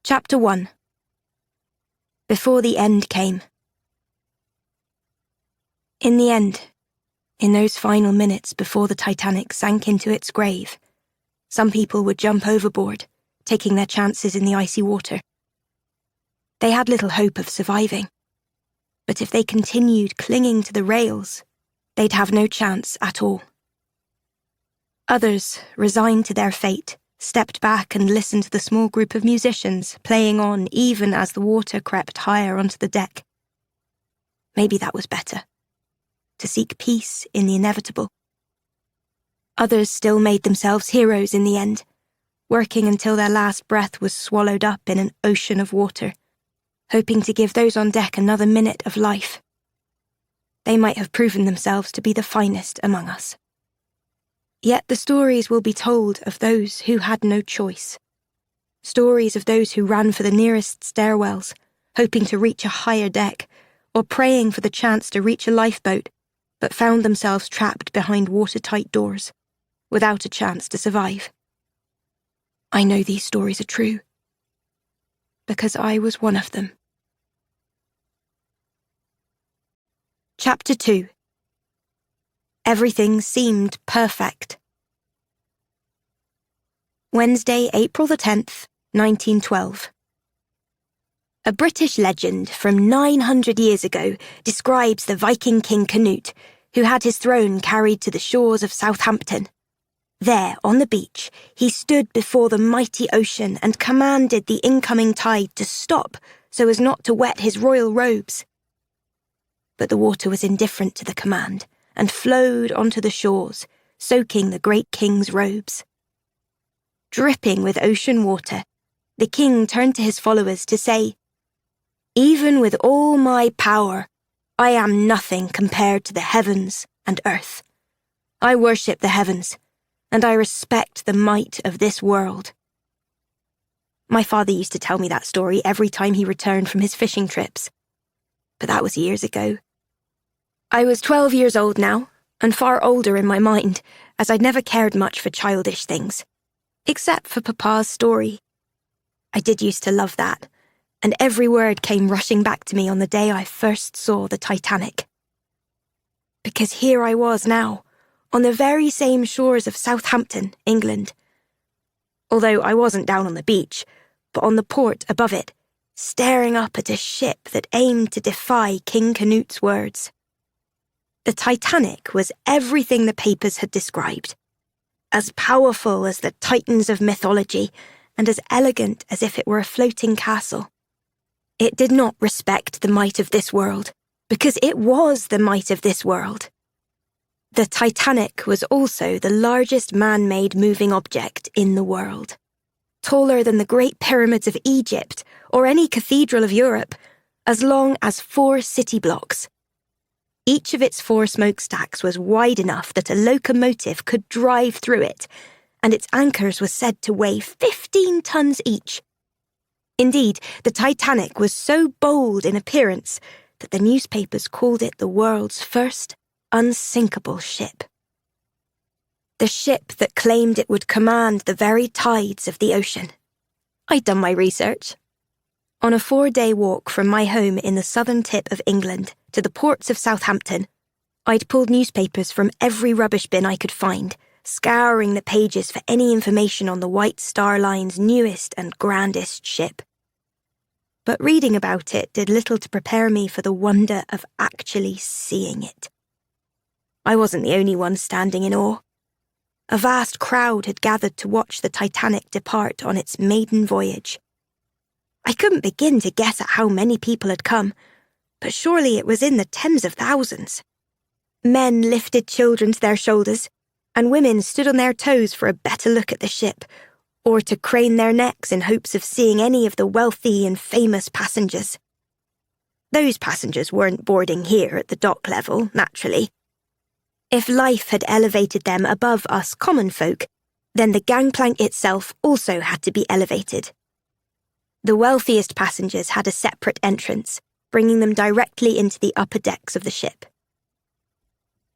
Chapter 1. Before the end came. In the end, in those final minutes before the Titanic sank into its grave, some people would jump overboard, taking their chances in the icy water. They had little hope of surviving, but if they continued clinging to the rails, they'd have no chance at all. Others, resigned to their fate, stepped back and listened to the small group of musicians playing on even as the water crept higher onto the deck. Maybe that was better, to seek peace in the inevitable. Others still made themselves heroes in the end, working until their last breath was swallowed up in an ocean of water, hoping to give those on deck another minute of life. They might have proven themselves to be the finest among us. Yet the stories will be told of those who had no choice. Stories of those who ran for the nearest stairwells, hoping to reach a higher deck, or praying for the chance to reach a lifeboat, but found themselves trapped behind watertight doors, without a chance to survive. I know these stories are true, because I was one of them. Chapter 2. Everything seemed perfect. Wednesday, April the 10th, 1912. A British legend from 900 years ago describes the Viking king Canute, who had his throne carried to the shores of Southampton. There, on the beach, he stood before the mighty ocean and commanded the incoming tide to stop so as not to wet his royal robes. But the water was indifferent to the command and flowed onto the shores, soaking the great king's robes. Dripping with ocean water, the king turned to his followers to say, "Even with all my power, I am nothing compared to the heavens and earth. I worship the heavens, and I respect the might of this world." My father used to tell me that story every time he returned from his fishing trips. But that was years ago. I was 12 years old now, and far older in my mind, as I'd never cared much for childish things, except for Papa's story. I did used to love that, and every word came rushing back to me on the day I first saw the Titanic. Because here I was now, on the very same shores of Southampton, England. Although I wasn't down on the beach, but on the port above it, staring up at a ship that aimed to defy King Canute's words. The Titanic was everything the papers had described, as powerful as the titans of mythology, and as elegant as if it were a floating castle. It did not respect the might of this world, because it was the might of this world. The Titanic was also the largest man-made moving object in the world, taller than the Great Pyramids of Egypt or any cathedral of Europe, as long as 4 city blocks. Each of its 4 smokestacks was wide enough that a locomotive could drive through it, and its anchors were said to weigh 15 tons each. Indeed, the Titanic was so bold in appearance that the newspapers called it the world's first unsinkable ship. The ship that claimed it would command the very tides of the ocean. I'd done my research. On a 4-day walk from my home in the southern tip of England to the ports of Southampton, I'd pulled newspapers from every rubbish bin I could find, scouring the pages for any information on the White Star Line's newest and grandest ship. But reading about it did little to prepare me for the wonder of actually seeing it. I wasn't the only one standing in awe. A vast crowd had gathered to watch the Titanic depart on its maiden voyage. I couldn't begin to guess at how many people had come, but surely it was in the tens of thousands. Men lifted children to their shoulders, and women stood on their toes for a better look at the ship, or to crane their necks in hopes of seeing any of the wealthy and famous passengers. Those passengers weren't boarding here at the dock level, naturally. If life had elevated them above us common folk, then the gangplank itself also had to be elevated. The wealthiest passengers had a separate entrance, bringing them directly into the upper decks of the ship.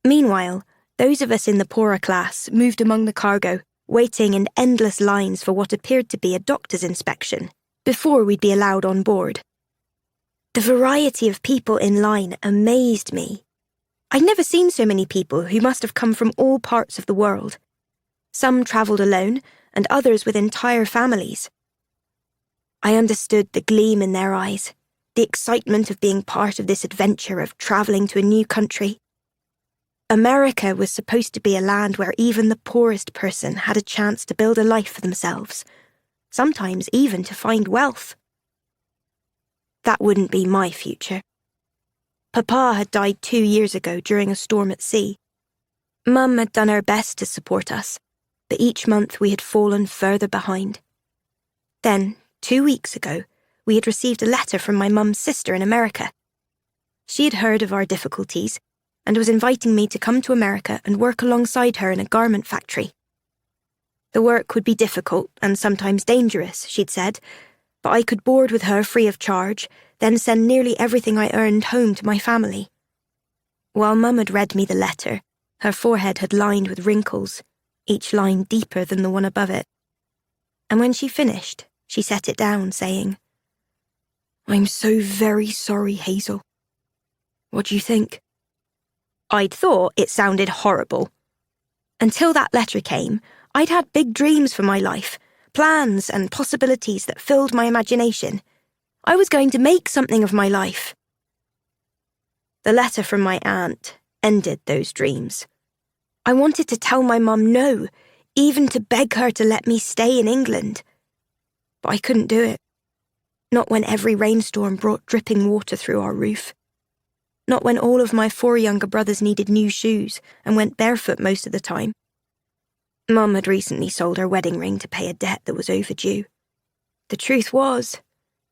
Meanwhile, those of us in the poorer class moved among the cargo, waiting in endless lines for what appeared to be a doctor's inspection, before we'd be allowed on board. The variety of people in line amazed me. I'd never seen so many people who must have come from all parts of the world. Some travelled alone, and others with entire families. I understood the gleam in their eyes, the excitement of being part of this adventure of travelling to a new country. America was supposed to be a land where even the poorest person had a chance to build a life for themselves, sometimes even to find wealth. That wouldn't be my future. Papa had died 2 years ago during a storm at sea. Mum had done her best to support us, but each month we had fallen further behind. Then, 2 weeks ago, we had received a letter from my mum's sister in America. She had heard of our difficulties and was inviting me to come to America and work alongside her in a garment factory. The work would be difficult and sometimes dangerous, she'd said, but I could board with her free of charge, then send nearly everything I earned home to my family. While Mum had read me the letter, her forehead had lined with wrinkles, each line deeper than the one above it. And when she finished, she set it down, saying, "I'm so very sorry, Hazel. What do you think?" I'd thought it sounded horrible. Until that letter came, I'd had big dreams for my life, plans and possibilities that filled my imagination. I was going to make something of my life. The letter from my aunt ended those dreams. I wanted to tell my mum no, even to beg her to let me stay in England. But I couldn't do it. Not when every rainstorm brought dripping water through our roof. Not when all of my 4 younger brothers needed new shoes and went barefoot most of the time. Mum had recently sold her wedding ring to pay a debt that was overdue. The truth was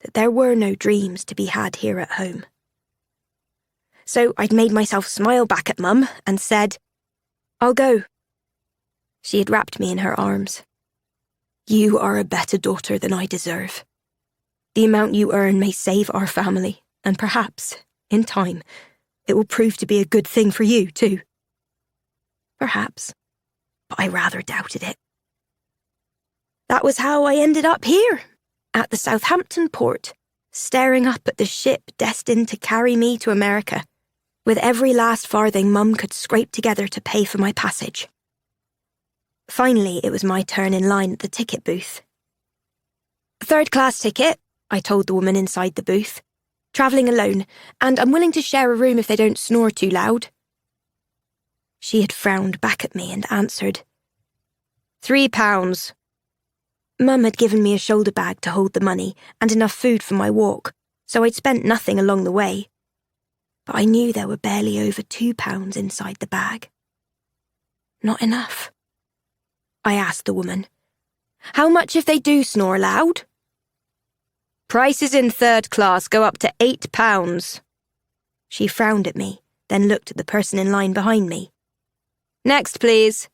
that there were no dreams to be had here at home. So I'd made myself smile back at Mum and said, "I'll go." She had wrapped me in her arms. "You are a better daughter than I deserve. The amount you earn may save our family, and perhaps, in time, it will prove to be a good thing for you, too." Perhaps, but I rather doubted it. That was how I ended up here, at the Southampton port, staring up at the ship destined to carry me to America, with every last farthing Mum could scrape together to pay for my passage. Finally, it was my turn in line at the ticket booth. "Third-class ticket," I told the woman inside the booth. "Travelling alone, and I'm willing to share a room if they don't snore too loud." She had frowned back at me and answered, £3. Mum had given me a shoulder bag to hold the money and enough food for my walk, so I'd spent nothing along the way. But I knew there were barely over £2 inside the bag. Not enough. I asked the woman, "How much if they do snore loud?" "Prices in third class go up to £8. She frowned at me, then looked at the person in line behind me. "Next, please."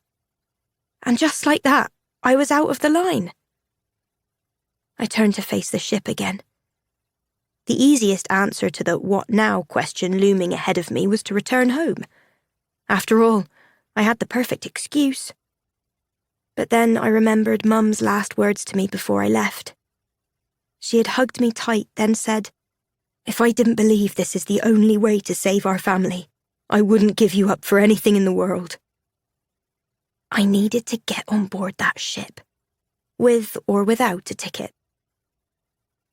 And just like that, I was out of the line. I turned to face the ship again. The easiest answer to the "what now" question looming ahead of me was to return home. After all, I had the perfect excuse. But then I remembered Mum's last words to me before I left. She had hugged me tight, then said, "If I didn't believe this is the only way to save our family, I wouldn't give you up for anything in the world." I needed to get on board that ship, with or without a ticket.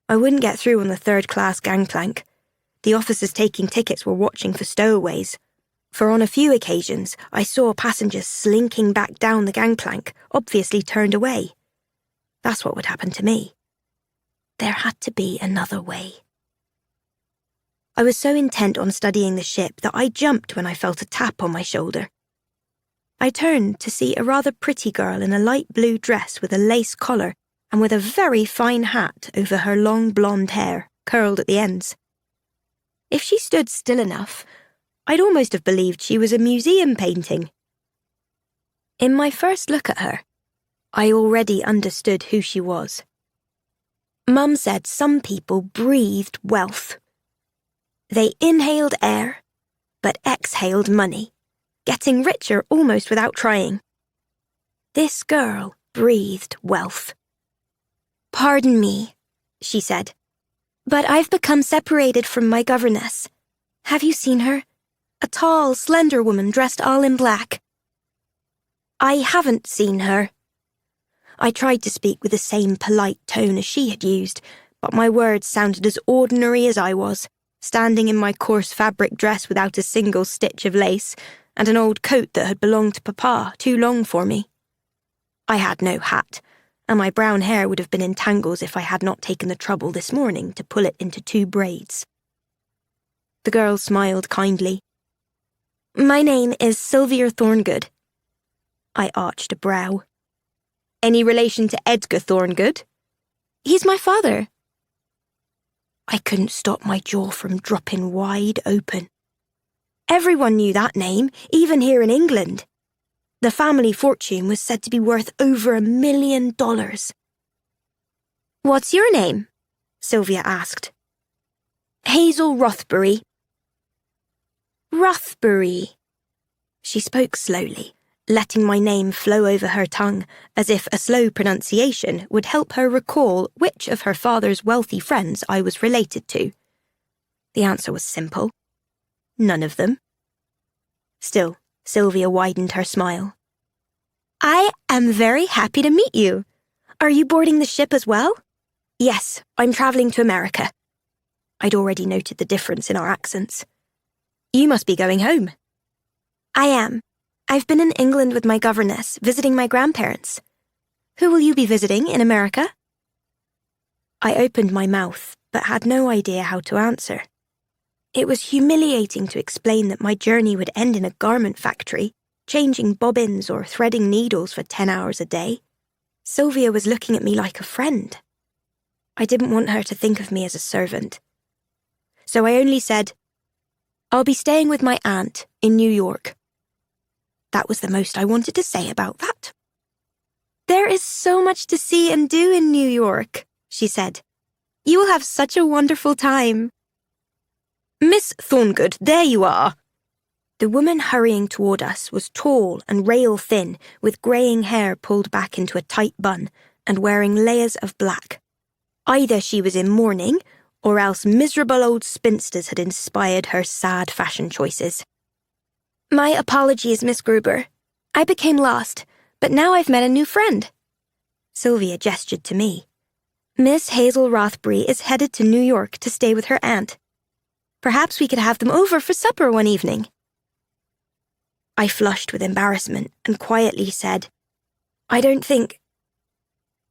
I wouldn't get through on the third-class gangplank. The officers taking tickets were watching for stowaways, for on a few occasions I saw passengers slinking back down the gangplank, obviously turned away. That's what would happen to me. There had to be another way. I was so intent on studying the ship that I jumped when I felt a tap on my shoulder. I turned to see a rather pretty girl in a light blue dress with a lace collar and with a very fine hat over her long blonde hair, curled at the ends. If she stood still enough, I'd almost have believed she was a museum painting. In my first look at her, I already understood who she was. Mum said some people breathed wealth. They inhaled air, but exhaled money, getting richer almost without trying. This girl breathed wealth. "Pardon me," she said. "But I've become separated from my governess. Have you seen her? A tall, slender woman dressed all in black." "I haven't seen her." I tried to speak with the same polite tone as she had used, but my words sounded as ordinary as I was, standing in my coarse fabric dress without a single stitch of lace, and an old coat that had belonged to Papa, too long for me. I had no hat, and my brown hair would have been in tangles if I had not taken the trouble this morning to pull it into 2 braids. The girl smiled kindly. "My name is Sylvia Thorngood." I arched a brow. "Any relation to Edgar Thorngood?" "He's my father." I couldn't stop my jaw from dropping wide open. Everyone knew that name, even here in England. The family fortune was said to be worth over $1 million. "What's your name?" Sylvia asked. "Hazel Rothbury." "Rothbury." She spoke slowly, letting my name flow over her tongue, as if a slow pronunciation would help her recall which of her father's wealthy friends I was related to. The answer was simple. None of them. Still, Sylvia widened her smile. "I am very happy to meet you. Are you boarding the ship as well?" "Yes, I'm travelling to America." I'd already noted the difference in our accents. "You must be going home." "I am. I've been in England with my governess, visiting my grandparents. Who will you be visiting in America?" I opened my mouth, but had no idea how to answer. It was humiliating to explain that my journey would end in a garment factory, changing bobbins or threading needles for 10 hours a day. Sylvia was looking at me like a friend. I didn't want her to think of me as a servant. So I only said, "I'll be staying with my aunt in New York." That was the most I wanted to say about that. "There is so much to see and do in New York," she said. "You will have such a wonderful time." "Miss Thorngood, there you are." The woman hurrying toward us was tall and rail-thin, with greying hair pulled back into a tight bun, and wearing layers of black. Either she was in mourning, or else miserable old spinsters had inspired her sad fashion choices. "My apologies, Miss Gruber. I became lost, but now I've met a new friend." Sylvia gestured to me. "Miss Hazel Rothbury is headed to New York to stay with her aunt. Perhaps we could have them over for supper one evening." I flushed with embarrassment and quietly said, "I don't think...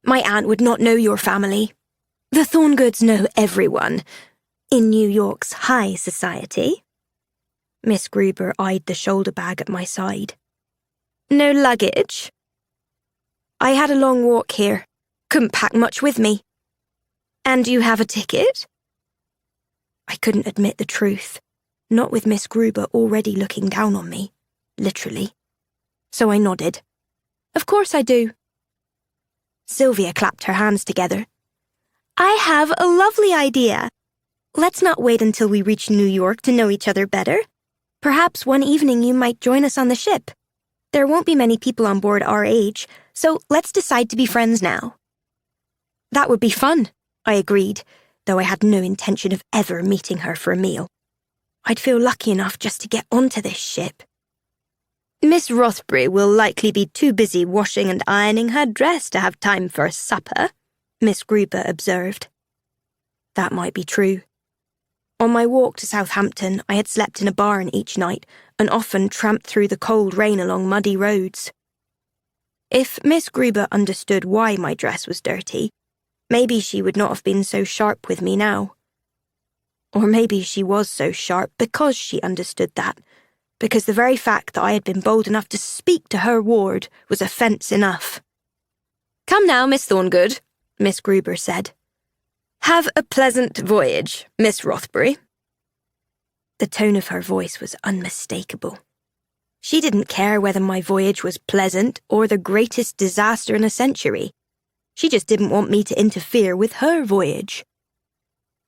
My aunt would not know your family. The Thorngoods know everyone. In New York's high society." Miss Gruber eyed the shoulder bag at my side. "No luggage?" "I had a long walk here. Couldn't pack much with me." "And you have a ticket?" I couldn't admit the truth, not with Miss Gruber already looking down on me, literally. So I nodded. "Of course I do." Sylvia clapped her hands together. "I have a lovely idea. Let's not wait until we reach New York to know each other better. Perhaps one evening you might join us on the ship. There won't be many people on board our age, so let's decide to be friends now." "That would be fun," I agreed, though I had no intention of ever meeting her for a meal. I'd feel lucky enough just to get onto this ship. "Miss Rothbury will likely be too busy washing and ironing her dress to have time for a supper," Miss Gruber observed. That might be true. On my walk to Southampton, I had slept in a barn each night and often tramped through the cold rain along muddy roads. If Miss Gruber understood why my dress was dirty, maybe she would not have been so sharp with me now. Or maybe she was so sharp because she understood that, because the very fact that I had been bold enough to speak to her ward was offence enough. "Come now, Miss Thorngood," Miss Gruber said. "Have a pleasant voyage, Miss Rothbury." The tone of her voice was unmistakable. She didn't care whether my voyage was pleasant or the greatest disaster in a century. She just didn't want me to interfere with her voyage.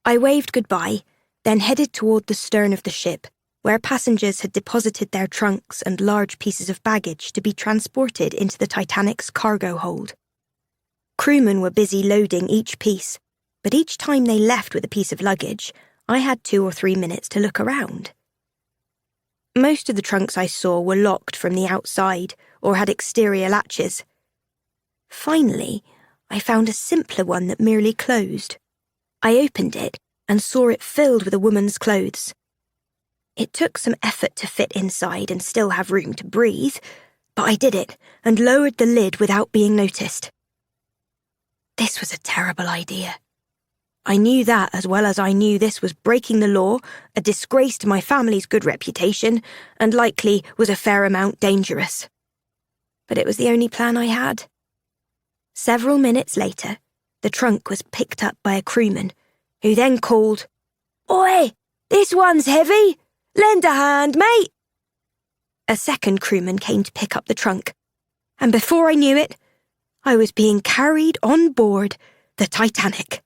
I waved goodbye, then headed toward the stern of the ship, where passengers had deposited their trunks and large pieces of baggage to be transported into the Titanic's cargo hold. Crewmen were busy loading each piece, but each time they left with a piece of luggage, I had 2 or 3 minutes to look around. Most of the trunks I saw were locked from the outside or had exterior latches. Finally, I found a simpler one that merely closed. I opened it and saw it filled with a woman's clothes. It took some effort to fit inside and still have room to breathe, but I did it and lowered the lid without being noticed. This was a terrible idea. I knew that as well as I knew this was breaking the law, a disgrace to my family's good reputation, and likely was a fair amount dangerous. But it was the only plan I had. Several minutes later, the trunk was picked up by a crewman, who then called, "Oi, this one's heavy! Lend a hand, mate!" A second crewman came to pick up the trunk, and before I knew it, I was being carried on board the Titanic.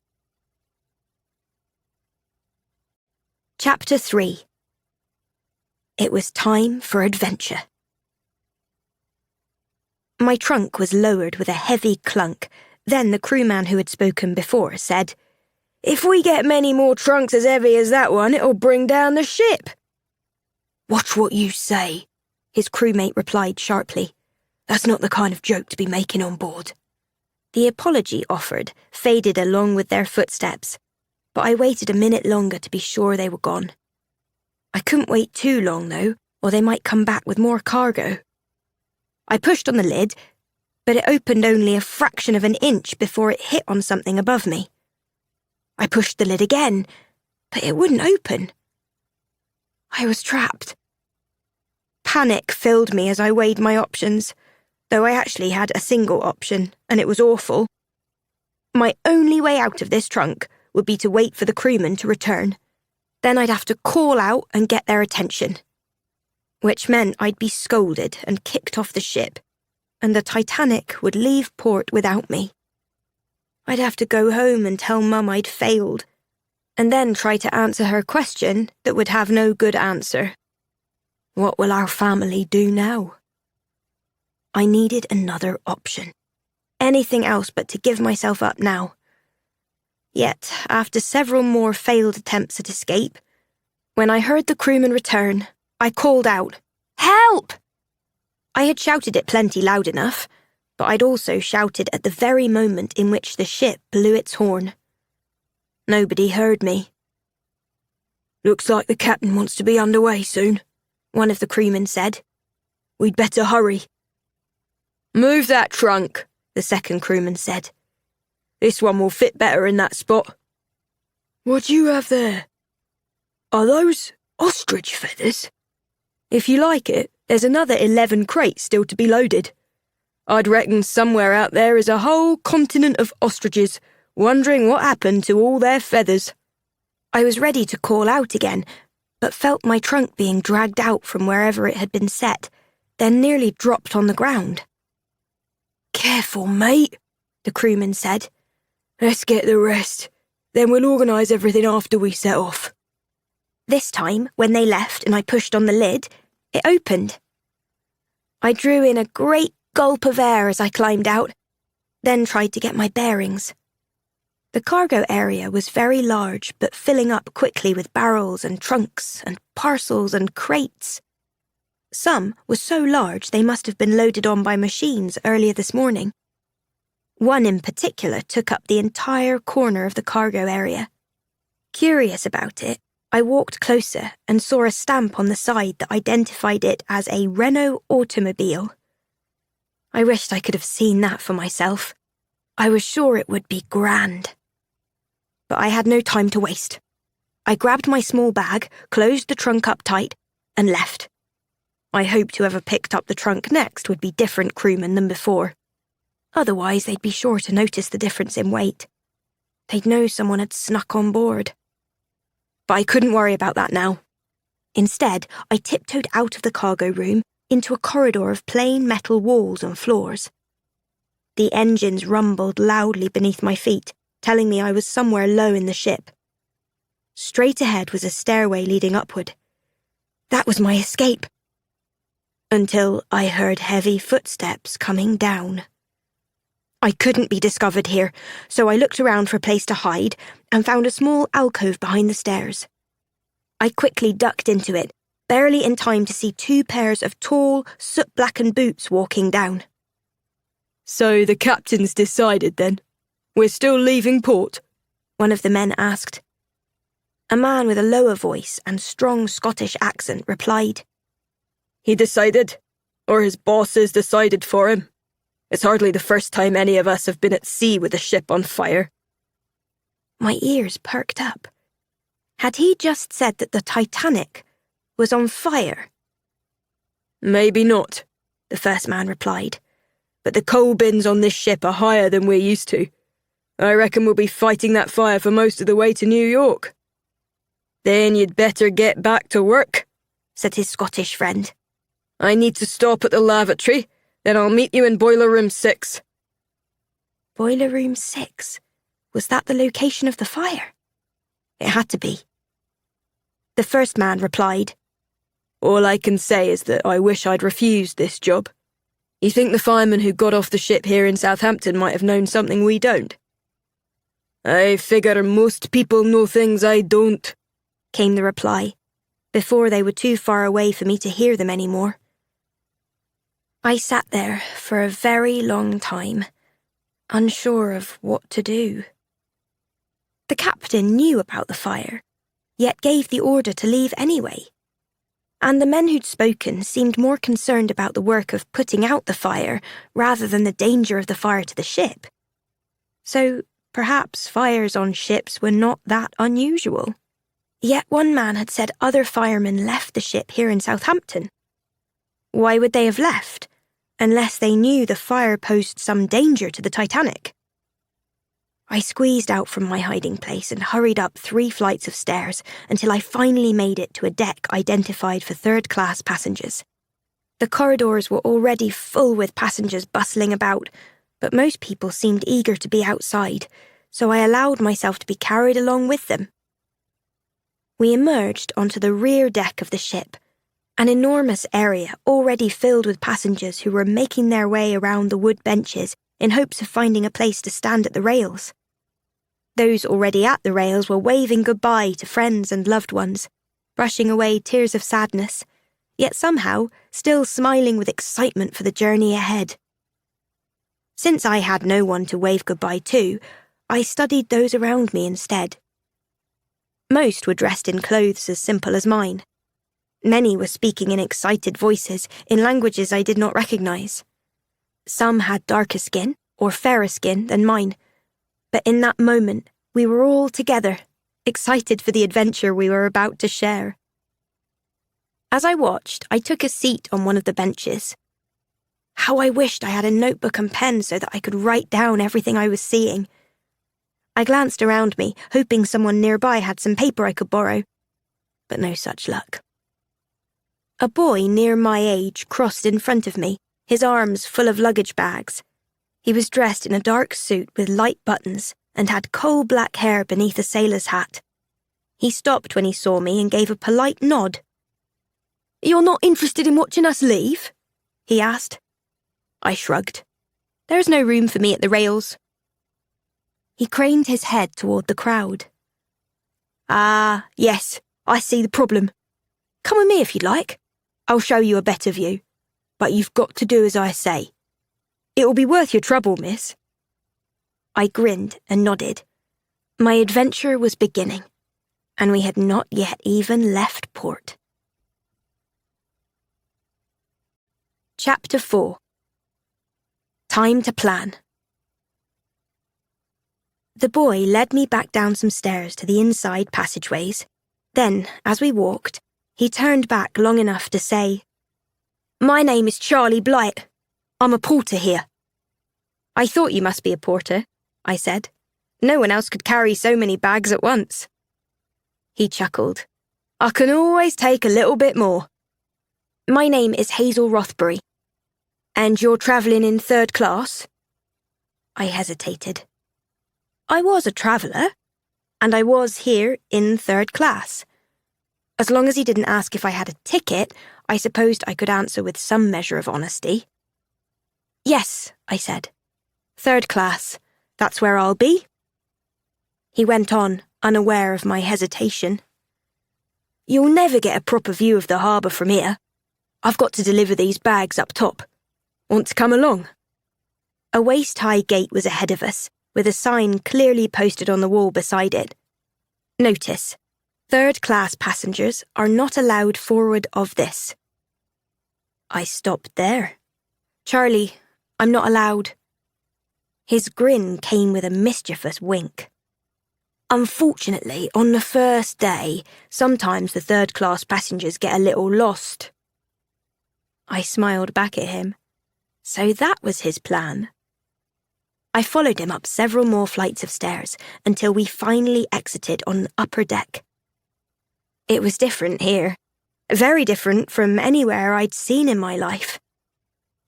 Chapter 3. It was time for adventure. My trunk was lowered with a heavy clunk. Then the crewman who had spoken before said, "If we get many more trunks as heavy as that one, it'll bring down the ship." "Watch what you say," his crewmate replied sharply. "That's not the kind of joke to be making on board." The apology offered faded along with their footsteps, but I waited a minute longer to be sure they were gone. I couldn't wait too long, though, or they might come back with more cargo. I pushed on the lid, but it opened only a fraction of an inch before it hit on something above me. I pushed the lid again, but it wouldn't open. I was trapped. Panic filled me as I weighed my options, though I actually had a single option, and it was awful. My only way out of this trunk would be to wait for the crewman to return. Then I'd have to call out and get their attention, which meant I'd be scolded and kicked off the ship, and the Titanic would leave port without me. I'd have to go home and tell Mum I'd failed, and then try to answer her question that would have no good answer. What will our family do now? I needed another option. Anything else but to give myself up now. Yet, after several more failed attempts at escape, when I heard the crewman return, I called out, "Help!" I had shouted it plenty loud enough, but I'd also shouted at the very moment in which the ship blew its horn. Nobody heard me. "Looks like the captain wants to be underway soon," one of the crewmen said. "We'd better hurry." "Move that trunk," the second crewman said. "This one will fit better in that spot." "What do you have there? Are those ostrich feathers?" "If you like it, there's another 11 crates still to be loaded. I'd reckon somewhere out there is a whole continent of ostriches, wondering what happened to all their feathers." I was ready to call out again, but felt my trunk being dragged out from wherever it had been set, then nearly dropped on the ground. "Careful, mate," the crewman said. "Let's get the rest. Then we'll organise everything after we set off." This time, when they left and I pushed on the lid, it opened. I drew in a great gulp of air as I climbed out, then tried to get my bearings. The cargo area was very large, but filling up quickly with barrels and trunks and parcels and crates. Some were so large they must have been loaded on by machines earlier this morning. One in particular took up the entire corner of the cargo area. Curious about it, I walked closer and saw a stamp on the side that identified it as a Renault automobile. I wished I could have seen that for myself. I was sure it would be grand. But I had no time to waste. I grabbed my small bag, closed the trunk up tight, and left. I hoped whoever picked up the trunk next would be different crewmen than before. Otherwise, they'd be sure to notice the difference in weight. They'd know someone had snuck on board. But I couldn't worry about that now. Instead, I tiptoed out of the cargo room into a corridor of plain metal walls and floors. The engines rumbled loudly beneath my feet, telling me I was somewhere low in the ship. Straight ahead was a stairway leading upward. That was my escape. Until I heard heavy footsteps coming down. I couldn't be discovered here, so I looked around for a place to hide and found a small alcove behind the stairs. I quickly ducked into it, barely in time to see 2 pairs of tall, soot-blackened boots walking down. So the captain's decided then? We're still leaving port? One of the men asked. A man with a lower voice and strong Scottish accent replied. He decided, or his bosses decided for him. It's hardly the first time any of us have been at sea with a ship on fire. My ears perked up. Had he just said that the Titanic was on fire? Maybe not, the first man replied. But the coal bins on this ship are higher than we're used to. I reckon we'll be fighting that fire for most of the way to New York. Then you'd better get back to work, said his Scottish friend. I need to stop at the lavatory, then I'll meet you in Boiler Room 6. Boiler Room 6? Was that the location of the fire? It had to be. The first man replied, All I can say is that I wish I'd refused this job. You think the fireman who got off the ship here in Southampton might have known something we don't? I figure most people know things I don't, came the reply, before they were too far away for me to hear them anymore. I sat there for a very long time, unsure of what to do. The captain knew about the fire, yet gave the order to leave anyway. And the men who'd spoken seemed more concerned about the work of putting out the fire rather than the danger of the fire to the ship. So perhaps fires on ships were not that unusual. Yet one man had said other firemen left the ship here in Southampton. Why would they have left, unless they knew the fire posed some danger to the Titanic? I squeezed out from my hiding place and hurried up 3 flights of stairs until I finally made it to a deck identified for third-class passengers. The corridors were already full with passengers bustling about, but most people seemed eager to be outside, so I allowed myself to be carried along with them. We emerged onto the rear deck of the ship, an enormous area already filled with passengers who were making their way around the wood benches in hopes of finding a place to stand at the rails. Those already at the rails were waving goodbye to friends and loved ones, brushing away tears of sadness, yet somehow still smiling with excitement for the journey ahead. Since I had no one to wave goodbye to, I studied those around me instead. Most were dressed in clothes as simple as mine. Many were speaking in excited voices in languages I did not recognize. Some had darker skin or fairer skin than mine, but in that moment we were all together, excited for the adventure we were about to share. As I watched, I took a seat on one of the benches. How I wished I had a notebook and pen so that I could write down everything I was seeing. I glanced around me, hoping someone nearby had some paper I could borrow, but no such luck. A boy near my age crossed in front of me, his arms full of luggage bags. He was dressed in a dark suit with light buttons and had coal-black hair beneath a sailor's hat. He stopped when he saw me and gave a polite nod. "You're not interested in watching us leave?" he asked. I shrugged. "There's no room for me at the rails." He craned his head toward the crowd. "Ah, yes, I see the problem. Come with me if you'd like. I'll show you a better view. But you've got to do as I say. It'll be worth your trouble, miss." I grinned and nodded. My adventure was beginning, and we had not yet even left port. Chapter 4. Time to plan. The boy led me back down some stairs to the inside passageways. Then, as we walked, he turned back long enough to say, "My name is Charlie Blight. I'm a porter here." "I thought you must be a porter," I said. "No one else could carry so many bags at once." He chuckled. "I can always take a little bit more." "My name is Hazel Rothbury." "And you're travelling in third class?" I hesitated. I was a traveller, and I was here in third class. As long as he didn't ask if I had a ticket, I supposed I could answer with some measure of honesty. "Yes," I said. 3rd class. That's where I'll be." He went on, unaware of my hesitation. "You'll never get a proper view of the harbour from here. I've got to deliver these bags up top. Want to come along?" A waist-high gate was ahead of us, with a sign clearly posted on the wall beside it. "Notice: 3rd class passengers are not allowed forward of this." I stopped there. "Charlie, I'm not allowed." His grin came with a mischievous wink. "Unfortunately, on the first day, sometimes the 3rd class passengers get a little lost." I smiled back at him. So that was his plan. I followed him up several more flights of stairs until we finally exited on the upper deck. It was different here. Very different from anywhere I'd seen in my life.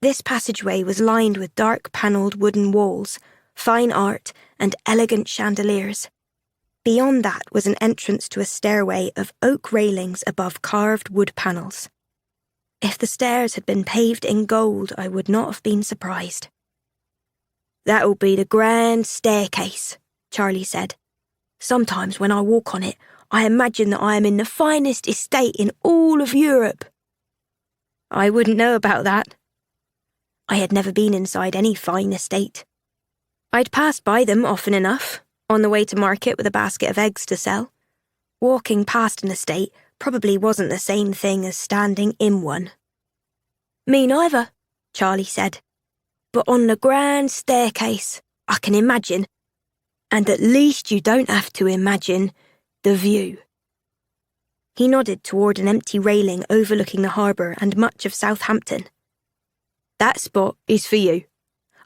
This passageway was lined with dark panelled wooden walls, fine art, and elegant chandeliers. Beyond that was an entrance to a stairway of oak railings above carved wood panels. If the stairs had been paved in gold, I would not have been surprised. "That'll be the grand staircase," Charlie said. "Sometimes when I walk on it, I imagine that I am in the finest estate in all of Europe." I wouldn't know about that. I had never been inside any fine estate. I'd passed by them often enough, on the way to market with a basket of eggs to sell. Walking past an estate probably wasn't the same thing as standing in one. "Me neither," Charlie said. "But on the grand staircase, I can imagine. And at least you don't have to imagine the view." He nodded toward an empty railing overlooking the harbour and much of Southampton. "That spot is for you.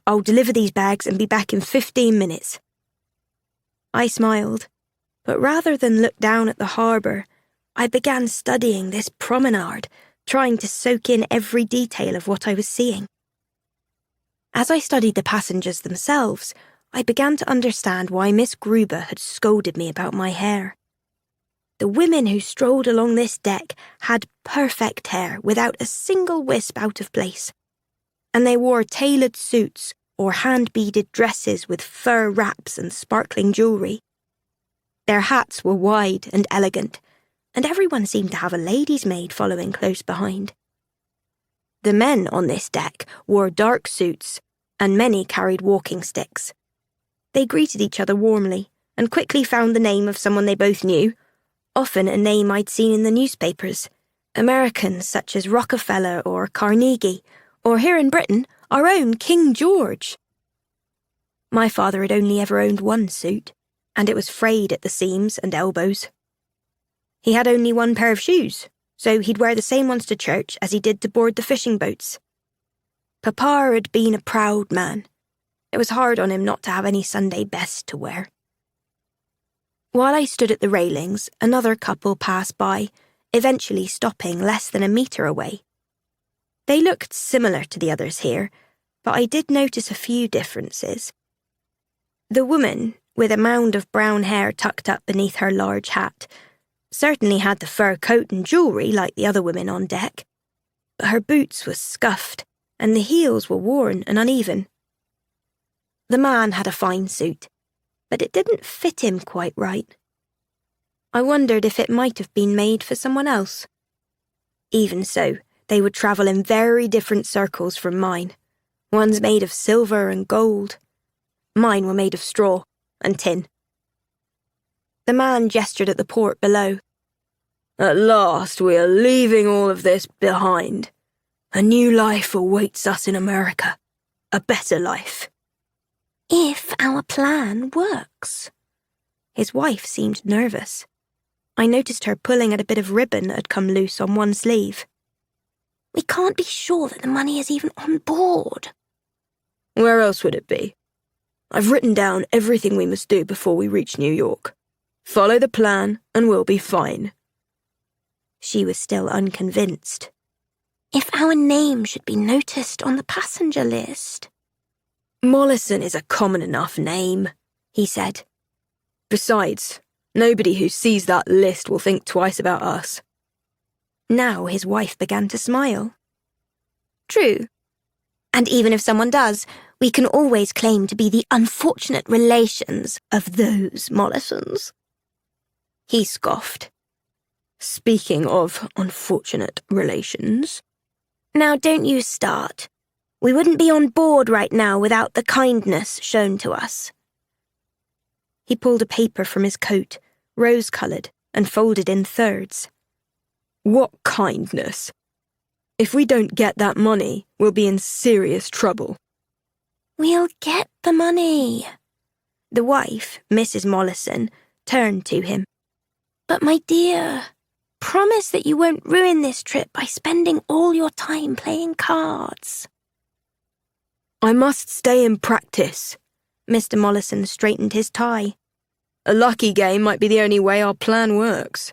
I'll deliver these bags and be back in 15 minutes. I smiled, but rather than look down at the harbour, I began studying this promenade, trying to soak in every detail of what I was seeing. As I studied the passengers themselves, I began to understand why Miss Gruber had scolded me about my hair. The women who strolled along this deck had perfect hair without a single wisp out of place, and they wore tailored suits or hand-beaded dresses with fur wraps and sparkling jewellery. Their hats were wide and elegant, and everyone seemed to have a lady's maid following close behind. The men on this deck wore dark suits, and many carried walking sticks. They greeted each other warmly, and quickly found the name of someone they both knew, often a name I'd seen in the newspapers, Americans such as Rockefeller or Carnegie, or here in Britain, our own King George. My father had only ever owned one suit, and it was frayed at the seams and elbows. He had only one pair of shoes, so he'd wear the same ones to church as he did to board the fishing boats. Papa had been a proud man. It was hard on him not to have any Sunday best to wear. While I stood at the railings, another couple passed by, eventually stopping less than a metre away. They looked similar to the others here, but I did notice a few differences. The woman, with a mound of brown hair tucked up beneath her large hat, certainly had the fur coat and jewellery like the other women on deck, but her boots were scuffed and the heels were worn and uneven. The man had a fine suit, but it didn't fit him quite right. I wondered if it might have been made for someone else. Even so, they would travel in very different circles from mine. One's made of silver and gold. Mine were made of straw and tin. The man gestured at the port below. "At last we are leaving all of this behind. A new life awaits us in America. A better life." "If our plan works." His wife seemed nervous. I noticed her pulling at a bit of ribbon that had come loose on one sleeve. "We can't be sure that the money is even on board." "Where else would it be? I've written down everything we must do before we reach New York. Follow the plan and we'll be fine." She was still unconvinced. "If our name should be noticed on the passenger list." "Mollison is a common enough name," he said. "Besides, nobody who sees that list will think twice about us." Now his wife began to smile. "True. And even if someone does, we can always claim to be the unfortunate relations of those Mollisons." He scoffed. "Speaking of unfortunate relations..." "Now don't you start. We wouldn't be on board right now without the kindness shown to us." He pulled a paper from his coat, rose-coloured, and folded in thirds. "What kindness? If we don't get that money, we'll be in serious trouble." "We'll get the money." The wife, Mrs. Mollison, turned to him. "But my dear, promise that you won't ruin this trip by spending all your time playing cards." "I must stay in practice." Mr. Mollison straightened his tie. "A lucky game might be the only way our plan works."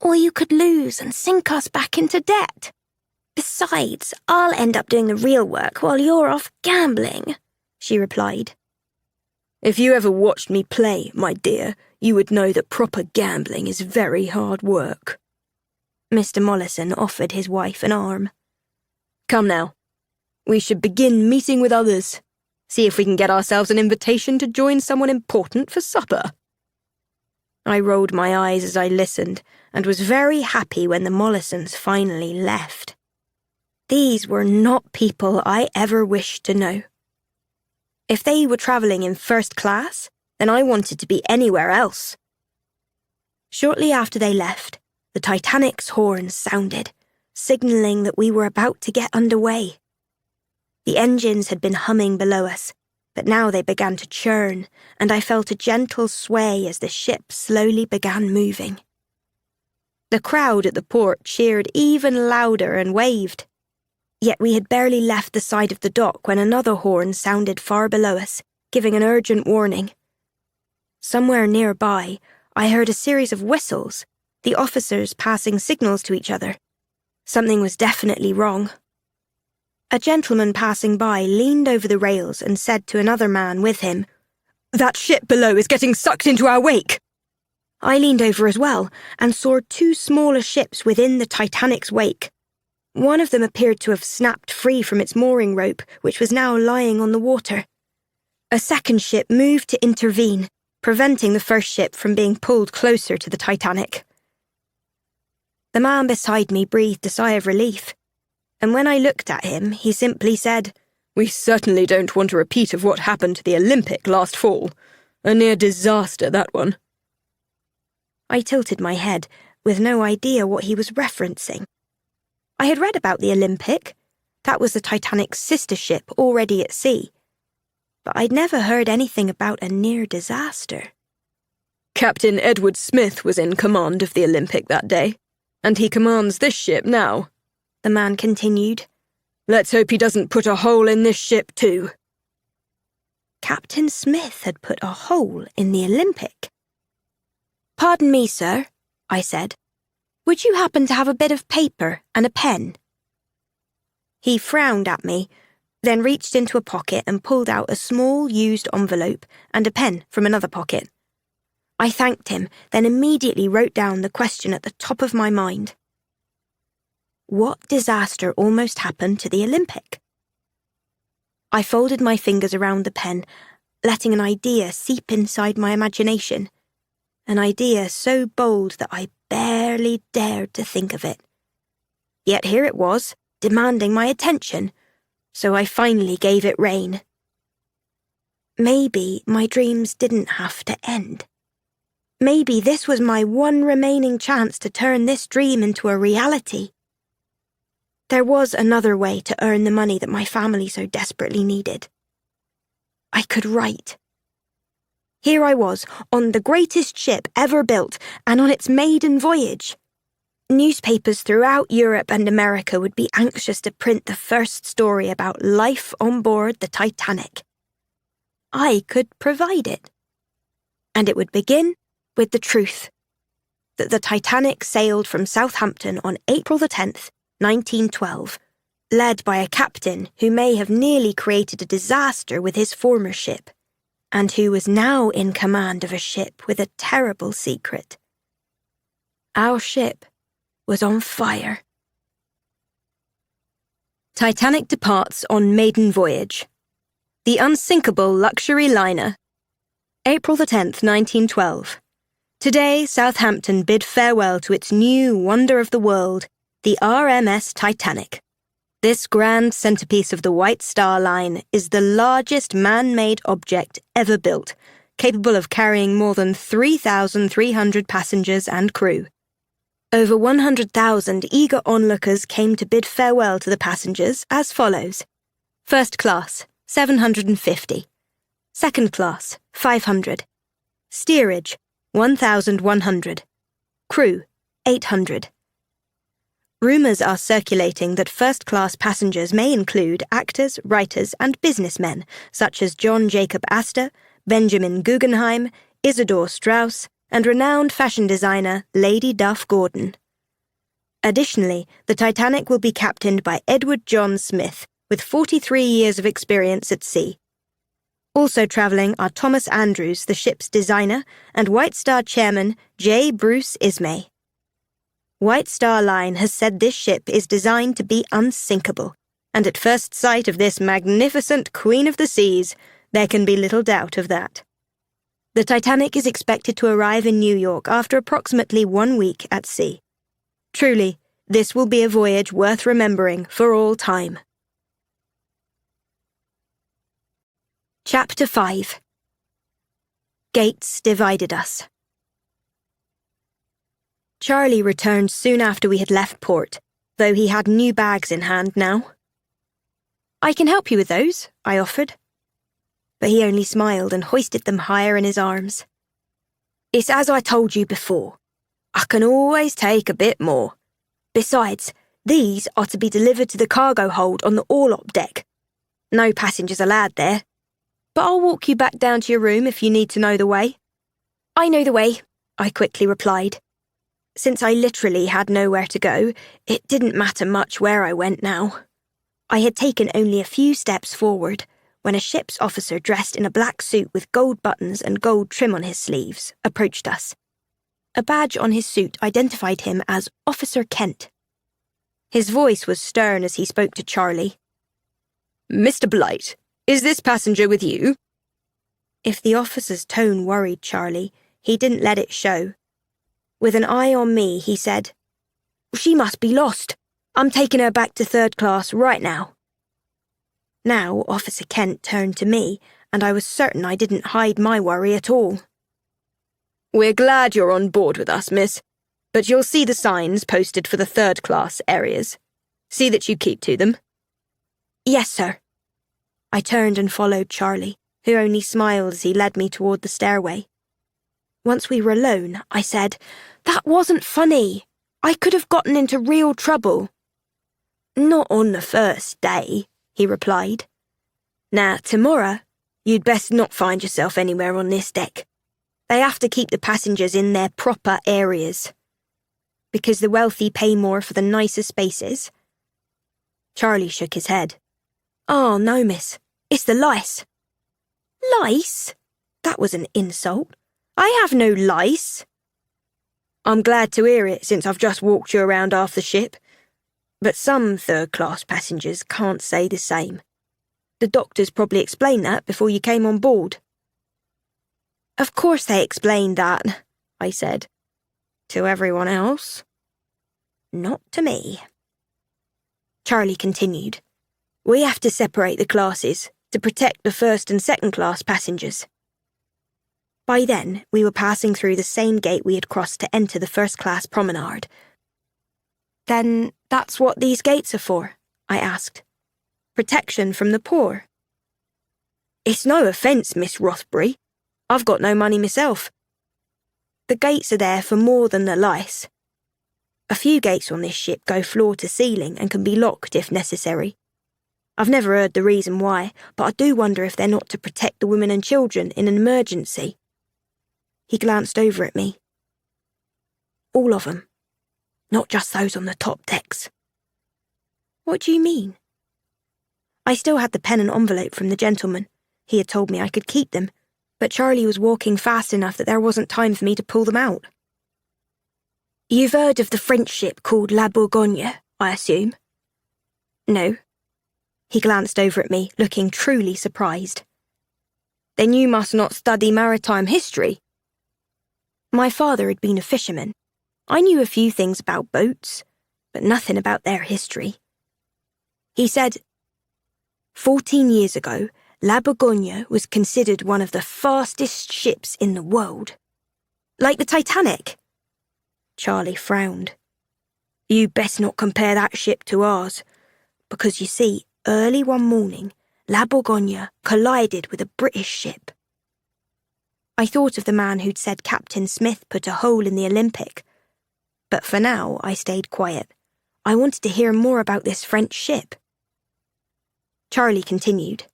"Or you could lose and sink us back into debt. Besides, I'll end up doing the real work while you're off gambling," she replied. "If you ever watched me play, my dear, you would know that proper gambling is very hard work." Mr. Mollison offered his wife an arm. "Come now. We should begin meeting with others. See if we can get ourselves an invitation to join someone important for supper." I rolled my eyes as I listened and was very happy when the Mollisons finally left. These were not people I ever wished to know. If they were travelling in first class, then I wanted to be anywhere else. Shortly after they left, the Titanic's horn sounded, signalling that we were about to get underway. The engines had been humming below us, but now they began to churn, and I felt a gentle sway as the ship slowly began moving. The crowd at the port cheered even louder and waved. Yet we had barely left the side of the dock when another horn sounded far below us, giving an urgent warning. Somewhere nearby, I heard a series of whistles, the officers passing signals to each other. Something was definitely wrong. A gentleman passing by leaned over the rails and said to another man with him, "That ship below is getting sucked into our wake." I leaned over as well and saw two smaller ships within the Titanic's wake. One of them appeared to have snapped free from its mooring rope, which was now lying on the water. A second ship moved to intervene, preventing the first ship from being pulled closer to the Titanic. The man beside me breathed a sigh of relief, and when I looked at him, he simply said, "We certainly don't want a repeat of what happened to the Olympic last fall. A near disaster, that one." I tilted my head, with no idea what he was referencing. I had read about the Olympic. That was the Titanic's sister ship already at sea. But I'd never heard anything about a near disaster. "Captain Edward Smith was in command of the Olympic that day, and he commands this ship now," the man continued. "Let's hope he doesn't put a hole in this ship too." Captain Smith had put a hole in the Olympic. "Pardon me, sir," I said. "Would you happen to have a bit of paper and a pen?" He frowned at me, then reached into a pocket and pulled out a small used envelope and a pen from another pocket. I thanked him, then immediately wrote down the question at the top of my mind. What disaster almost happened to the Olympic? I folded my fingers around the pen, letting an idea seep inside my imagination. An idea so bold that I barely dared to think of it. Yet here it was, demanding my attention, so I finally gave it rein. Maybe my dreams didn't have to end. Maybe this was my one remaining chance to turn this dream into a reality. There was another way to earn the money that my family so desperately needed. I could write. Here I was, on the greatest ship ever built, and on its maiden voyage. Newspapers throughout Europe and America would be anxious to print the first story about life on board the Titanic. I could provide it. And it would begin with the truth. That the Titanic sailed from Southampton on April the 10th, 1912, led by a captain who may have nearly created a disaster with his former ship, and who was now in command of a ship with a terrible secret. Our ship was on fire. Titanic departs on maiden voyage. The unsinkable luxury liner. April the 10th, 1912. Today, Southampton bid farewell to its new wonder of the world, the RMS Titanic. This grand centerpiece of the White Star Line is the largest man-made object ever built, capable of carrying more than 3,300 passengers and crew. Over 100,000 eager onlookers came to bid farewell to the passengers as follows. First class, 750. Second class, 500. Steerage, 1,100. Crew, 800. Rumours are circulating that first-class passengers may include actors, writers, and businessmen such as John Jacob Astor, Benjamin Guggenheim, Isidor Straus, and renowned fashion designer Lady Duff Gordon. Additionally, the Titanic will be captained by Edward John Smith, with 43 years of experience at sea. Also travelling are Thomas Andrews, the ship's designer, and White Star chairman J. Bruce Ismay. White Star Line has said this ship is designed to be unsinkable, and at first sight of this magnificent Queen of the Seas, there can be little doubt of that. The Titanic is expected to arrive in New York after approximately 1 week at sea. Truly, this will be a voyage worth remembering for all time. Chapter 5. Gates divided us. Charlie returned soon after we had left port, though he had new bags in hand now. "I can help you with those," I offered. But he only smiled and hoisted them higher in his arms. "It's as I told you before. I can always take a bit more. Besides, these are to be delivered to the cargo hold on the orlop deck. No passengers allowed there. But I'll walk you back down to your room if you need to know the way." "I know the way," I quickly replied. Since I literally had nowhere to go, it didn't matter much where I went now. I had taken only a few steps forward when a ship's officer dressed in a black suit with gold buttons and gold trim on his sleeves approached us. A badge on his suit identified him as Officer Kent. His voice was stern as he spoke to Charlie. "Mr. Blight, is this passenger with you?" If the officer's tone worried Charlie, he didn't let it show. With an eye on me, he said, "She must be lost. I'm taking her back to third class right now." Now, Officer Kent turned to me, and I was certain I didn't hide my worry at all. "We're glad you're on board with us, miss, but you'll see the signs posted for the third-class areas. See that you keep to them." "Yes, sir." I turned and followed Charlie, who only smiled as he led me toward the stairway. Once we were alone, I said, "That wasn't funny. I could have gotten into real trouble." "Not on the first day," he replied. "Now, tomorrow, you'd best not find yourself anywhere on this deck. They have to keep the passengers in their proper areas. Because the wealthy pay more for the nicer spaces." Charlie shook his head. "Oh, no, miss. It's the lice." "Lice? That was an insult. I have no lice." "I'm glad to hear it, since I've just walked you around half the ship. But some third-class passengers can't say the same. The doctors probably explained that before you came on board." "Of course they explained that," I said. "To everyone else. Not to me." Charlie continued. "We have to separate the classes to protect the first and second-class passengers." By then, we were passing through the same gate we had crossed to enter the first-class promenade. "Then that's what these gates are for?" I asked. "Protection from the poor?" "It's no offence, Miss Rothbury. I've got no money myself. The gates are there for more than the lice. A few gates on this ship go floor to ceiling and can be locked if necessary. I've never heard the reason why, but I do wonder if they're not to protect the women and children in an emergency." He glanced over at me. "All of them. Not just those on the top decks." "What do you mean?" I still had the pen and envelope from the gentleman. He had told me I could keep them, but Charlie was walking fast enough that there wasn't time for me to pull them out. "You've heard of the French ship called La Bourgogne, I assume?" "No. He glanced over at me, looking truly surprised. Then you must not study maritime history. My father had been a fisherman. I knew a few things about boats, but nothing about their history. He said, 14 years ago, La Bourgogne was considered one of the fastest ships in the world. Like the Titanic. Charlie frowned. You best not compare that ship to ours, because you see, early one morning, La Bourgogne collided with a British ship. I thought of the man who'd said Captain Smith put a hole in the Olympic. But for now, I stayed quiet. I wanted to hear more about this French ship. Charlie continued.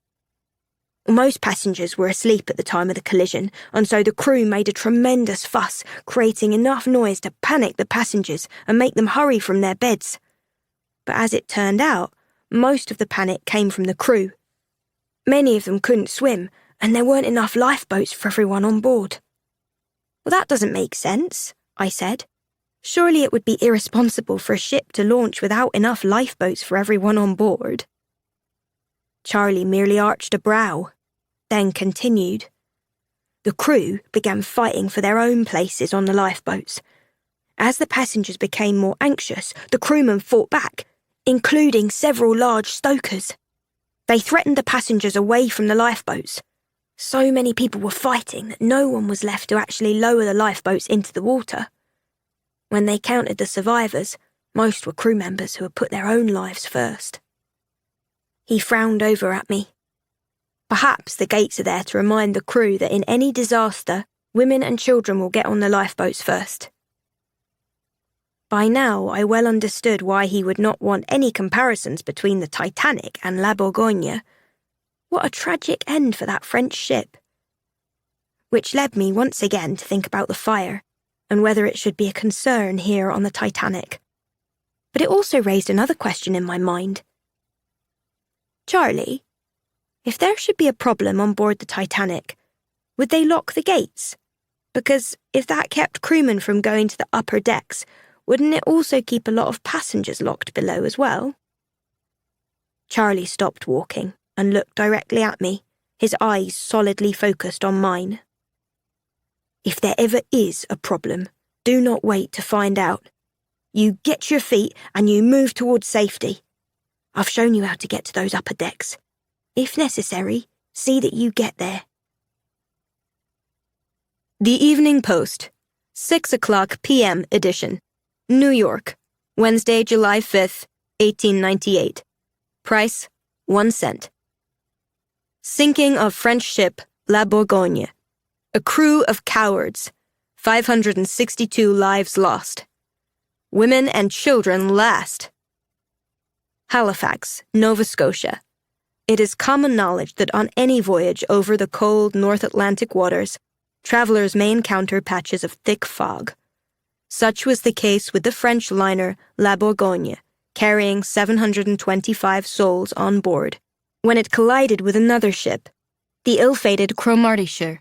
Most passengers were asleep at the time of the collision, and so the crew made a tremendous fuss, creating enough noise to panic the passengers and make them hurry from their beds. But as it turned out, most of the panic came from the crew. Many of them couldn't swim, and there weren't enough lifeboats for everyone on board. Well, that doesn't make sense, I said. Surely it would be irresponsible for a ship to launch without enough lifeboats for everyone on board. Charlie merely arched a brow, then continued. The crew began fighting for their own places on the lifeboats. As the passengers became more anxious, the crewmen fought back, including several large stokers. They threatened the passengers away from the lifeboats. So many people were fighting that no one was left to actually lower the lifeboats into the water. When they counted the survivors, most were crew members who had put their own lives first. He frowned over at me. Perhaps the gates are there to remind the crew that in any disaster, women and children will get on the lifeboats first. By now, I well understood why he would not want any comparisons between the Titanic and La Bourgogne. What a tragic end for that French ship. Which led me once again to think about the fire, and whether it should be a concern here on the Titanic. But it also raised another question in my mind. Charlie, if there should be a problem on board the Titanic, would they lock the gates? Because if that kept crewmen from going to the upper decks, wouldn't it also keep a lot of passengers locked below as well? Charlie stopped walking and looked directly at me, his eyes solidly focused on mine. If there ever is a problem, do not wait to find out. You get your feet and you move towards safety. I've shown you how to get to those upper decks. If necessary, see that you get there. The Evening Post, 6:00 p.m. edition. New York, Wednesday, July 5th, 1898. Price, 1 cent. Sinking of French ship La Bourgogne. A crew of cowards. 562 lives lost. Women and children last. Halifax, Nova Scotia. It is common knowledge that on any voyage over the cold North Atlantic waters, travelers may encounter patches of thick fog. Such was the case with the French liner La Bourgogne, carrying 725 souls on board, when it collided with another ship, the ill-fated Cromartyshire.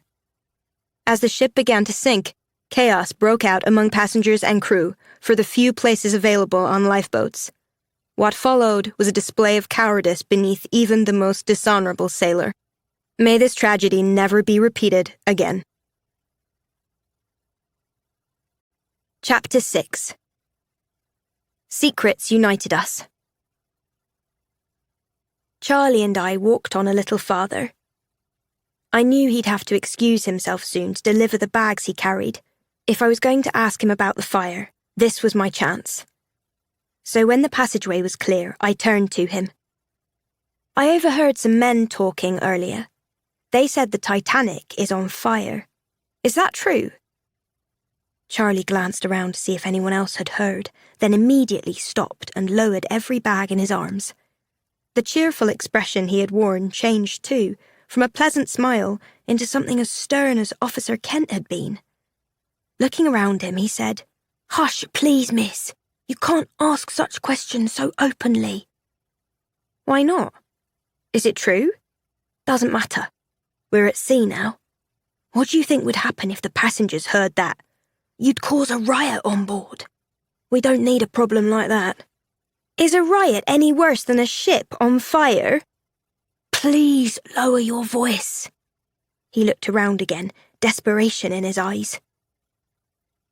As the ship began to sink, chaos broke out among passengers and crew for the few places available on lifeboats. What followed was a display of cowardice beneath even the most dishonorable sailor. May this tragedy never be repeated again. Chapter 6. Secrets united us. Charlie and I walked on a little farther. I knew he'd have to excuse himself soon to deliver the bags he carried. If I was going to ask him about the fire, this was my chance. So when the passageway was clear, I turned to him. I overheard some men talking earlier. They said the Titanic is on fire. Is that true? Charlie glanced around to see if anyone else had heard, then immediately stopped and lowered every bag in his arms. The cheerful expression he had worn changed too, from a pleasant smile into something as stern as Officer Kent had been. Looking around him, he said, "Hush, please, miss. You can't ask such questions so openly." "Why not? Is it true?" "Doesn't matter. We're at sea now. What do you think would happen if the passengers heard that? You'd cause a riot on board. We don't need a problem like that." "Is a riot any worse than a ship on fire?" please lower your voice." He looked around again, desperation in his eyes.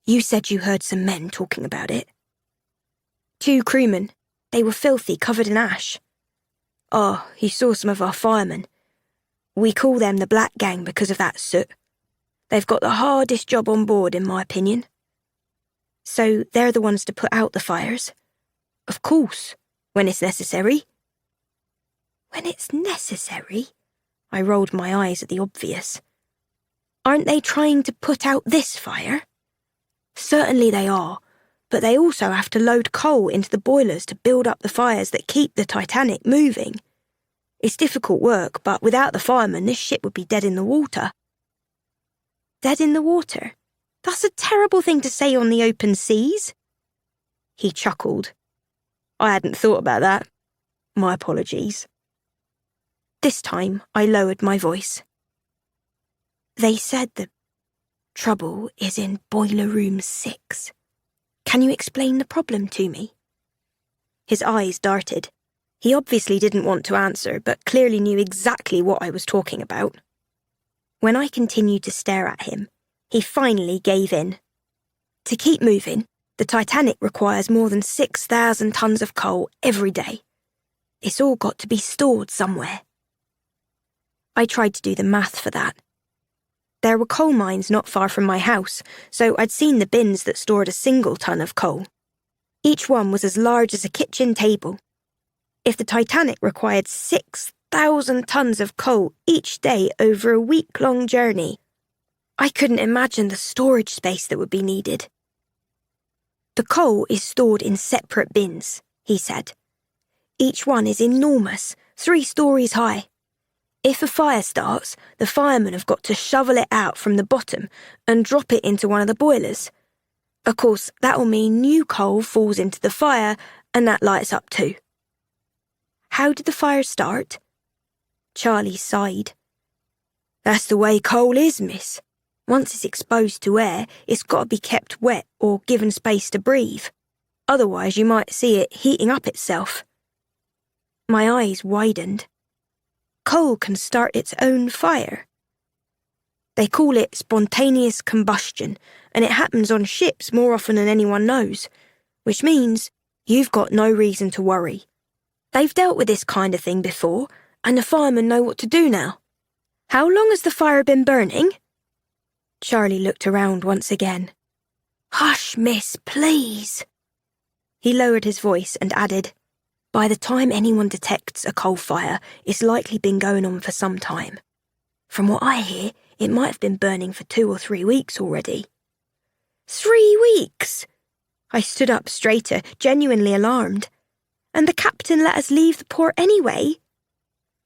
"You said you heard some men talking about it." "2 crewmen. They were filthy, covered in ash." "Oh, he saw some of our firemen. We call them the Black Gang because of that soot. They've got the hardest job on board, in my opinion." "So they're the ones to put out the fires?" "Of course, when it's necessary." "When it's necessary?" I rolled my eyes at the obvious. "Aren't they trying to put out this fire?" "Certainly they are, but they also have to load coal into the boilers to build up the fires that keep the Titanic moving. It's difficult work, but without the firemen, this ship would be dead in the water." "Dead in the water? That's a terrible thing to say on the open seas." He chuckled. "I hadn't thought about that. My apologies." This time, I lowered my voice. "They said the trouble is in Boiler Room 6. Can you explain the problem to me?" His eyes darted. He obviously didn't want to answer, but clearly knew exactly what I was talking about. When I continued to stare at him, he finally gave in. "To keep moving, the Titanic requires more than 6,000 tons of coal every day. It's all got to be stored somewhere." I tried to do the math for that. There were coal mines not far from my house, so I'd seen the bins that stored a single ton of coal. Each one was as large as a kitchen table. If the Titanic required 6,000 tons of coal each day over a week-long journey, I couldn't imagine the storage space that would be needed. "The coal is stored in separate bins," he said. "Each one is enormous, 3 stories high. If a fire starts, the firemen have got to shovel it out from the bottom and drop it into one of the boilers. Of course, that will mean new coal falls into the fire and that lights up too." "How did the fire start?" Charlie sighed. "That's the way coal is, miss. Once it's exposed to air, it's got to be kept wet or given space to breathe. Otherwise, you might see it heating up itself." My eyes widened. Coal can start its own fire. "They call it spontaneous combustion, and it happens on ships more often than anyone knows, which means you've got no reason to worry. They've dealt with this kind of thing before, and the firemen know what to do now. How long has the fire been burning?" Charlie looked around once again. "Hush, miss, please." He lowered his voice and added, "By the time anyone detects a coal fire, it's likely been going on for some time. From what I hear, it might have been burning for 2 or 3 weeks already." 3 weeks? I stood up straighter, genuinely alarmed. "And the captain let us leave the port anyway?"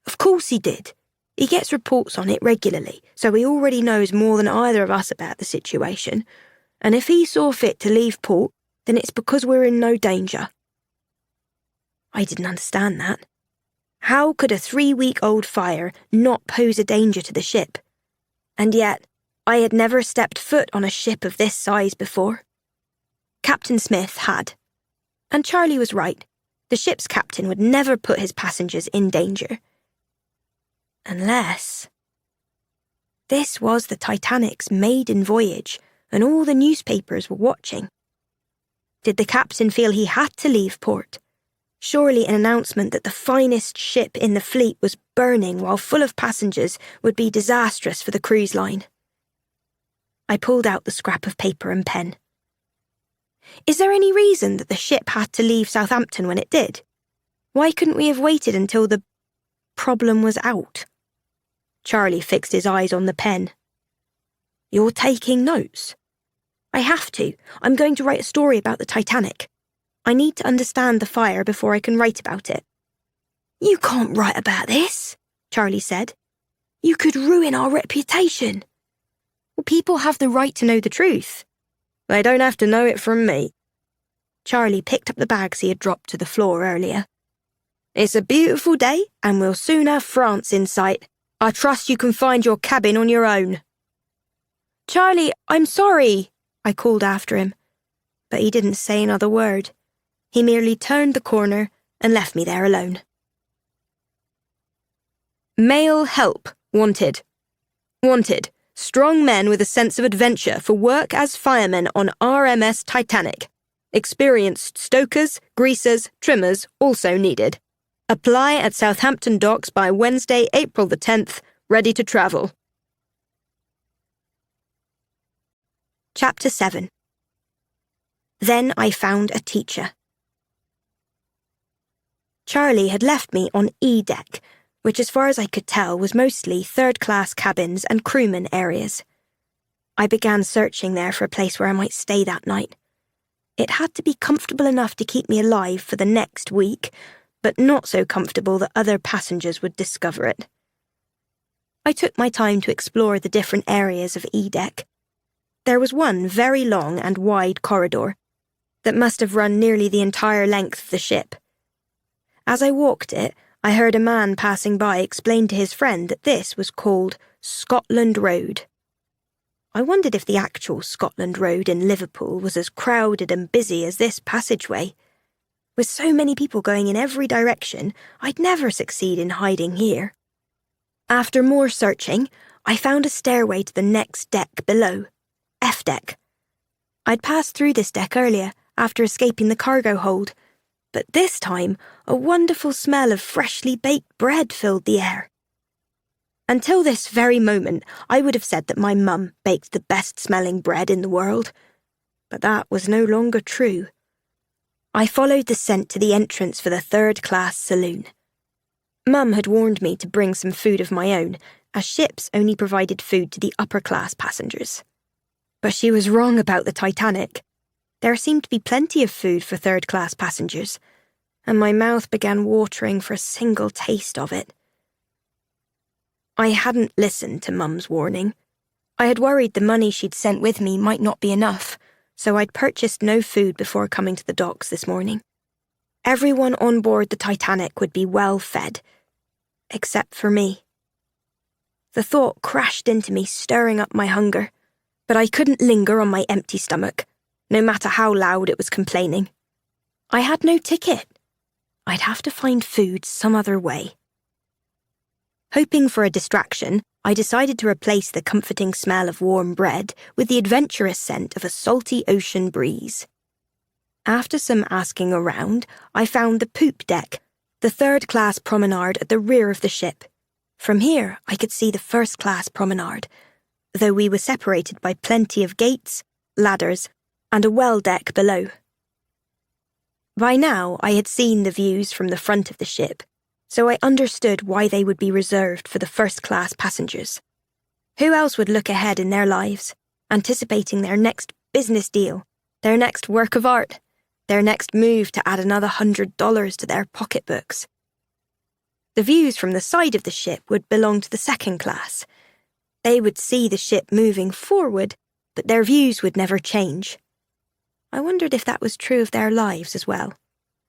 "Of course he did. He gets reports on it regularly, so he already knows more than either of us about the situation. And if he saw fit to leave port, then it's because we're in no danger." I didn't understand that. How could a 3-week-old fire not pose a danger to the ship? And yet, I had never stepped foot on a ship of this size before. Captain Smith had. And Charlie was right. The ship's captain would never put his passengers in danger. Unless... This was the Titanic's maiden voyage, and all the newspapers were watching. Did the captain feel he had to leave port? Surely an announcement that the finest ship in the fleet was burning while full of passengers would be disastrous for the cruise line. I pulled out the scrap of paper and pen. "Is there any reason that the ship had to leave Southampton when it did? Why couldn't we have waited until the problem was out?" Charlie fixed his eyes on the pen. "You're taking notes?" "I have to. I'm going to write a story about the Titanic. I need to understand the fire before I can write about it." "You can't write about this," Charlie said. "You could ruin our reputation." "Well, people have the right to know the truth." "They don't have to know it from me." Charlie picked up the bags he had dropped to the floor earlier. "It's a beautiful day, and we'll soon have France in sight. I trust you can find your cabin on your own." "Charlie, I'm sorry," I called after him. But he didn't say another word. He merely turned the corner and left me there alone. Male help wanted. Wanted. Strong men with a sense of adventure for work as firemen on RMS Titanic. Experienced stokers, greasers, trimmers also needed. Apply at Southampton docks by Wednesday, April the 10th. Ready to travel. Chapter 7. Then I found a teacher. Charlie had left me on E deck, which as far as I could tell was mostly third-class cabins and crewman areas. I began searching there for a place where I might stay that night. It had to be comfortable enough to keep me alive for the next week, but not so comfortable that other passengers would discover it. I took my time to explore the different areas of E deck. There was one very long and wide corridor that must have run nearly the entire length of the ship. As I walked it, I heard a man passing by explain to his friend that this was called Scotland Road. I wondered if the actual Scotland Road in Liverpool was as crowded and busy as this passageway. With so many people going in every direction, I'd never succeed in hiding here. After more searching, I found a stairway to the next deck below, F deck. I'd passed through this deck earlier, after escaping the cargo hold, but this time a wonderful smell of freshly baked bread filled the air. Until this very moment, I would have said that my mum baked the best-smelling bread in the world, but that was no longer true. I followed the scent to the entrance for the third-class saloon. Mum had warned me to bring some food of my own, as ships only provided food to the upper-class passengers. But she was wrong about the Titanic. There seemed to be plenty of food for third-class passengers, and my mouth began watering for a single taste of it. I hadn't listened to Mum's warning. I had worried the money she'd sent with me might not be enough, so I'd purchased no food before coming to the docks this morning. Everyone on board the Titanic would be well fed, except for me. The thought crashed into me, stirring up my hunger, but I couldn't linger on my empty stomach, no matter how loud it was complaining. I had no ticket. I'd have to find food some other way. Hoping for a distraction, I decided to replace the comforting smell of warm bread with the adventurous scent of a salty ocean breeze. After some asking around, I found the poop deck, the third-class promenade at the rear of the ship. From here, I could see the first-class promenade, though we were separated by plenty of gates, ladders, and a well deck below. By now, I had seen the views from the front of the ship, so I understood why they would be reserved for the first-class passengers. Who else would look ahead in their lives, anticipating their next business deal, their next work of art, their next move to add another $100 to their pocketbooks? The views from the side of the ship would belong to the second class. They would see the ship moving forward, but their views would never change. I wondered if that was true of their lives as well,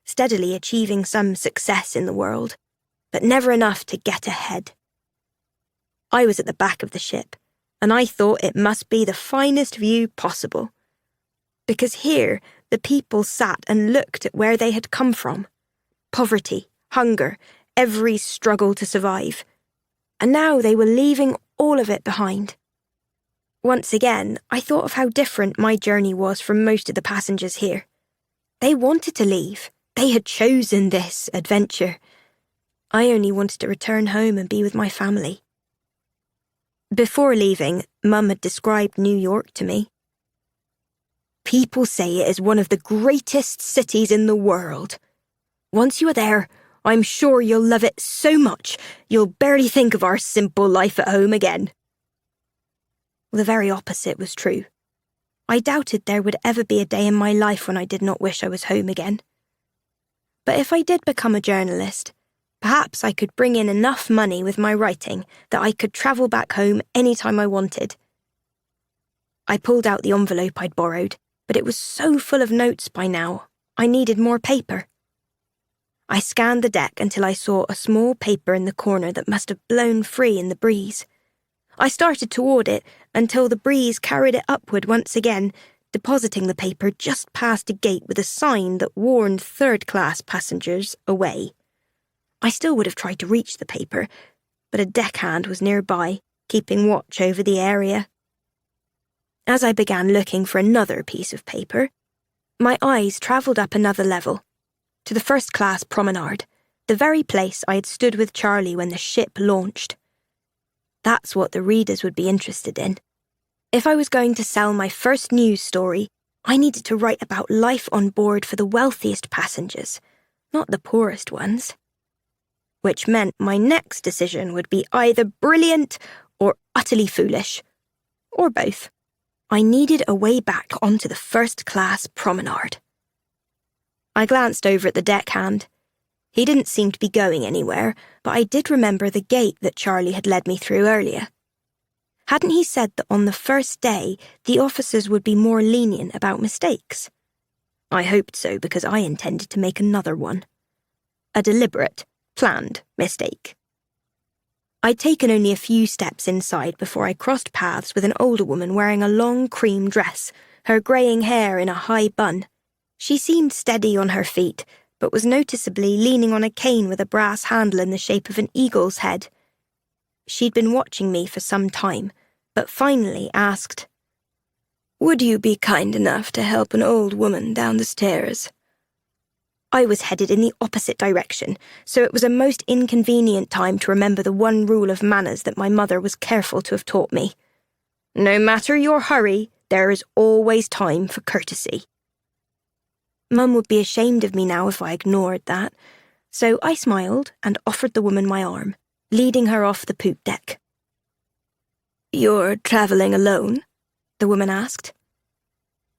steadily achieving some success in the world, but never enough to get ahead. I was at the back of the ship, and I thought it must be the finest view possible, because here the people sat and looked at where they had come from. Poverty, hunger, every struggle to survive. And now they were leaving all of it behind. Once again, I thought of how different my journey was from most of the passengers here. They wanted to leave. They had chosen this adventure. I only wanted to return home and be with my family. Before leaving, Mum had described New York to me. People say it is one of the greatest cities in the world. Once you are there, I'm sure you'll love it so much you'll barely think of our simple life at home again. The very opposite was true. I doubted there would ever be a day in my life when I did not wish I was home again. But if I did become a journalist, perhaps I could bring in enough money with my writing that I could travel back home any time I wanted. I pulled out the envelope I'd borrowed, but it was so full of notes by now, I needed more paper. I scanned the deck until I saw a small paper in the corner that must have blown free in the breeze. I started toward it until the breeze carried it upward once again, depositing the paper just past a gate with a sign that warned third-class passengers away. I still would have tried to reach the paper, but a deckhand was nearby, keeping watch over the area. As I began looking for another piece of paper, my eyes travelled up another level, to the first-class promenade, the very place I had stood with Charlie when the ship launched. That's what the readers would be interested in. If I was going to sell my first news story, I needed to write about life on board for the wealthiest passengers, not the poorest ones. Which meant my next decision would be either brilliant or utterly foolish, or both. I needed a way back onto the first-class promenade. I glanced over at the deckhand. He didn't seem to be going anywhere, but I did remember the gate that Charlie had led me through earlier. Hadn't he said that on the first day, the officers would be more lenient about mistakes? I hoped so because I intended to make another one. A deliberate, planned mistake. I'd taken only a few steps inside before I crossed paths with an older woman wearing a long cream dress, her greying hair in a high bun. She seemed steady on her feet, but was noticeably leaning on a cane with a brass handle in the shape of an eagle's head. She'd been watching me for some time, but finally asked, "Would you be kind enough to help an old woman down the stairs?" I was headed in the opposite direction, so it was a most inconvenient time to remember the one rule of manners that my mother was careful to have taught me. No matter your hurry, there is always time for courtesy. Mum would be ashamed of me now if I ignored that, so I smiled and offered the woman my arm, leading her off the poop deck. "You're travelling alone?" the woman asked.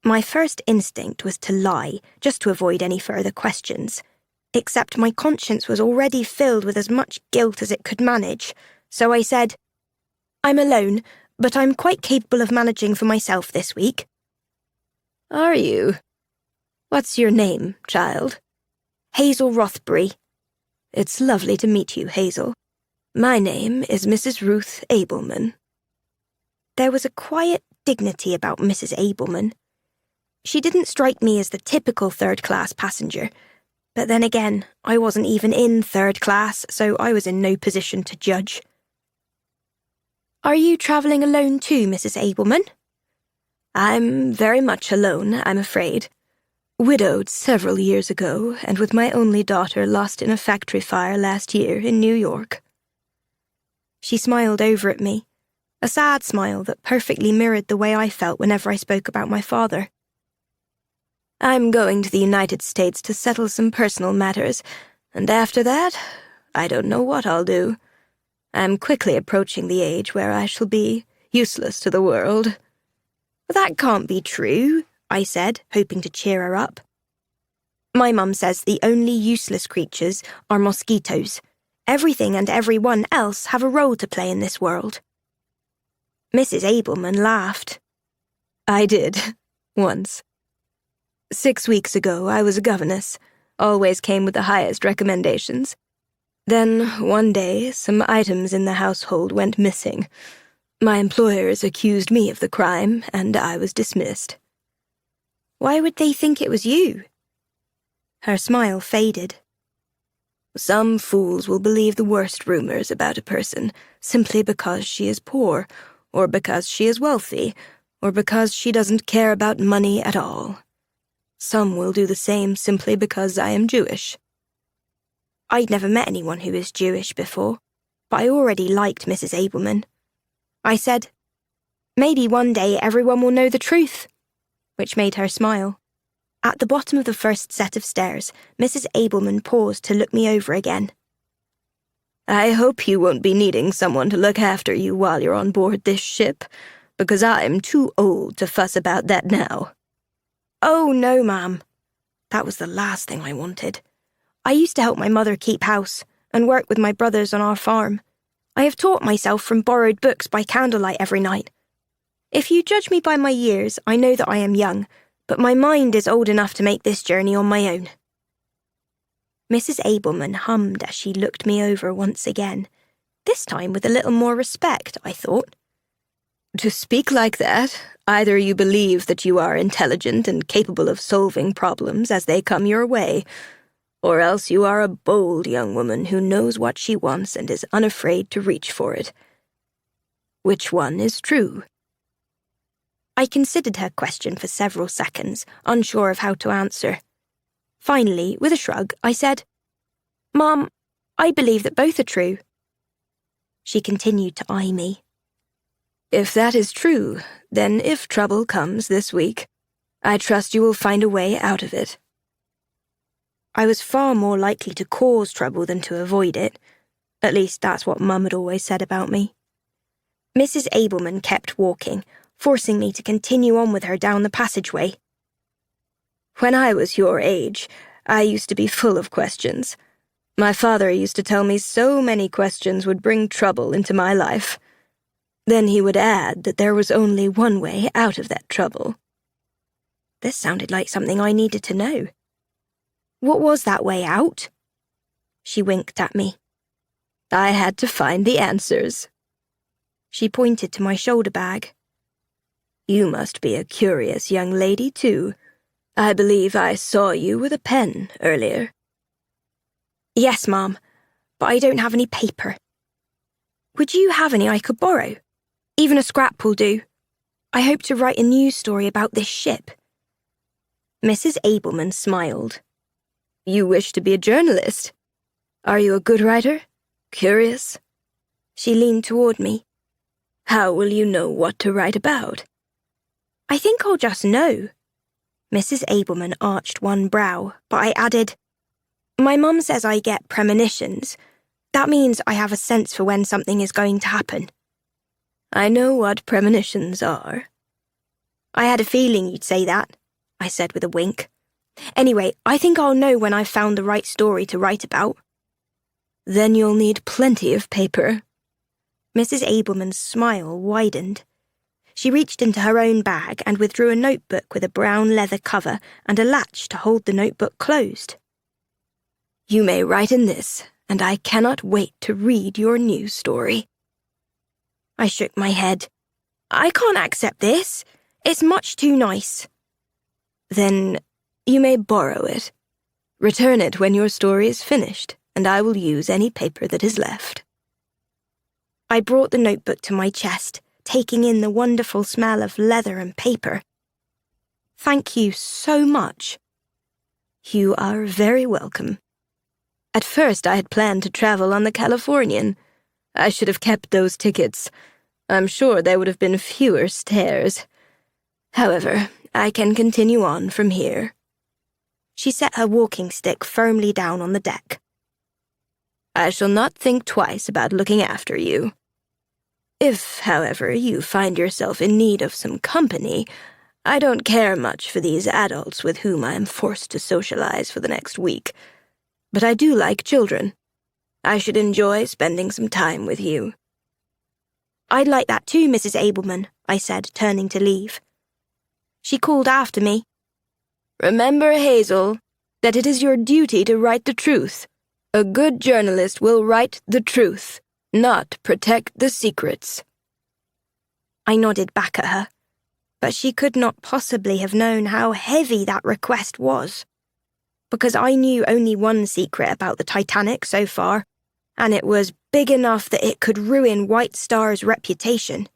My first instinct was to lie, just to avoid any further questions, except my conscience was already filled with as much guilt as it could manage, so I said, "I'm alone, but I'm quite capable of managing for myself this week." "Are you? What's your name, child?" "Hazel Rothbury." "It's lovely to meet you, Hazel. My name is Mrs. Ruth Abelman." There was a quiet dignity about Mrs. Abelman. She didn't strike me as the typical third-class passenger, but then again, I wasn't even in third class, so I was in no position to judge. "Are you travelling alone too, Mrs. Abelman?" "I'm very much alone, I'm afraid. Widowed several years ago, and with my only daughter lost in a factory fire last year in New York." She smiled over at me, a sad smile that perfectly mirrored the way I felt whenever I spoke about my father. "I'm going to the United States to settle some personal matters, and after that, I don't know what I'll do. I'm quickly approaching the age where I shall be useless to the world." "That can't be true," I said, hoping to cheer her up. "My mum says the only useless creatures are mosquitoes. Everything and everyone else have a role to play in this world." Mrs. Abelman laughed. "I did, once. 6 weeks ago, I was a governess, always came with the highest recommendations. Then, one day, some items in the household went missing. My employers accused me of the crime, and I was dismissed." "Why would they think it was you?" Her smile faded. "Some fools will believe the worst rumors about a person simply because she is poor, or because she is wealthy, or because she doesn't care about money at all. Some will do the same simply because I am Jewish." I'd never met anyone who was Jewish before, but I already liked Mrs. Abelman. I said, "Maybe one day everyone will know the truth," which made her smile. At the bottom of the first set of stairs, Mrs. Abelman paused to look me over again. "I hope you won't be needing someone to look after you while you're on board this ship, because I'm too old to fuss about that now." "Oh, no, ma'am." That was the last thing I wanted. I used to help my mother keep house and work with my brothers on our farm. I have taught myself from borrowed books by candlelight every night. If you judge me by my years, I know that I am young, but my mind is old enough to make this journey on my own. Mrs. Abelman hummed as she looked me over once again, this time with a little more respect, I thought. "To speak like that, either you believe that you are intelligent and capable of solving problems as they come your way, or else you are a bold young woman who knows what she wants and is unafraid to reach for it. Which one is true?" I considered her question for several seconds, unsure of how to answer. Finally, with a shrug, I said, "Mom, I believe that both are true." She continued to eye me. "If that is true, then if trouble comes this week, I trust you will find a way out of it." I was far more likely to cause trouble than to avoid it. At least that's what Mum had always said about me. Mrs. Abelman kept walking, forcing me to continue on with her down the passageway. "When I was your age, I used to be full of questions. My father used to tell me so many questions would bring trouble into my life. Then he would add that there was only one way out of that trouble." This sounded like something I needed to know. What was that way out? She winked at me. "I had to find the answers." She pointed to my shoulder bag. "You must be a curious young lady, too. I believe I saw you with a pen earlier." "Yes, Mom, but I don't have any paper. Would you have any I could borrow? Even a scrap will do. I hope to write a news story about this ship." Mrs. Abelman smiled. "You wish to be a journalist? Are you a good writer? Curious?" She leaned toward me. "How will you know what to write about?" "I think I'll just know." Mrs. Abelman arched one brow, but I added, "My mum says I get premonitions. That means I have a sense for when something is going to happen." "I know what premonitions are." "I had a feeling you'd say that," I said with a wink. "Anyway, I think I'll know when I've found the right story to write about." "Then you'll need plenty of paper." Mrs. Abelman's smile widened. She reached into her own bag and withdrew a notebook with a brown leather cover and a latch to hold the notebook closed. "You may write in this, and I cannot wait to read your news story." I shook my head. "I can't accept this. It's much too nice." "Then you may borrow it. Return it when your story is finished, and I will use any paper that is left." I brought the notebook to my chest, taking in the wonderful smell of leather and paper. "Thank you so much." "You are very welcome. At first I had planned to travel on the Californian. I should have kept those tickets. I'm sure there would have been fewer stares. However, I can continue on from here." She set her walking stick firmly down on the deck. "I shall not think twice about looking after you. If, however, you find yourself in need of some company, I don't care much for these adults with whom I am forced to socialize for the next week. But I do like children. I should enjoy spending some time with you." "I'd like that too, Mrs. Abelman," I said, turning to leave. She called after me. "Remember, Hazel, that it is your duty to write the truth. A good journalist will write the truth, not protect the secrets." I nodded back at her, but she could not possibly have known how heavy that request was, because I knew only one secret about the Titanic so far, and it was big enough that it could ruin White Star's reputation.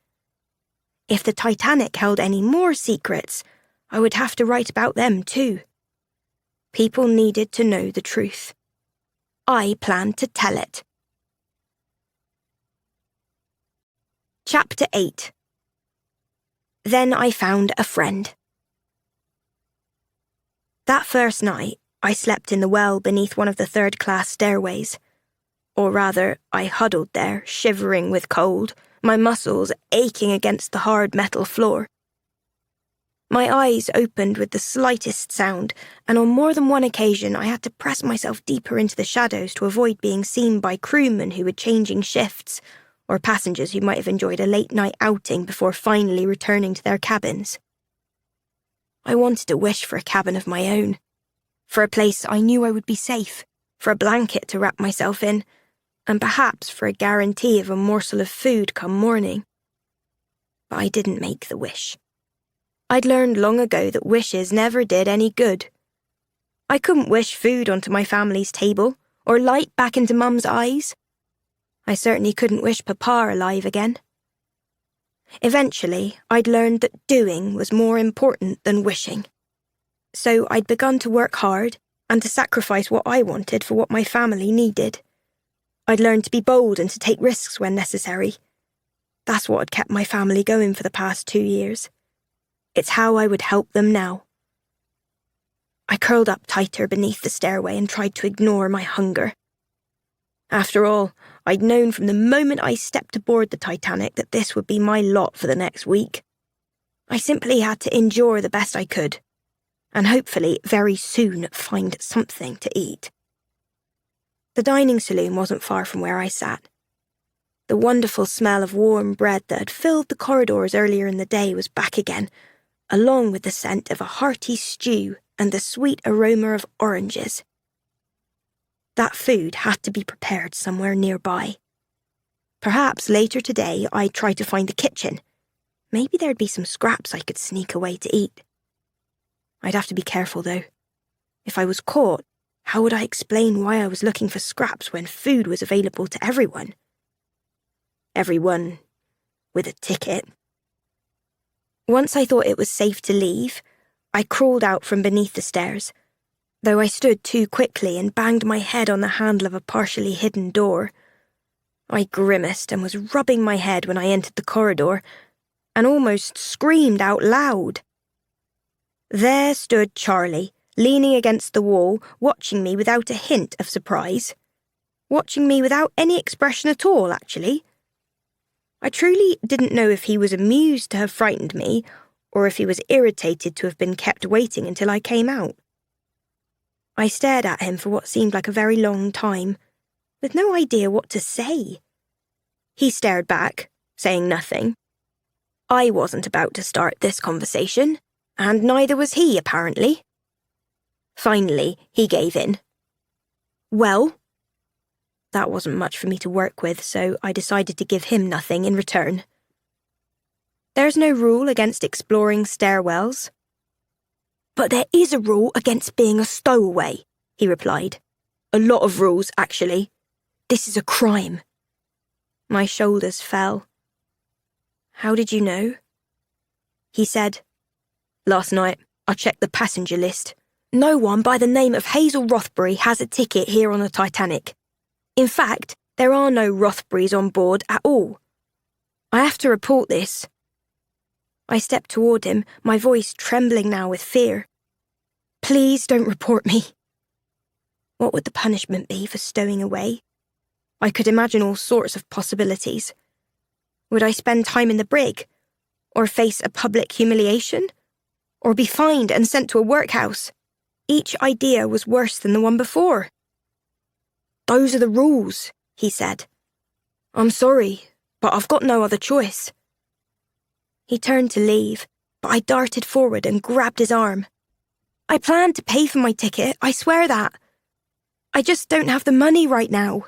If the Titanic held any more secrets, I would have to write about them too. People needed to know the truth. I planned to tell it. Chapter 8. Then I found a friend. That first night, I slept in the well beneath one of the third-class stairways. Or rather, I huddled there, shivering with cold, my muscles aching against the hard metal floor. My eyes opened with the slightest sound, and on more than one occasion I had to press myself deeper into the shadows to avoid being seen by crewmen who were changing shifts, or passengers who might have enjoyed a late-night outing before finally returning to their cabins. I wanted to wish for a cabin of my own, for a place I knew I would be safe, for a blanket to wrap myself in, and perhaps for a guarantee of a morsel of food come morning. But I didn't make the wish. I'd learned long ago that wishes never did any good. I couldn't wish food onto my family's table or light back into Mum's eyes. I certainly couldn't wish Papa alive again. Eventually, I'd learned that doing was more important than wishing. So I'd begun to work hard and to sacrifice what I wanted for what my family needed. I'd learned to be bold and to take risks when necessary. That's what had kept my family going for the past 2 years. It's how I would help them now. I curled up tighter beneath the stairway and tried to ignore my hunger. After all, I'd known from the moment I stepped aboard the Titanic that this would be my lot for the next week. I simply had to endure the best I could, and hopefully very soon find something to eat. The dining saloon wasn't far from where I sat. The wonderful smell of warm bread that had filled the corridors earlier in the day was back again, along with the scent of a hearty stew and the sweet aroma of oranges. That food had to be prepared somewhere nearby. Perhaps later today I'd try to find the kitchen. Maybe there'd be some scraps I could sneak away to eat. I'd have to be careful, though. If I was caught, how would I explain why I was looking for scraps when food was available to everyone? Everyone with a ticket. Once I thought it was safe to leave, I crawled out from beneath the stairs, though I stood too quickly and banged my head on the handle of a partially hidden door. I grimaced and was rubbing my head when I entered the corridor, and almost screamed out loud. There stood Charlie, leaning against the wall, watching me without a hint of surprise. Watching me without any expression at all, actually. I truly didn't know if he was amused to have frightened me, or if he was irritated to have been kept waiting until I came out. I stared at him for what seemed like a very long time, with no idea what to say. He stared back, saying nothing. I wasn't about to start this conversation, and neither was he, apparently. Finally, he gave in. Well? That wasn't much for me to work with, so I decided to give him nothing in return. There's no rule against exploring stairwells. But there is a rule against being a stowaway, he replied. A lot of rules, actually. This is a crime. My shoulders fell. How did you know? He said, Last night, I checked the passenger list. No one by the name of Hazel Rothbury has a ticket here on the Titanic. In fact, there are no Rothburys on board at all. I have to report this. I stepped toward him, my voice trembling now with fear. Please don't report me. What would the punishment be for stowing away? I could imagine all sorts of possibilities. Would I spend time in the brig? Or face a public humiliation? Or be fined and sent to a workhouse? Each idea was worse than the one before. Those are the rules, he said. I'm sorry, but I've got no other choice. He turned to leave, but I darted forward and grabbed his arm. I planned to pay for my ticket, I swear that. I just don't have the money right now.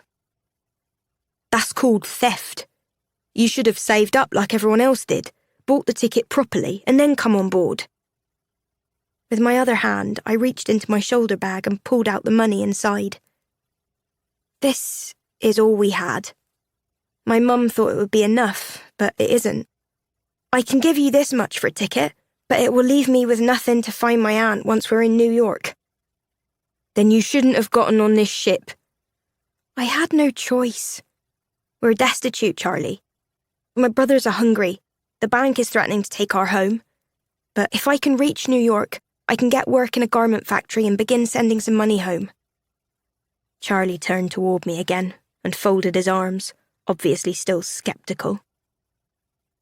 That's called theft. You should have saved up like everyone else did, bought the ticket properly, and then come on board. With my other hand, I reached into my shoulder bag and pulled out the money inside. This is all we had. My mum thought it would be enough, but it isn't. I can give you this much for a ticket, but it will leave me with nothing to find my aunt once we're in New York. Then you shouldn't have gotten on this ship. I had no choice. We're destitute, Charlie. My brothers are hungry. The bank is threatening to take our home. But if I can reach New York, I can get work in a garment factory and begin sending some money home. Charlie turned toward me again and folded his arms, obviously still skeptical.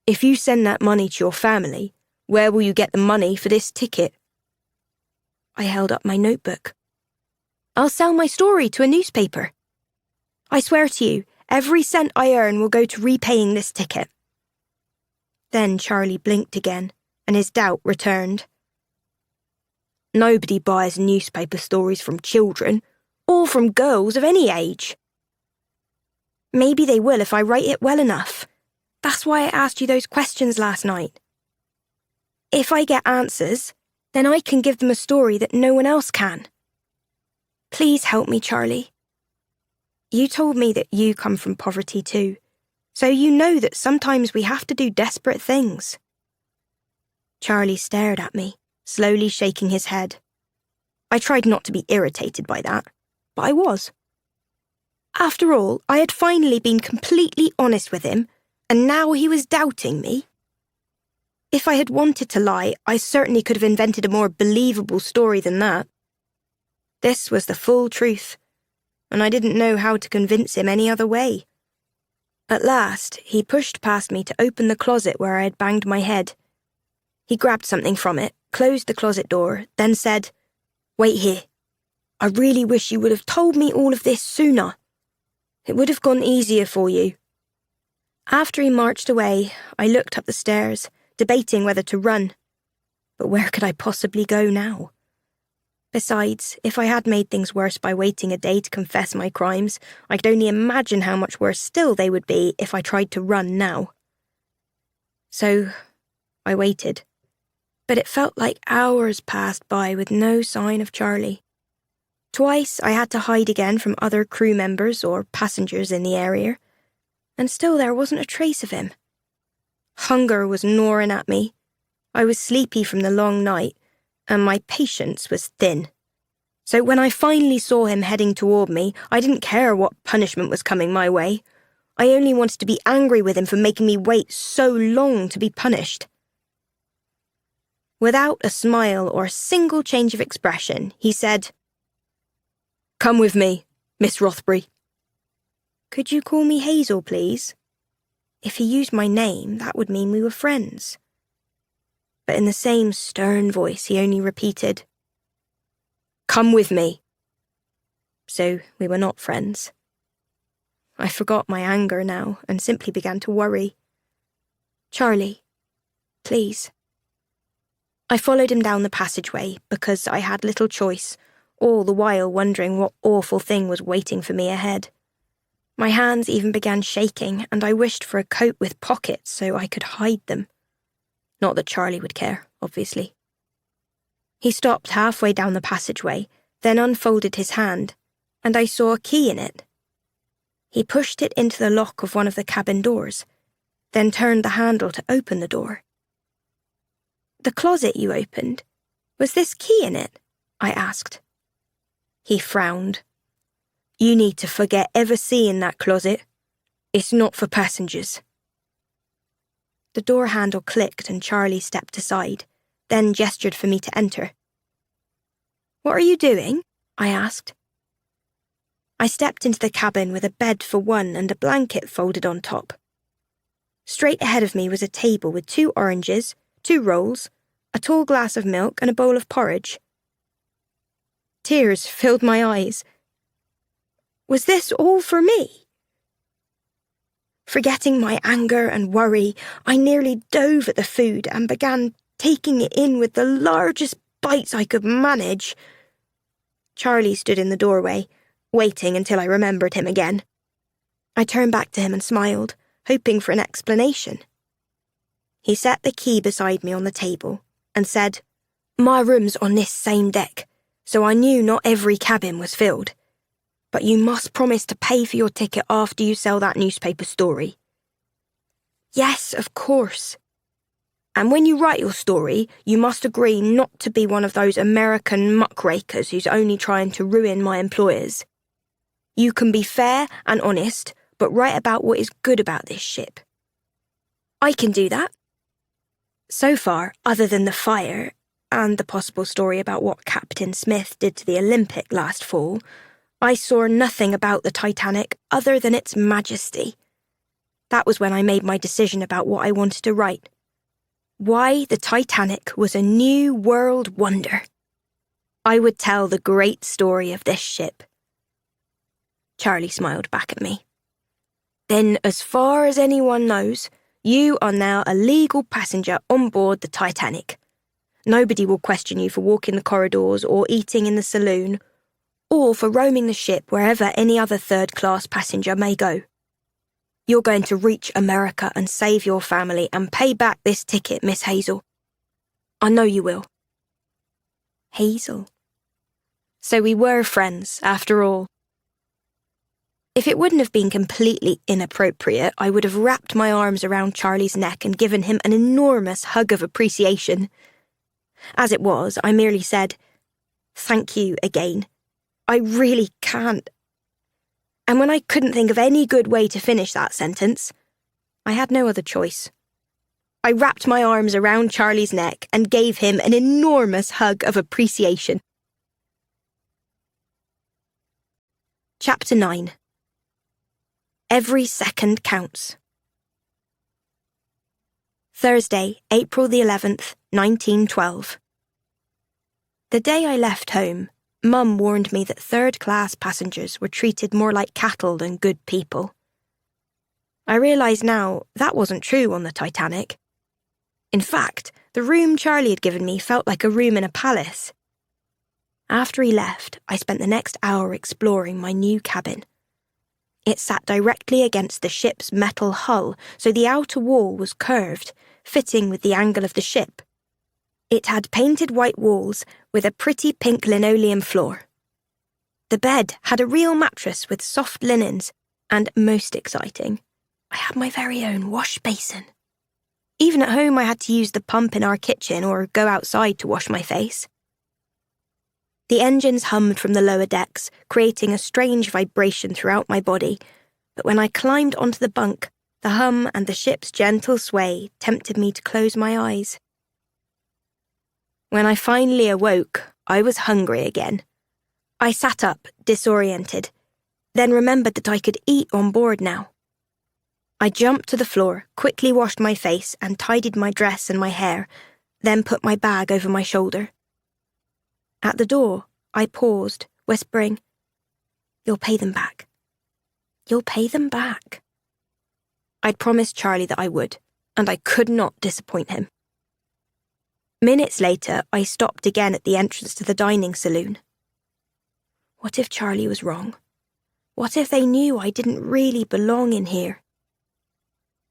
If you send that money to your family, where will you get the money for this ticket? I held up my notebook. I'll sell my story to a newspaper. I swear to you, every cent I earn will go to repaying this ticket. Then Charlie blinked again, and his doubt returned. Nobody buys newspaper stories from children, or from girls of any age. Maybe they will if I write it well enough. That's why I asked you those questions last night. If I get answers, then I can give them a story that no one else can. Please help me, Charlie. You told me that you come from poverty too, so you know that sometimes we have to do desperate things. Charlie stared at me, slowly shaking his head. I tried not to be irritated by that, but I was. After all, I had finally been completely honest with him, and now he was doubting me. If I had wanted to lie, I certainly could have invented a more believable story than that. This was the full truth, and I didn't know how to convince him any other way. At last, he pushed past me to open the closet where I had banged my head. He grabbed something from it, closed the closet door, then said, "Wait here. I really wish you would have told me all of this sooner. It would have gone easier for you." After he marched away, I looked up the stairs, debating whether to run. But where could I possibly go now? Besides, if I had made things worse by waiting a day to confess my crimes, I could only imagine how much worse still they would be if I tried to run now. So, I waited. But it felt like hours passed by with no sign of Charlie. Twice I had to hide again from other crew members or passengers in the area, and still there wasn't a trace of him. Hunger was gnawing at me. I was sleepy from the long night, and my patience was thin. So when I finally saw him heading toward me, I didn't care what punishment was coming my way. I only wanted to be angry with him for making me wait so long to be punished. Without a smile or a single change of expression, he said, "Come with me, Miss Rothbury." "Could you call me Hazel, please?" If he used my name, that would mean we were friends. But in the same stern voice, he only repeated, "Come with me." So we were not friends. I forgot my anger now and simply began to worry. "Charlie, please." I followed him down the passageway because I had little choice, all the while wondering what awful thing was waiting for me ahead. My hands even began shaking, and I wished for a coat with pockets so I could hide them. Not that Charlie would care, obviously. He stopped halfway down the passageway, then unfolded his hand, and I saw a key in it. He pushed it into the lock of one of the cabin doors, then turned the handle to open the door. "The closet you opened, was this key in it?" I asked. He frowned. "You need to forget ever seeing that closet. It's not for passengers." The door handle clicked and Charlie stepped aside, then gestured for me to enter. "What are you doing?" I asked. I stepped into the cabin with a bed for one and a blanket folded on top. Straight ahead of me was a table with 2 oranges, 2 rolls, a tall glass of milk and a bowl of porridge. Tears filled my eyes. Was this all for me? Forgetting my anger and worry, I nearly dove at the food and began taking it in with the largest bites I could manage. Charlie stood in the doorway, waiting until I remembered him again. I turned back to him and smiled, hoping for an explanation. He set the key beside me on the table and said, "My room's on this same deck, so I knew not every cabin was filled. But you must promise to pay for your ticket after you sell that newspaper story." "Yes, of course." "And when you write your story, you must agree not to be one of those American muckrakers who's only trying to ruin my employers. You can be fair and honest, but write about what is good about this ship." "I can do that." So far, other than the fire and the possible story about what Captain Smith did to the Olympic last fall, I saw nothing about the Titanic other than its majesty. That was when I made my decision about what I wanted to write. Why the Titanic was a new world wonder. I would tell the great story of this ship. Charlie smiled back at me. "Then, as far as anyone knows, you are now a legal passenger on board the Titanic. Nobody will question you for walking the corridors or eating in the saloon, or for roaming the ship wherever any other third-class passenger may go. You're going to reach America and save your family and pay back this ticket, Miss Hazel. I know you will." Hazel. So we were friends, after all. If it wouldn't have been completely inappropriate, I would have wrapped my arms around Charlie's neck and given him an enormous hug of appreciation. As it was, I merely said, "Thank you again. I really can't." And when I couldn't think of any good way to finish that sentence, I had no other choice. I wrapped my arms around Charlie's neck and gave him an enormous hug of appreciation. Chapter 9. Every second counts. Thursday, April the 11th, 1912. The day I left home, Mum warned me that third-class passengers were treated more like cattle than good people. I realise now that wasn't true on the Titanic. In fact, the room Charlie had given me felt like a room in a palace. After he left, I spent the next hour exploring my new cabin. It sat directly against the ship's metal hull, so the outer wall was curved, fitting with the angle of the ship. It had painted white walls with a pretty pink linoleum floor. The bed had a real mattress with soft linens, and, most exciting, I had my very own wash basin. Even at home, I had to use the pump in our kitchen or go outside to wash my face. The engines hummed from the lower decks, creating a strange vibration throughout my body, but when I climbed onto the bunk, the hum and the ship's gentle sway tempted me to close my eyes. When I finally awoke, I was hungry again. I sat up, disoriented, then remembered that I could eat on board now. I jumped to the floor, quickly washed my face and tidied my dress and my hair, then put my bag over my shoulder. At the door, I paused, whispering, "You'll pay them back. You'll pay them back." I'd promised Charlie that I would, and I could not disappoint him. Minutes later, I stopped again at the entrance to the dining saloon. What if Charlie was wrong? What if they knew I didn't really belong in here?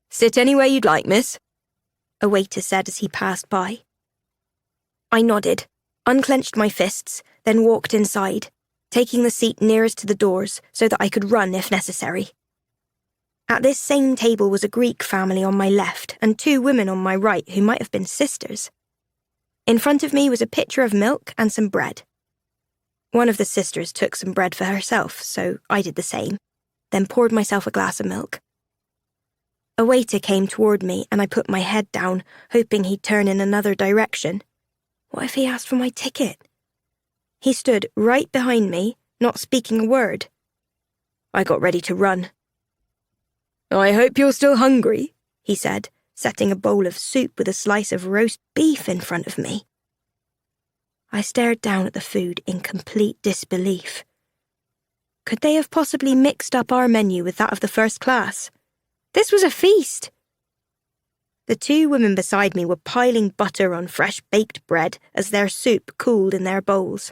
"Sit anywhere you'd like, miss," a waiter said as he passed by. I nodded, unclenched my fists, then walked inside, taking the seat nearest to the doors so that I could run if necessary. At this same table was a Greek family on my left and two women on my right who might have been sisters. In front of me was a pitcher of milk and some bread. One of the sisters took some bread for herself, so I did the same, then poured myself a glass of milk. A waiter came toward me and I put my head down, hoping he'd turn in another direction. What if he asked for my ticket? He stood right behind me, not speaking a word. I got ready to run. "I hope you're still hungry," he said, setting a bowl of soup with a slice of roast beef in front of me. I stared down at the food in complete disbelief. Could they have possibly mixed up our menu with that of the first class? This was a feast. The two women beside me were piling butter on fresh baked bread as their soup cooled in their bowls.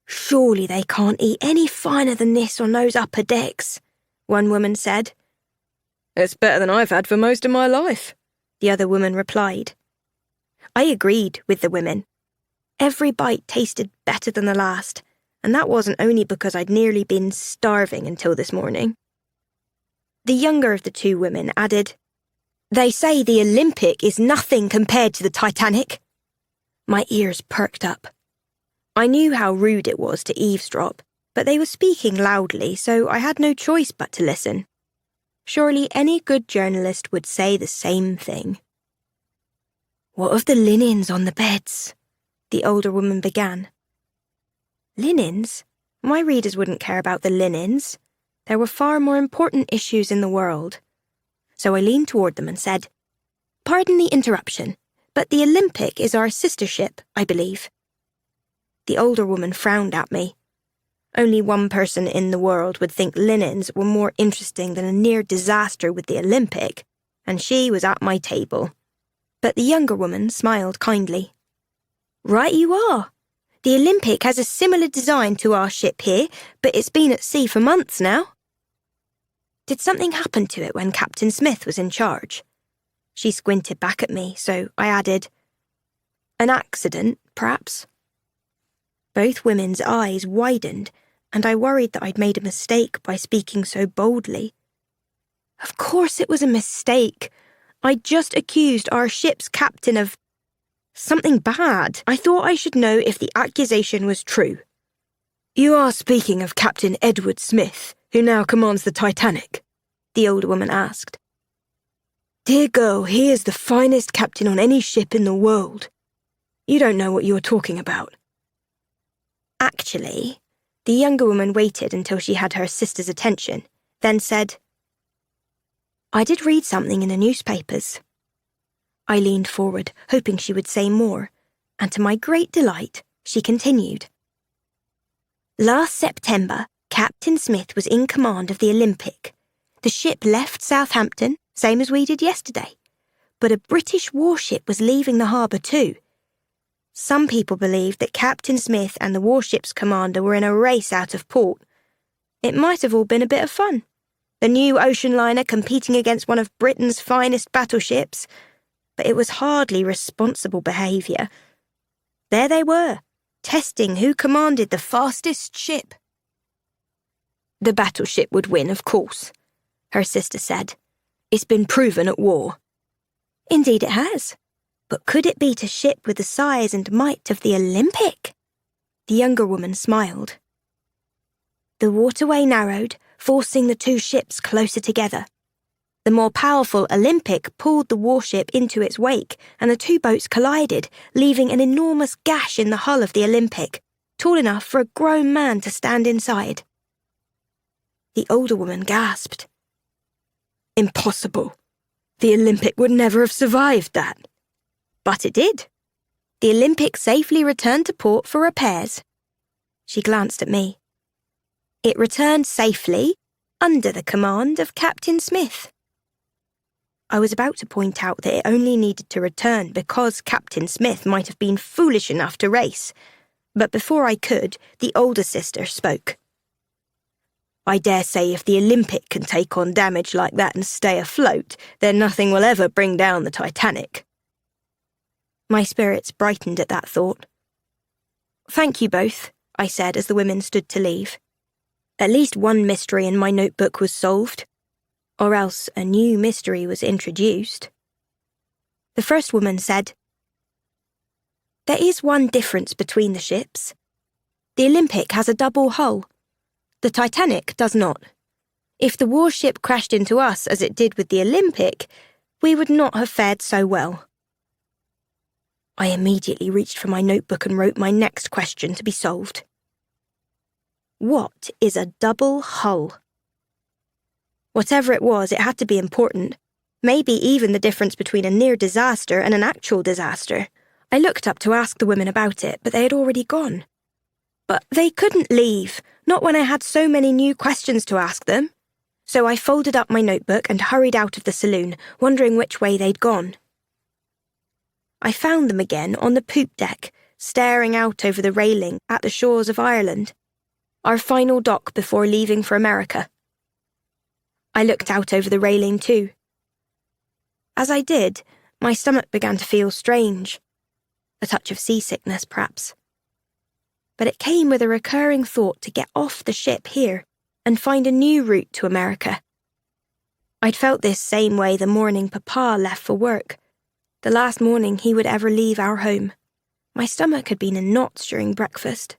"Surely they can't eat any finer than this on those upper decks," one woman said. "It's better than I've had for most of my life," the other woman replied. I agreed with the women. Every bite tasted better than the last, and that wasn't only because I'd nearly been starving until this morning. The younger of the two women added, "They say the Olympic is nothing compared to the Titanic." My ears perked up. I knew how rude it was to eavesdrop, but they were speaking loudly, so I had no choice but to listen. Surely any good journalist would say the same thing. "What of the linens on the beds?" the older woman began. Linens? My readers wouldn't care about the linens. There were far more important issues in the world. So I leaned toward them and said, "Pardon the interruption, but the Olympic is our sister ship, I believe." The older woman frowned at me. Only one person in the world would think linens were more interesting than a near disaster with the Olympic, and she was at my table. But the younger woman smiled kindly. "Right you are. The Olympic has a similar design to our ship here, but it's been at sea for months now." Did something happen to it when Captain Smith was in charge? She squinted back at me, so I added, "An accident, perhaps?" Both women's eyes widened, and I worried that I'd made a mistake by speaking so boldly. Of course it was a mistake. I'd just accused our ship's captain of something bad. I thought I should know if the accusation was true. You are speaking of Captain Edward Smith, who now commands the Titanic? The older woman asked. Dear girl, he is the finest captain on any ship in the world. You don't know what you are talking about. Actually, the younger woman waited until she had her sister's attention, then said, I did read something in the newspapers. I leaned forward, hoping she would say more, and to my great delight, she continued. Last September, Captain Smith was in command of the Olympic. The ship left Southampton, same as we did yesterday, but a British warship was leaving the harbour too. Some people believe that Captain Smith and the warship's commander were in a race out of port. It might have all been a bit of fun. The new ocean liner competing against one of Britain's finest battleships, but it was hardly responsible behaviour. There they were, testing who commanded the fastest ship. The battleship would win, of course, her sister said. It's been proven at war. Indeed it has. But could it beat a ship with the size and might of the Olympic? The younger woman smiled. The waterway narrowed, forcing the two ships closer together. The more powerful Olympic pulled the warship into its wake, and the two boats collided, leaving an enormous gash in the hull of the Olympic, tall enough for a grown man to stand inside. The older woman gasped. Impossible. The Olympic would never have survived that. But it did. The Olympic safely returned to port for repairs. She glanced at me. It returned safely, under the command of Captain Smith. I was about to point out that it only needed to return because Captain Smith might have been foolish enough to race, but before I could, the older sister spoke. I dare say if the Olympic can take on damage like that and stay afloat, then nothing will ever bring down the Titanic. My spirits brightened at that thought. Thank you both, I said as the women stood to leave. At least one mystery in my notebook was solved, or else a new mystery was introduced. The first woman said, There is one difference between the ships. The Olympic has a double hull. The Titanic does not. If the warship crashed into us as it did with the Olympic, we would not have fared so well. I immediately reached for my notebook and wrote my next question to be solved. What is a double hull? Whatever it was, it had to be important. Maybe even the difference between a near disaster and an actual disaster. I looked up to ask the women about it, but they had already gone. But they couldn't leave, not when I had so many new questions to ask them. So I folded up my notebook and hurried out of the saloon, wondering which way they'd gone. I found them again on the poop deck, staring out over the railing at the shores of Ireland, our final dock before leaving for America. I looked out over the railing too. As I did, my stomach began to feel strange, a touch of seasickness perhaps. But it came with a recurring thought to get off the ship here and find a new route to America. I'd felt this same way the morning Papa left for work, the last morning he would ever leave our home. My stomach had been in knots during breakfast,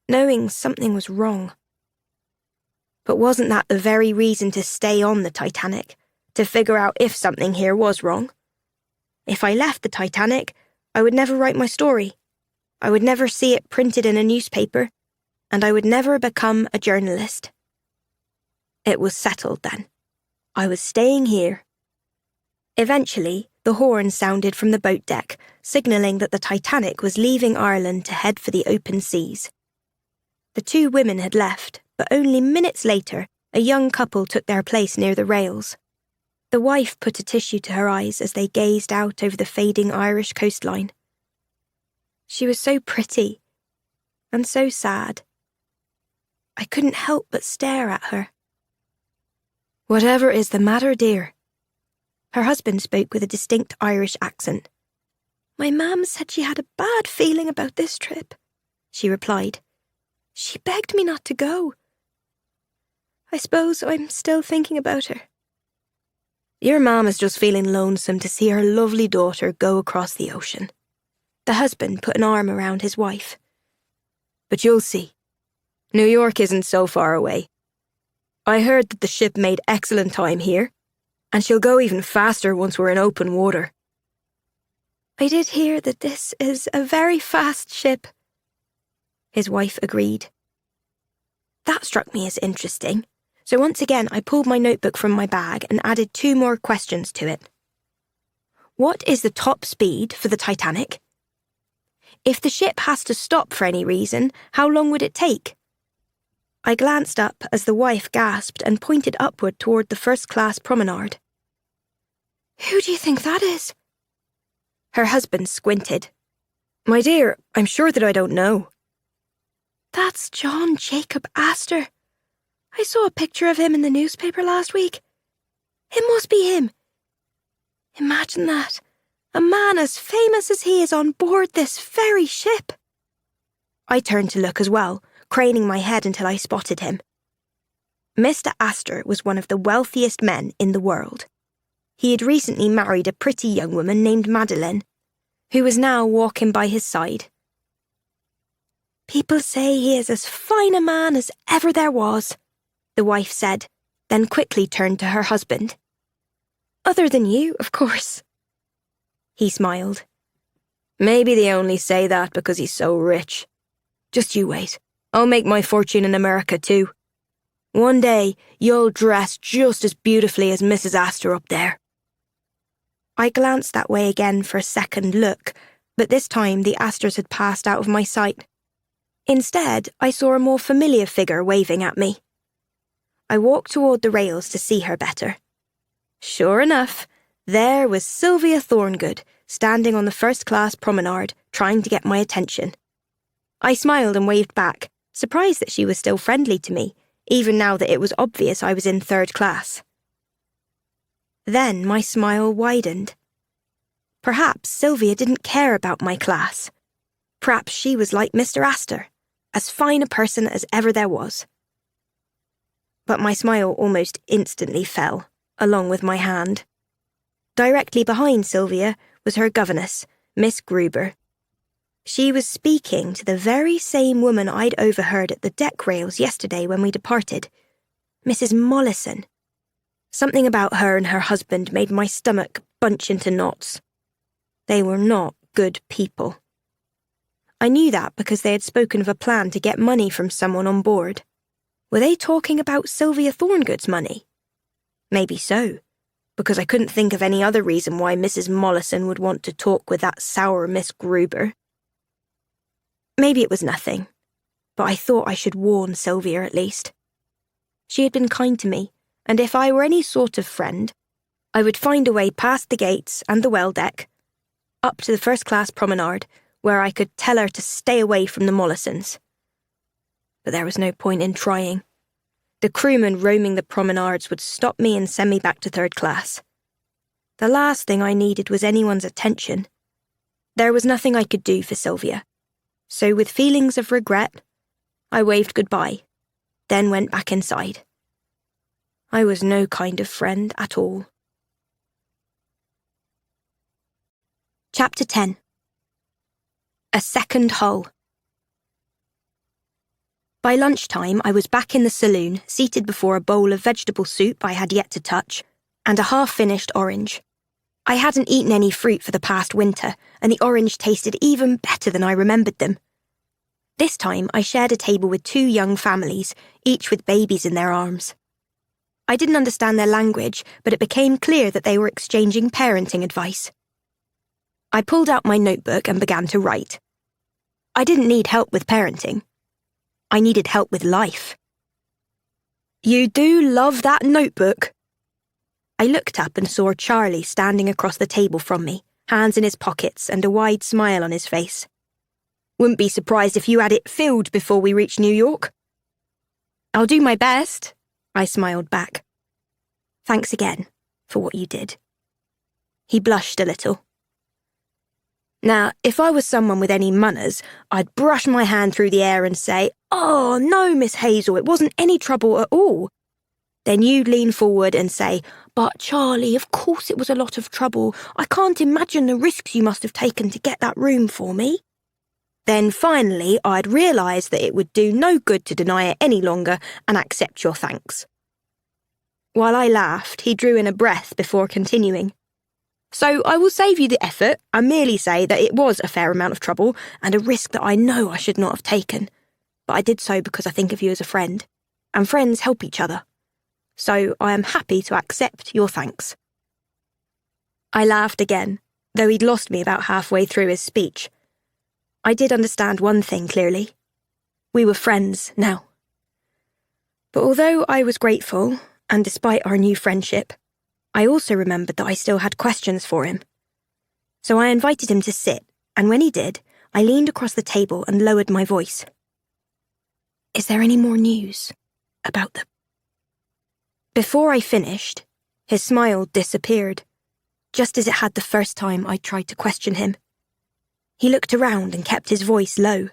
knowing something was wrong. But wasn't that the very reason to stay on the Titanic, to figure out if something here was wrong? If I left the Titanic, I would never write my story. I would never see it printed in a newspaper, and I would never become a journalist. It was settled then. I was staying here. Eventually, the horn sounded from the boat deck, signalling that the Titanic was leaving Ireland to head for the open seas. The two women had left, but only minutes later, a young couple took their place near the rails. The wife put a tissue to her eyes as they gazed out over the fading Irish coastline. She was so pretty, and so sad. I couldn't help but stare at her. Whatever is the matter, dear? Her husband spoke with a distinct Irish accent. My mam said she had a bad feeling about this trip. she replied. She begged me not to go. I suppose I'm still thinking about her. Your mum is just feeling lonesome to see her lovely daughter go across the ocean. The husband put an arm around his wife. But you'll see. New York isn't so far away. I heard that the ship made excellent time here, and she'll go even faster once we're in open water. I did hear that this is a very fast ship, his wife agreed. That struck me as interesting, so once again I pulled my notebook from my bag and added 2 more questions to it. What is the top speed for the Titanic? If the ship has to stop for any reason, how long would it take? I glanced up as the wife gasped and pointed upward toward the first-class promenade. Who do you think that is? Her husband squinted. My dear, I'm sure that I don't know. That's John Jacob Astor. I saw a picture of him in the newspaper last week. It must be him. Imagine that. A man as famous as he is on board this very ship. I turned to look as well, craning my head until I spotted him. Mr. Astor was one of the wealthiest men in the world. He had recently married a pretty young woman named Madeline, who was now walking by his side. People say he is as fine a man as ever there was, the wife said, then quickly turned to her husband. Other than you, of course. He smiled. Maybe they only say that because he's so rich. Just you wait. I'll make my fortune in America too. One day, you'll dress just as beautifully as Mrs. Astor up there. I glanced that way again for a second look, but this time the Astors had passed out of my sight. Instead, I saw a more familiar figure waving at me. I walked toward the rails to see her better. Sure enough, there was Sylvia Thorngood, standing on the first-class promenade, trying to get my attention. I smiled and waved back, surprised that she was still friendly to me, even now that it was obvious I was in 3rd class. Then my smile widened. Perhaps Sylvia didn't care about my class. Perhaps she was like Mr. Astor, as fine a person as ever there was. But my smile almost instantly fell, along with my hand. Directly behind Sylvia was her governess, Miss Gruber. She was speaking to the very same woman I'd overheard at the deck rails yesterday when we departed, Mrs. Mollison. Something about her and her husband made my stomach bunch into knots. They were not good people. I knew that because they had spoken of a plan to get money from someone on board. Were they talking about Sylvia Thorngood's money? Maybe so, because I couldn't think of any other reason why Mrs. Mollison would want to talk with that sour Miss Gruber. Maybe it was nothing, but I thought I should warn Sylvia at least. She had been kind to me, and if I were any sort of friend, I would find a way past the gates and the well deck, up to the first-class promenade, where I could tell her to stay away from the Mollisons. But there was no point in trying. The crewmen roaming the promenades would stop me and send me back to 3rd class. The last thing I needed was anyone's attention. There was nothing I could do for Sylvia. So with feelings of regret, I waved goodbye, then went back inside. I was no kind of friend at all. Chapter 10. A second hull. By lunchtime, I was back in the saloon, seated before a bowl of vegetable soup I had yet to touch, and a half-finished orange. I hadn't eaten any fruit for the past winter, and the orange tasted even better than I remembered them. This time, I shared a table with 2 young families, each with babies in their arms. I didn't understand their language, but it became clear that they were exchanging parenting advice. I pulled out my notebook and began to write. I didn't need help with parenting. I needed help with life. You do love that notebook. I looked up and saw Charlie standing across the table from me, hands in his pockets and a wide smile on his face. Wouldn't be surprised if you had it filled before we reach New York. I'll do my best, I smiled back. Thanks again for what you did. He blushed a little. Now, if I was someone with any manners, I'd brush my hand through the air and say, "Oh, no, Miss Hazel, it wasn't any trouble at all." Then you'd lean forward and say, "But Charlie, of course it was a lot of trouble. I can't imagine the risks you must have taken to get that room for me." Then finally, I'd realise that it would do no good to deny it any longer and accept your thanks. While I laughed, he drew in a breath before continuing. "So I will save you the effort and merely say that it was a fair amount of trouble and a risk that I know I should not have taken. But I did so because I think of you as a friend, and friends help each other. So I am happy to accept your thanks." I laughed again, though he'd lost me about halfway through his speech. I did understand one thing clearly. We were friends now. But although I was grateful, and despite our new friendship, I also remembered that I still had questions for him. So I invited him to sit, and when he did, I leaned across the table and lowered my voice. "Is there any more news about the..." Before I finished, his smile disappeared, just as it had the first time I tried to question him. He looked around and kept his voice low.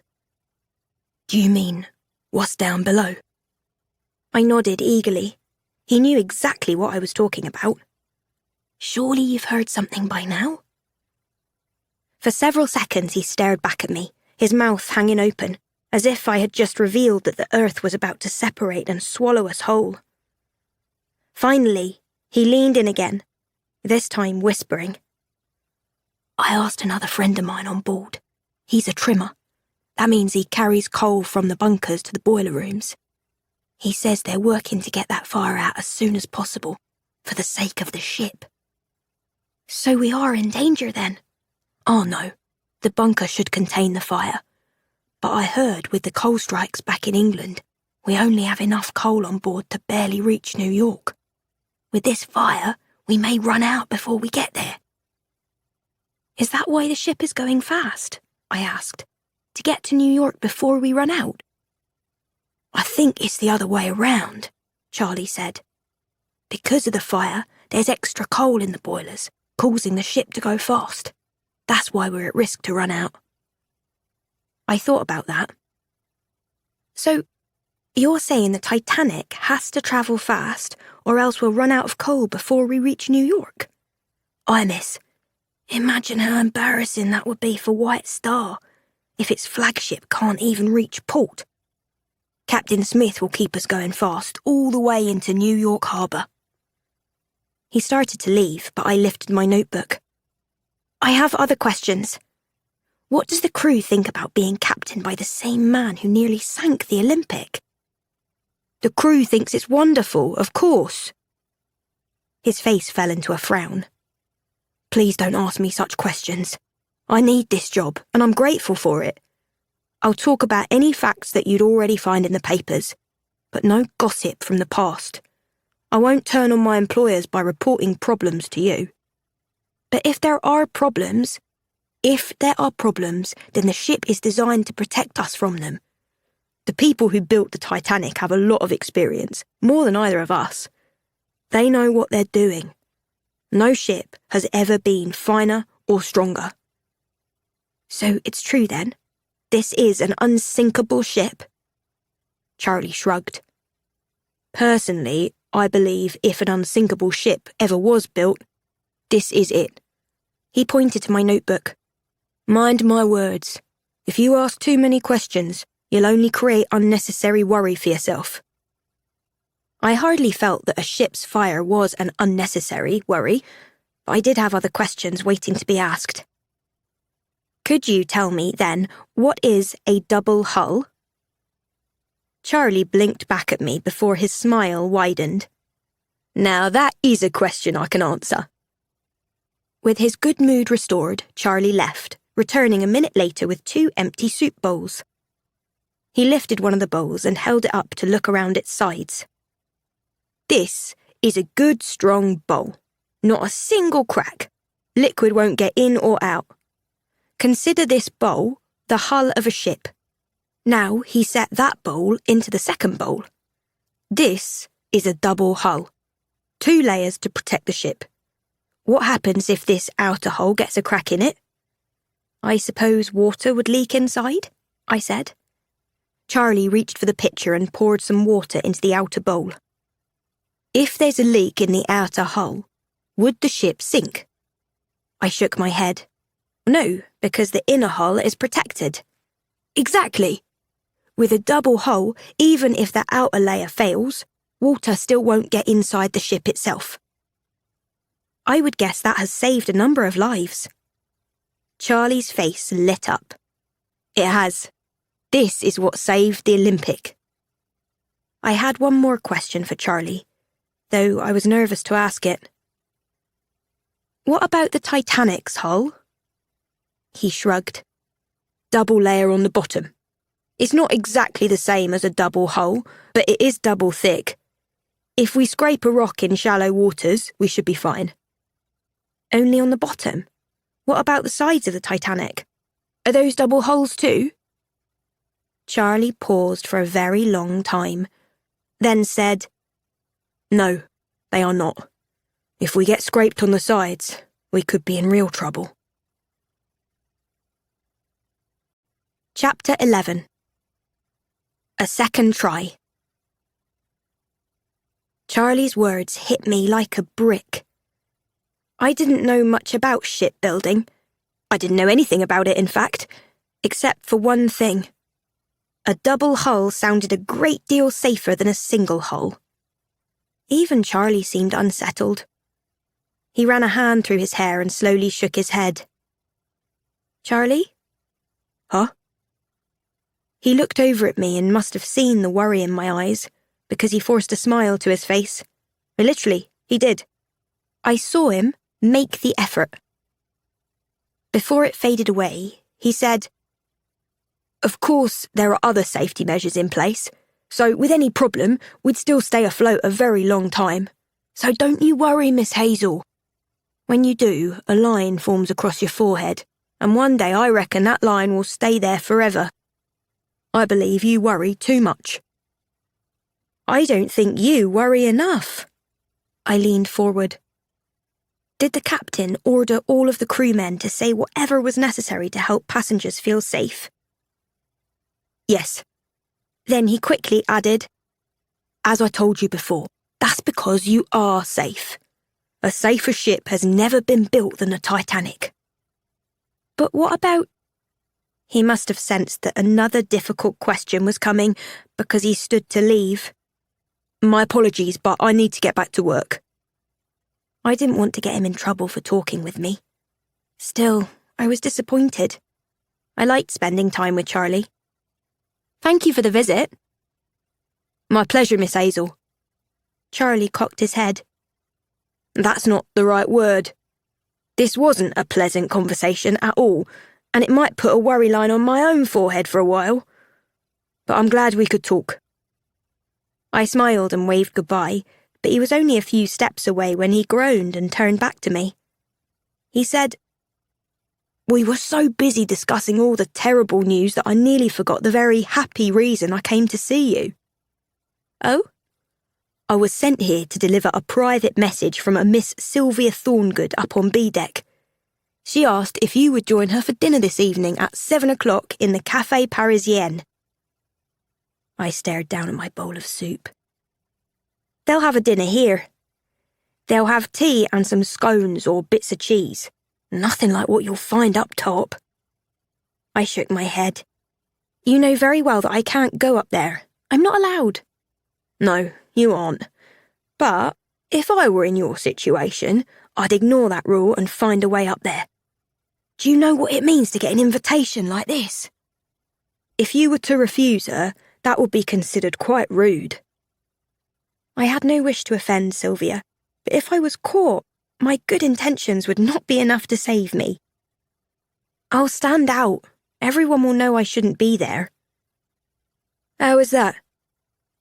"Do you mean what's down below?" I nodded eagerly. He knew exactly what I was talking about. "Surely you've heard something by now?" For several seconds he stared back at me, his mouth hanging open, as if I had just revealed that the earth was about to separate and swallow us whole. Finally, he leaned in again, this time whispering. "I asked another friend of mine on board. He's a trimmer. That means he carries coal from the bunkers to the boiler rooms. He says they're working to get that fire out as soon as possible, for the sake of the ship." "So we are in danger then?" "Oh no, the bunker should contain the fire. But I heard with the coal strikes back in England, we only have enough coal on board to barely reach New York. With this fire, we may run out before we get there." "Is that why the ship is going fast?" I asked. "To get to New York before we run out?" "I think it's the other way around," Charlie said. "Because of the fire, there's extra coal in the boilers, causing the ship to go fast. That's why we're at risk to run out." I thought about that. "So, you're saying the Titanic has to travel fast, or else we'll run out of coal before we reach New York?" "Aye, miss. Imagine how embarrassing that would be for White Star, if its flagship can't even reach port. Captain Smith will keep us going fast all the way into New York Harbour." He started to leave, but I lifted my notebook. "I have other questions. What does the crew think about being captained by the same man who nearly sank the Olympic?" "The crew thinks it's wonderful, of course." His face fell into a frown. "Please don't ask me such questions. I need this job, and I'm grateful for it. I'll talk about any facts that you'd already find in the papers, but no gossip from the past. I won't turn on my employers by reporting problems to you. But if there are problems, then the ship is designed to protect us from them. The people who built the Titanic have a lot of experience, more than either of us. They know what they're doing. No ship has ever been finer or stronger." "So it's true then? This is an unsinkable ship?" Charlie shrugged. "Personally, I believe if an unsinkable ship ever was built, this is it." He pointed to my notebook. "Mind my words. If you ask too many questions, you'll only create unnecessary worry for yourself." I hardly felt that a ship's fire was an unnecessary worry, but I did have other questions waiting to be asked. "Could you tell me, then, what is a double hull?" Charlie blinked back at me before his smile widened. "Now that is a question I can answer." With his good mood restored, Charlie left, returning a minute later with 2 empty soup bowls. He lifted one of the bowls and held it up to look around its sides. "This is a good strong bowl. Not a single crack. Liquid won't get in or out. Consider this bowl the hull of a ship. Now he set that bowl into the second bowl. This is a double hull. 2 layers to protect the ship. What happens if this outer hull gets a crack in it? I suppose water would leak inside, I said. Charlie reached for the pitcher and poured some water into the outer bowl. If there's a leak in the outer hull, would the ship sink? I shook my head. No, because the inner hull is protected. Exactly. With a double hull, even if the outer layer fails, water still won't get inside the ship itself. I would guess that has saved a number of lives. Charlie's face lit up. It has. This is what saved the Olympic. I had one more question for Charlie, though I was nervous to ask it. What about the Titanic's hull? He shrugged. Double layer on the bottom. It's not exactly the same as a double hull, but it is double thick. If we scrape a rock in shallow waters, we should be fine. Only on the bottom? What about the sides of the Titanic? Are those double hulls too? Charlie paused for a very long time, then said, No, they are not. If we get scraped on the sides, we could be in real trouble. Chapter 11. A second try. Charlie's words hit me like a brick. I didn't know much about shipbuilding. I didn't know anything about it, in fact, except for one thing. A double hull sounded a great deal safer than a single hull. Even Charlie seemed unsettled. He ran a hand through his hair and slowly shook his head. Charlie? Huh? He looked over at me and must have seen the worry in my eyes, because he forced a smile to his face. Literally, he did. I saw him make the effort. Before it faded away, he said, Of course, there are other safety measures in place, so with any problem, we'd still stay afloat a very long time. So don't you worry, Miss Hazel. When you do, a line forms across your forehead, and one day I reckon that line will stay there forever. I believe you worry too much. I don't think you worry enough. I leaned forward. Did the captain order all of the crewmen to say whatever was necessary to help passengers feel safe? Yes. Then he quickly added, As I told you before, that's because you are safe. A safer ship has never been built than the Titanic. But what about... He must have sensed that another difficult question was coming because he stood to leave. My apologies, but I need to get back to work. I didn't want to get him in trouble for talking with me. Still, I was disappointed. I liked spending time with Charlie. Thank you for the visit. My pleasure, Miss Hazel. Charlie cocked his head. That's not the right word. This wasn't a pleasant conversation at all, and it might put a worry line on my own forehead for a while. But I'm glad we could talk. I smiled and waved goodbye, but he was only a few steps away when he groaned and turned back to me. He said, We were so busy discussing all the terrible news that I nearly forgot the very happy reason I came to see you. Oh? I was sent here to deliver a private message from a Miss Sylvia Thorngood up on B-deck. She asked if you would join her for dinner this evening at 7 o'clock in the Café Parisien. I stared down at my bowl of soup. They'll have a dinner here. They'll have tea and some scones or bits of cheese. Nothing like what you'll find up top. I shook my head. You know very well that I can't go up there. I'm not allowed. No, you aren't. But if I were in your situation, I'd ignore that rule and find a way up there. Do you know what it means to get an invitation like this? If you were to refuse her, that would be considered quite rude. I had no wish to offend Sylvia, but if I was caught, my good intentions would not be enough to save me. I'll stand out. Everyone will know I shouldn't be there. How is that?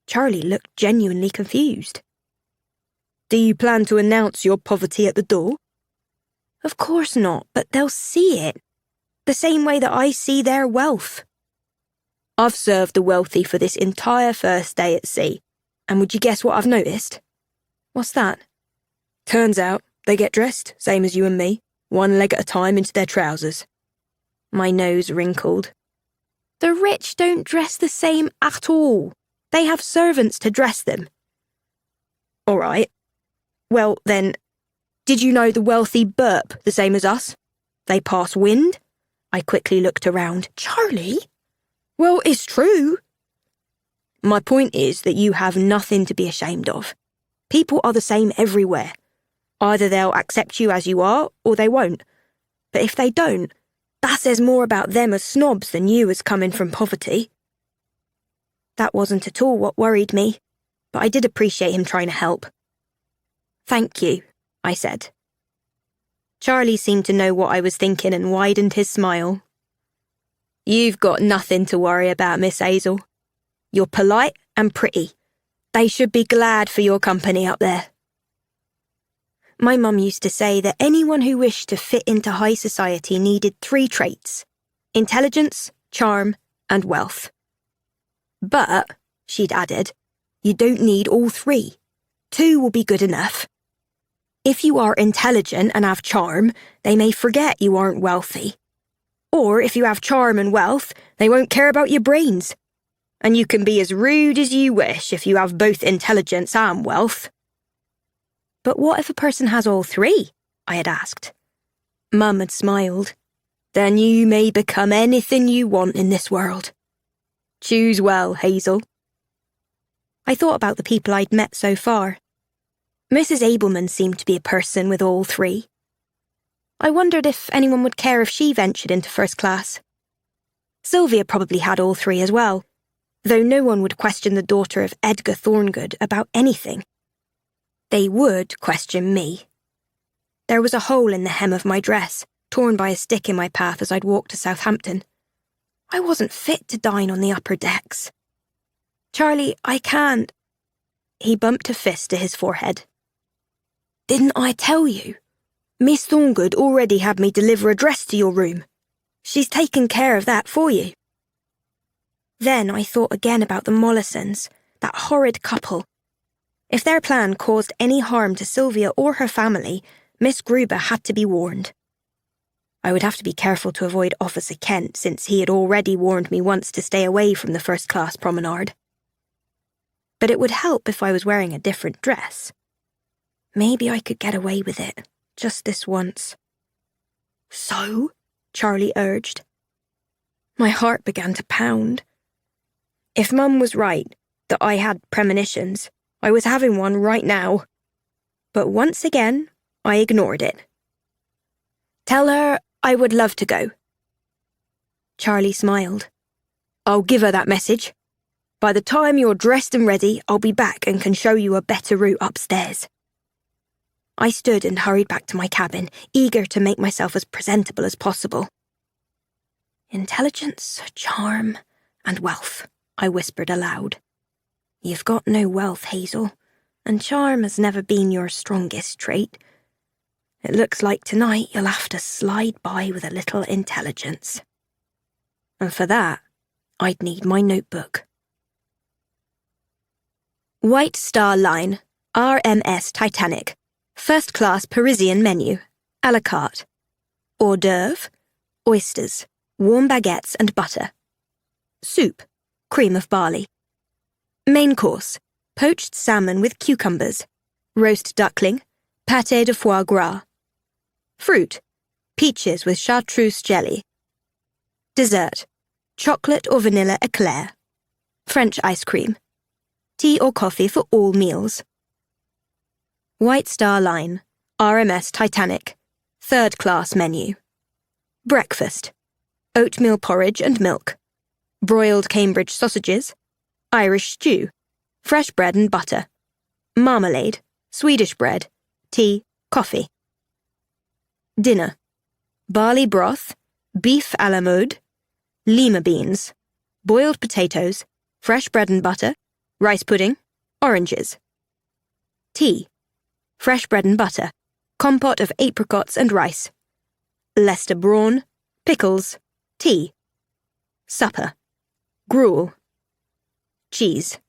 Charlie looked genuinely confused. Do you plan to announce your poverty at the door? Of course not, but they'll see it. The same way that I see their wealth. I've served the wealthy for this entire first day at sea, and would you guess what I've noticed? What's that? Turns out they get dressed, same as you and me, one leg at a time into their trousers. My nose wrinkled. The rich don't dress the same at all. They have servants to dress them. All right. Well, then, did you know the wealthy burp the same as us? They pass wind? I quickly looked around. Charlie? Well, it's true. My point is that you have nothing to be ashamed of. People are the same everywhere. Either they'll accept you as you are, or they won't. But if they don't, that says more about them as snobs than you as coming from poverty. That wasn't at all what worried me, but I did appreciate him trying to help. Thank you, I said. Charlie seemed to know what I was thinking and widened his smile. You've got nothing to worry about, Miss Hazel. You're polite and pretty. They should be glad for your company up there. My mum used to say that anyone who wished to fit into high society needed 3 traits: intelligence, charm, and wealth. But, she'd added, you don't need all 3. 2 will be good enough. If you are intelligent and have charm, they may forget you aren't wealthy. Or if you have charm and wealth, they won't care about your brains. And you can be as rude as you wish if you have both intelligence and wealth. But what if a person has all 3? I had asked. Mum had smiled. Then you may become anything you want in this world. Choose well, Hazel. I thought about the people I'd met so far. Mrs. Abelman seemed to be a person with all 3. I wondered if anyone would care if she ventured into first class. Sylvia probably had all 3 as well, though no one would question the daughter of Edgar Thorngood about anything. They would question me. There was a hole in the hem of my dress, torn by a stick in my path as I'd walked to Southampton. I wasn't fit to dine on the upper decks. Charlie, I can't. He bumped a fist to his forehead. Didn't I tell you? Miss Thorngood already had me deliver a dress to your room. She's taken care of that for you. Then I thought again about the Mollisons, that horrid couple. If their plan caused any harm to Sylvia or her family, Miss Gruber had to be warned. I would have to be careful to avoid Officer Kent, since he had already warned me once to stay away from the first-class promenade. But it would help if I was wearing a different dress. Maybe I could get away with it, just this once. So? Charlie urged. My heart began to pound. If Mum was right, that I had premonitions, I was having one right now. But once again, I ignored it. Tell her I would love to go. Charlie smiled. I'll give her that message. By the time you're dressed and ready, I'll be back and can show you a better route upstairs. I stood and hurried back to my cabin, eager to make myself as presentable as possible. Intelligence, charm, and wealth, I whispered aloud. You've got no wealth, Hazel, and charm has never been your strongest trait. It looks like tonight you'll have to slide by with a little intelligence. And for that, I'd need my notebook. White Star Line, RMS Titanic, first-class Parisian menu, à la carte. Hors d'oeuvre, oysters, warm baguettes and butter. Soup, cream of barley. Main course, poached salmon with cucumbers. Roast duckling, pâté de foie gras. Fruit, peaches with chartreuse jelly. Dessert, chocolate or vanilla eclair. French ice cream. Tea or coffee for all meals. White Star Line, RMS Titanic, third-class menu. Breakfast, oatmeal porridge and milk. Broiled Cambridge sausages. Irish stew, fresh bread and butter. Marmalade, Swedish bread, tea, coffee. Dinner, barley broth, beef à la mode, lima beans, boiled potatoes, fresh bread and butter, rice pudding, oranges. Tea, fresh bread and butter, compote of apricots and rice. Leicester brawn, pickles, tea. Supper, gruel. Cheese.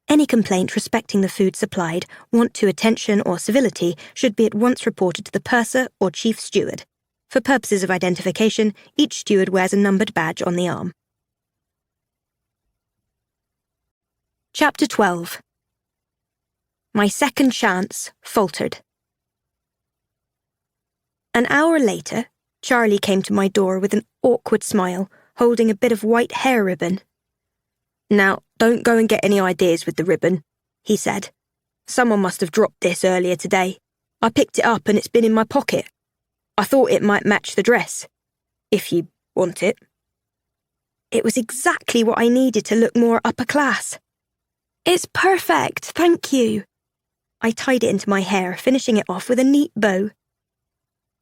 Any complaint respecting the food supplied, want to attention or civility, should be at once reported to the purser or chief steward. For purposes of identification, each steward wears a numbered badge on the arm. Chapter 12. My second chance faltered. An hour later, Charlie came to my door with an awkward smile, holding a bit of white hair ribbon. "Now, don't go and get any ideas with the ribbon," he said. "Someone must have dropped this earlier today. I picked it up and it's been in my pocket. I thought it might match the dress, if you want it." It was exactly what I needed to look more upper class. "It's perfect, thank you." I tied it into my hair, finishing it off with a neat bow.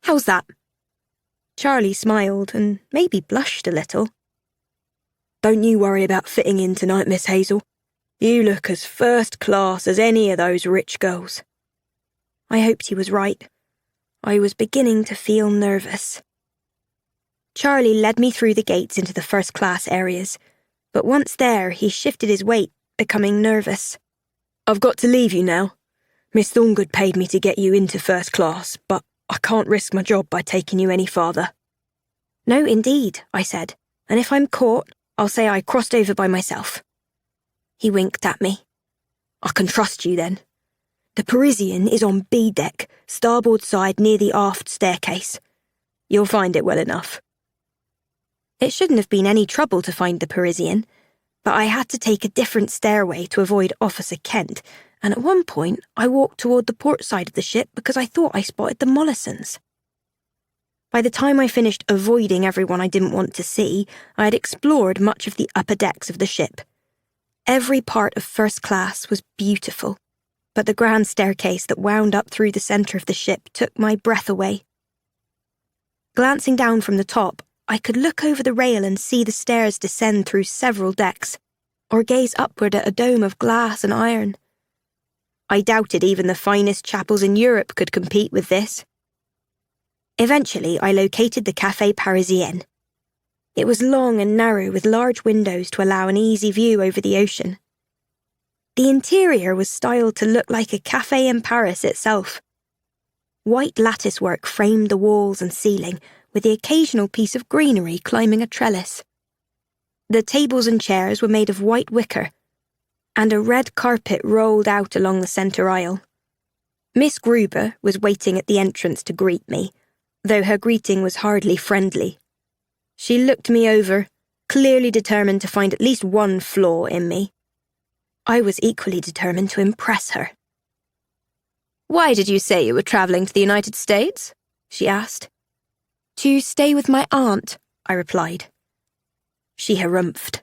"How's that?" Charlie smiled and maybe blushed a little. "Don't you worry about fitting in tonight, Miss Hazel. You look as first class as any of those rich girls." I hoped he was right. I was beginning to feel nervous. Charlie led me through the gates into the first-class areas, but once there, he shifted his weight, becoming nervous. "I've got to leave you now. Miss Thorngood paid me to get you into first class, but I can't risk my job by taking you any farther." "No, indeed," I said, "and if I'm caught, I'll say I crossed over by myself." He winked at me. "I can trust you then. The Parisian is on B deck, starboard side near the aft staircase. You'll find it well enough." It shouldn't have been any trouble to find the Parisian, but I had to take a different stairway to avoid Officer Kent, and at one point I walked toward the port side of the ship because I thought I spotted the Mollisons. By the time I finished avoiding everyone I didn't want to see, I had explored much of the upper decks of the ship. Every part of first class was beautiful, but the grand staircase that wound up through the centre of the ship took my breath away. Glancing down from the top, I could look over the rail and see the stairs descend through several decks, or gaze upward at a dome of glass and iron. I doubted even the finest chapels in Europe could compete with this. Eventually, I located the Café Parisien. It was long and narrow with large windows to allow an easy view over the ocean. The interior was styled to look like a café in Paris itself. White latticework framed the walls and ceiling, with the occasional piece of greenery climbing a trellis. The tables and chairs were made of white wicker, and a red carpet rolled out along the centre aisle. Miss Gruber was waiting at the entrance to greet me, though her greeting was hardly friendly. She looked me over, clearly determined to find at least one flaw in me. I was equally determined to impress her. "Why did you say you were travelling to the United States?" she asked. "To stay with my aunt," I replied. She harumphed.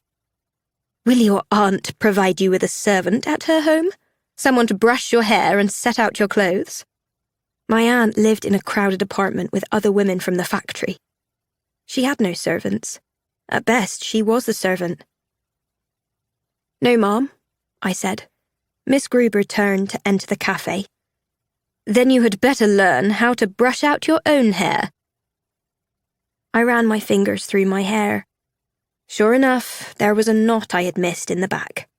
"Will your aunt provide you with a servant at her home? Someone to brush your hair and set out your clothes?" My aunt lived in a crowded apartment with other women from the factory. She had no servants. At best, she was the servant. "No, Mom," I said. Miss Gruber turned to enter the cafe. "Then you had better learn how to brush out your own hair." I ran my fingers through my hair. Sure enough, there was a knot I had missed in the back.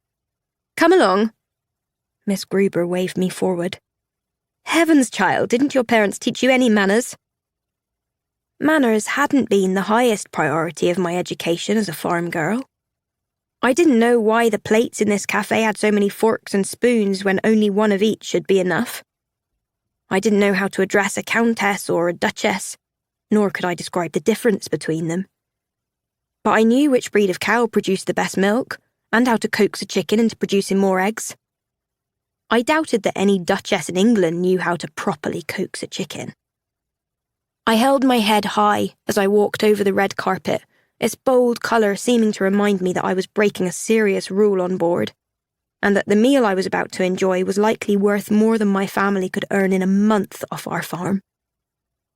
"Come along." Miss Gruber waved me forward. "Heavens, child, didn't your parents teach you any manners?" Manners hadn't been the highest priority of my education as a farm girl. I didn't know why the plates in this cafe had so many forks and spoons when only one of each should be enough. I didn't know how to address a countess or a duchess, nor could I describe the difference between them. But I knew which breed of cow produced the best milk, and how to coax a chicken into producing more eggs. I doubted that any duchess in England knew how to properly coax a chicken. I held my head high as I walked over the red carpet, its bold colour seeming to remind me that I was breaking a serious rule on board, and that the meal I was about to enjoy was likely worth more than my family could earn in a month off our farm.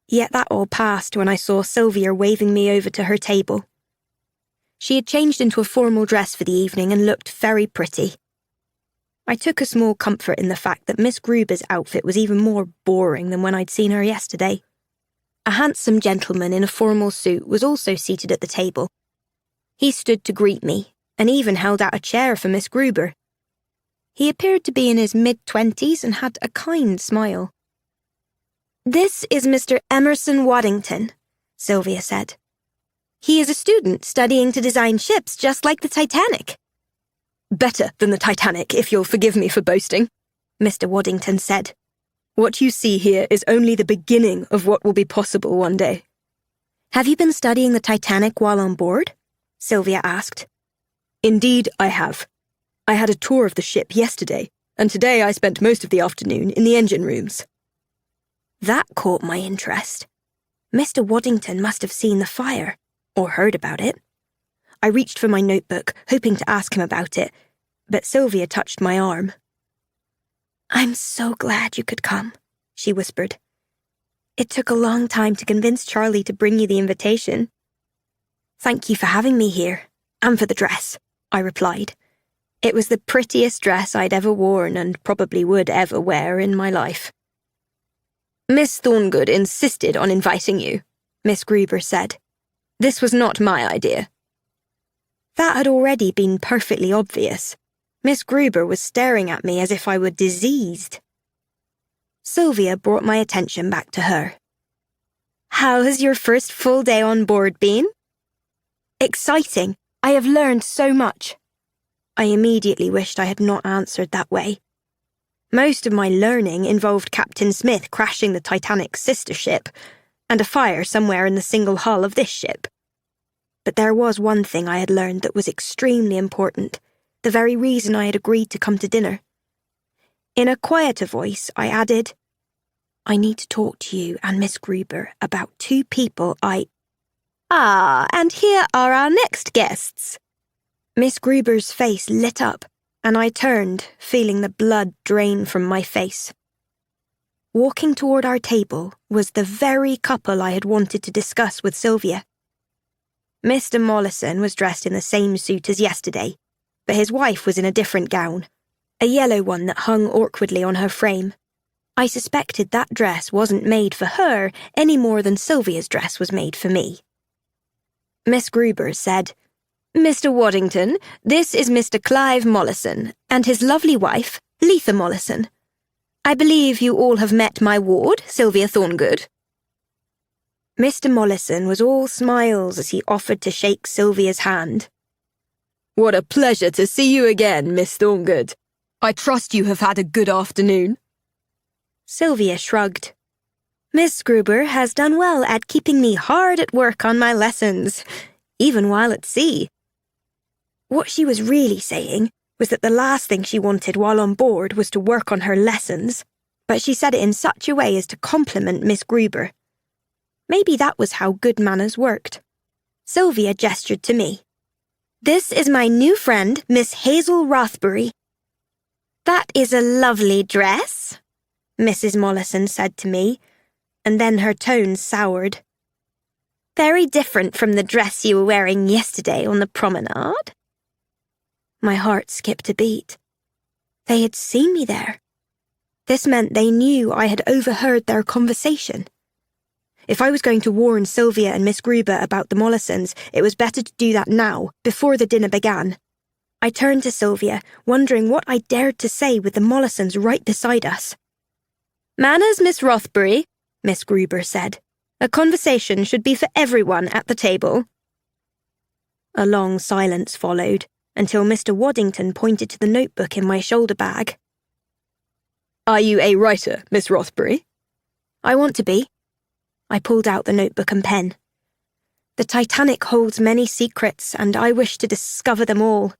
Yet that all passed when I saw Sylvia waving me over to her table. She had changed into a formal dress for the evening and looked very pretty. I took a small comfort in the fact that Miss Gruber's outfit was even more boring than when I'd seen her yesterday. A handsome gentleman in a formal suit was also seated at the table. He stood to greet me, and even held out a chair for Miss Gruber. He appeared to be in his mid-20s and had a kind smile. "This is Mr. Emerson Waddington. Sylvia said. He is a student studying to design ships just like the Titanic. Better than the Titanic, if you'll forgive me for boasting, Mr. Waddington said. What you see here is only the beginning of what will be possible one day. Have you been studying the Titanic while on board? Sylvia asked. Indeed, I have. I had a tour of the ship yesterday, and today I spent most of the afternoon in the engine rooms. That caught my interest. Mr. Waddington must have seen the fire, or heard about it. I reached for my notebook, hoping to ask him about it, but Sylvia touched my arm. I'm so glad you could come, she whispered. It took a long time to convince Charlie to bring you the invitation. Thank you for having me here, and for the dress, I replied. It was the prettiest dress I'd ever worn and probably would ever wear in my life. Miss Thorngood insisted on inviting you, Miss Gruber said. This was not my idea. That had already been perfectly obvious. Miss Gruber was staring at me as if I were diseased. Sylvia brought my attention back to her. How has your first full day on board been? Exciting. I have learned so much. I immediately wished I had not answered that way. Most of my learning involved Captain Smith crashing the Titanic's sister ship, and a fire somewhere in the single hull of this ship. But there was one thing I had learned that was extremely important, the very reason I had agreed to come to dinner. In a quieter voice, I added, I need to talk to you and Miss Gruber about two people and here are our next guests. Miss Gruber's face lit up, and I turned, feeling the blood drain from my face. Walking toward our table was the very couple I had wanted to discuss with Sylvia. Mr. Mollison was dressed in the same suit as yesterday, but his wife was in a different gown, a yellow one that hung awkwardly on her frame. I suspected that dress wasn't made for her any more than Sylvia's dress was made for me. Miss Gruber said, Mr. Waddington, this is Mr. Clive Mollison, and his lovely wife, Letha Mollison. I believe you all have met my ward, Sylvia Thorngood. Mr. Mollison was all smiles as he offered to shake Sylvia's hand. What a pleasure to see you again, Miss Thorngood. I trust you have had a good afternoon. Sylvia shrugged. Miss Gruber has done well at keeping me hard at work on my lessons, even while at sea. What she was really saying was that the last thing she wanted while on board was to work on her lessons, but she said it in such a way as to compliment Miss Gruber. Maybe that was how good manners worked. Sylvia gestured to me. This is my new friend, Miss Hazel Rothbury. That is a lovely dress, Mrs. Mollison said to me, and then her tone soured. Very different from the dress you were wearing yesterday on the promenade. My heart skipped a beat. They had seen me there. This meant they knew I had overheard their conversation. If I was going to warn Sylvia and Miss Gruber about the Mollisons, it was better to do that now, before the dinner began. I turned to Sylvia, wondering what I dared to say with the Mollisons right beside us. Manners, Miss Rothbury, Miss Gruber said. A conversation should be for everyone at the table. A long silence followed, until Mr. Waddington pointed to the notebook in my shoulder bag. Are you a writer, Miss Rothbury? I want to be. I pulled out the notebook and pen. The Titanic holds many secrets, and I wish to discover them all.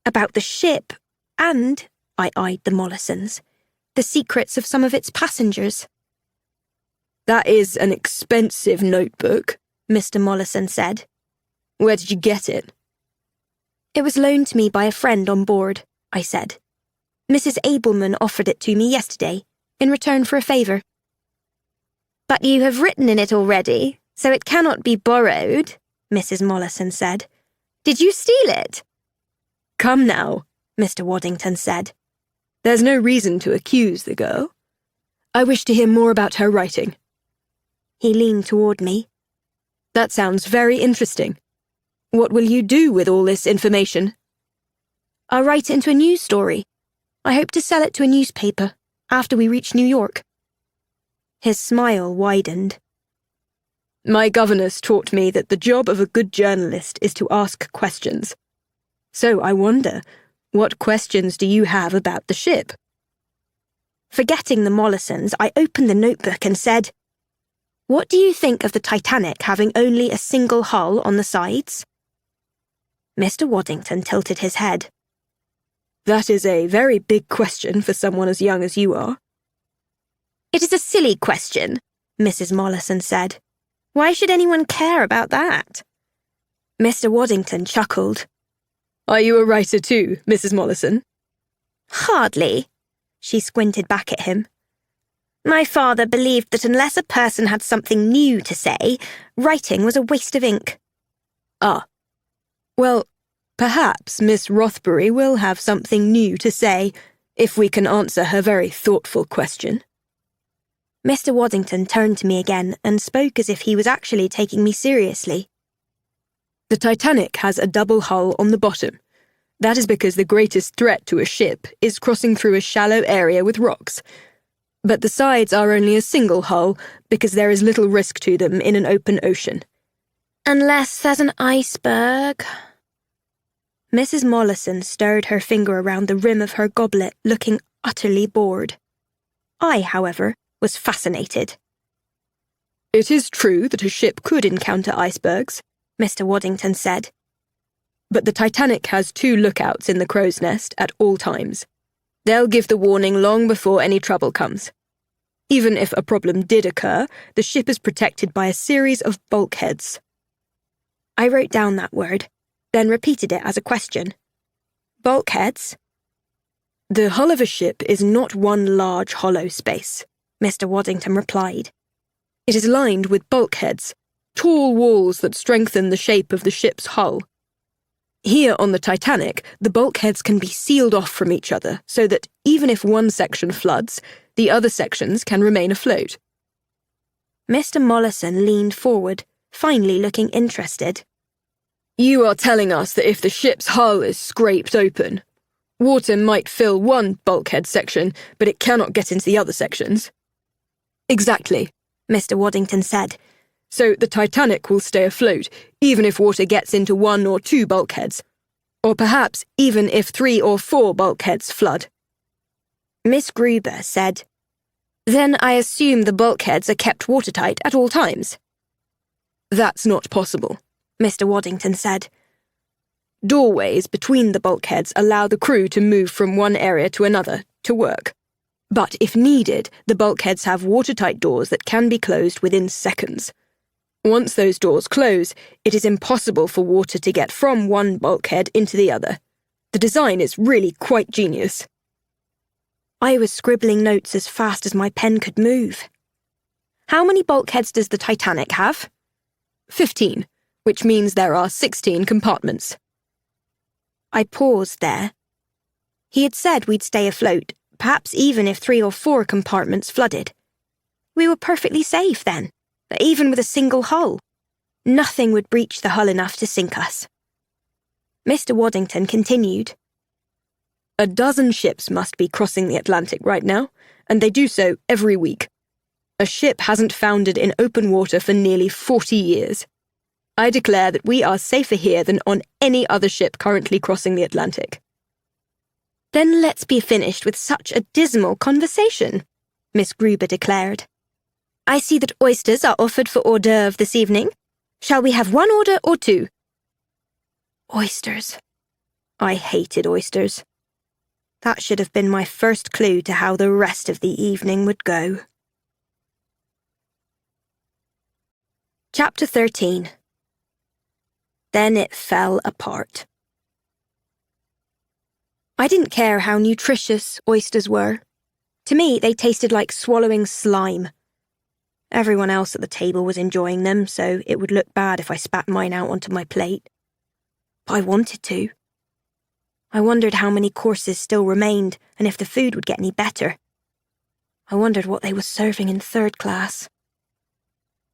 About the ship, and, I eyed the Mollisons, the secrets of some of its passengers. That is an expensive notebook, Mr. Mollison said. Where did you get it? It was loaned to me by a friend on board, I said. Mrs. Abelman offered it to me yesterday, in return for a favour. But you have written in it already, so it cannot be borrowed, Mrs. Mollison said. Did you steal it? Come now, Mr. Waddington said. There's no reason to accuse the girl. I wish to hear more about her writing. He leaned toward me. That sounds very interesting. What will you do with all this information? I'll write it into a news story. I hope to sell it to a newspaper after we reach New York. His smile widened. My governess taught me that the job of a good journalist is to ask questions. So I wonder, what questions do you have about the ship? Forgetting the Mollisons, I opened the notebook and said, "What do you think of the Titanic having only a single hull on the sides?" Mr. Waddington tilted his head. That is a very big question for someone as young as you are. "It is a silly question," Mrs. Mollison said. "Why should anyone care about that?" Mr. Waddington chuckled. Are you a writer too, Mrs. Mollison? "Hardly." She squinted back at him. "My father believed that unless a person had something new to say, writing was a waste of ink." Ah. Well, perhaps Miss Rothbury will have something new to say, if we can answer her very thoughtful question. Mr. Waddington turned to me again and spoke as if he was actually taking me seriously. The Titanic has a double hull on the bottom. That is because the greatest threat to a ship is crossing through a shallow area with rocks. But the sides are only a single hull because there is little risk to them in an open ocean. "Unless there's an iceberg." Mrs. Mollison stirred her finger around the rim of her goblet, looking utterly bored. I, however, was fascinated. It is true that a ship could encounter icebergs, Mr. Waddington said. But the Titanic has 2 lookouts in the crow's nest at all times. They'll give the warning long before any trouble comes. Even if a problem did occur, the ship is protected by a series of bulkheads. I wrote down that word, then repeated it as a question. Bulkheads? The hull of a ship is not one large hollow space, Mr. Waddington replied. It is lined with bulkheads, tall walls that strengthen the shape of the ship's hull. Here on the Titanic, the bulkheads can be sealed off from each other so that even if one section floods, the other sections can remain afloat. Mr. Mollison leaned forward, finally looking interested. You are telling us that if the ship's hull is scraped open, water might fill one bulkhead section, but it cannot get into the other sections? Exactly, Mr. Waddington said. So the Titanic will stay afloat, even if water gets into 1 or 2 bulkheads. Or perhaps even if 3 or 4 bulkheads flood. Miss Gruber said, "Then I assume the bulkheads are kept watertight at all times." That's not possible, Mr. Waddington said. Doorways between the bulkheads allow the crew to move from one area to another to work. But if needed, the bulkheads have watertight doors that can be closed within seconds. Once those doors close, it is impossible for water to get from one bulkhead into the other. The design is really quite genius. I was scribbling notes as fast as my pen could move. "How many bulkheads does the Titanic have?" 15, which means there are 16 compartments. I paused there. He had said we'd stay afloat, perhaps even if 3 or 4 compartments flooded. We were perfectly safe then, even with a single hull. Nothing would breach the hull enough to sink us. Mr. Waddington continued. A dozen ships must be crossing the Atlantic right now, and they do so every week. A ship hasn't foundered in open water for nearly 40 years. I declare that we are safer here than on any other ship currently crossing the Atlantic. "Then let's be finished with such a dismal conversation," Miss Gruber declared. "I see that oysters are offered for hors d'oeuvre this evening. Shall we have 1 order or 2? Oysters. I hated oysters. That should have been my first clue to how the rest of the evening would go. Chapter 13. Then it fell apart. I didn't care how nutritious oysters were. To me, they tasted like swallowing slime. Everyone else at the table was enjoying them, so it would look bad if I spat mine out onto my plate. But I wanted to. I wondered how many courses still remained, and if the food would get any better. I wondered what they were serving in 3rd class.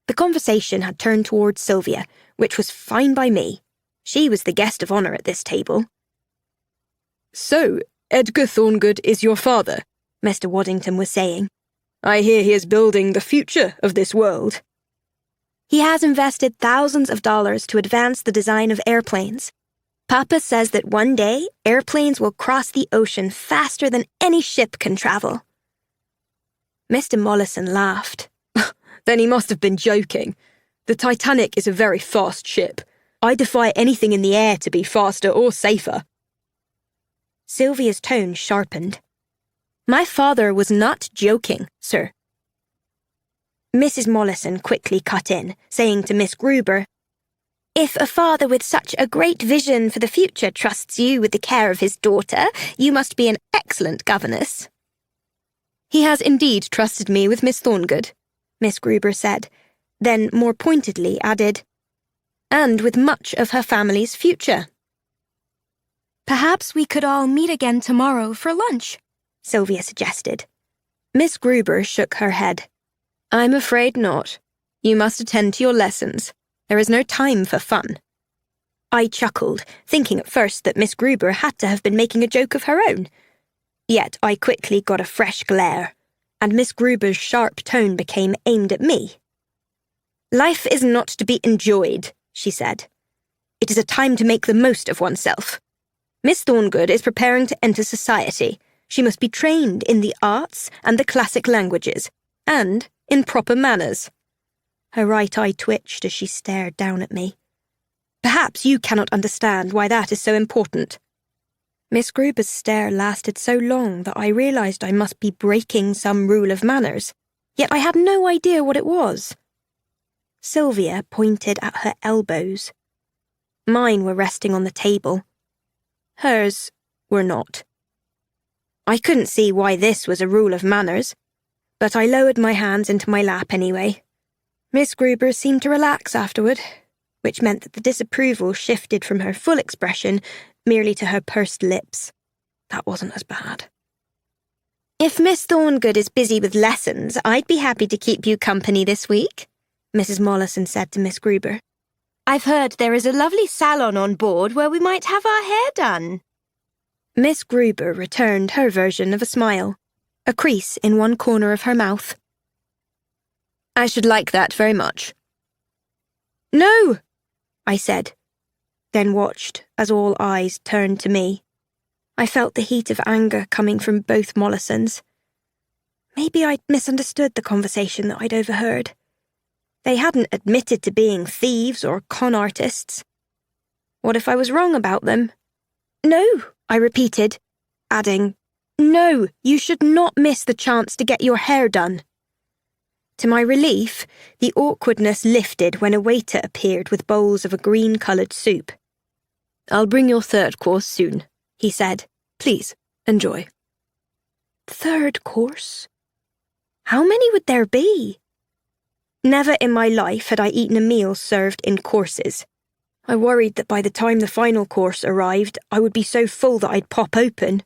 The conversation had turned towards Sylvia, which was fine by me. She was the guest of honour at this table. So, Edgar Thorngood is your father, Mr. Waddington was saying. I hear he is building the future of this world. He has invested thousands of dollars to advance the design of airplanes. Papa says that one day, airplanes will cross the ocean faster than any ship can travel. Mr. Mollison laughed. Then he must have been joking. The Titanic is a very fast ship. I defy anything in the air to be faster or safer. Sylvia's tone sharpened. My father was not joking, sir. Mrs. Mollison quickly cut in, saying to Miss Gruber, If a father with such a great vision for the future trusts you with the care of his daughter, you must be an excellent governess. He has indeed trusted me with Miss Thorngood, Miss Gruber said, then more pointedly added, and with much of her family's future. Perhaps we could all meet again tomorrow for lunch, Sylvia suggested. Miss Gruber shook her head. I'm afraid not. You must attend to your lessons. There is no time for fun. I chuckled, thinking at first that Miss Gruber had to have been making a joke of her own. Yet I quickly got a fresh glare, and Miss Gruber's sharp tone became aimed at me. Life is not to be enjoyed, she said. It is a time to make the most of oneself. Miss Thorngood is preparing to enter society. She must be trained in the arts and the classic languages, and in proper manners. Her right eye twitched as she stared down at me. Perhaps you cannot understand why that is so important. Miss Gruber's stare lasted so long that I realised I must be breaking some rule of manners, yet I had no idea what it was. Sylvia pointed at her elbows. Mine were resting on the table. Hers were not. I couldn't see why this was a rule of manners, but I lowered my hands into my lap anyway. Miss Gruber seemed to relax afterward, which meant that the disapproval shifted from her full expression merely to her pursed lips. That wasn't as bad. If Miss Thorngood is busy with lessons, I'd be happy to keep you company this week, Mrs. Mollison said to Miss Gruber. I've heard there is a lovely salon on board where we might have our hair done. Miss Gruber returned her version of a smile, a crease in one corner of her mouth. I should like that very much. No, I said, then watched as all eyes turned to me. I felt the heat of anger coming from both Mollisons. Maybe I'd misunderstood the conversation that I'd overheard. They hadn't admitted to being thieves or con artists. What if I was wrong about them? No, I repeated, adding, No, you should not miss the chance to get your hair done. To my relief, the awkwardness lifted when a waiter appeared with bowls of a green-coloured soup. I'll bring your third course soon, he said. Please, enjoy. Third course? How many would there be? Never in my life had I eaten a meal served in courses. I worried that by the time the final course arrived, I would be so full that I'd pop open,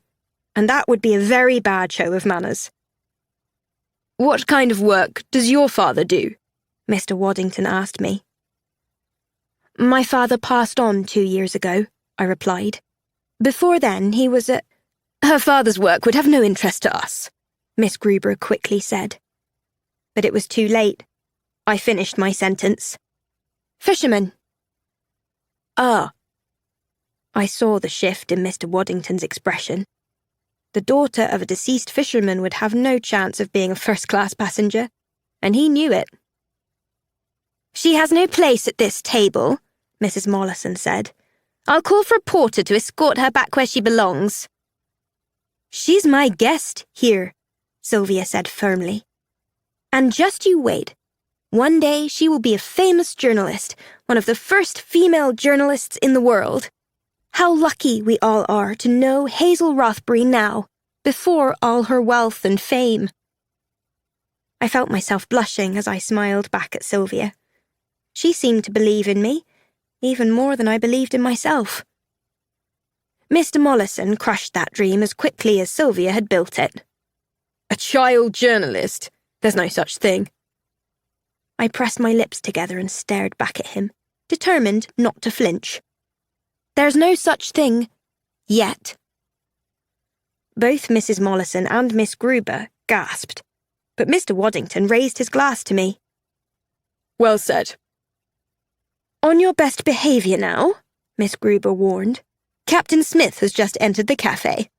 and that would be a very bad show of manners. What kind of work does your father do? Mr. Waddington asked me. My father passed on 2 years ago, I replied. Before then, he was a... Her father's work would have no interest to us, Miss Gruber quickly said. But it was too late. I finished my sentence. Fisherman. Ah. I saw the shift in Mr. Waddington's expression. The daughter of a deceased fisherman would have no chance of being a first-class passenger, and he knew it. She has no place at this table, Mrs. Mollison said. I'll call for a porter to escort her back where she belongs. She's my guest here, Sylvia said firmly. And just you wait. One day she will be a famous journalist, one of the first female journalists in the world. How lucky we all are to know Hazel Rothbury now, before all her wealth and fame. I felt myself blushing as I smiled back at Sylvia. She seemed to believe in me, even more than I believed in myself. Mr. Mollison crushed that dream as quickly as Sylvia had built it. A child journalist? There's no such thing. I pressed my lips together and stared back at him, determined not to flinch. There's no such thing, yet. Both Mrs. Mollison and Miss Gruber gasped, but Mr. Waddington raised his glass to me. Well said. On your best behaviour now, Miss Gruber warned. Captain Smith has just entered the cafe.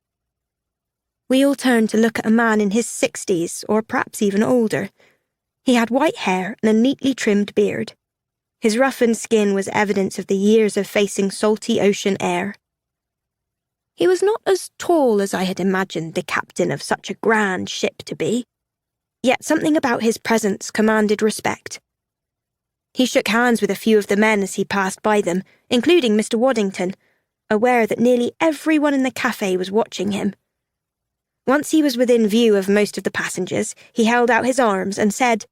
We all turned to look at a man in his 60s, or perhaps even older. He had white hair and a neatly trimmed beard. His roughened skin was evidence of the years of facing salty ocean air. He was not as tall as I had imagined the captain of such a grand ship to be, yet something about his presence commanded respect. He shook hands with a few of the men as he passed by them, including Mr. Waddington, aware that nearly everyone in the cafe was watching him. Once he was within view of most of the passengers, he held out his arms and said,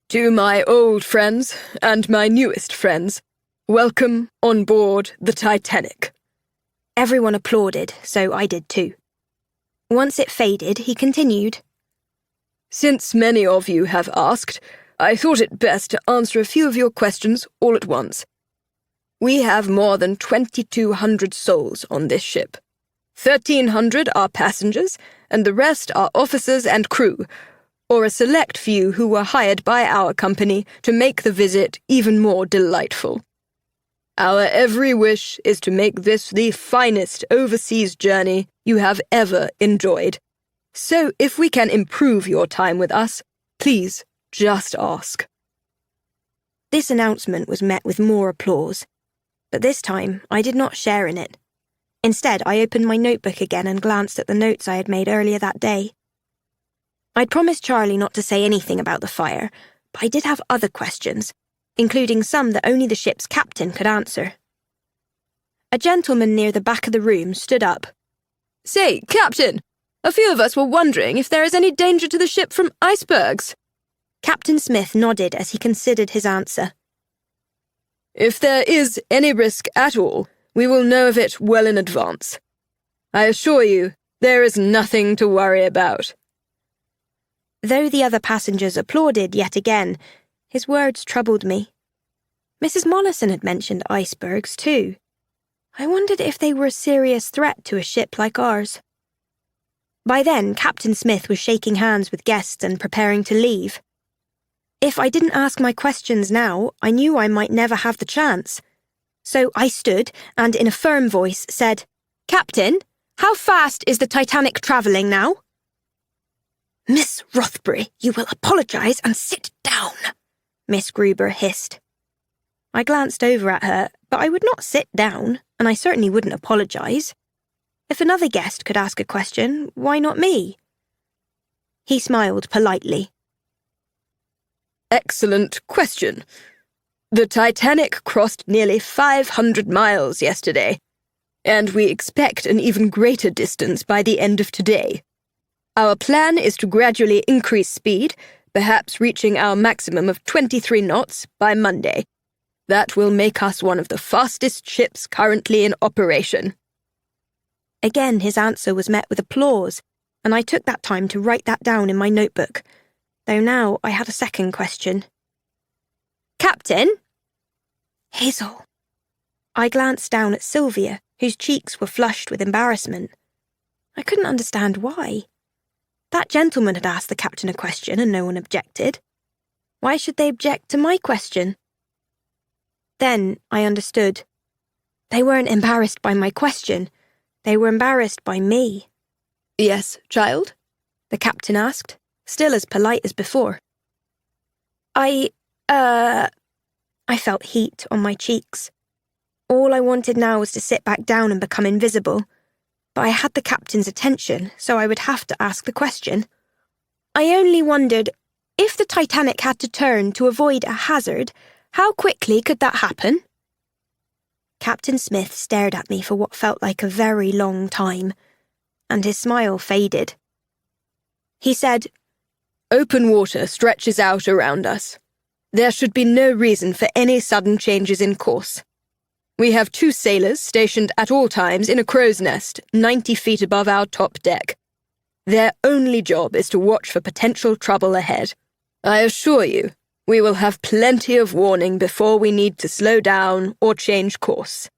"To my old friends and my newest friends, welcome on board the Titanic." Everyone applauded, so I did too. Once it faded, he continued, "Since many of you have asked, I thought it best to answer a few of your questions all at once. We have more than 2,200 souls on this ship. 1,300 are passengers, and the rest are officers and crew, or a select few who were hired by our company to make the visit even more delightful. Our every wish is to make this the finest overseas journey you have ever enjoyed. So if we can improve your time with us, please just ask." This announcement was met with more applause, but this time I did not share in it. Instead, I opened my notebook again and glanced at the notes I had made earlier that day. I'd promised Charlie not to say anything about the fire, but I did have other questions, including some that only the ship's captain could answer. A gentleman near the back of the room stood up. "Say, Captain, a few of us were wondering if there is any danger to the ship from icebergs." Captain Smith nodded as he considered his answer. "If there is any risk at all, we will know of it well in advance. I assure you, there is nothing to worry about." Though the other passengers applauded yet again, his words troubled me. Mrs. Mollison had mentioned icebergs too. I wondered if they were a serious threat to a ship like ours. By then, Captain Smith was shaking hands with guests and preparing to leave. If I didn't ask my questions now, I knew I might never have the chance. So I stood and, in a firm voice, said, "Captain, how fast is the Titanic travelling now?" "Miss Rothbury, you will apologise and sit down," Miss Gruber hissed. I glanced over at her, but I would not sit down, and I certainly wouldn't apologise. If another guest could ask a question, why not me? He smiled politely. "Excellent question. The Titanic crossed nearly 500 miles yesterday, and we expect an even greater distance by the end of today. Our plan is to gradually increase speed, perhaps reaching our maximum of 23 knots by Monday. That will make us one of the fastest ships currently in operation." Again, his answer was met with applause, and I took that time to write that down in my notebook, though now I had a second question. "Captain?" "Hazel." I glanced down at Sylvia, whose cheeks were flushed with embarrassment. I couldn't understand why. That gentleman had asked the captain a question and no one objected. Why should they object to my question? Then I understood. They weren't embarrassed by my question. They were embarrassed by me. "Yes, child?" the captain asked, still as polite as before. I felt heat on my cheeks. All I wanted now was to sit back down and become invisible. But I had the captain's attention, so I would have to ask the question. I only wondered, if the Titanic had to turn to avoid a hazard, how quickly could that happen? Captain Smith stared at me for what felt like a very long time, and his smile faded. He said, "Open water stretches out around us. There should be no reason for any sudden changes in course. We have 2 sailors stationed at all times in a crow's nest 90 feet above our top deck. Their only job is to watch for potential trouble ahead. I assure you, we will have plenty of warning before we need to slow down or change course.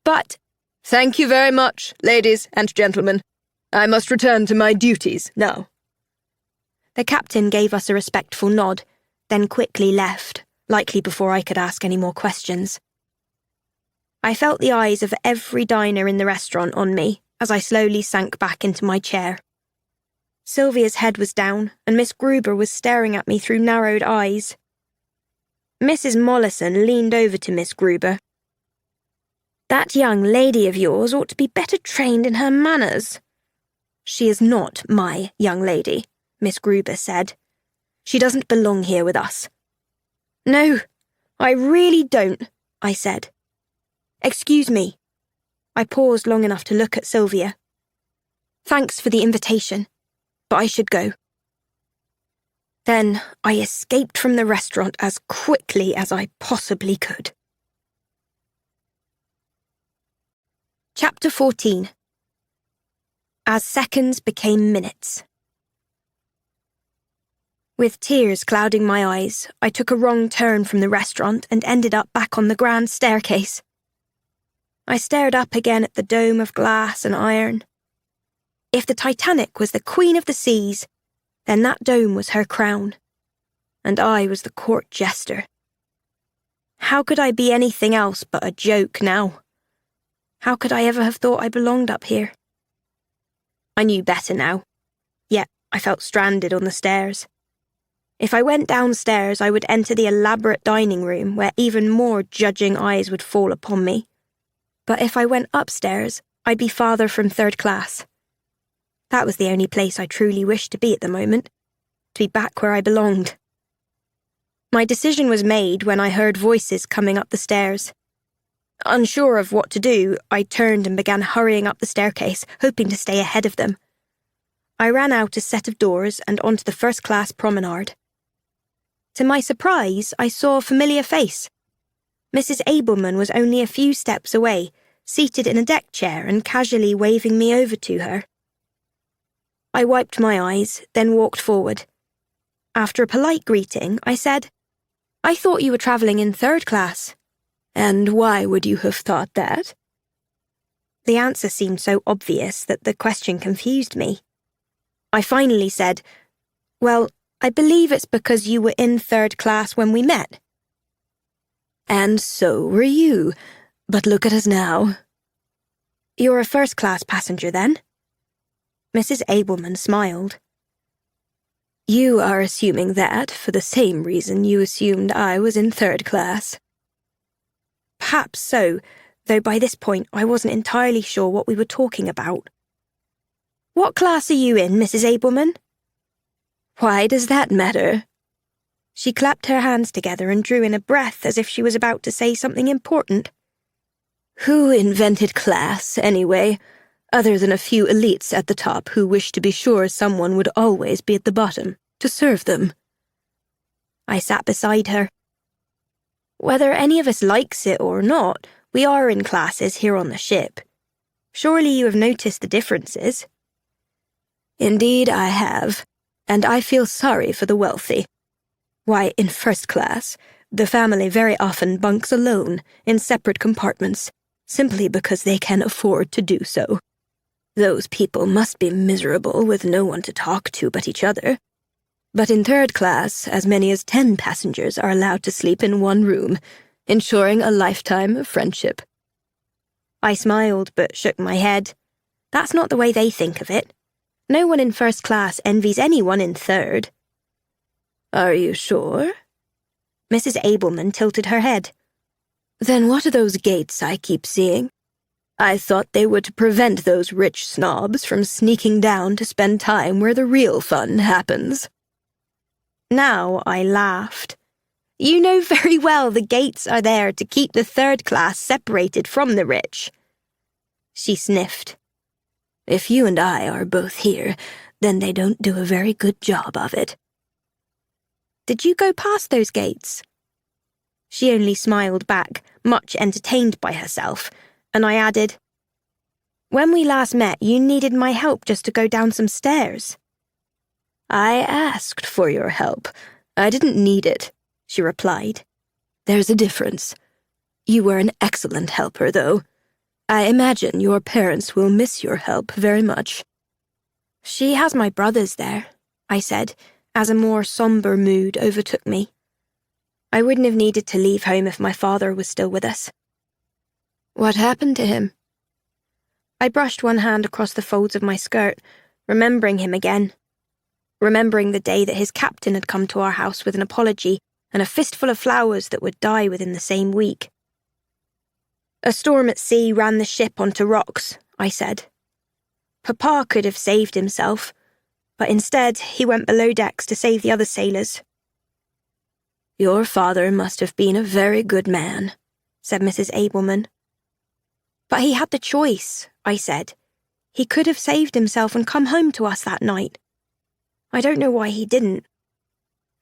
But, thank you very much, ladies and gentlemen. I must return to my duties now." The captain gave us a respectful nod, then quickly left, likely before I could ask any more questions. I felt the eyes of every diner in the restaurant on me as I slowly sank back into my chair. Sylvia's head was down, and Miss Gruber was staring at me through narrowed eyes. Mrs. Mollison leaned over to Miss Gruber. "That young lady of yours ought to be better trained in her manners." "She is not my young lady," Miss Gruber said. "She doesn't belong here with us." "No, I really don't," I said. "Excuse me." I paused long enough to look at Sylvia. "Thanks for the invitation, but I should go." Then I escaped from the restaurant as quickly as I possibly could. Chapter 14. As seconds became minutes. With tears clouding my eyes, I took a wrong turn from the restaurant and ended up back on the grand staircase. I stared up again at the dome of glass and iron. If the Titanic was the queen of the seas, then that dome was her crown, and I was the court jester. How could I be anything else but a joke now? How could I ever have thought I belonged up here? I knew better now, yet I felt stranded on the stairs. If I went downstairs, I would enter the elaborate dining room where even more judging eyes would fall upon me. But if I went upstairs, I'd be farther from third class. That was the only place I truly wished to be at the moment, to be back where I belonged. My decision was made when I heard voices coming up the stairs. Unsure of what to do, I turned and began hurrying up the staircase, hoping to stay ahead of them. I ran out a set of doors and onto the first-class promenade. To my surprise, I saw a familiar face. Mrs. Abelman was only a few steps away, seated in a deck chair and casually waving me over to her. I wiped my eyes, then walked forward. After a polite greeting, I said, "I thought you were travelling in third class." "And why would you have thought that?" The answer seemed so obvious that the question confused me. I finally said, "Well, I believe it's because you were in third class when we met." "And so were you, but look at us now." "You're a first-class passenger, then?" Mrs. Abelman smiled. "You are assuming that for the same reason you assumed I was in third class." Perhaps so, though by this point I wasn't entirely sure what we were talking about. "What class are you in, Mrs. Abelman?" "Why does that matter?" She clapped her hands together and drew in a breath as if she was about to say something important. "Who invented class, anyway, other than a few elites at the top who wished to be sure someone would always be at the bottom, to serve them?" I sat beside her. "Whether any of us likes it or not, we are in classes here on the ship. Surely you have noticed the differences?" "Indeed I have, and I feel sorry for the wealthy. Why, in first class, the family very often bunks alone in separate compartments, simply because they can afford to do so. Those people must be miserable with no one to talk to but each other. But in third class, as many as 10 passengers are allowed to sleep in one room, ensuring a lifetime of friendship." I smiled but shook my head. That's not the way they think of it. No one in first class envies anyone in third. "Are you sure?" Mrs. Abelman tilted her head. "Then what are those gates I keep seeing? I thought they were to prevent those rich snobs from sneaking down to spend time where the real fun happens." Now I laughed. "You know very well the gates are there to keep the third class separated from the rich." She sniffed. "If you and I are both here, then they don't do a very good job of it." "Did you go past those gates?" She only smiled back, much entertained by herself, and I added, "When we last met, you needed my help just to go down some stairs." "I asked for your help. I didn't need it," she replied. "There's a difference. You were an excellent helper, though. I imagine your parents will miss your help very much." "She has my brothers there," I said, as a more somber mood overtook me. I wouldn't have needed to leave home if my father was still with us. What happened to him? I brushed one hand across the folds of my skirt, remembering him again. Remembering the day that his captain had come to our house with an apology and a fistful of flowers that would die within the same week. A storm at sea ran the ship onto rocks, I said. Papa could have saved himself, but instead he went below decks to save the other sailors. Your father must have been a very good man, said Mrs. Abelman. But he had the choice, I said. He could have saved himself and come home to us that night. I don't know why he didn't.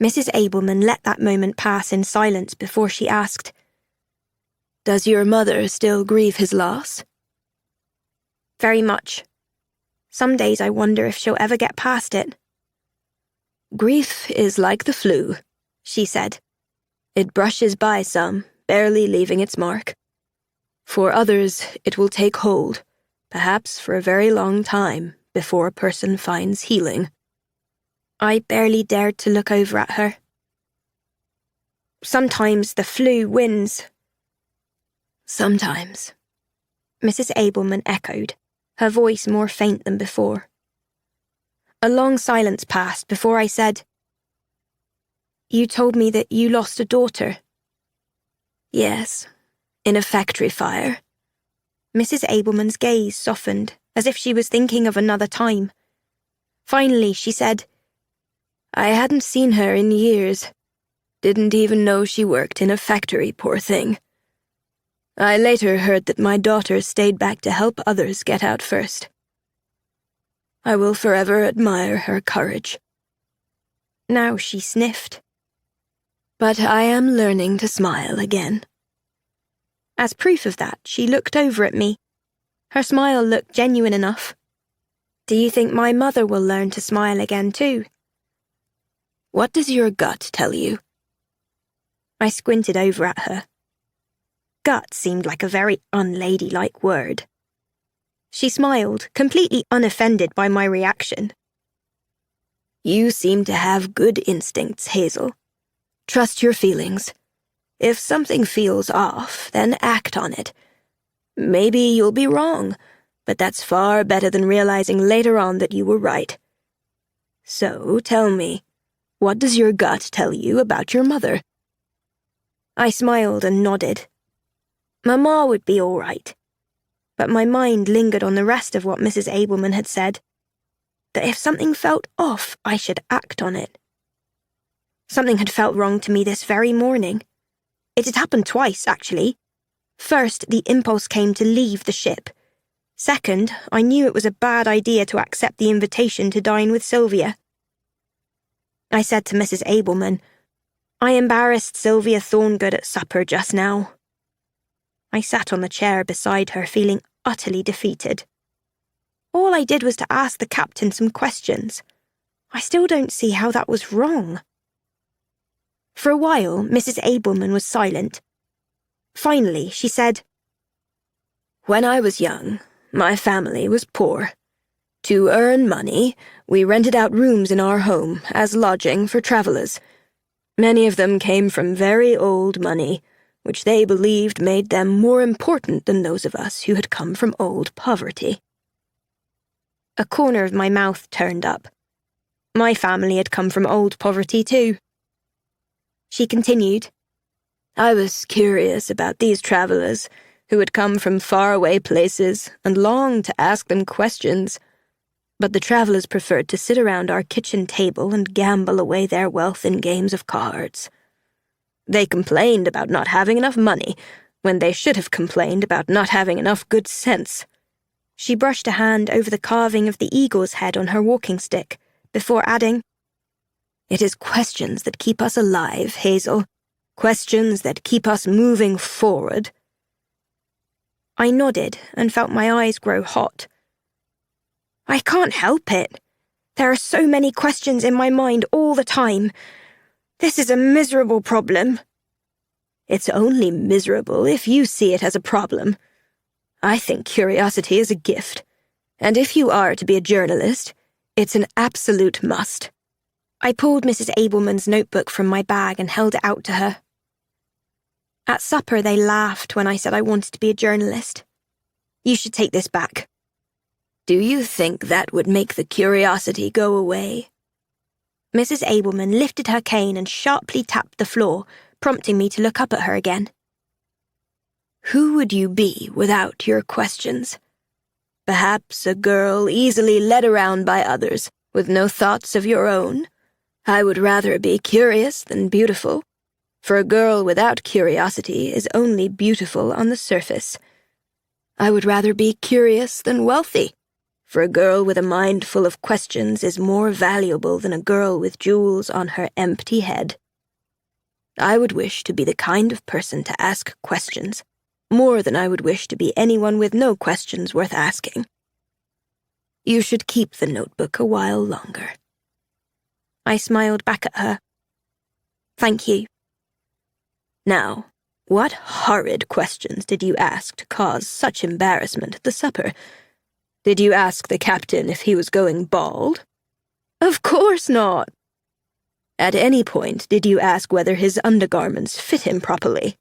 Mrs. Abelman let that moment pass in silence before she asked, Does your mother still grieve his loss? Very much. Some days I wonder if she'll ever get past it. Grief is like the flu, she said. It brushes by some, barely leaving its mark. For others, it will take hold, perhaps for a very long time, before a person finds healing. I barely dared to look over at her. Sometimes the flu wins. Sometimes, Mrs. Abelman echoed, her voice more faint than before. A long silence passed before I said, You told me that you lost a daughter. Yes, in a factory fire. Mrs. Abelman's gaze softened, as if she was thinking of another time. Finally, she said, I hadn't seen her in years. Didn't even know she worked in a factory, poor thing. I later heard that my daughter stayed back to help others get out first. I will forever admire her courage. Now she sniffed. But I am learning to smile again. As proof of that, she looked over at me. Her smile looked genuine enough. Do you think my mother will learn to smile again too? What does your gut tell you? I squinted over at her. Gut seemed like a very unladylike word. She smiled, completely unoffended by my reaction. You seem to have good instincts, Hazel. Trust your feelings. If something feels off, then act on it. Maybe you'll be wrong, but that's far better than realizing later on that you were right. So, tell me, what does your gut tell you about your mother? I smiled and nodded. Mama would be all right. But my mind lingered on the rest of what Mrs. Abelman had said. That if something felt off, I should act on it. Something had felt wrong to me this very morning. It had happened twice, actually. First, the impulse came to leave the ship. Second, I knew it was a bad idea to accept the invitation to dine with Sylvia. I said to Mrs. Abelman, I embarrassed Sylvia Thorngood at supper just now. I sat on the chair beside her, feeling utterly defeated. All I did was to ask the captain some questions. I still don't see how that was wrong. For a while, Mrs. Abelman was silent. Finally, she said, When I was young, my family was poor. To earn money, we rented out rooms in our home as lodging for travellers. Many of them came from very old money, which they believed made them more important than those of us who had come from old poverty. A corner of my mouth turned up. My family had come from old poverty too. She continued, I was curious about these travellers who had come from faraway places and longed to ask them questions, but the travellers preferred to sit around our kitchen table and gamble away their wealth in games of cards. They complained about not having enough money when they should have complained about not having enough good sense. She brushed a hand over the carving of the eagle's head on her walking stick, before adding, It is questions that keep us alive, Hazel. Questions that keep us moving forward. I nodded and felt my eyes grow hot. I can't help it. There are so many questions in my mind all the time. This is a miserable problem. It's only miserable if you see it as a problem. I think curiosity is a gift, and if you are to be a journalist, it's an absolute must. I pulled Mrs. Abelman's notebook from my bag and held it out to her. At supper, they laughed when I said I wanted to be a journalist. You should take this back. Do you think that would make the curiosity go away? Mrs. Abelman lifted her cane and sharply tapped the floor, prompting me to look up at her again. Who would you be without your questions? Perhaps a girl easily led around by others, with no thoughts of your own. I would rather be curious than beautiful, for a girl without curiosity is only beautiful on the surface. I would rather be curious than wealthy, for a girl with a mind full of questions is more valuable than a girl with jewels on her empty head. I would wish to be the kind of person to ask questions, more than I would wish to be anyone with no questions worth asking. You should keep the notebook a while longer. I smiled back at her. Thank you. Now, what horrid questions did you ask to cause such embarrassment at the supper? Did you ask the captain if he was going bald? Of course not. At any point, did you ask whether his undergarments fit him properly?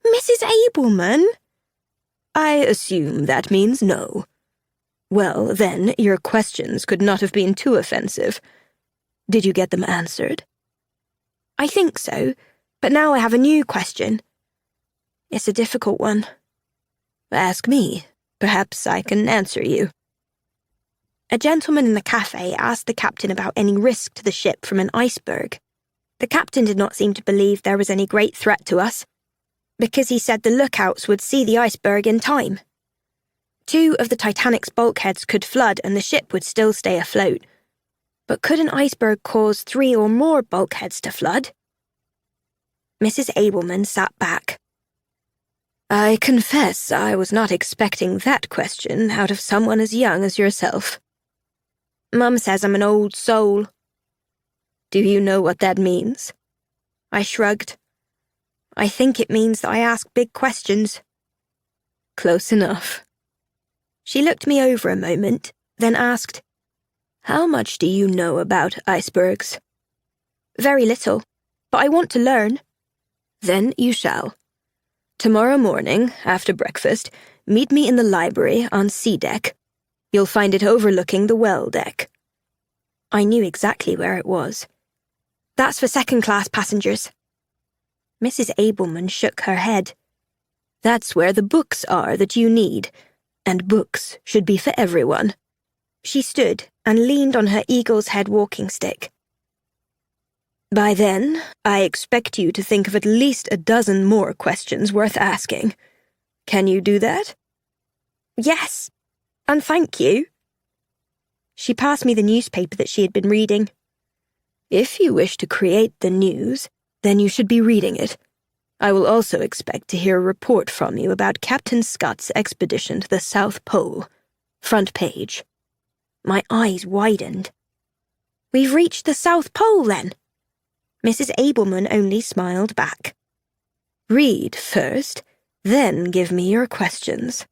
Mrs. Abelman? I assume that means no. Well, then, your questions could not have been too offensive. Did you get them answered? I think so, but now I have a new question. It's a difficult one. Ask me. Perhaps I can answer you. A gentleman in the cafe asked the captain about any risk to the ship from an iceberg. The captain did not seem to believe there was any great threat to us, because he said the lookouts would see the iceberg in time. 2 of the Titanic's bulkheads could flood and the ship would still stay afloat. But could an iceberg cause 3 or more bulkheads to flood? Mrs. Abelman sat back. I confess I was not expecting that question out of someone as young as yourself. Mum says I'm an old soul. Do you know what that means? I shrugged. I think it means that I ask big questions. Close enough. She looked me over a moment, then asked, How much do you know about icebergs? Very little, but I want to learn. Then you shall. Tomorrow morning, after breakfast, meet me in the library on C deck. You'll find it overlooking the well deck. I knew exactly where it was. That's for second-class passengers. Mrs. Abelman shook her head. That's where the books are that you need, and books should be for everyone. She stood and leaned on her eagle's head walking stick. By then, I expect you to think of at least a dozen more questions worth asking. Can you do that? Yes, and thank you. She passed me the newspaper that she had been reading. If you wish to create the news, then you should be reading it. I will also expect to hear a report from you about Captain Scott's expedition to the South Pole. Front page. My eyes widened. We've reached the South Pole, then? Mrs. Abelman only smiled back. Read first, then give me your questions.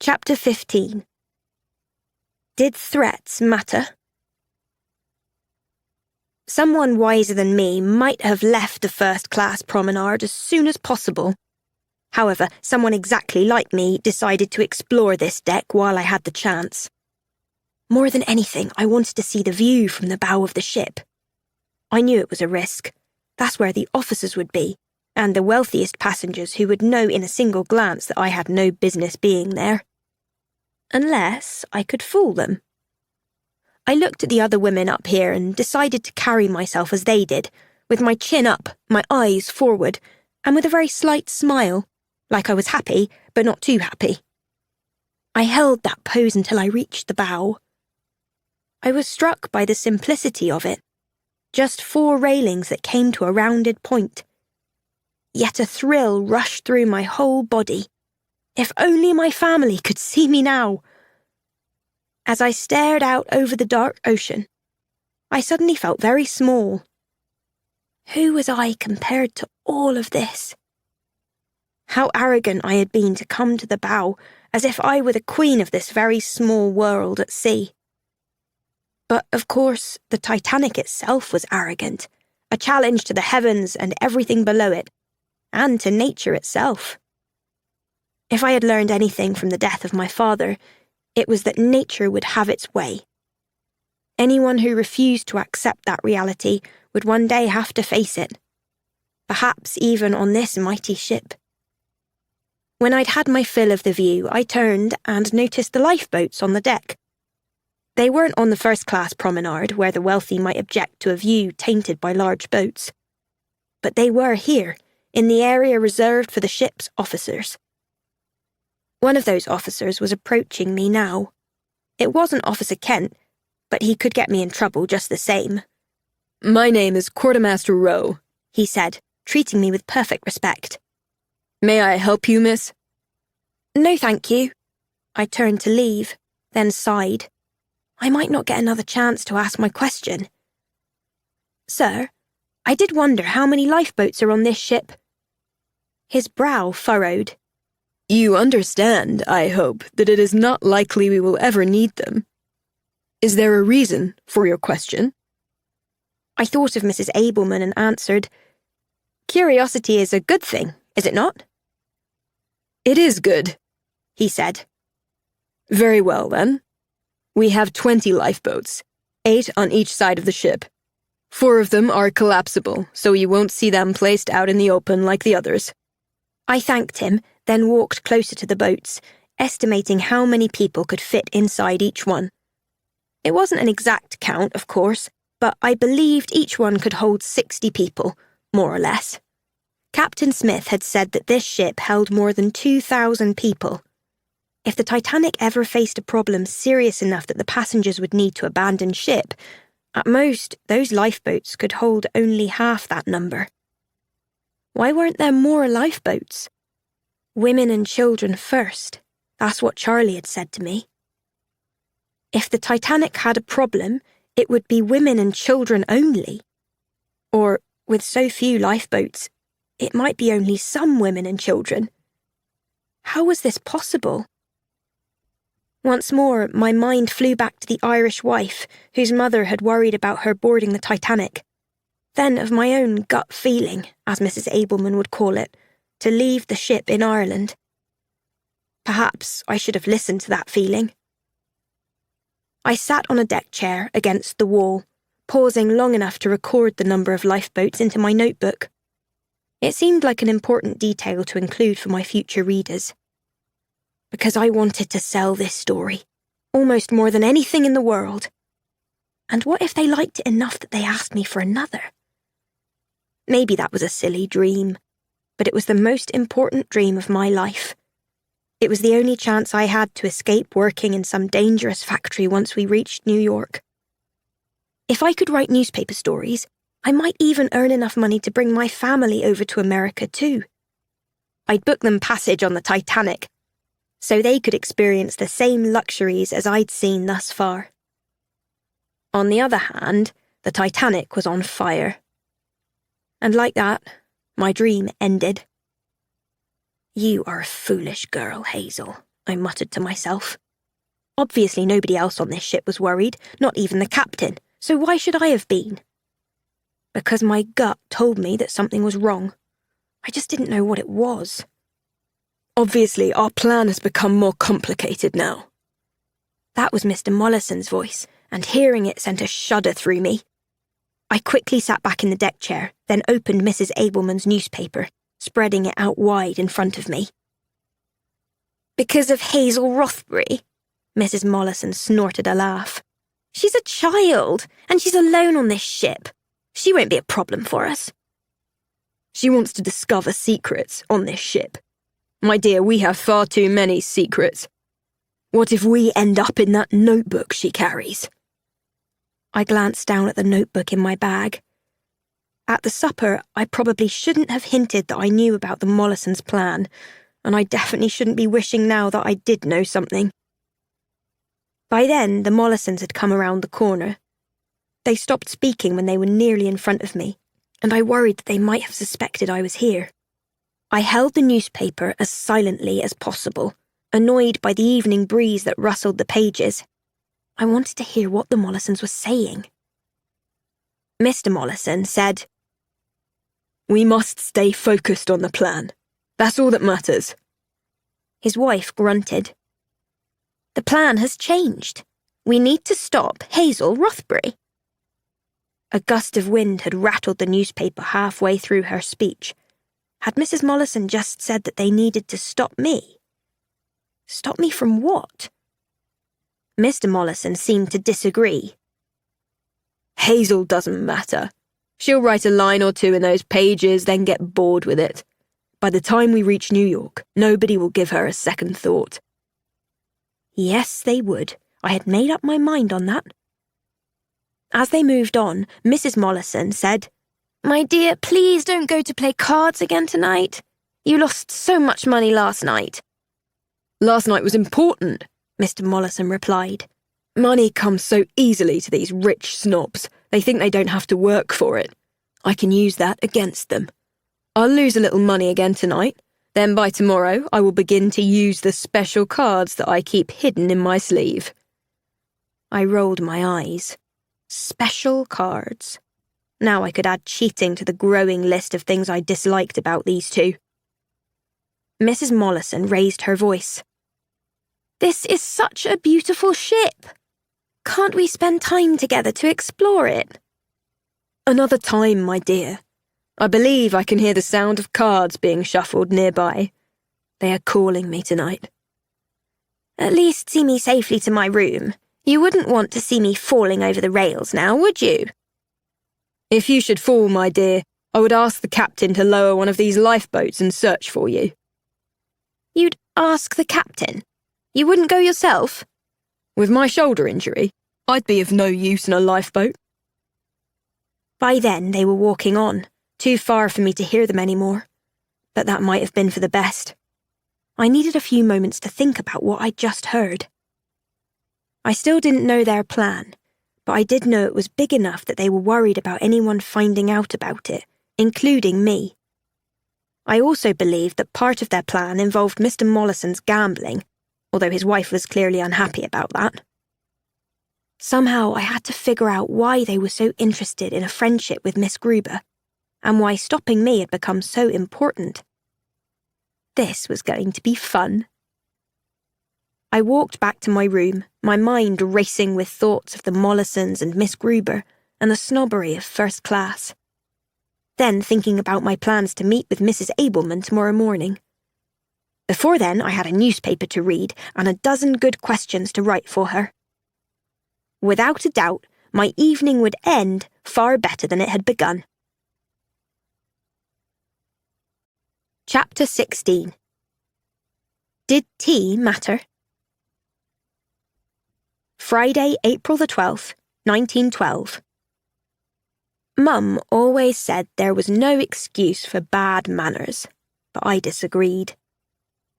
Chapter 15. Did threats matter? Someone wiser than me might have left the first-class promenade as soon as possible. However, someone exactly like me decided to explore this deck while I had the chance. More than anything, I wanted to see the view from the bow of the ship. I knew it was a risk. That's where the officers would be, and the wealthiest passengers who would know in a single glance that I had no business being there. Unless I could fool them. I looked at the other women up here and decided to carry myself as they did, with my chin up, my eyes forward, and with a very slight smile, like I was happy, but not too happy. I held that pose until I reached the bow. I was struck by the simplicity of it. Just 4 railings that came to a rounded point. Yet a thrill rushed through my whole body. If only my family could see me now. As I stared out over the dark ocean, I suddenly felt very small. Who was I compared to all of this? How arrogant I had been to come to the bow as if I were the queen of this very small world at sea. But, of course, the Titanic itself was arrogant, a challenge to the heavens and everything below it, and to nature itself. If I had learned anything from the death of my father, it was that nature would have its way. Anyone who refused to accept that reality would one day have to face it, perhaps even on this mighty ship. When I'd had my fill of the view, I turned and noticed the lifeboats on the deck. They weren't on the first-class promenade where the wealthy might object to a view tainted by large boats. But they were here, in the area reserved for the ship's officers. One of those officers was approaching me now. It wasn't Officer Kent, but he could get me in trouble just the same. "My name is Quartermaster Rowe," he said, treating me with perfect respect. "May I help you, miss?" "No, thank you." I turned to leave, then sighed. I might not get another chance to ask my question. "Sir, I did wonder how many lifeboats are on this ship." His brow furrowed. "You understand, I hope, that it is not likely we will ever need them. Is there a reason for your question?" I thought of Mrs. Abelman and answered, "Curiosity is a good thing, is it not?" "It is good," he said. "Very well, then. We have 20 lifeboats, 8 on each side of the ship. 4 of them are collapsible, so you won't see them placed out in the open like the others." I thanked him, then walked closer to the boats, estimating how many people could fit inside each one. It wasn't an exact count, of course, but I believed each one could hold 60 people, more or less. Captain Smith had said that this ship held more than 2,000 people. If the Titanic ever faced a problem serious enough that the passengers would need to abandon ship, at most, those lifeboats could hold only half that number. Why weren't there more lifeboats? Women and children first. That's what Charlie had said to me. If the Titanic had a problem, it would be women and children only. Or, with so few lifeboats, it might be only some women and children. How was this possible? Once more, my mind flew back to the Irish wife whose mother had worried about her boarding the Titanic. Then of my own gut feeling, as Mrs. Abelman would call it, to leave the ship in Ireland. Perhaps I should have listened to that feeling. I sat on a deck chair against the wall, pausing long enough to record the number of lifeboats into my notebook. It seemed like an important detail to include for my future readers. Because I wanted to sell this story, almost more than anything in the world. And what if they liked it enough that they asked me for another? Maybe that was a silly dream, but it was the most important dream of my life. It was the only chance I had to escape working in some dangerous factory once we reached New York. If I could write newspaper stories, I might even earn enough money to bring my family over to America too. I'd book them passage on the Titanic, so they could experience the same luxuries as I'd seen thus far. On the other hand, the Titanic was on fire. And like that, my dream ended. "You are a foolish girl, Hazel," I muttered to myself. Obviously nobody else on this ship was worried, not even the captain, so why should I have been? Because my gut told me that something was wrong. I just didn't know what it was. "Obviously, our plan has become more complicated now." That was Mr. Mollison's voice, and hearing it sent a shudder through me. I quickly sat back in the deck chair, then opened Mrs. Abelman's newspaper, spreading it out wide in front of me. "Because of Hazel Rothbury?" Mrs. Mollison snorted a laugh. "She's a child, and she's alone on this ship. She won't be a problem for us." "She wants to discover secrets on this ship. My dear, we have far too many secrets. What if we end up in that notebook she carries?" I glanced down at the notebook in my bag. At the supper, I probably shouldn't have hinted that I knew about the Mollisons' plan, and I definitely shouldn't be wishing now that I did know something. By then, the Mollisons had come around the corner. They stopped speaking when they were nearly in front of me, and I worried that they might have suspected I was here. I held the newspaper as silently as possible, annoyed by the evening breeze that rustled the pages. I wanted to hear what the Mollisons were saying. Mr. Mollison said, We must stay focused on the plan. That's all that matters. His wife grunted. The plan has changed. We need to stop Hazel Rothbury. A gust of wind had rattled the newspaper halfway through her speech. Had Mrs. Mollison just said that they needed to stop me? Stop me from what? Mr. Mollison seemed to disagree. Hazel doesn't matter. She'll write a line or two in those pages, then get bored with it. By the time we reach New York, nobody will give her a second thought. Yes, they would. I had made up my mind on that. As they moved on, Mrs. Mollison said, My dear, please don't go to play cards again tonight. You lost so much money last night. Last night was important, Mr. Mollison replied. Money comes so easily to these rich snobs. They think they don't have to work for it. I can use that against them. I'll lose a little money again tonight. Then by tomorrow, I will begin to use the special cards that I keep hidden in my sleeve. I rolled my eyes. Special cards. Now I could add cheating to the growing list of things I disliked about these two. Mrs. Mollison raised her voice. This is such a beautiful ship. Can't we spend time together to explore it? Another time, my dear. I believe I can hear the sound of cards being shuffled nearby. They are calling me tonight. At least see me safely to my room. You wouldn't want to see me falling over the rails now, would you? If you should fall, my dear, I would ask the captain to lower one of these lifeboats and search for you. You'd ask the captain? You wouldn't go yourself? With my shoulder injury, I'd be of no use in a lifeboat. By then they were walking on, too far for me to hear them anymore. But that might have been for the best. I needed a few moments to think about what I'd just heard. I still didn't know their plan, but I did know it was big enough that they were worried about anyone finding out about it, including me. I also believed that part of their plan involved Mr. Mollison's gambling, although his wife was clearly unhappy about that. Somehow I had to figure out why they were so interested in a friendship with Miss Gruber, and why stopping me had become so important. This was going to be fun. I walked back to my room, my mind racing with thoughts of the Mollisons and Miss Gruber and the snobbery of first class. Then thinking about my plans to meet with Mrs. Abelman tomorrow morning. Before then, I had a newspaper to read and a dozen good questions to write for her. Without a doubt, my evening would end far better than it had begun. Chapter 16. Did tea matter? Friday, April the 12th, 1912. Mum always said there was no excuse for bad manners, but I disagreed.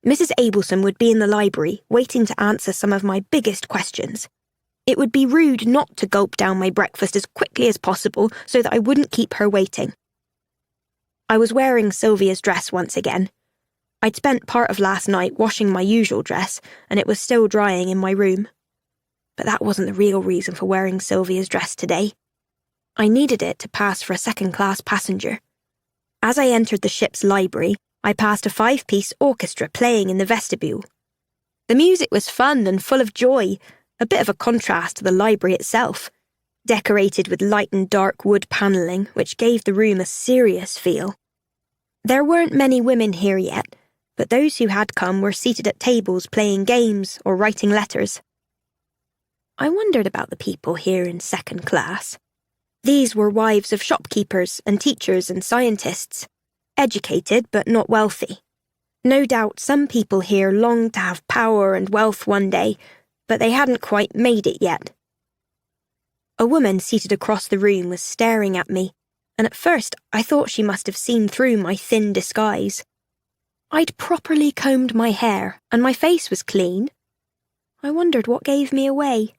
Mrs. Abelson would be in the library, waiting to answer some of my biggest questions. It would be rude not to gulp down my breakfast as quickly as possible so that I wouldn't keep her waiting. I was wearing Sylvia's dress once again. I'd spent part of last night washing my usual dress, and it was still drying in my room. But that wasn't the real reason for wearing Sylvia's dress today. I needed it to pass for a second-class passenger. As I entered the ship's library, I passed a 5-piece orchestra playing in the vestibule. The music was fun and full of joy, a bit of a contrast to the library itself, decorated with light and dark wood panelling, which gave the room a serious feel. There weren't many women here yet, but those who had come were seated at tables playing games or writing letters. I wondered about the people here in second class. These were wives of shopkeepers and teachers and scientists, educated but not wealthy. No doubt some people here longed to have power and wealth one day, but they hadn't quite made it yet. A woman seated across the room was staring at me, and at first I thought she must have seen through my thin disguise. I'd properly combed my hair, and my face was clean. I wondered what gave me away.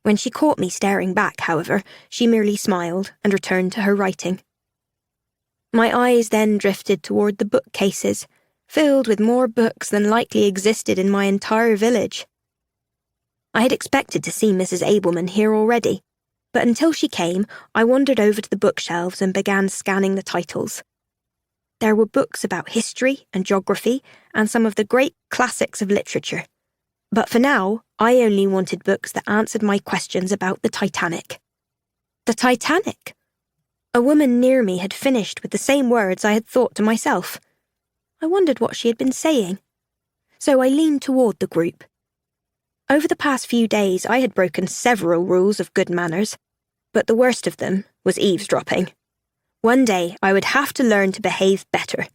When she caught me staring back, however, she merely smiled and returned to her writing. My eyes then drifted toward the bookcases, filled with more books than likely existed in my entire village. I had expected to see Mrs. Abelman here already, but until she came, I wandered over to the bookshelves and began scanning the titles. There were books about history and geography and some of the great classics of literature. But for now, I only wanted books that answered my questions about the Titanic. The Titanic? A woman near me had finished with the same words I had thought to myself. I wondered what she had been saying. So I leaned toward the group. Over the past few days, I had broken several rules of good manners, but the worst of them was eavesdropping. One day, I would have to learn to behave better.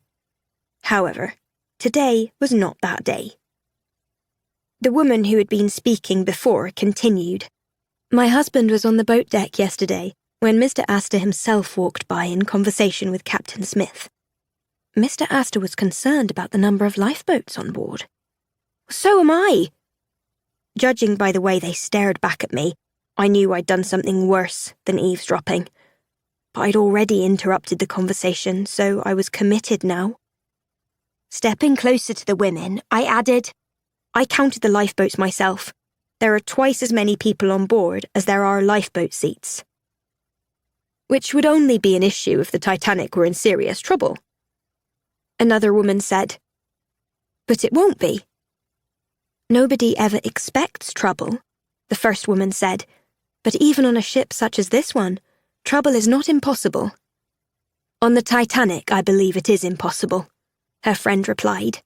However, today was not that day. The woman who had been speaking before continued. My husband was on the boat deck yesterday when Mr. Astor himself walked by in conversation with Captain Smith. Mr. Astor was concerned about the number of lifeboats on board. So am I. Judging by the way they stared back at me, I knew I'd done something worse than eavesdropping. But I'd already interrupted the conversation, so I was committed now. Stepping closer to the women, I added, I counted the lifeboats myself. There are twice as many people on board as there are lifeboat seats. Which would only be an issue if the Titanic were in serious trouble. Another woman said, But it won't be. Nobody ever expects trouble, the first woman said, but even on a ship such as this one, trouble is not impossible. On the Titanic, I believe it is impossible, her friend replied.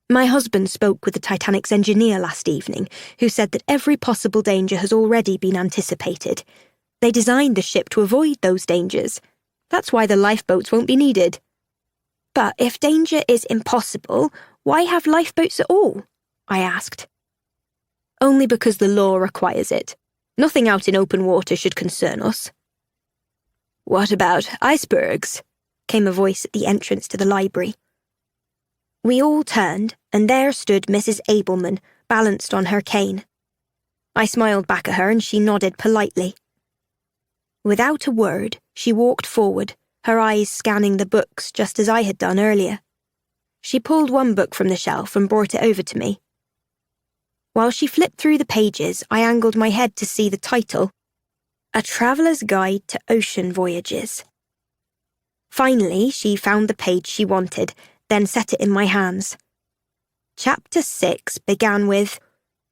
My husband spoke with the Titanic's engineer last evening, who said that every possible danger has already been anticipated. They designed the ship to avoid those dangers. That's why the lifeboats won't be needed. But if danger is impossible, why have lifeboats at all? I asked. Only because the law requires it. Nothing out in open water should concern us. What about icebergs? Came a voice at the entrance to the library. We all turned, and there stood Mrs. Abelman, balanced on her cane. I smiled back at her and she nodded politely. Without a word, she walked forward, her eyes scanning the books just as I had done earlier. She pulled one book from the shelf and brought it over to me. While she flipped through the pages, I angled my head to see the title, A Traveller's Guide to Ocean Voyages. Finally, she found the page she wanted, then set it in my hands. Chapter 6 began with,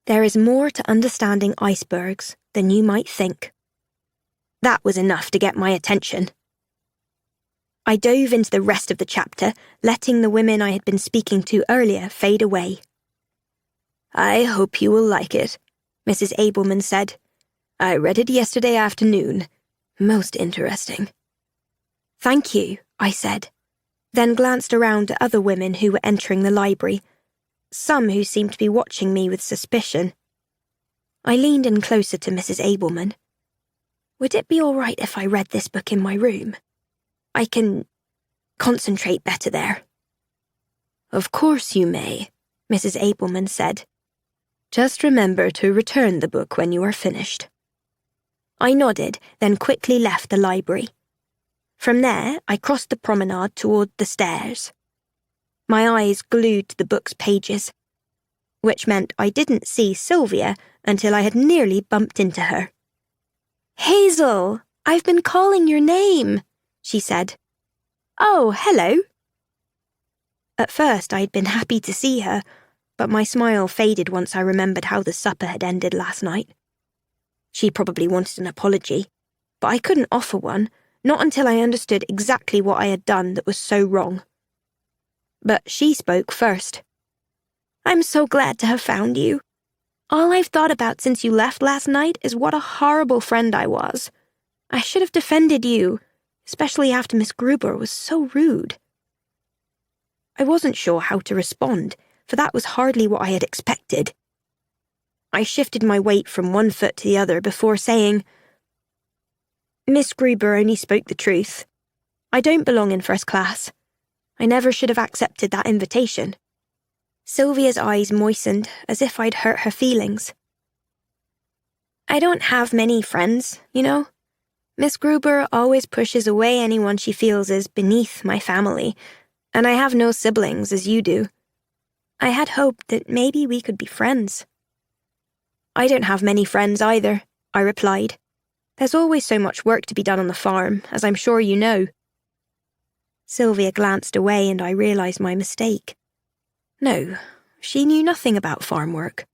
There is more to understanding icebergs than you might think. That was enough to get my attention. I dove into the rest of the chapter, letting the women I had been speaking to earlier fade away. I hope you will like it, Mrs. Abelman said. I read it yesterday afternoon. Most interesting. Thank you, I said, then glanced around at other women who were entering the library, some who seemed to be watching me with suspicion. I leaned in closer to Mrs. Abelman. Would it be all right if I read this book in my room? I can concentrate better there. Of course you may, Mrs. Abelman said. Just remember to return the book when you are finished. I nodded, then quickly left the library. From there, I crossed the promenade toward the stairs. My eyes glued to the book's pages, which meant I didn't see Sylvia until I had nearly bumped into her. Hazel, I've been calling your name, she said. Oh, hello. At first, I had been happy to see her, but my smile faded once I remembered how the supper had ended last night. She probably wanted an apology, but I couldn't offer one, not until I understood exactly what I had done that was so wrong. But she spoke first. I'm so glad to have found you. All I've thought about since you left last night is what a horrible friend I was. I should have defended you, especially after Miss Gruber was so rude. I wasn't sure how to respond, for that was hardly what I had expected. I shifted my weight from one foot to the other before saying, Miss Gruber only spoke the truth. I don't belong in first class. I never should have accepted that invitation. Sylvia's eyes moistened as if I'd hurt her feelings. I don't have many friends, you know. Miss Gruber always pushes away anyone she feels is beneath my family, and I have no siblings as you do. I had hoped that maybe we could be friends. I don't have many friends either, I replied. There's always so much work to be done on the farm, as I'm sure you know. Sylvia glanced away and I realised my mistake. No, she knew nothing about farm work.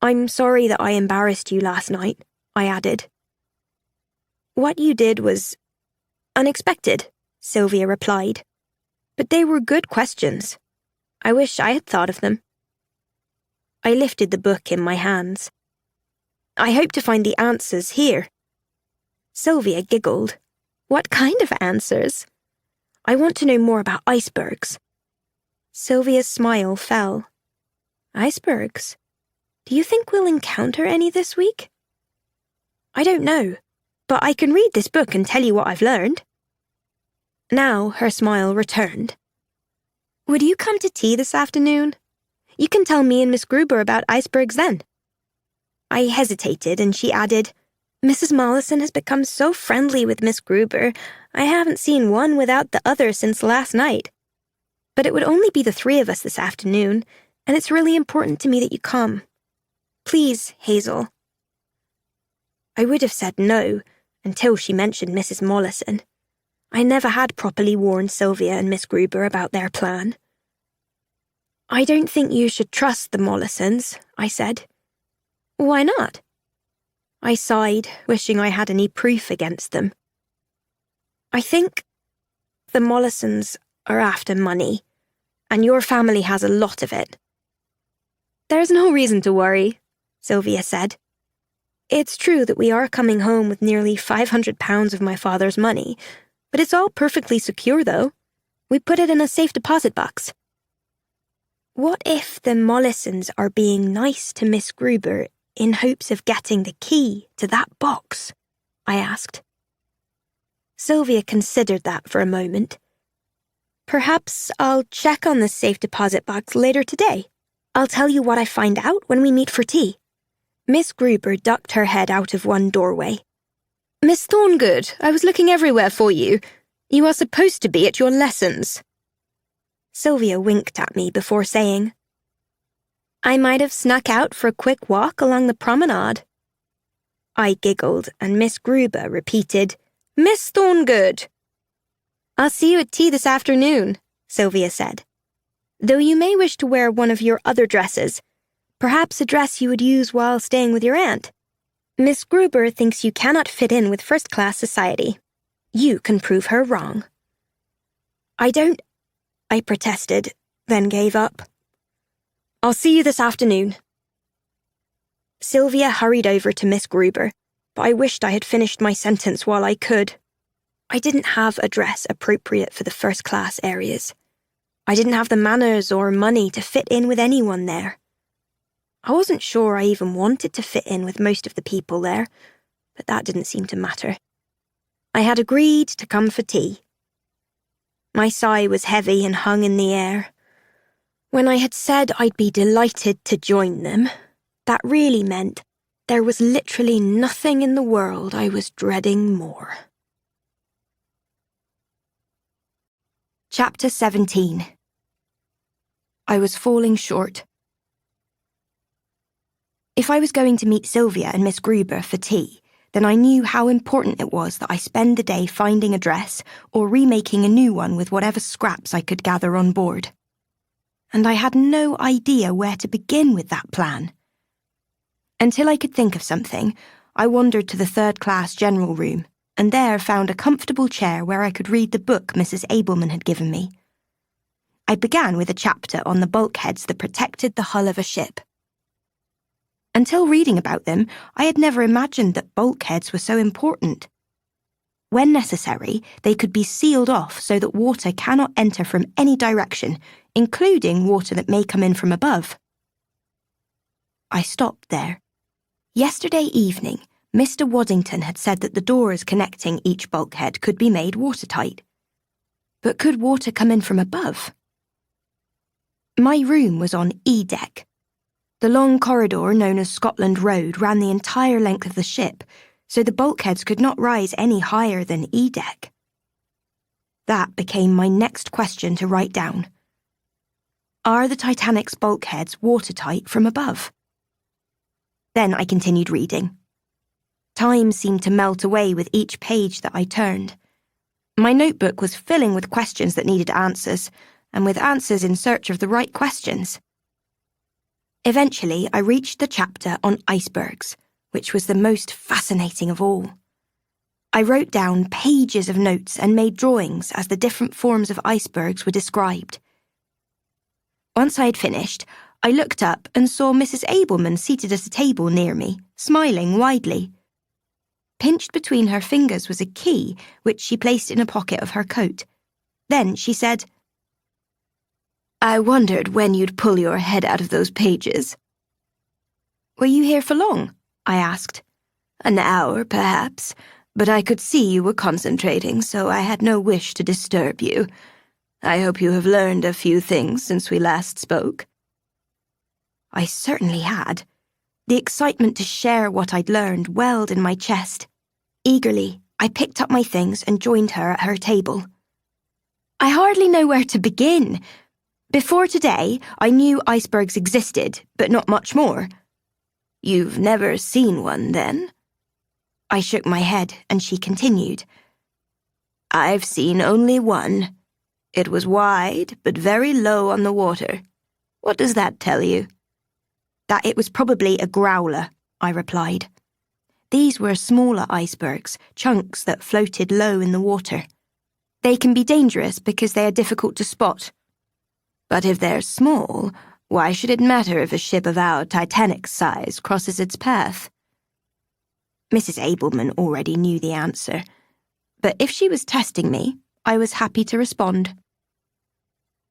I'm sorry that I embarrassed you last night, I added. What you did was unexpected, Sylvia replied. But they were good questions. I wish I had thought of them. I lifted the book in my hands. I hope to find the answers here. Sylvia giggled. What kind of answers? I want to know more about icebergs. Sylvia's smile fell. Icebergs? Do you think we'll encounter any this week? I don't know, but I can read this book and tell you what I've learned. Now her smile returned. Would you come to tea this afternoon? You can tell me and Miss Gruber about icebergs then. I hesitated and she added, Mrs. Mollison has become so friendly with Miss Gruber, I haven't seen one without the other since last night. But it would only be the three of us this afternoon, and it's really important to me that you come. Please, Hazel. I would have said no until she mentioned Mrs. Mollison. I never had properly warned Sylvia and Miss Gruber about their plan. I don't think you should trust the Mollisons, I said. Why not? I sighed, wishing I had any proof against them. I think the Mollisons are after money, and your family has a lot of it. There's no reason to worry, Sylvia said. It's true that we are coming home with nearly £500 of my father's money, but it's all perfectly secure, though. We put it in a safe deposit box. What if the Mollisons are being nice to Miss Gruber in hopes of getting the key to that box? I asked. Sylvia considered that for a moment. Perhaps I'll check on the safe deposit box later today. I'll tell you what I find out when we meet for tea. Miss Gruber ducked her head out of one doorway. Miss Thorngood, I was looking everywhere for you. You are supposed to be at your lessons. Sylvia winked at me before saying, I might have snuck out for a quick walk along the promenade. I giggled and Miss Gruber repeated, Miss Thorngood. I'll see you at tea this afternoon, Sylvia said. Though you may wish to wear one of your other dresses, perhaps a dress you would use while staying with your aunt. Miss Gruber thinks you cannot fit in with first-class society. You can prove her wrong. I protested, then gave up. I'll see you this afternoon. Sylvia hurried over to Miss Gruber, but I wished I had finished my sentence while I could. I didn't have a dress appropriate for the first-class areas. I didn't have the manners or money to fit in with anyone there. I wasn't sure I even wanted to fit in with most of the people there, but that didn't seem to matter. I had agreed to come for tea. My sigh was heavy and hung in the air. When I had said I'd be delighted to join them, that really meant there was literally nothing in the world I was dreading more. Chapter 17. I was falling short. If I was going to meet Sylvia and Miss Gruber for tea, then I knew how important it was that I spend the day finding a dress or remaking a new one with whatever scraps I could gather on board. And I had no idea where to begin with that plan. Until I could think of something, I wandered to the third-class general room, and there found a comfortable chair where I could read the book Mrs. Abelman had given me. I began with a chapter on the bulkheads that protected the hull of a ship. Until reading about them, I had never imagined that bulkheads were so important. When necessary, they could be sealed off so that water cannot enter from any direction, including water that may come in from above. I stopped there. Yesterday evening, Mr. Waddington had said that the doors connecting each bulkhead could be made watertight. But could water come in from above? My room was on E deck. The long corridor known as Scotland Road ran the entire length of the ship, so the bulkheads could not rise any higher than E deck. That became my next question to write down. Are the Titanic's bulkheads watertight from above? Then I continued reading. Time seemed to melt away with each page that I turned. My notebook was filling with questions that needed answers, and with answers in search of the right questions. Eventually, I reached the chapter on icebergs, which was the most fascinating of all. I wrote down pages of notes and made drawings as the different forms of icebergs were described. Once I had finished, I looked up and saw Mrs. Abelman seated at a table near me, smiling widely. Pinched between her fingers was a key, which she placed in a pocket of her coat. Then she said, "I wondered when you'd pull your head out of those pages." "Were you here for long?" I asked. "An hour, perhaps, but I could see you were concentrating, so I had no wish to disturb you. I hope you have learned a few things since we last spoke." I certainly had. The excitement to share what I'd learned welled in my chest. Eagerly, I picked up my things and joined her at her table. I hardly know where to begin. Before today, I knew icebergs existed, but not much more. "You've never seen one, then?" I shook my head, and she continued. "I've seen only one. It was wide, but very low on the water. What does that tell you?" "That it was probably a growler," I replied. These were smaller icebergs, chunks that floated low in the water. They can be dangerous because they are difficult to spot. "But if they're small, why should it matter if a ship of our Titanic's size crosses its path?" Mrs. Abelman already knew the answer, but if she was testing me, I was happy to respond.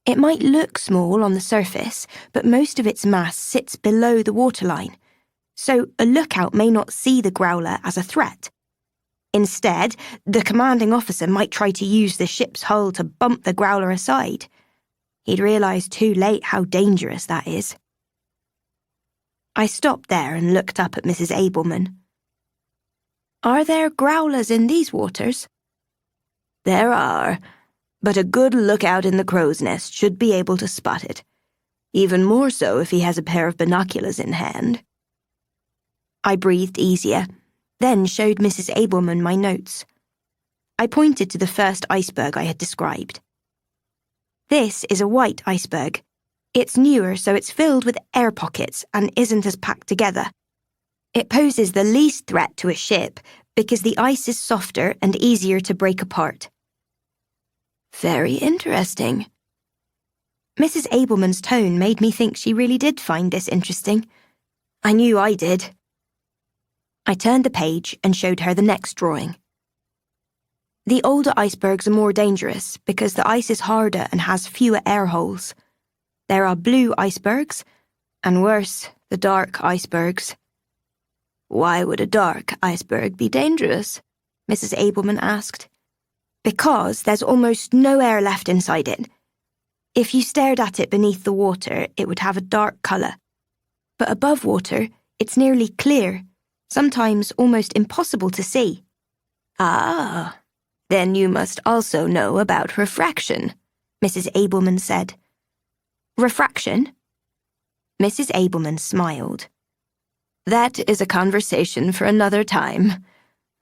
It might look small on the surface, but most of its mass sits below the waterline, so a lookout may not see the growler as a threat. Instead, the commanding officer might try to use the ship's hull to bump the growler aside. He'd realise too late how dangerous that is. I stopped there and looked up at Mrs. Abelman. "Are there growlers in these waters?" "There are, but a good lookout in the crow's nest should be able to spot it. Even more so if he has a pair of binoculars in hand." I breathed easier, then showed Mrs. Abelman my notes. I pointed to the first iceberg I had described. "This is a white iceberg. It's newer, so it's filled with air pockets and isn't as packed together. It poses the least threat to a ship because the ice is softer and easier to break apart." "Very interesting." Mrs. Abelman's tone made me think she really did find this interesting. I knew I did. I turned the page and showed her the next drawing. The older icebergs are more dangerous because the ice is harder and has fewer air holes. There are blue icebergs, and worse, the dark icebergs. "Why would a dark iceberg be dangerous?" Mrs. Abelman asked. "Because there's almost no air left inside it. If you stared at it beneath the water, it would have a dark colour. But above water, it's nearly clear, sometimes almost impossible to see." "Ah, then you must also know about refraction," Mrs. Abelman said. "Refraction?" Mrs. Abelman smiled. "That is a conversation for another time.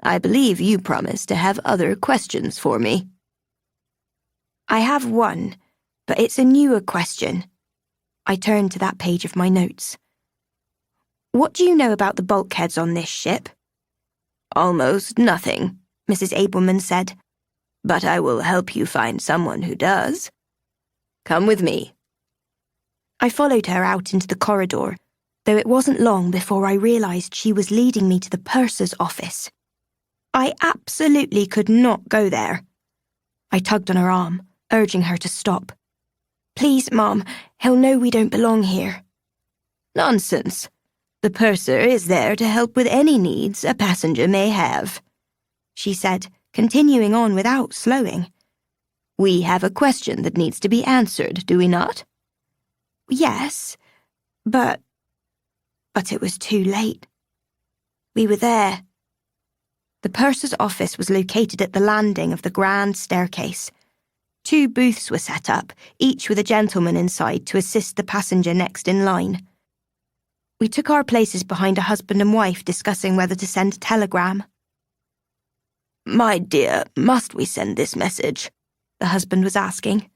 I believe you promised to have other questions for me." "I have one, but it's a newer question." I turned to that page of my notes. "What do you know about the bulkheads on this ship?" "Almost nothing," Mrs. Abelman said. "But I will help you find someone who does. Come with me." I followed her out into the corridor, though it wasn't long before I realised she was leading me to the purser's office. I absolutely could not go there. I tugged on her arm, urging her to stop. "Please, Mom, he'll know we don't belong here." "Nonsense. The purser is there to help with any needs a passenger may have," she said, continuing on without slowing. "We have a question that needs to be answered, do we not?" "Yes, but it was too late. We were there." The purser's office was located at the landing of the grand staircase. 2 booths were set up, each with a gentleman inside to assist the passenger next in line. We took our places behind a husband and wife discussing whether to send a telegram. "My dear, must we send this message?" the husband was asking.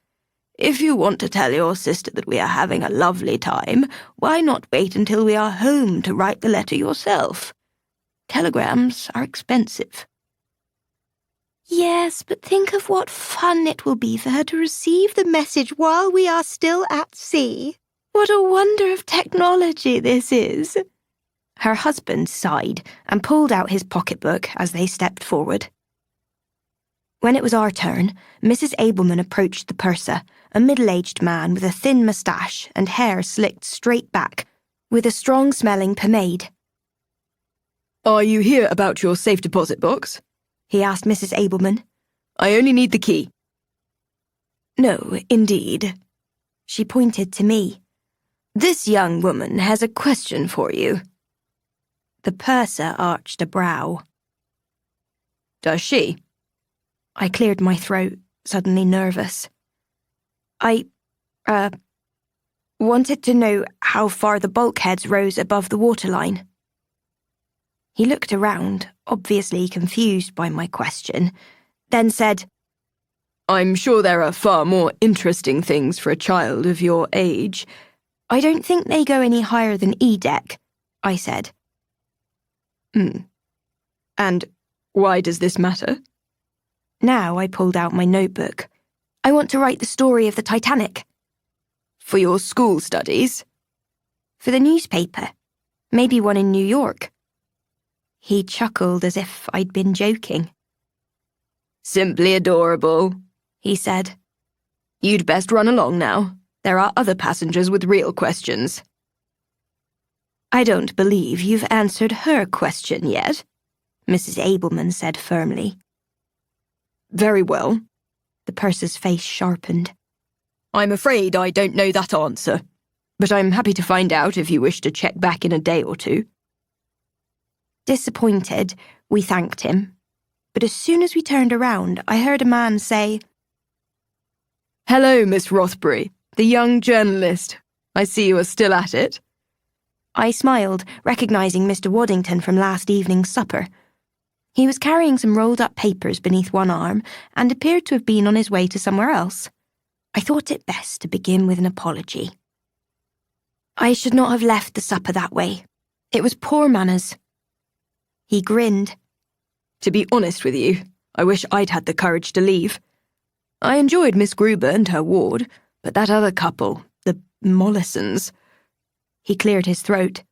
"If you want to tell your sister that we are having a lovely time, why not wait until we are home to write the letter yourself? Telegrams are expensive." Yes, but think of what fun it will be for her to receive the message while we are still at sea. What a wonder of technology this is. Her husband sighed and pulled out his pocketbook as they stepped forward. When it was our turn, Mrs. Abelman approached the purser, a middle-aged man with a thin moustache and hair slicked straight back, with a strong-smelling pomade. "Are you here about your safe deposit box?" he asked Mrs. Abelman. "I only need the key." "No, indeed." She pointed to me. "This young woman has a question for you." The purser arched a brow. "Does she?" I cleared my throat, suddenly nervous. I wanted to know how far the bulkheads rose above the waterline." He looked around, obviously confused by my question, then said, "I'm sure there are far more interesting things for a child of your age." "I don't think they go any higher than E-deck," I said. And why does this matter?" Now I pulled out my notebook. "I want to write the story of the Titanic." "For your school studies?" "For the newspaper. Maybe one in New York." He chuckled as if I'd been joking. "Simply adorable," he said. "You'd best run along now. There are other passengers with real questions." "I don't believe you've answered her question yet," Mrs. Abelman said firmly. "Very well." The purser's face sharpened. "I'm afraid I don't know that answer, but I'm happy to find out if you wish to check back in a day or two." Disappointed, we thanked him, but as soon as we turned around, I heard a man say, "Hello, Miss Rothbury, the young journalist. I see you are still at it." I smiled, recognising Mr. Waddington from last evening's supper. He was carrying some rolled-up papers beneath one arm and appeared to have been on his way to somewhere else. I thought it best to begin with an apology. I should not have left the supper that way. It was poor manners. He grinned. "To be honest with you, I wish I'd had the courage to leave. I enjoyed Miss Gruber and her ward, but that other couple, the Mollisons..." He cleared his throat.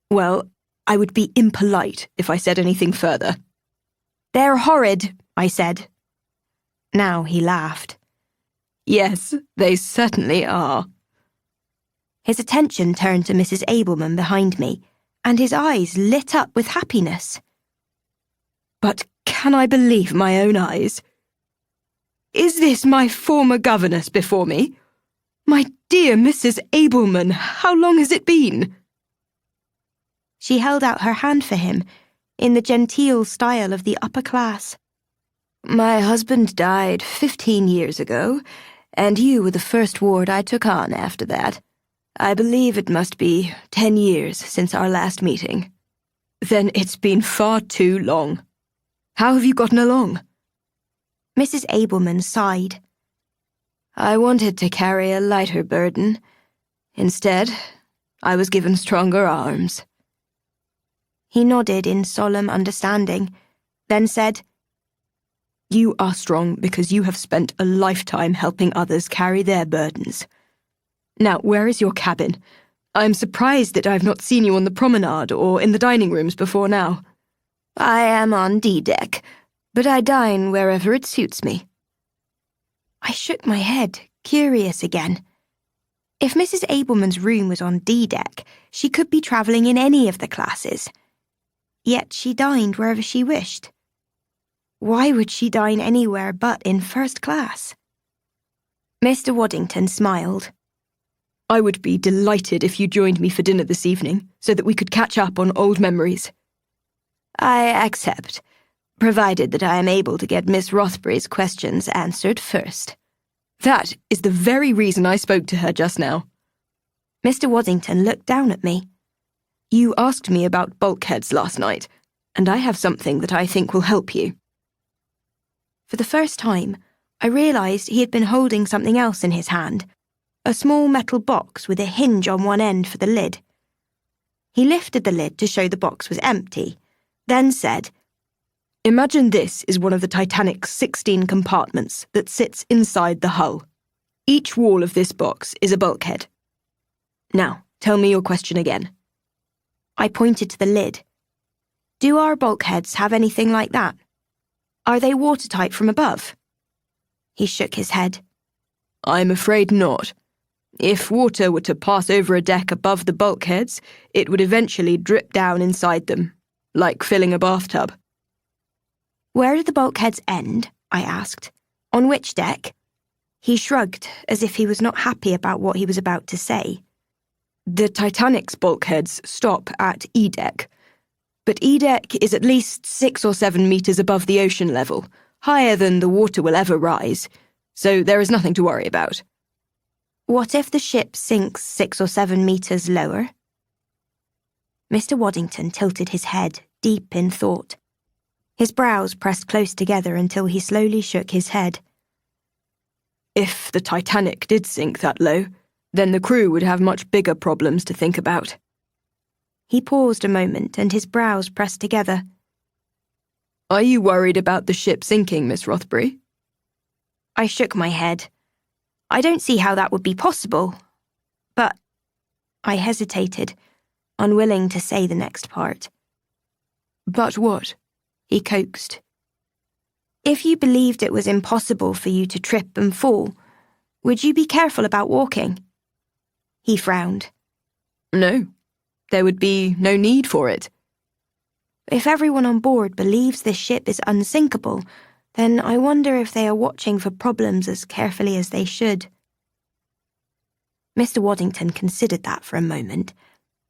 "Well, I would be impolite if I said anything further." "They're horrid," I said. Now he laughed. "Yes, they certainly are." His attention turned to Mrs. Abelman behind me, and his eyes lit up with happiness. "But can I believe my own eyes? Is this my former governess before me? My dear Mrs. Abelman, how long has it been?" She held out her hand for him, in the genteel style of the upper class. "My husband died 15 years ago, and you were the first ward I took on after that. I believe it must be 10 years since our last meeting. Then it's been far too long. How have you gotten along?" Mrs. Abelman sighed. "I wanted to carry a lighter burden. Instead, I was given stronger arms." He nodded in solemn understanding, then said, "You are strong because you have spent a lifetime helping others carry their burdens. Now, where is your cabin? I'm surprised that I've not seen you on the promenade or in the dining rooms before now." "I am on D-deck, but I dine wherever it suits me." I shook my head, curious again. If Mrs. Abelman's room was on D-deck, she could be travelling in any of the classes. Yet she dined wherever she wished. Why would she dine anywhere but in first class? Mr. Waddington smiled. "I would be delighted if you joined me for dinner this evening, so that we could catch up on old memories." "I accept, provided that I am able to get Miss Rothbury's questions answered first." "That is the very reason I spoke to her just now." Mr. Waddington looked down at me. You asked me about bulkheads last night, and I have something that I think will help you. For the first time, I realised he had been holding something else in his hand, a small metal box with a hinge on one end for the lid. He lifted the lid to show the box was empty, then said, Imagine this is one of the Titanic's 16 compartments that sits inside the hull. Each wall of this box is a bulkhead. Now, tell me your question again. I pointed to the lid. Do our bulkheads have anything like that? Are they watertight from above? He shook his head. I'm afraid not. If water were to pass over a deck above the bulkheads, it would eventually drip down inside them, like filling a bathtub. Where do the bulkheads end? I asked. On which deck? He shrugged, as if he was not happy about what he was about to say. The Titanic's bulkheads stop at E-deck, but E-deck is at least 6 or 7 meters above the ocean level, higher than the water will ever rise, so there is nothing to worry about. What if the ship sinks 6 or 7 meters lower? Mr. Waddington tilted his head, deep in thought. His brows pressed close together until he slowly shook his head. If the Titanic did sink that low, then the crew would have much bigger problems to think about. He paused a moment and his brows pressed together. Are you worried about the ship sinking, Miss Rothbury? I shook my head. I don't see how that would be possible. But I hesitated, unwilling to say the next part. But what? He coaxed. If you believed it was impossible for you to trip and fall, would you be careful about walking? He frowned. No, there would be no need for it. If everyone on board believes this ship is unsinkable, then I wonder if they are watching for problems as carefully as they should. Mr. Waddington considered that for a moment,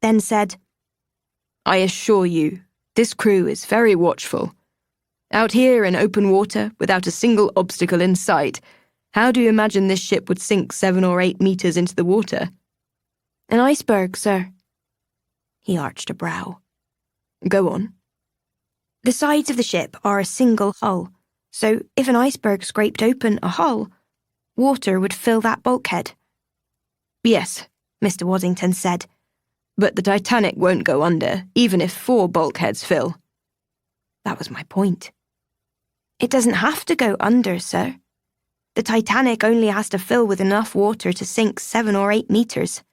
then said, I assure you, this crew is very watchful. Out here in open water, without a single obstacle in sight, how do you imagine this ship would sink 7 or 8 meters into the water? An iceberg, sir. He arched a brow. Go on. The sides of the ship are a single hull, so if an iceberg scraped open a hull, water would fill that bulkhead. Yes, Mr. Waddington said. But the Titanic won't go under, even if 4 bulkheads fill. That was my point. It doesn't have to go under, sir. The Titanic only has to fill with enough water to sink 7 or 8 meters.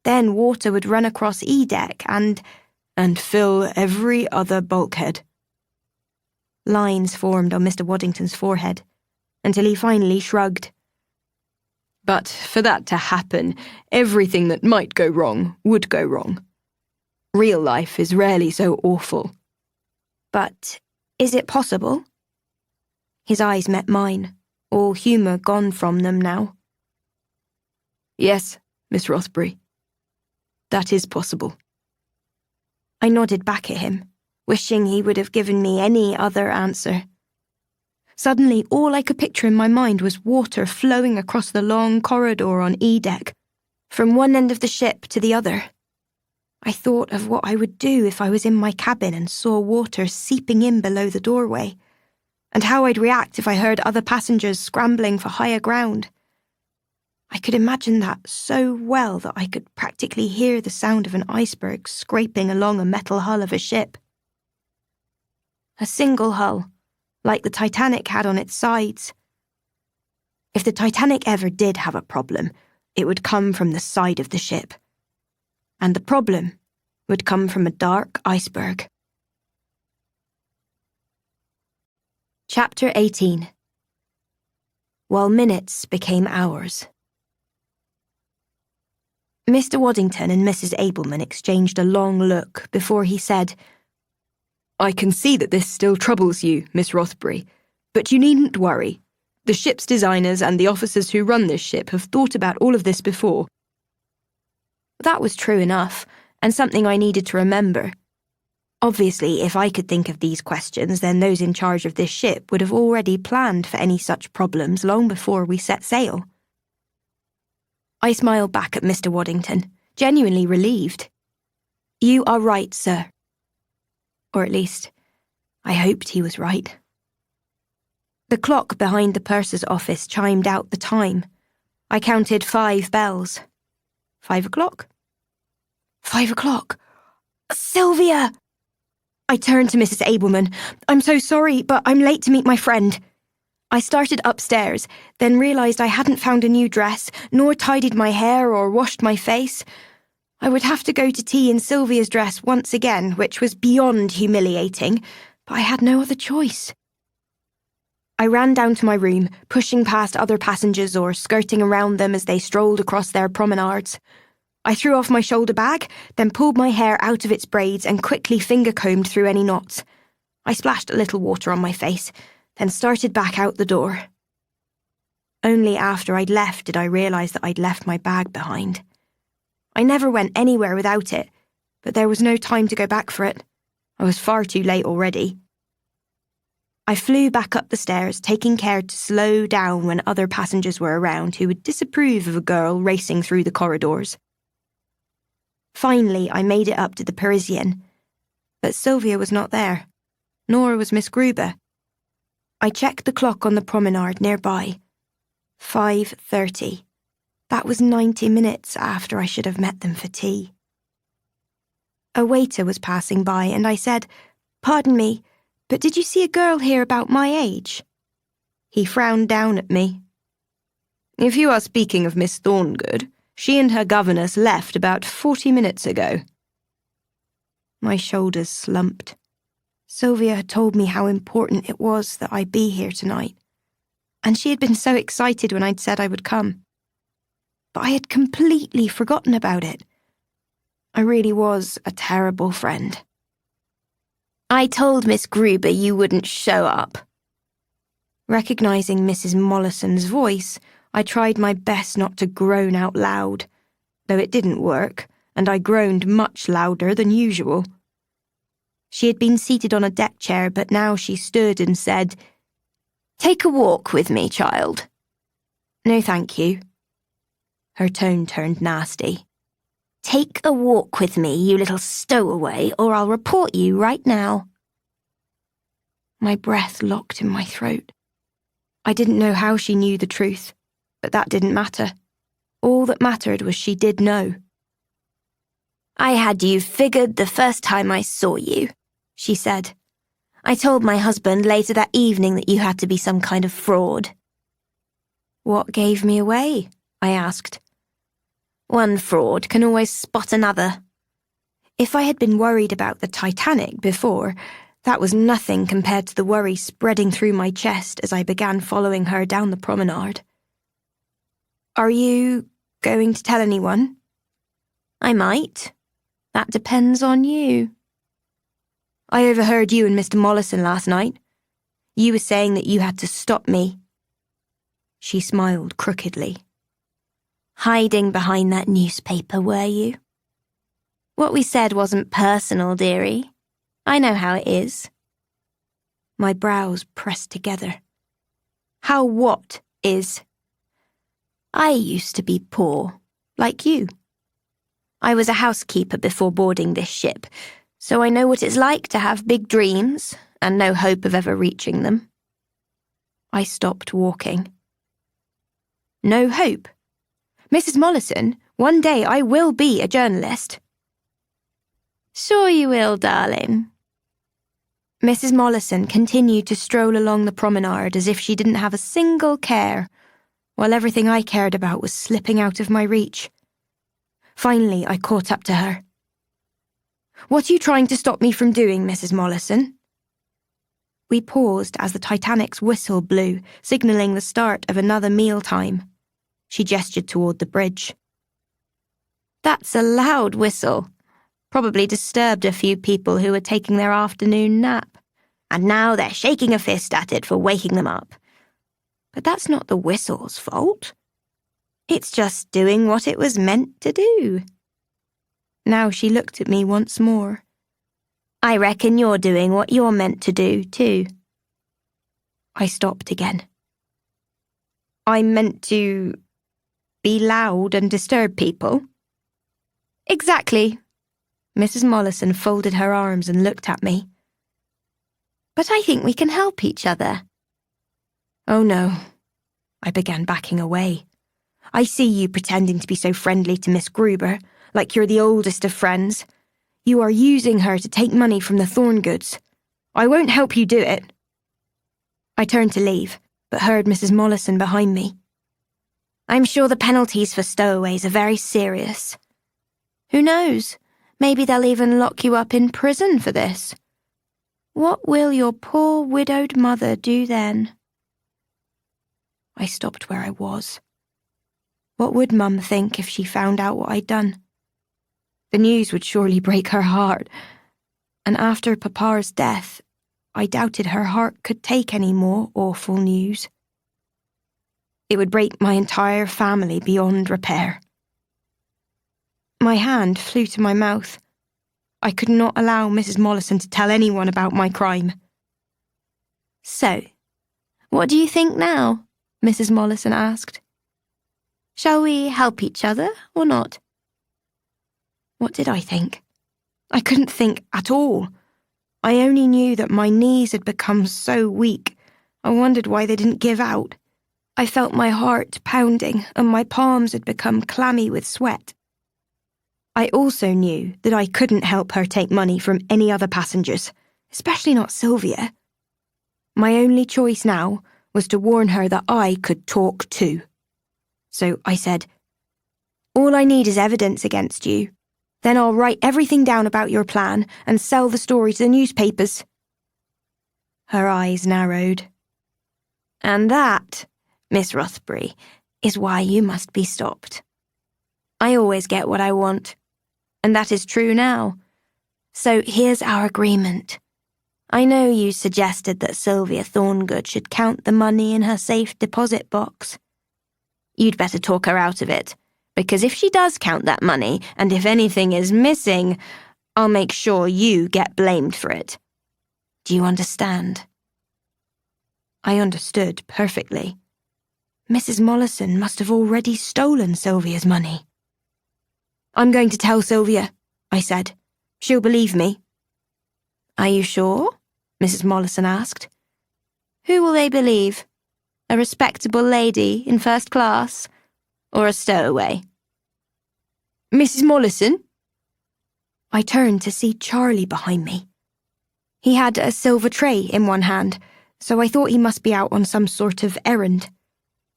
Then water would run across E-deck and fill every other bulkhead. Lines formed on Mr. Waddington's forehead, until he finally shrugged. But for that to happen, everything that might go wrong would go wrong. Real life is rarely so awful. But is it possible? His eyes met mine, all humour gone from them now. Yes, Miss Rothbury. That is possible. I nodded back at him, wishing he would have given me any other answer. Suddenly, all I could picture in my mind was water flowing across the long corridor on E-deck, from one end of the ship to the other. I thought of what I would do if I was in my cabin and saw water seeping in below the doorway, and how I'd react if I heard other passengers scrambling for higher ground. I could imagine that so well that I could practically hear the sound of an iceberg scraping along a metal hull of a ship. A single hull, like the Titanic had on its sides. If the Titanic ever did have a problem, it would come from the side of the ship. And the problem would come from a dark iceberg. Chapter 18. While minutes became hours. Mr. Waddington and Mrs. Abelman exchanged a long look before he said, I can see that this still troubles you, Miss Rothbury, but you needn't worry. The ship's designers and the officers who run this ship have thought about all of this before. That was true enough, and something I needed to remember. Obviously, if I could think of these questions, then those in charge of this ship would have already planned for any such problems long before we set sail. I smiled back at Mr. Waddington, genuinely relieved. You are right, sir. Or at least, I hoped he was right. The clock behind the purser's office chimed out the time. I counted 5 bells. 5 o'clock? 5 o'clock. Sylvia! I turned to Mrs. Abelman. I'm so sorry, but I'm late to meet my friend. I started upstairs, then realised I hadn't found a new dress, nor tidied my hair or washed my face. I would have to go to tea in Sylvia's dress once again, which was beyond humiliating, but I had no other choice. I ran down to my room, pushing past other passengers or skirting around them as they strolled across their promenades. I threw off my shoulder bag, then pulled my hair out of its braids and quickly finger-combed through any knots. I splashed a little water on my face, then started back out the door. Only after I'd left did I realise that I'd left my bag behind. I never went anywhere without it, but there was no time to go back for it. I was far too late already. I flew back up the stairs, taking care to slow down when other passengers were around who would disapprove of a girl racing through the corridors. Finally, I made it up to the Parisian, but Sylvia was not there, nor was Miss Gruber. I checked the clock on the promenade nearby. 5:30. That was 90 minutes after I should have met them for tea. A waiter was passing by and I said, "Pardon me, but did you see a girl here about my age?" He frowned down at me. "If you are speaking of Miss Thorngood, she and her governess left about 40 minutes ago." My shoulders slumped. Sylvia had told me how important it was that I be here tonight, and she had been so excited when I'd said I would come. But I had completely forgotten about it. I really was a terrible friend. "I told Miss Gruber you wouldn't show up." Recognising Mrs. Mollison's voice, I tried my best not to groan out loud, though it didn't work, and I groaned much louder than usual. She had been seated on a deck chair, but now she stood and said, "Take a walk with me, child." "No, thank you." Her tone turned nasty. "Take a walk with me, you little stowaway, or I'll report you right now." My breath locked in my throat. I didn't know how she knew the truth, but that didn't matter. All that mattered was she did know. "I had you figured the first time I saw you," she said. "I told my husband later that evening that you had to be some kind of fraud." "What gave me away?" I asked. "One fraud can always spot another. If I had been worried about the Titanic before, that was nothing compared to the worry spreading through my chest as I began following her down the promenade. "Are you going to tell anyone?" "I might. That depends on you." "I overheard you and Mr. Mollison last night. You were saying that you had to stop me." She smiled crookedly. "Hiding behind that newspaper, were you?" "What we said wasn't personal, dearie. I know how it is." My brows pressed together. "How what is?" "I used to be poor, like you. I was a housekeeper before boarding this ship, so I know what it's like to have big dreams and no hope of ever reaching them." I stopped walking. "No hope? Mrs. Mollison, one day I will be a journalist." "Sure you will, darling." Mrs. Mollison continued to stroll along the promenade as if she didn't have a single care, while everything I cared about was slipping out of my reach. Finally, I caught up to her. "What are you trying to stop me from doing, Mrs. Mollison?" We paused as the Titanic's whistle blew, signalling the start of another mealtime. She gestured toward the bridge. "That's a loud whistle. Probably disturbed a few people who were taking their afternoon nap, and now they're shaking a fist at it for waking them up. But that's not the whistle's fault. It's just doing what it was meant to do." Now she looked at me once more. "I reckon you're doing what you're meant to do, too." I stopped again. "I'm meant to be loud and disturb people?" "Exactly. Mrs. Mollison folded her arms and looked at me. But I think we can help each other. Oh no. I began backing away. I see you pretending to be so friendly to Miss Gruber, like you're the oldest of friends. You are using her to take money from the Thorngoods. I won't help you do it. I turned to leave, but heard Mrs. Mollison behind me. I'm sure the penalties for stowaways are very serious. Who knows? Maybe they'll even lock you up in prison for this. What will your poor widowed mother do then? I stopped where I was. What would Mum think if she found out what I'd done? The news would surely break her heart, and after Papa's death, I doubted her heart could take any more awful news. It would break my entire family beyond repair. My hand flew to my mouth. I could not allow Mrs. Mollison to tell anyone about my crime. So, what do you think now? Mrs. Mollison asked. Shall we help each other or not? What did I think? I couldn't think at all. I only knew that my knees had become so weak. I wondered why they didn't give out. I felt my heart pounding and my palms had become clammy with sweat. I also knew that I couldn't help her take money from any other passengers, especially not Sylvia. My only choice now was to warn her that I could talk too. So I said, all I need is evidence against you. Then I'll write everything down about your plan and sell the story to the newspapers. Her eyes narrowed. And that, Miss Rothbury, is why you must be stopped. I always get what I want, and that is true now. So here's our agreement. I know you suggested that Sylvia Thorngood should count the money in her safe deposit box. You'd better talk her out of it, because if she does count that money, and if anything is missing, I'll make sure you get blamed for it. Do you understand? I understood perfectly. Mrs. Mollison must have already stolen Sylvia's money. I'm going to tell Sylvia, I said. She'll believe me. Are you sure? Mrs. Mollison asked. Who will they believe? A respectable lady in first class? Or a stowaway? Mrs. Mollison? I turned to see Charlie behind me. He had a silver tray in one hand, so I thought he must be out on some sort of errand.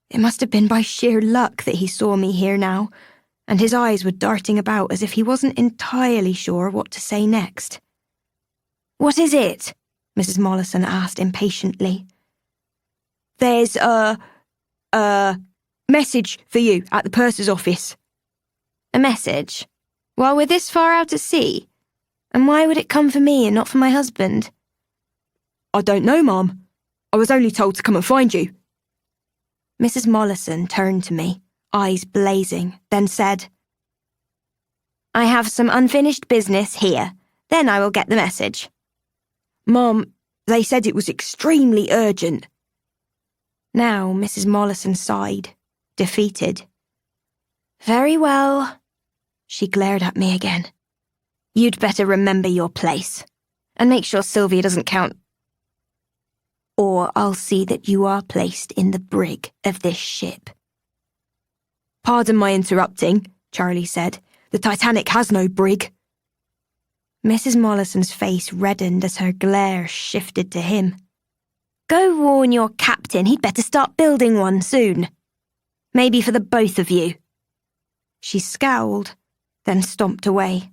It must have been by sheer luck that he saw me here now, and his eyes were darting about as if he wasn't entirely sure what to say next. What is it? Mrs. Mollison asked impatiently. There's a message for you at the purser's office. A message? While we're this far out at sea? And why would it come for me and not for my husband? I don't know, Mum. I was only told to come and find you. Mrs. Mollison turned to me, eyes blazing, then said, I have some unfinished business here. Then I will get the message. Mum, they said it was extremely urgent. Now Mrs. Mollison sighed, defeated. Very well. She glared at me again. You'd better remember your place, and make sure Sylvia doesn't count. Or I'll see that you are placed in the brig of this ship. Pardon my interrupting, Charlie said. The Titanic has no brig. Mrs. Mollison's face reddened as her glare shifted to him. Go warn your captain he'd better start building one soon. Maybe for the both of you. She scowled, then stomped away.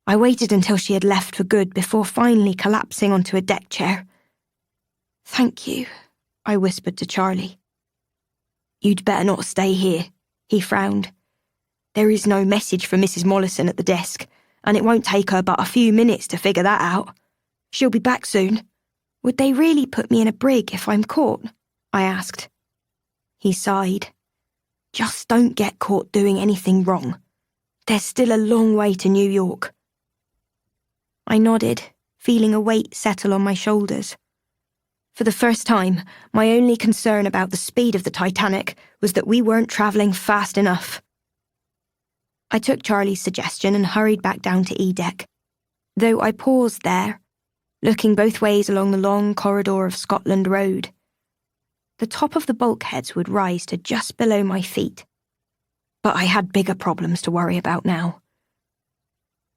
I waited until she had left for good before finally collapsing onto a deck chair. Thank you, I whispered to Charlie. You'd better not stay here, he frowned. There is no message for Mrs. Mollison at the desk, and it won't take her but a few minutes to figure that out. She'll be back soon. Would they really put me in a brig if I'm caught? I asked. He sighed. Just don't get caught doing anything wrong. There's still a long way to New York. I nodded, feeling a weight settle on my shoulders. For the first time, my only concern about the speed of the Titanic was that we weren't travelling fast enough. I took Charlie's suggestion and hurried back down to E-deck, though I paused there, looking both ways along the long corridor of Scotland Road. The top of the bulkheads would rise to just below my feet, but I had bigger problems to worry about now.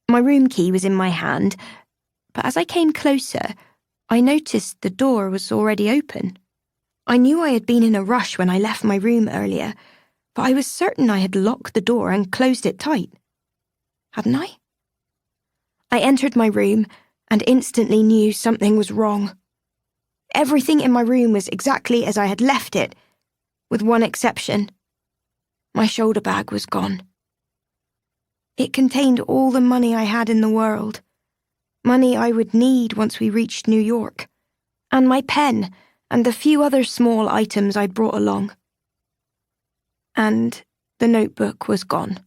My room key was in my hand, but as I came closer, I noticed the door was already open. I knew I had been in a rush when I left my room earlier, but I was certain I had locked the door and closed it tight. Hadn't I? I entered my room and instantly knew something was wrong. Everything in my room was exactly as I had left it, with one exception. My shoulder bag was gone. It contained all the money I had in the world, money I would need once we reached New York, and my pen and the few other small items I'd brought along. And the notebook was gone.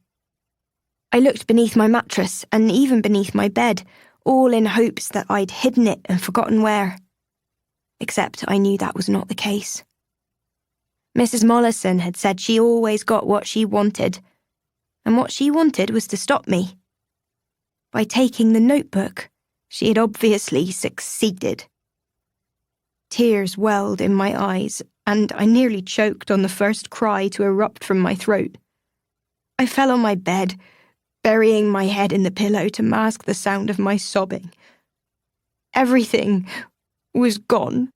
I looked beneath my mattress and even beneath my bed, all in hopes that I'd hidden it and forgotten where. Except I knew that was not the case. Mrs. Mollison had said she always got what she wanted, and what she wanted was to stop me. By taking the notebook, she had obviously succeeded. Tears welled in my eyes, and I nearly choked on the first cry to erupt from my throat. I fell on my bed, burying my head in the pillow to mask the sound of my sobbing. Everything was gone.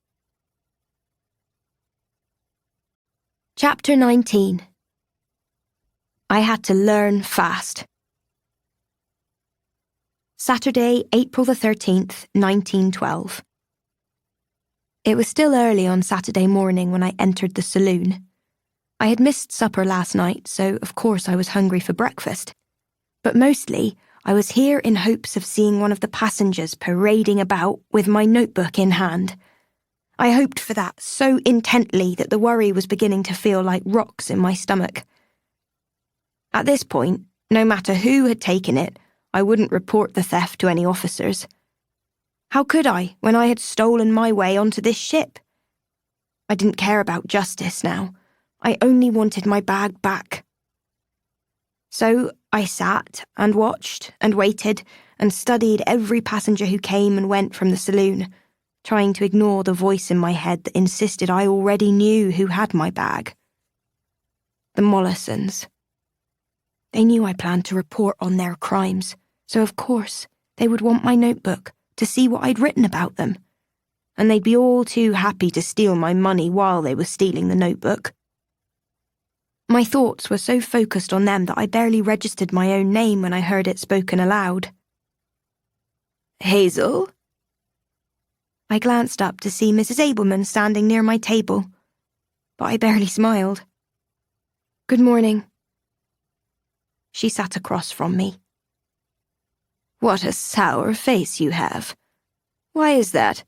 Chapter 19. I had to learn fast. Saturday, April the 13th, 1912. It was still early on Saturday morning when I entered the saloon. I had missed supper last night, so of course I was hungry for breakfast. But mostly, I was here in hopes of seeing one of the passengers parading about with my notebook in hand. I hoped for that so intently that the worry was beginning to feel like rocks in my stomach. At this point, no matter who had taken it, I wouldn't report the theft to any officers. How could I, when I had stolen my way onto this ship? I didn't care about justice now. I only wanted my bag back. So I sat and watched and waited and studied every passenger who came and went from the saloon, trying to ignore the voice in my head that insisted I already knew who had my bag. The Mollisons. They knew I planned to report on their crimes, so of course they would want my notebook to see what I'd written about them, and they'd be all too happy to steal my money while they were stealing the notebook. My thoughts were so focused on them that I barely registered my own name when I heard it spoken aloud. Hazel? I glanced up to see Mrs. Abelman standing near my table, but I barely smiled. Good morning. She sat across from me. What a sour face you have. Why is that?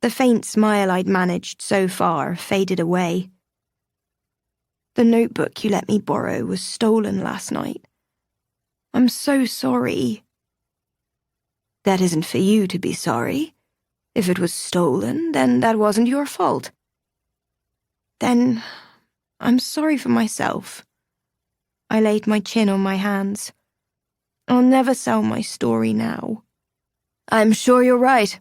The faint smile I'd managed so far faded away. The notebook you let me borrow was stolen last night. I'm so sorry. That isn't for you to be sorry. If it was stolen, then that wasn't your fault. Then I'm sorry for myself. I laid my chin on my hands. I'll never sell my story now. I'm sure you're right.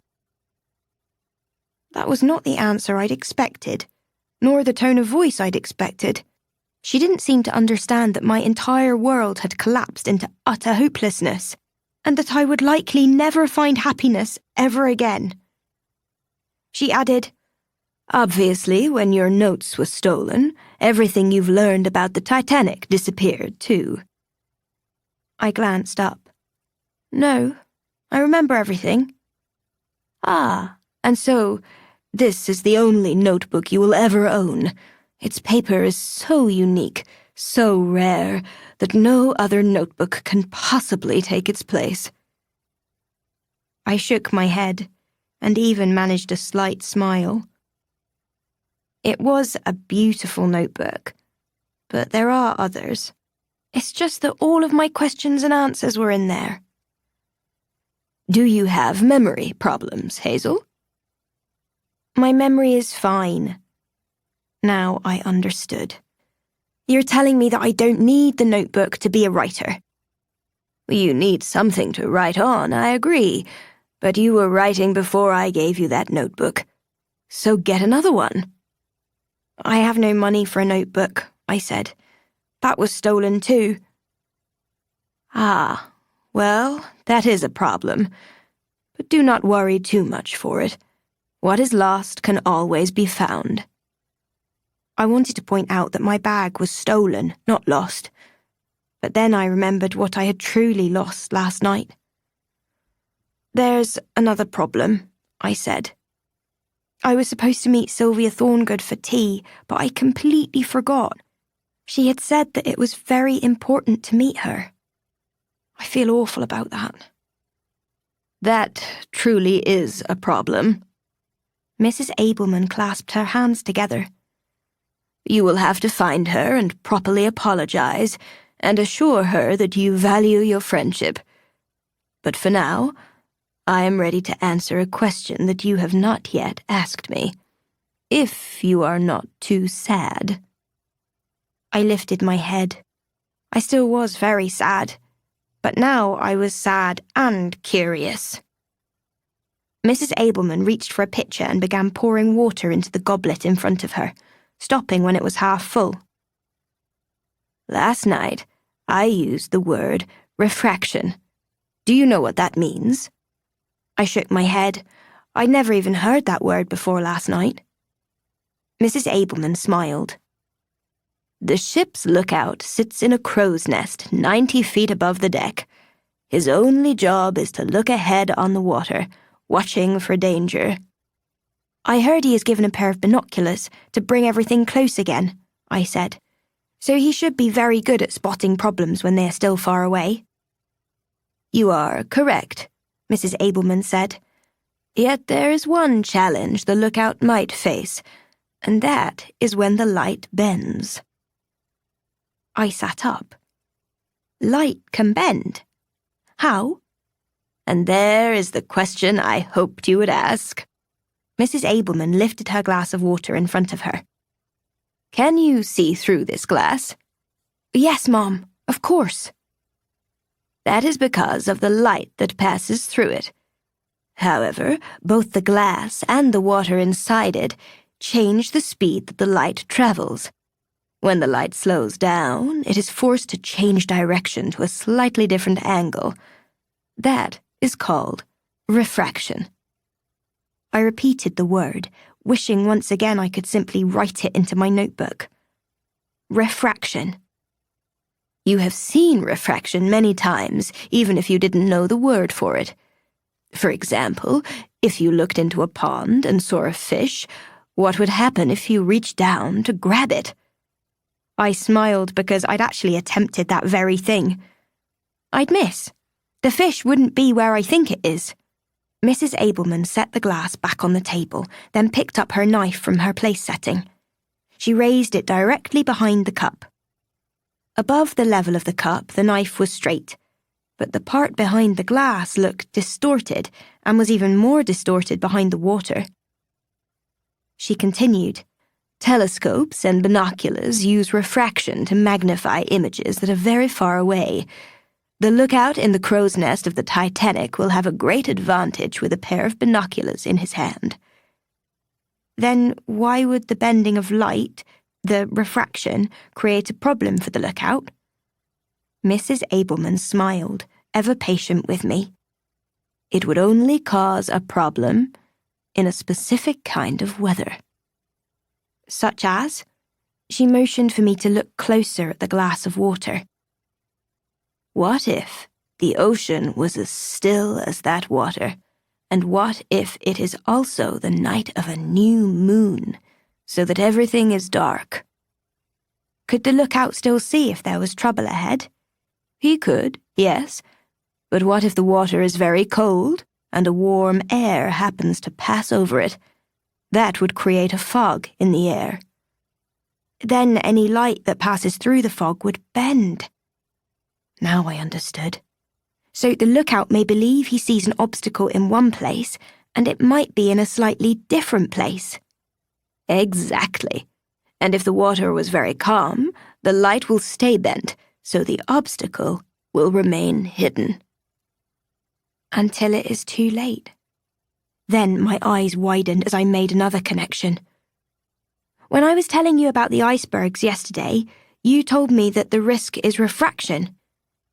That was not the answer I'd expected, nor the tone of voice I'd expected. She didn't seem to understand that my entire world had collapsed into utter hopelessness, and that I would likely never find happiness ever again. She added, Obviously, when your notes were stolen, everything you've learned about the Titanic disappeared too. I glanced up. No, I remember everything. Ah, and so, this is the only notebook you will ever own. Its paper is so unique, so rare, that no other notebook can possibly take its place. I shook my head, and even managed a slight smile. It was a beautiful notebook, but there are others. It's just that all of my questions and answers were in there. Do you have memory problems, Hazel? My memory is fine. Now I understood. You're telling me that I don't need the notebook to be a writer. You need something to write on, I agree, but you were writing before I gave you that notebook. So get another one. I have no money for a notebook, I said. That was stolen too. Ah, well, that is a problem. But do not worry too much for it. What is lost can always be found. I wanted to point out that my bag was stolen, not lost. But then I remembered what I had truly lost last night. There's another problem, I said. I was supposed to meet Sylvia Thorngood for tea, but I completely forgot. She had said that it was very important to meet her. I feel awful about that. That truly is a problem. Mrs. Abelman clasped her hands together. You will have to find her and properly apologize, and assure her that you value your friendship. But for now, I am ready to answer a question that you have not yet asked me. If you are not too sad. I lifted my head. I still was very sad, but now I was sad and curious. Mrs. Abelman reached for a pitcher and began pouring water into the goblet in front of her, stopping when it was half full. Last night, I used the word refraction. Do you know what that means? I shook my head. I'd never even heard that word before last night. Mrs. Abelman smiled. The ship's lookout sits in a crow's nest 90 feet above the deck. His only job is to look ahead on the water, watching for danger. I heard he is given a pair of binoculars to bring everything close again, I said. So he should be very good at spotting problems when they are still far away. You are correct, Mrs. Abelman said. Yet there is one challenge the lookout might face, and that is when the light bends. I sat up. Light can bend. How? And there is the question I hoped you would ask. Mrs. Abelman lifted her glass of water in front of her. Can you see through this glass? Yes, Mom, of course. That is because of the light that passes through it. However, both the glass and the water inside it change the speed that the light travels. When the light slows down, it is forced to change direction to a slightly different angle. That is called refraction. I repeated the word, wishing once again I could simply write it into my notebook. Refraction. You have seen refraction many times, even if you didn't know the word for it. For example, if you looked into a pond and saw a fish, what would happen if you reached down to grab it? I smiled because I'd actually attempted that very thing. I'd miss. The fish wouldn't be where I think it is. Mrs. Abelman set the glass back on the table, then picked up her knife from her place setting. She raised it directly behind the cup. Above the level of the cup, the knife was straight, but the part behind the glass looked distorted and was even more distorted behind the water. She continued, Telescopes and binoculars use refraction to magnify images that are very far away. The lookout in the crow's nest of the Titanic will have a great advantage with a pair of binoculars in his hand. Then why would the bending of light, the refraction, create a problem for the lookout? Mrs. Abelman smiled, ever patient with me. It would only cause a problem in a specific kind of weather. Such as? She motioned for me to look closer at the glass of water. What if the ocean was as still as that water? And what if it is also the night of a new moon, so that everything is dark? Could the lookout still see if there was trouble ahead? He could, yes. But what if the water is very cold and a warm air happens to pass over it? That would create a fog in the air. Then any light that passes through the fog would bend. Now I understood. So the lookout may believe he sees an obstacle in one place, and it might be in a slightly different place. Exactly. And if the water was very calm, the light will stay bent, so the obstacle will remain hidden. Until it is too late. Then my eyes widened as I made another connection. When I was telling you about the icebergs yesterday, you told me that the risk is refraction.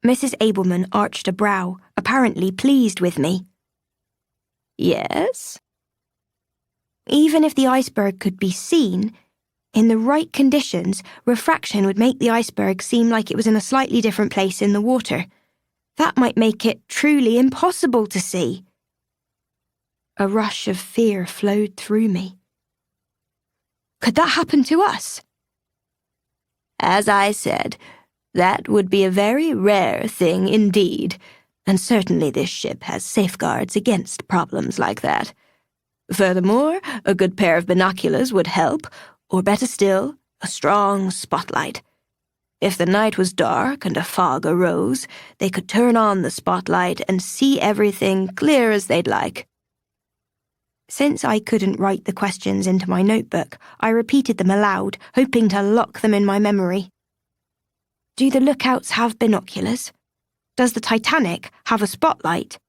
Mrs. Abelman arched a brow, apparently pleased with me. Yes? Even if the iceberg could be seen, in the right conditions, refraction would make the iceberg seem like it was in a slightly different place in the water. That might make it truly impossible to see. A rush of fear flowed through me. Could that happen to us? As I said, that would be a very rare thing indeed, and certainly this ship has safeguards against problems like that. Furthermore, a good pair of binoculars would help, or better still, a strong spotlight. If the night was dark and a fog arose, they could turn on the spotlight and see everything clear as they'd like. Since I couldn't write the questions into my notebook, I repeated them aloud, hoping to lock them in my memory. Do the lookouts have binoculars? Does the Titanic have a spotlight?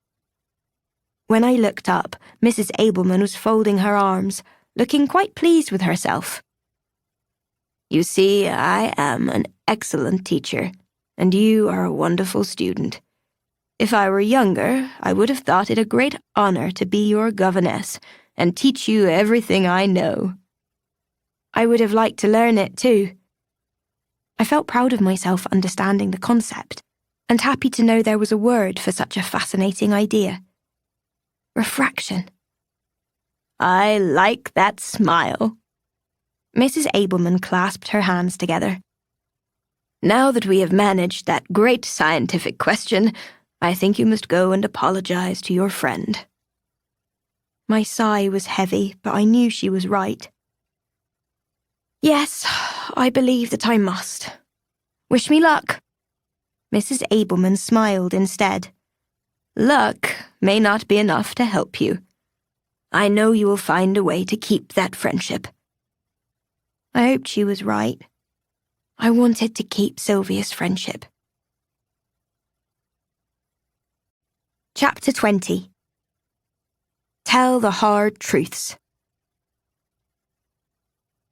When I looked up, Mrs. Abelman was folding her arms, looking quite pleased with herself. You see, I am an excellent teacher, and you are a wonderful student. If I were younger, I would have thought it a great honor to be your governess and teach you everything I know. I would have liked to learn it too. I felt proud of myself understanding the concept, and happy to know there was a word for such a fascinating idea. Refraction. I like that smile. Mrs. Abelman clasped her hands together. Now that we have managed that great scientific question, I think you must go and apologize to your friend. My sigh was heavy, but I knew she was right. Yes, I believe that I must. Wish me luck. Mrs. Abelman smiled instead. Luck may not be enough to help you. I know you will find a way to keep that friendship. I hoped she was right. I wanted to keep Sylvia's friendship. Chapter 20. Tell the hard truths.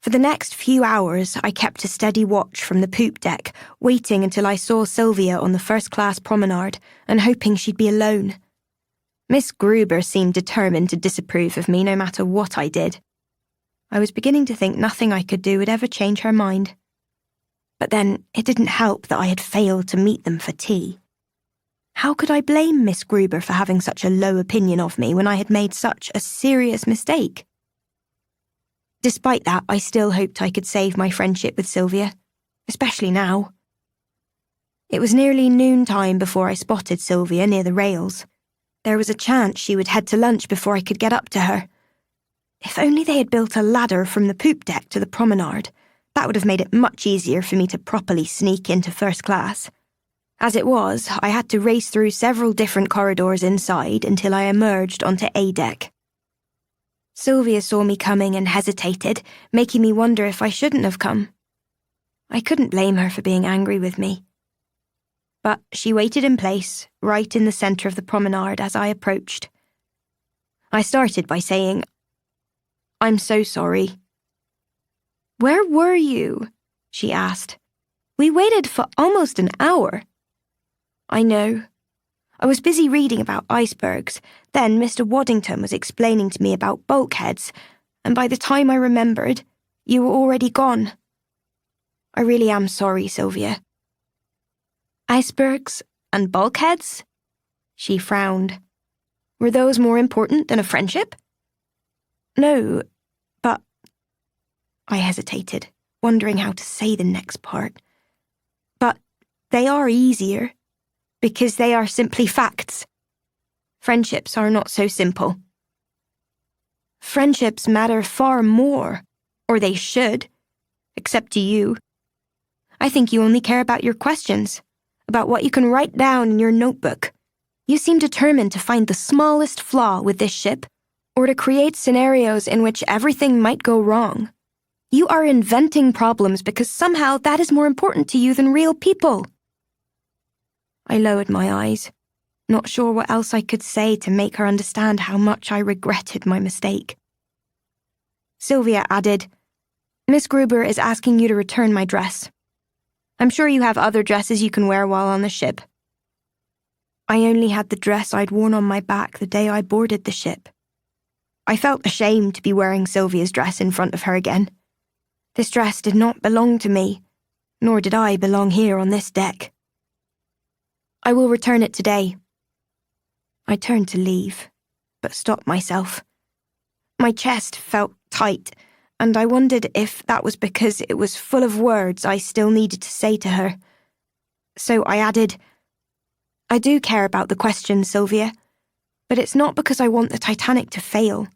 For the next few hours, I kept a steady watch from the poop deck, waiting until I saw Sylvia on the first-class promenade and hoping she'd be alone. Miss Gruber seemed determined to disapprove of me no matter what I did. I was beginning to think nothing I could do would ever change her mind. But then it didn't help that I had failed to meet them for tea. How could I blame Miss Gruber for having such a low opinion of me when I had made such a serious mistake? Despite that, I still hoped I could save my friendship with Sylvia, especially now. It was nearly noontime before I spotted Sylvia near the rails. There was a chance she would head to lunch before I could get up to her. If only they had built a ladder from the poop deck to the promenade, that would have made it much easier for me to properly sneak into first class. As it was, I had to race through several different corridors inside until I emerged onto A deck. Sylvia saw me coming and hesitated, making me wonder if I shouldn't have come. I couldn't blame her for being angry with me. But she waited in place, right in the centre of the promenade as I approached. I started by saying, "I'm so sorry." "Where were you?" she asked. "We waited for almost an hour." "I know. I was busy reading about icebergs. Then Mr. Waddington was explaining to me about bulkheads, and by the time I remembered, you were already gone. I really am sorry, Sylvia." "Icebergs and bulkheads?" She frowned. "Were those more important than a friendship?" "No, but..." I hesitated, wondering how to say the next part. "But they are easier, because they are simply facts. Friendships are not so simple. Friendships matter far more, or they should, except to you. I think you only care about your questions, about what you can write down in your notebook. You seem determined to find the smallest flaw with this ship, or to create scenarios in which everything might go wrong. You are inventing problems because somehow that is more important to you than real people. I lowered my eyes, not sure what else I could say to make her understand how much I regretted my mistake. Sylvia added, Miss Gruber is asking you to return my dress. I'm sure you have other dresses you can wear while on the ship. I only had the dress I'd worn on my back the day I boarded the ship. I felt ashamed to be wearing Sylvia's dress in front of her again. This dress did not belong to me, nor did I belong here on this deck. I will return it today. I turned to leave, but stopped myself. My chest felt tight, and I wondered if that was because it was full of words I still needed to say to her. So I added, I do care about the question, Sylvia, but it's not because I want the Titanic to fail.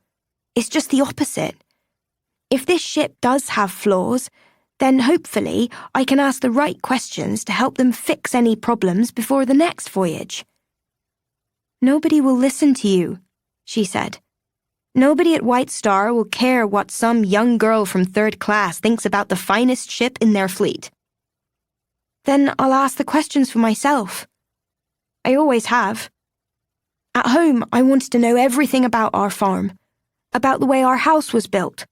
It's just the opposite. If this ship does have flaws, then hopefully I can ask the right questions to help them fix any problems before the next voyage. Nobody will listen to you, she said. Nobody at White Star will care what some young girl from 3rd class thinks about the finest ship in their fleet. Then I'll ask the questions for myself. I always have. At home, I wanted to know everything about our farm, about the way our house was built,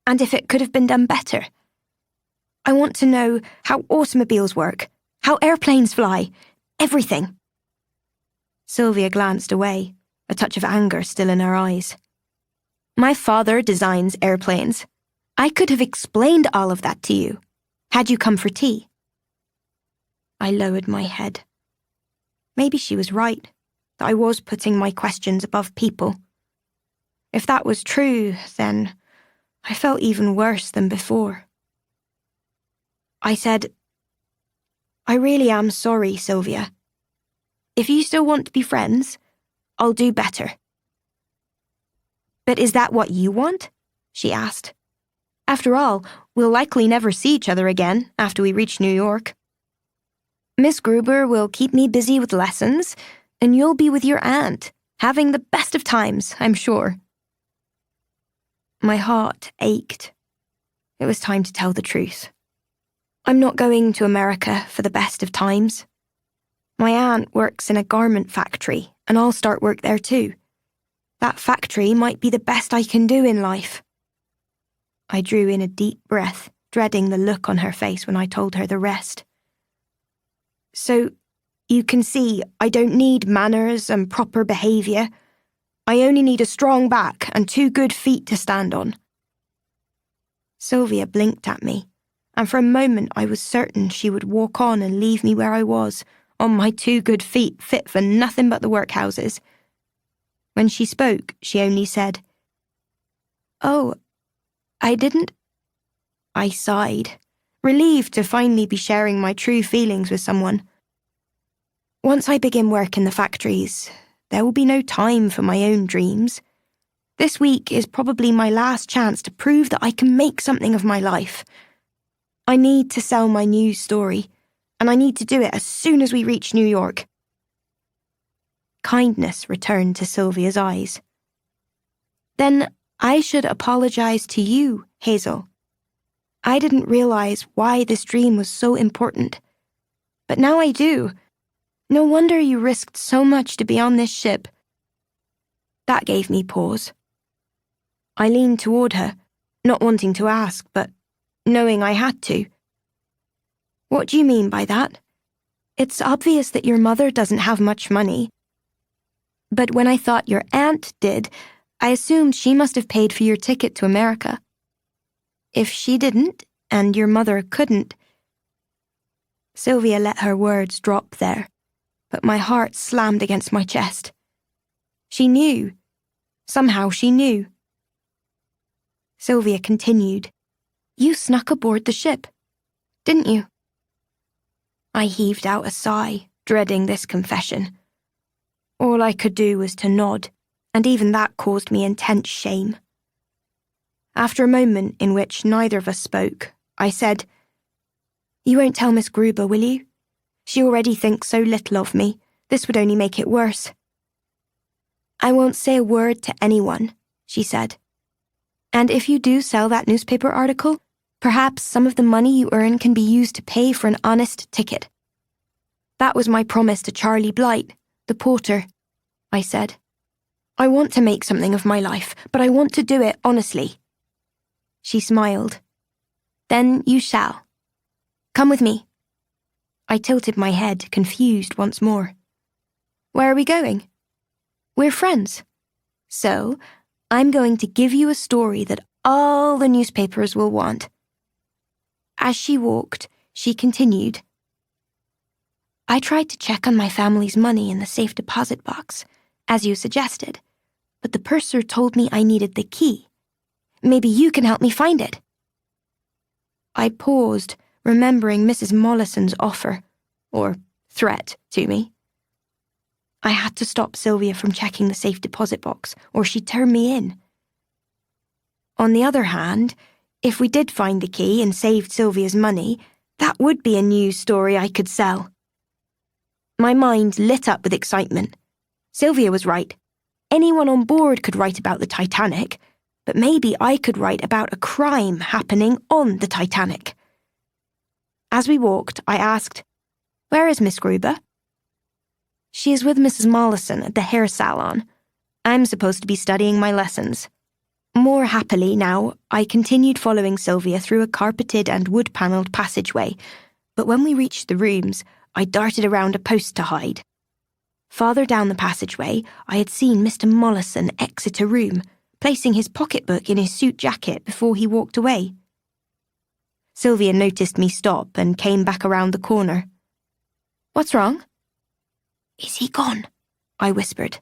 and if it could have been done better. I want to know how automobiles work, how airplanes fly, everything. Sylvia glanced away, a touch of anger still in her eyes. My father designs airplanes. I could have explained all of that to you, had you come for tea. I lowered my head. Maybe she was right, that I was putting my questions above people. If that was true, then I felt even worse than before. I said, I really am sorry, Sylvia. If you still want to be friends, I'll do better. But is that what you want? She asked. After all, we'll likely never see each other again after we reach New York. Miss Gruber will keep me busy with lessons, and you'll be with your aunt, having the best of times, I'm sure. My heart ached. It was time to tell the truth. I'm not going to America for the best of times. My aunt works in a garment factory, and I'll start work there too. That factory might be the best I can do in life. I drew in a deep breath, dreading the look on her face when I told her the rest. So, you can see I don't need manners and proper behaviour. I only need a strong back and 2 good feet to stand on. Sylvia blinked at me, and for a moment I was certain she would walk on and leave me where I was, on my 2 good feet fit for nothing but the workhouses. When she spoke, she only said, Oh, I didn't. I sighed, relieved to finally be sharing my true feelings with someone. Once I begin work in the factories, there will be no time for my own dreams. This week is probably my last chance to prove that I can make something of my life. I need to sell my news story, and I need to do it as soon as we reach New York. Kindness returned to Sylvia's eyes. Then I should apologize to you, Hazel. I didn't realize why this dream was so important. But now I do. No wonder you risked so much to be on this ship. That gave me pause. I leaned toward her, not wanting to ask, but knowing I had to. What do you mean by that? It's obvious that your mother doesn't have much money. But when I thought your aunt did, I assumed she must have paid for your ticket to America. If she didn't, and your mother couldn't... Sylvia let her words drop there, but my heart slammed against my chest. She knew. Somehow she knew. Sylvia continued, You snuck aboard the ship, didn't you? I heaved out a sigh, dreading this confession. All I could do was to nod, and even that caused me intense shame. After a moment in which neither of us spoke, I said, You won't tell Miss Gruber, will you? She already thinks so little of me. This would only make it worse. I won't say a word to anyone, she said. And if you do sell that newspaper article, Perhaps some of the money you earn can be used to pay for an honest ticket. That was my promise to Charlie Blight, the porter, I said. I want to make something of my life, but I want to do it honestly. She smiled. Then you shall. Come with me. I tilted my head, confused once more. Where are we going? We're friends. So, I'm going to give you a story that all the newspapers will want. As she walked, she continued. I tried to check on my family's money in the safe deposit box, as you suggested, but the purser told me I needed the key. Maybe you can help me find it. I paused, remembering Mrs. Mollison's offer, or threat, to me. I had to stop Sylvia from checking the safe deposit box, or she'd turn me in. On the other hand, if we did find the key and saved Sylvia's money, that would be a news story I could sell. My mind lit up with excitement. Sylvia was right. Anyone on board could write about the Titanic, but maybe I could write about a crime happening on the Titanic. As we walked, I asked, Where is Miss Gruber? She is with Mrs. Mollison at the hair salon. I'm supposed to be studying my lessons. More happily now, I continued following Sylvia through a carpeted and wood-panelled passageway, but when we reached the rooms, I darted around a post to hide. Farther down the passageway, I had seen Mr. Mollison exit a room, placing his pocketbook in his suit jacket before he walked away. Sylvia noticed me stop and came back around the corner. What's wrong? Is he gone? I whispered.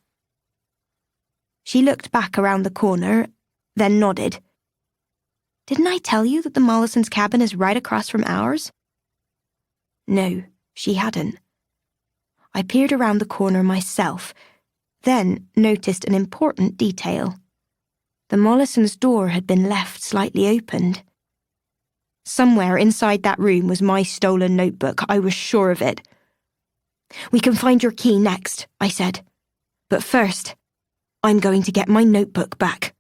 She looked back around the corner, then nodded. Didn't I tell you that the Mollisons' cabin is right across from ours? No, she hadn't. I peered around the corner myself, then noticed an important detail. The Mollisons' door had been left slightly opened. Somewhere inside that room was my stolen notebook, I was sure of it. We can find your key next, I said. But first, I'm going to get my notebook back.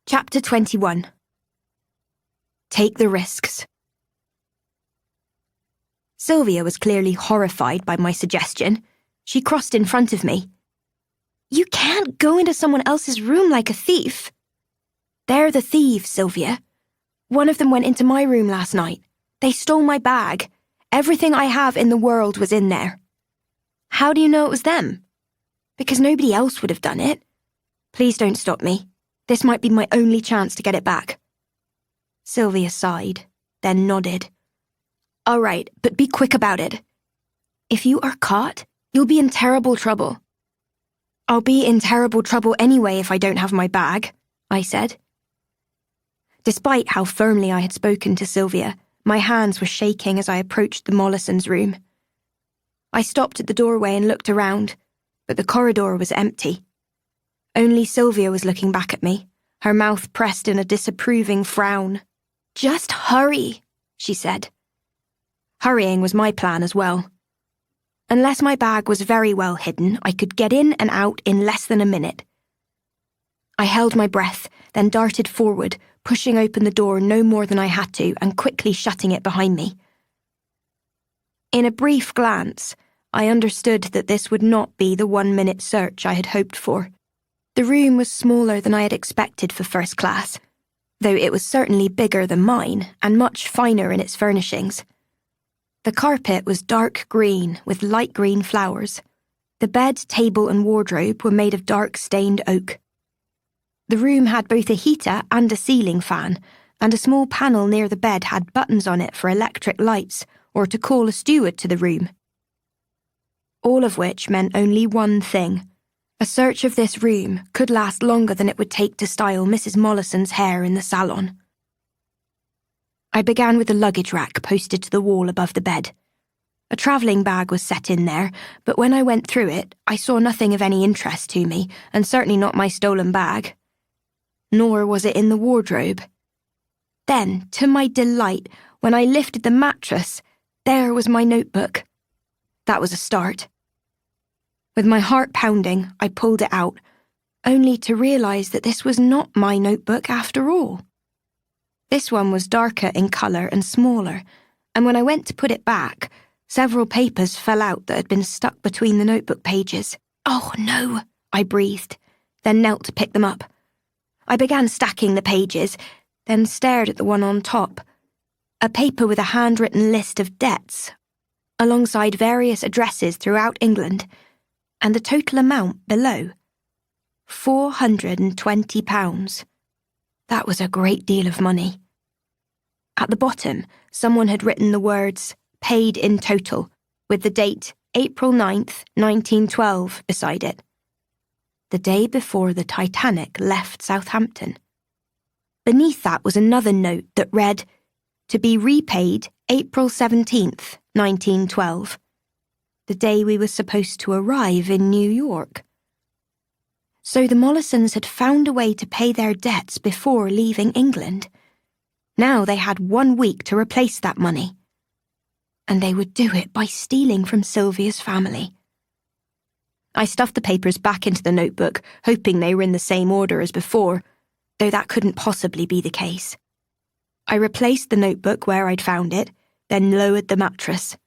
Chapter 21. Take the risks. Sylvia was clearly horrified by my suggestion. She crossed in front of me. You can't go into someone else's room like a thief. They're the thieves, Sylvia. One of them went into my room last night. They stole my bag. Everything I have in the world was in there. How do you know it was them? Because nobody else would have done it. Please don't stop me. This might be my only chance to get it back. Sylvia sighed, then nodded. All right, but be quick about it. If you are caught, you'll be in terrible trouble. I'll be in terrible trouble anyway if I don't have my bag, I said. Despite how firmly I had spoken to Sylvia, my hands were shaking as I approached the Mollisons' room. I stopped at the doorway and looked around, but the corridor was empty. Only Sylvia was looking back at me, her mouth pressed in a disapproving frown. Just hurry, she said. Hurrying was my plan as well. Unless my bag was very well hidden, I could get in and out in less than a minute. I held my breath, then darted forward, pushing open the door no more than I had to and quickly shutting it behind me. In a brief glance, I understood that this would not be the 1-minute search I had hoped for. The room was smaller than I had expected for first class, though it was certainly bigger than mine and much finer in its furnishings. The carpet was dark green with light green flowers. The bed, table and wardrobe were made of dark stained oak. The room had both a heater and a ceiling fan, and a small panel near the bed had buttons on it for electric lights or to call a steward to the room. All of which meant only one thing. A search of this room could last longer than it would take to style Mrs. Mollison's hair in the salon. I began with the luggage rack posted to the wall above the bed. A travelling bag was set in there, but when I went through it, I saw nothing of any interest to me, and certainly not my stolen bag. Nor was it in the wardrobe. Then, to my delight, when I lifted the mattress, there was my notebook. That was a start. With my heart pounding, I pulled it out. only to realise that this was not my notebook after all. This one was darker in colour and smaller, and when I went to put it back, several papers fell out that had been stuck between the notebook pages. "Oh no," I breathed, then knelt to pick them up. I began stacking the pages, then stared at the one on top, a paper with a handwritten list of debts, alongside various addresses throughout England, and the total amount below. £420. That was a great deal of money. At the bottom, someone had written the words, "paid in total," with the date April 9th, 1912 beside it. The day before the Titanic left Southampton. Beneath that was another note that read, "To be repaid April 17th, 1912, the day we were supposed to arrive in New York." So the Mollisons had found a way to pay their debts before leaving England. Now they had 1 week to replace that money. And they would do it by stealing from Sylvia's family. I stuffed the papers back into the notebook, hoping they were in the same order as before, though that couldn't possibly be the case. I replaced the notebook where I'd found it, then lowered the mattress.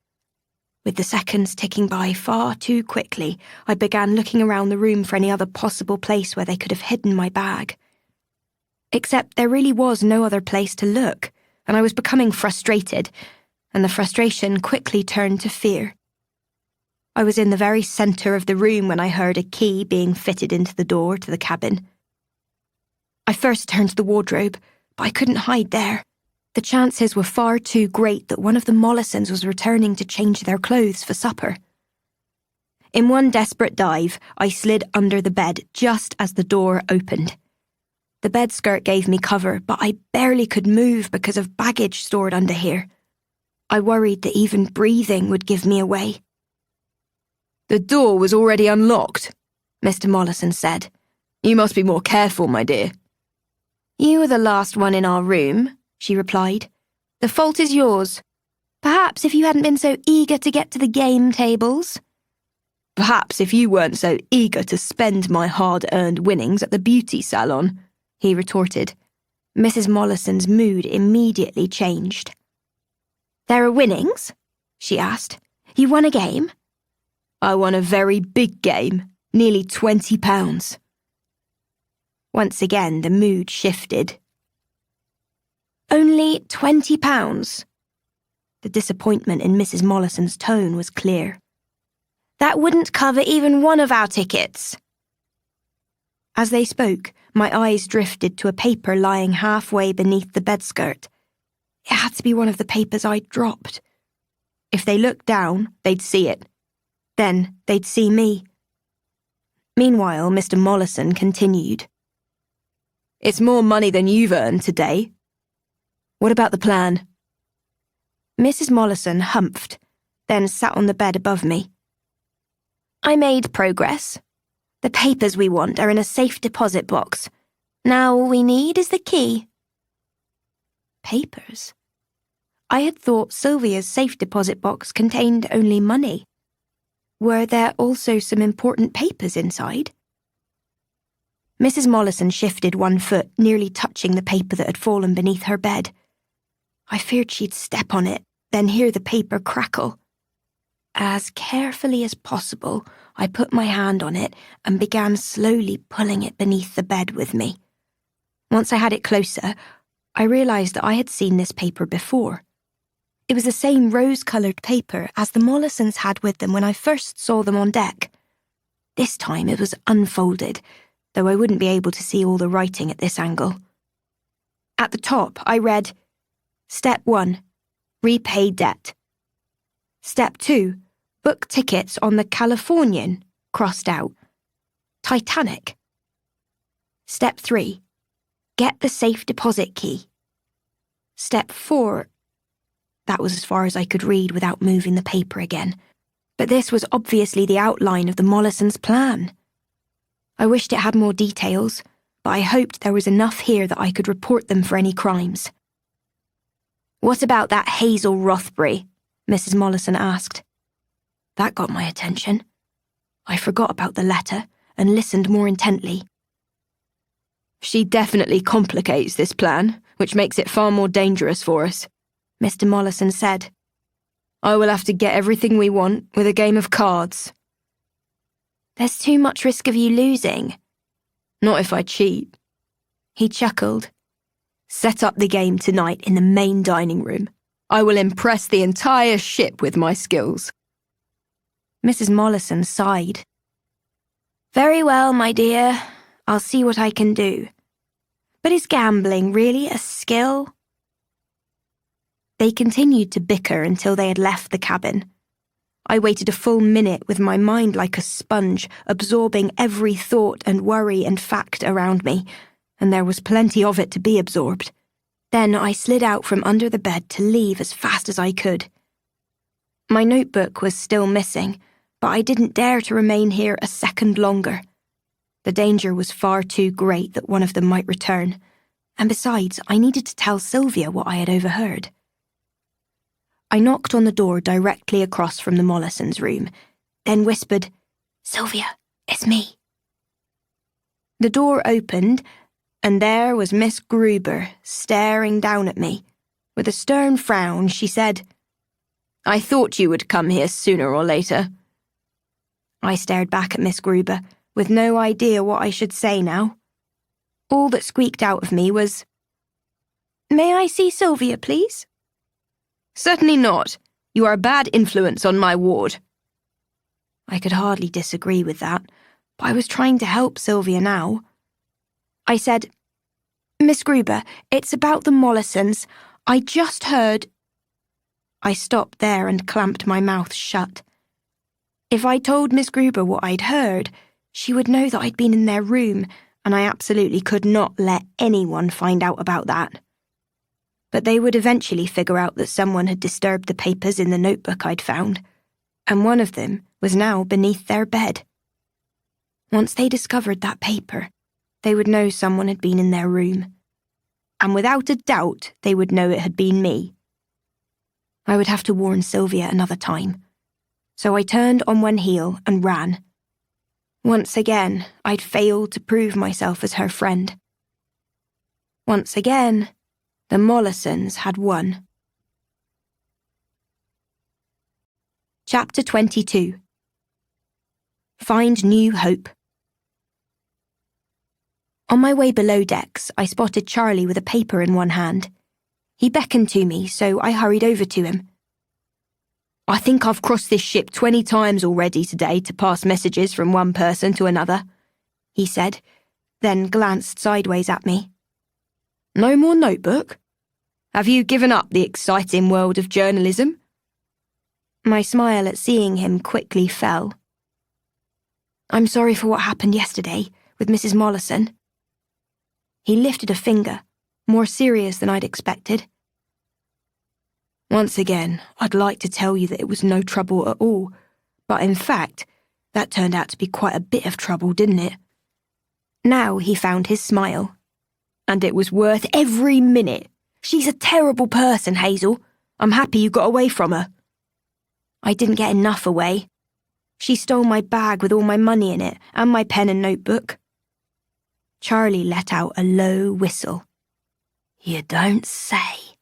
With the seconds ticking by far too quickly, I began looking around the room for any other possible place where they could have hidden my bag. Except there really was no other place to look, and I was becoming frustrated, and the frustration quickly turned to fear. I was in the very centre of the room when I heard a key being fitted into the door to the cabin. I first turned to the wardrobe, but I couldn't hide there. The chances were far too great that one of the Mollisons was returning to change their clothes for supper. In one desperate dive, I slid under the bed just as the door opened. The bed skirt gave me cover, but I barely could move because of baggage stored under here. I worried that even breathing would give me away. "The door was already unlocked," Mr. Mollison said. "You must be more careful, my dear." "You were the last one in our room," she replied. "The fault is yours. Perhaps if you hadn't been so eager to get to the game tables." "Perhaps if you weren't so eager to spend my hard-earned winnings at the beauty salon," he retorted. Mrs. Mollison's mood immediately changed. "There are winnings?" she asked. "You won a game?" "I won a very big game, nearly £20. Once again, the mood shifted. "Only £20? The disappointment in Mrs. Mollison's tone was clear. "That wouldn't cover even one of our tickets." As they spoke, my eyes drifted to a paper lying halfway beneath the bedskirt. It had to be one of the papers I'd dropped. If they looked down, they'd see it. Then they'd see me. Meanwhile, Mr. Mollison continued. "It's more money than you've earned today. What about the plan?" Mrs. Mollison humphed, then sat on the bed above me. "I made progress. The papers we want are in a safe deposit box. Now all we need is the key." Papers? I had thought Sylvia's safe deposit box contained only money. Were there also some important papers inside? Mrs. Mollison shifted one foot, nearly touching the paper that had fallen beneath her bed. I feared she'd step on it, then hear the paper crackle. As carefully as possible, I put my hand on it and began slowly pulling it beneath the bed with me. Once I had it closer, I realised that I had seen this paper before. It was the same rose-coloured paper as the Mollisons had with them when I first saw them on deck. This time it was unfolded, though I wouldn't be able to see all the writing at this angle. At the top, I read, Step 1, repay debt. Step 2, book tickets on the Californian, crossed out. Titanic. Step 3, get the safe deposit key. Step 4, that was as far as I could read without moving the paper again. But this was obviously the outline of the Mollisons' plan. I wished it had more details, but I hoped there was enough here that I could report them for any crimes. "What about that Hazel Rothbury?" Mrs. Mollison asked. That got my attention. I forgot about the letter and listened more intently. She definitely complicates this plan, which makes it far more dangerous for us, Mr. Mollison said. I will have to get everything we want with a game of cards. There's too much risk of you losing. Not if I cheat. He chuckled. Set up the game tonight in the main dining room. I will impress the entire ship with my skills. Mrs. Mollison sighed. Very well, my dear. I'll see what I can do. But is gambling really a skill? They continued to bicker until they had left the cabin. I waited a full minute with my mind like a sponge, absorbing every thought and worry and fact around me, and there was plenty of it to be absorbed. Then I slid out from under the bed to leave as fast as I could. My notebook was still missing, but I didn't dare to remain here a second longer. The danger was far too great that one of them might return, and besides, I needed to tell Sylvia what I had overheard. I knocked on the door directly across from the Mollisons' room, then whispered, "Sylvia, it's me." The door opened, and there was Miss Gruber staring down at me. With a stern frown, she said, I thought you would come here sooner or later. I stared back at Miss Gruber, with no idea what I should say now. All that squeaked out of me was, "May I see Sylvia, please?" Certainly not. You are a bad influence on my ward. I could hardly disagree with that, but I was trying to help Sylvia now. I said, "Miss Gruber, it's about the Mollisons. I just heard—" I stopped there and clamped my mouth shut. If I told Miss Gruber what I'd heard, she would know that I'd been in their room, and I absolutely could not let anyone find out about that. But they would eventually figure out that someone had disturbed the papers in the notebook I'd found, and one of them was now beneath their bed. Once they discovered that paper, they would know someone had been in their room, and without a doubt they would know it had been me. I would have to warn Sylvia another time, so I turned on one heel and ran. Once again, I'd failed to prove myself as her friend. Once again, the Mollisons had won. Chapter 22. Find New Hope. On my way below decks, I spotted Charlie with a paper in one hand. He beckoned to me, so I hurried over to him. I think I've crossed this ship 20 times already today to pass messages from one person to another, he said, then glanced sideways at me. No more notebook? Have you given up the exciting world of journalism? My smile at seeing him quickly fell. I'm sorry for what happened yesterday with Mrs. Mollison. He lifted a finger, more serious than I'd expected. Once again, I'd like to tell you that it was no trouble at all, but in fact, that turned out to be quite a bit of trouble, didn't it? Now he found his smile. And it was worth every minute. She's a terrible person, Hazel. I'm happy you got away from her. I didn't get enough away. She stole my bag with all my money in it, and my pen and notebook. Charlie let out a low whistle. You don't say.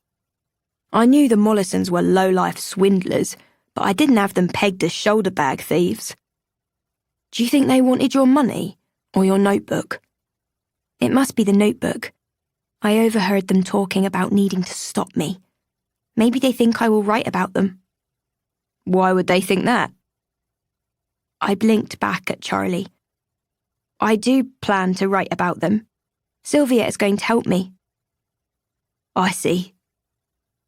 I knew the Mollisons were low-life swindlers, but I didn't have them pegged as shoulder bag thieves. Do you think they wanted your money, or your notebook? It must be the notebook. I overheard them talking about needing to stop me. Maybe they think I will write about them. Why would they think that? I blinked back at Charlie. I do plan to write about them. Sylvia is going to help me. I see.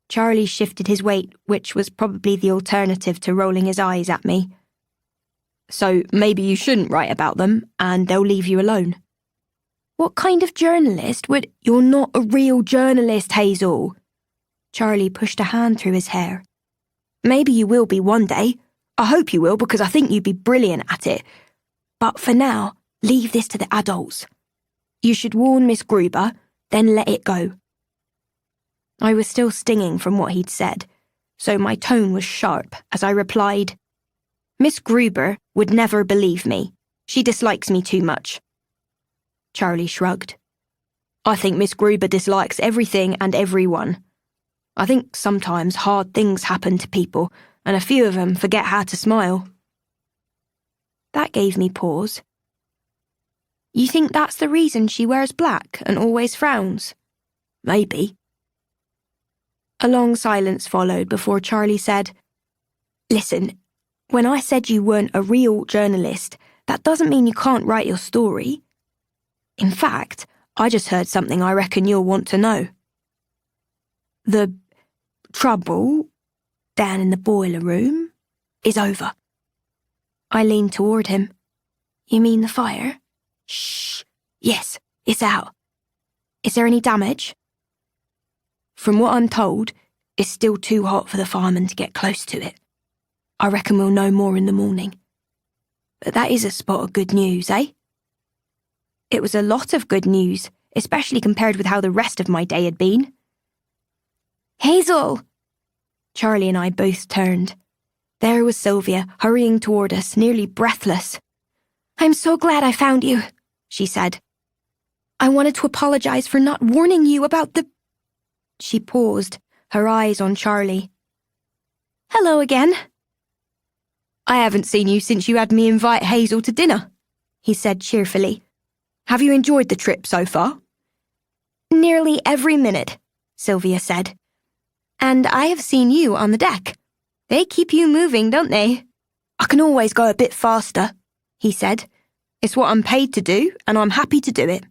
Charlie shifted his weight, which was probably the alternative to rolling his eyes at me. So maybe you shouldn't write about them, and they'll leave you alone. What kind of journalist would— You're not a real journalist, Hazel. Charlie pushed a hand through his hair. Maybe you will be one day. I hope you will, because I think you'd be brilliant at it. But for now, leave this to the adults. You should warn Miss Gruber, then let it go. I was still stinging from what he'd said, so my tone was sharp as I replied, Miss Gruber would never believe me. She dislikes me too much. Charlie shrugged. I think Miss Gruber dislikes everything and everyone. I think sometimes hard things happen to people, and a few of them forget how to smile. That gave me pause. You think that's the reason she wears black and always frowns? Maybe. A long silence followed before Charlie said, Listen, when I said you weren't a real journalist, that doesn't mean you can't write your story. In fact, I just heard something I reckon you'll want to know. The trouble down in the boiler room is over. I leaned toward him. You mean the fire? Shh. Yes, it's out. Is there any damage? From what I'm told, it's still too hot for the firemen to get close to it. I reckon we'll know more in the morning. But that is a spot of good news, eh? It was a lot of good news, especially compared with how the rest of my day had been. Hazel! Charlie and I both turned. There was Sylvia, hurrying toward us, nearly breathless. I'm so glad I found you, she said. I wanted to apologize for not warning you about the... She paused, her eyes on Charlie. Hello again. I haven't seen you since you had me invite Hazel to dinner, he said cheerfully. Have you enjoyed the trip so far? Nearly every minute, Sylvia said. And I have seen you on the deck. They keep you moving, don't they? I can always go a bit faster, he said. It's what I'm paid to do, and I'm happy to do it.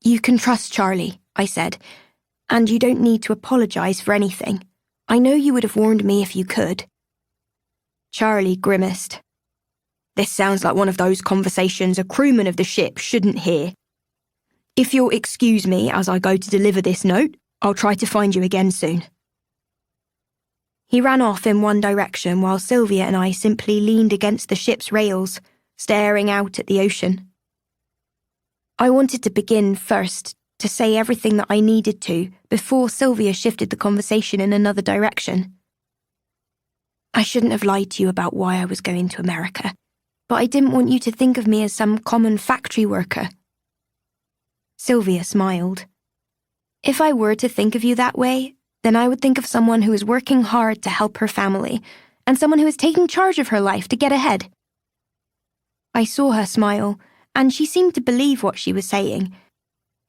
You can trust Charlie, I said, and you don't need to apologize for anything. I know you would have warned me if you could. Charlie grimaced. This sounds like one of those conversations a crewman of the ship shouldn't hear. If you'll excuse me as I go to deliver this note, I'll try to find you again soon. He ran off in one direction while Sylvia and I simply leaned against the ship's rails, staring out at the ocean. I wanted to begin first, to say everything that I needed to before Sylvia shifted the conversation in another direction. I shouldn't have lied to you about why I was going to America, but I didn't want you to think of me as some common factory worker. Sylvia smiled. If I were to think of you that way, then I would think of someone who is working hard to help her family, and someone who is taking charge of her life to get ahead. I saw her smile, and she seemed to believe what she was saying,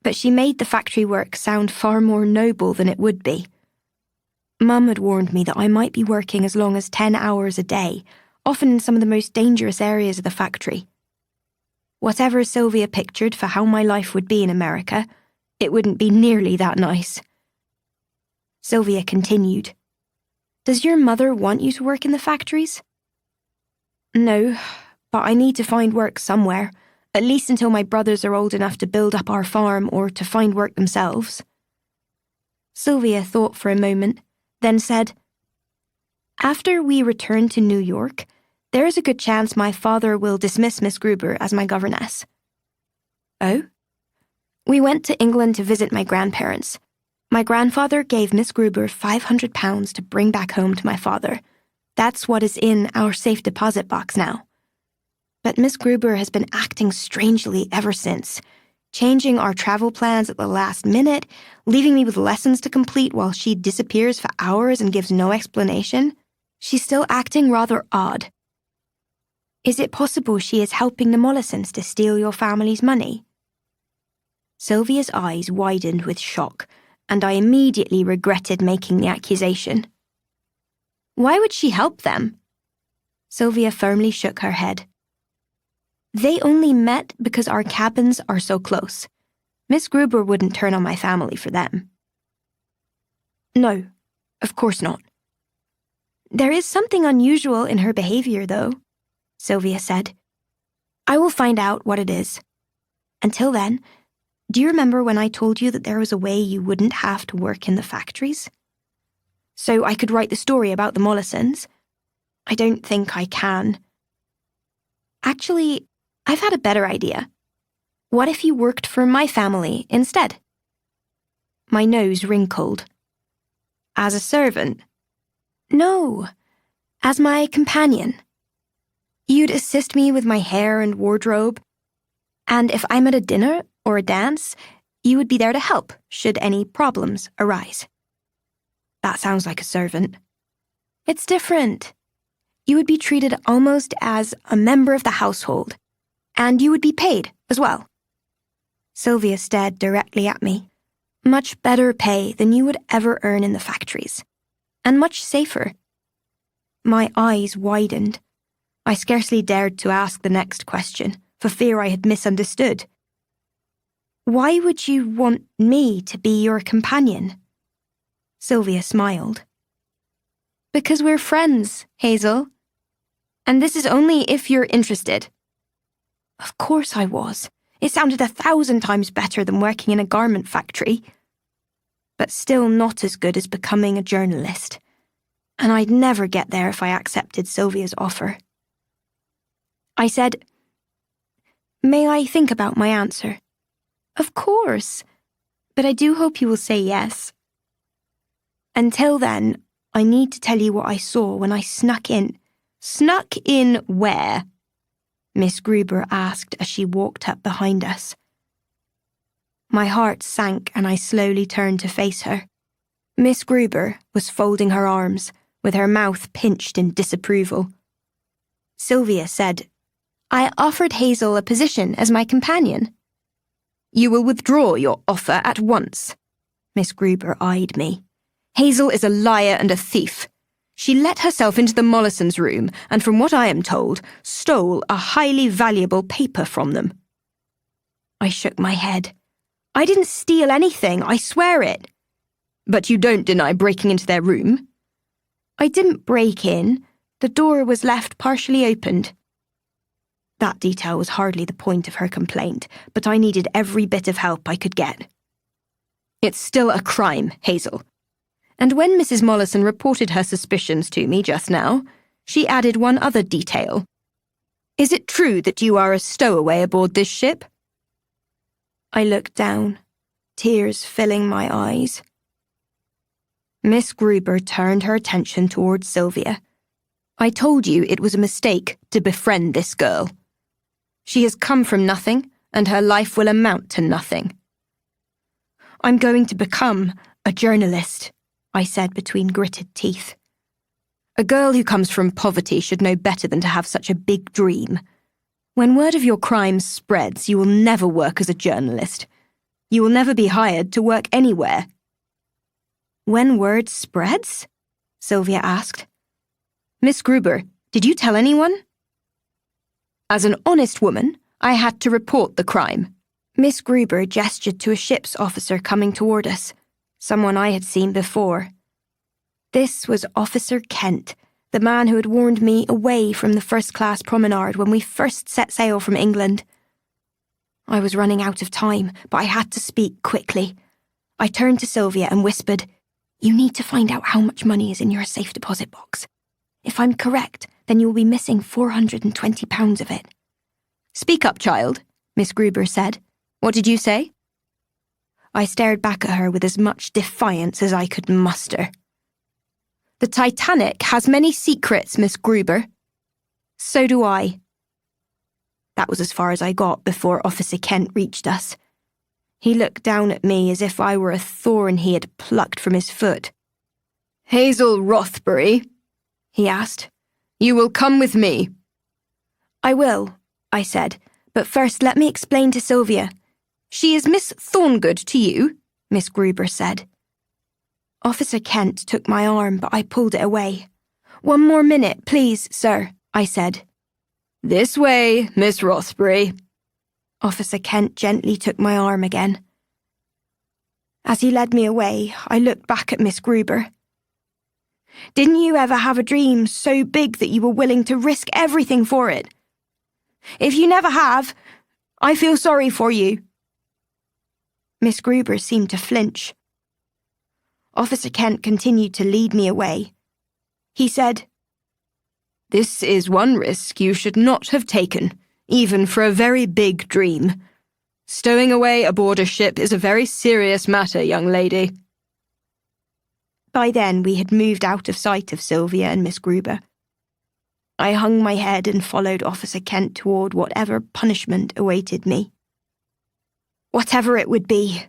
but she made the factory work sound far more noble than it would be. Mum had warned me that I might be working as long as 10 hours a day, often in some of the most dangerous areas of the factory. Whatever Sylvia pictured for how my life would be in America, it wouldn't be nearly that nice. Sylvia continued. Does your mother want you to work in the factories? No, but I need to find work somewhere, at least until my brothers are old enough to build up our farm or to find work themselves. Sylvia thought for a moment, then said, After we return to New York, there is a good chance my father will dismiss Miss Gruber as my governess. Oh? We went to England to visit my grandparents. My grandfather gave Miss Gruber £500 to bring back home to my father. That's what is in our safe deposit box now. But Miss Gruber has been acting strangely ever since, changing our travel plans at the last minute, leaving me with lessons to complete while she disappears for hours and gives no explanation. She's still acting rather odd. Is it possible she is helping the Mollisons to steal your family's money? Sylvia's eyes widened with shock, and I immediately regretted making the accusation. Why would she help them? Sylvia firmly shook her head. They only met because our cabins are so close. Miss Gruber wouldn't turn on my family for them. No, of course not. There is something unusual in her behavior, though, Sylvia said. I will find out what it is. Until then, do you remember when I told you that there was a way you wouldn't have to work in the factories? So I could write the story about the Mollisons? I don't think I can. Actually, I've had a better idea. What if you worked for my family instead? My nose wrinkled. As a servant? No, as my companion. You'd assist me with my hair and wardrobe, and if I'm at a dinner or a dance, you would be there to help should any problems arise. That sounds like a servant. It's different. You would be treated almost as a member of the household, and you would be paid as well. Sylvia stared directly at me. Much better pay than you would ever earn in the factories, and much safer. My eyes widened. I scarcely dared to ask the next question, for fear I had misunderstood. Why would you want me to be your companion? Sylvia smiled. Because we're friends, Hazel. And this is only if you're interested. Of course I was. It sounded 1,000 times better than working in a garment factory. But still not as good as becoming a journalist. And I'd never get there if I accepted Sylvia's offer. I said, "May I think about my answer?" "Of course, but I do hope you will say yes." "Until then, I need to tell you what I saw when I snuck in." "Snuck in where?" Miss Gruber asked as she walked up behind us. My heart sank and I slowly turned to face her. Miss Gruber was folding her arms, with her mouth pinched in disapproval. Sylvia said, "I offered Hazel a position as my companion." "You will withdraw your offer at once." Miss Gruber eyed me. "Hazel is a liar and a thief. She let herself into the Mollisons' room and, from what I am told, stole a highly valuable paper from them." I shook my head. "I didn't steal anything, I swear it." "But you don't deny breaking into their room?" "I didn't break in. The door was left partially opened." That detail was hardly the point of her complaint, but I needed every bit of help I could get. "It's still a crime, Hazel. And when Mrs. Mollison reported her suspicions to me just now, she added one other detail. Is it true that you are a stowaway aboard this ship?" I looked down, tears filling my eyes. Miss Gruber turned her attention towards Sylvia. "I told you it was a mistake to befriend this girl. She has come from nothing, and her life will amount to nothing." "I'm going to become a journalist," I said between gritted teeth. "A girl who comes from poverty should know better than to have such a big dream. When word of your crimes spreads, you will never work as a journalist. You will never be hired to work anywhere." "When word spreads?" Sylvia asked. "Miss Gruber, did you tell anyone?" "As an honest woman, I had to report the crime." Miss Gruber gestured to a ship's officer coming toward us, someone I had seen before. This was Officer Kent, the man who had warned me away from the first-class promenade when we first set sail from England. I was running out of time, but I had to speak quickly. I turned to Sylvia and whispered, "You need to find out how much money is in your safe deposit box. If I'm correct, then you will be missing £420 of it." "Speak up, child," Miss Gruber said. "What did you say?" I stared back at her with as much defiance as I could muster. "The Titanic has many secrets, Miss Gruber." "So do I." That was as far as I got before Officer Kent reached us. He looked down at me as if I were a thorn he had plucked from his foot. "Hazel Rothbury," he asked, "you will come with me." "I will," I said, "but first let me explain to Sylvia." "She is Miss Thorngood to you," Miss Gruber said. Officer Kent took my arm, but I pulled it away. "One more minute, please, sir," I said. "This way, Miss Rothbury." Officer Kent gently took my arm again. As he led me away, I looked back at Miss Gruber. "Didn't you ever have a dream so big that you were willing to risk everything for it? If you never have, I feel sorry for you." Miss Gruber seemed to flinch. Officer Kent continued to lead me away. He said, "This is one risk you should not have taken, even for a very big dream. Stowing away aboard a ship is a very serious matter, young lady." By then we had moved out of sight of Sylvia and Miss Gruber. I hung my head and followed Officer Kent toward whatever punishment awaited me. Whatever it would be,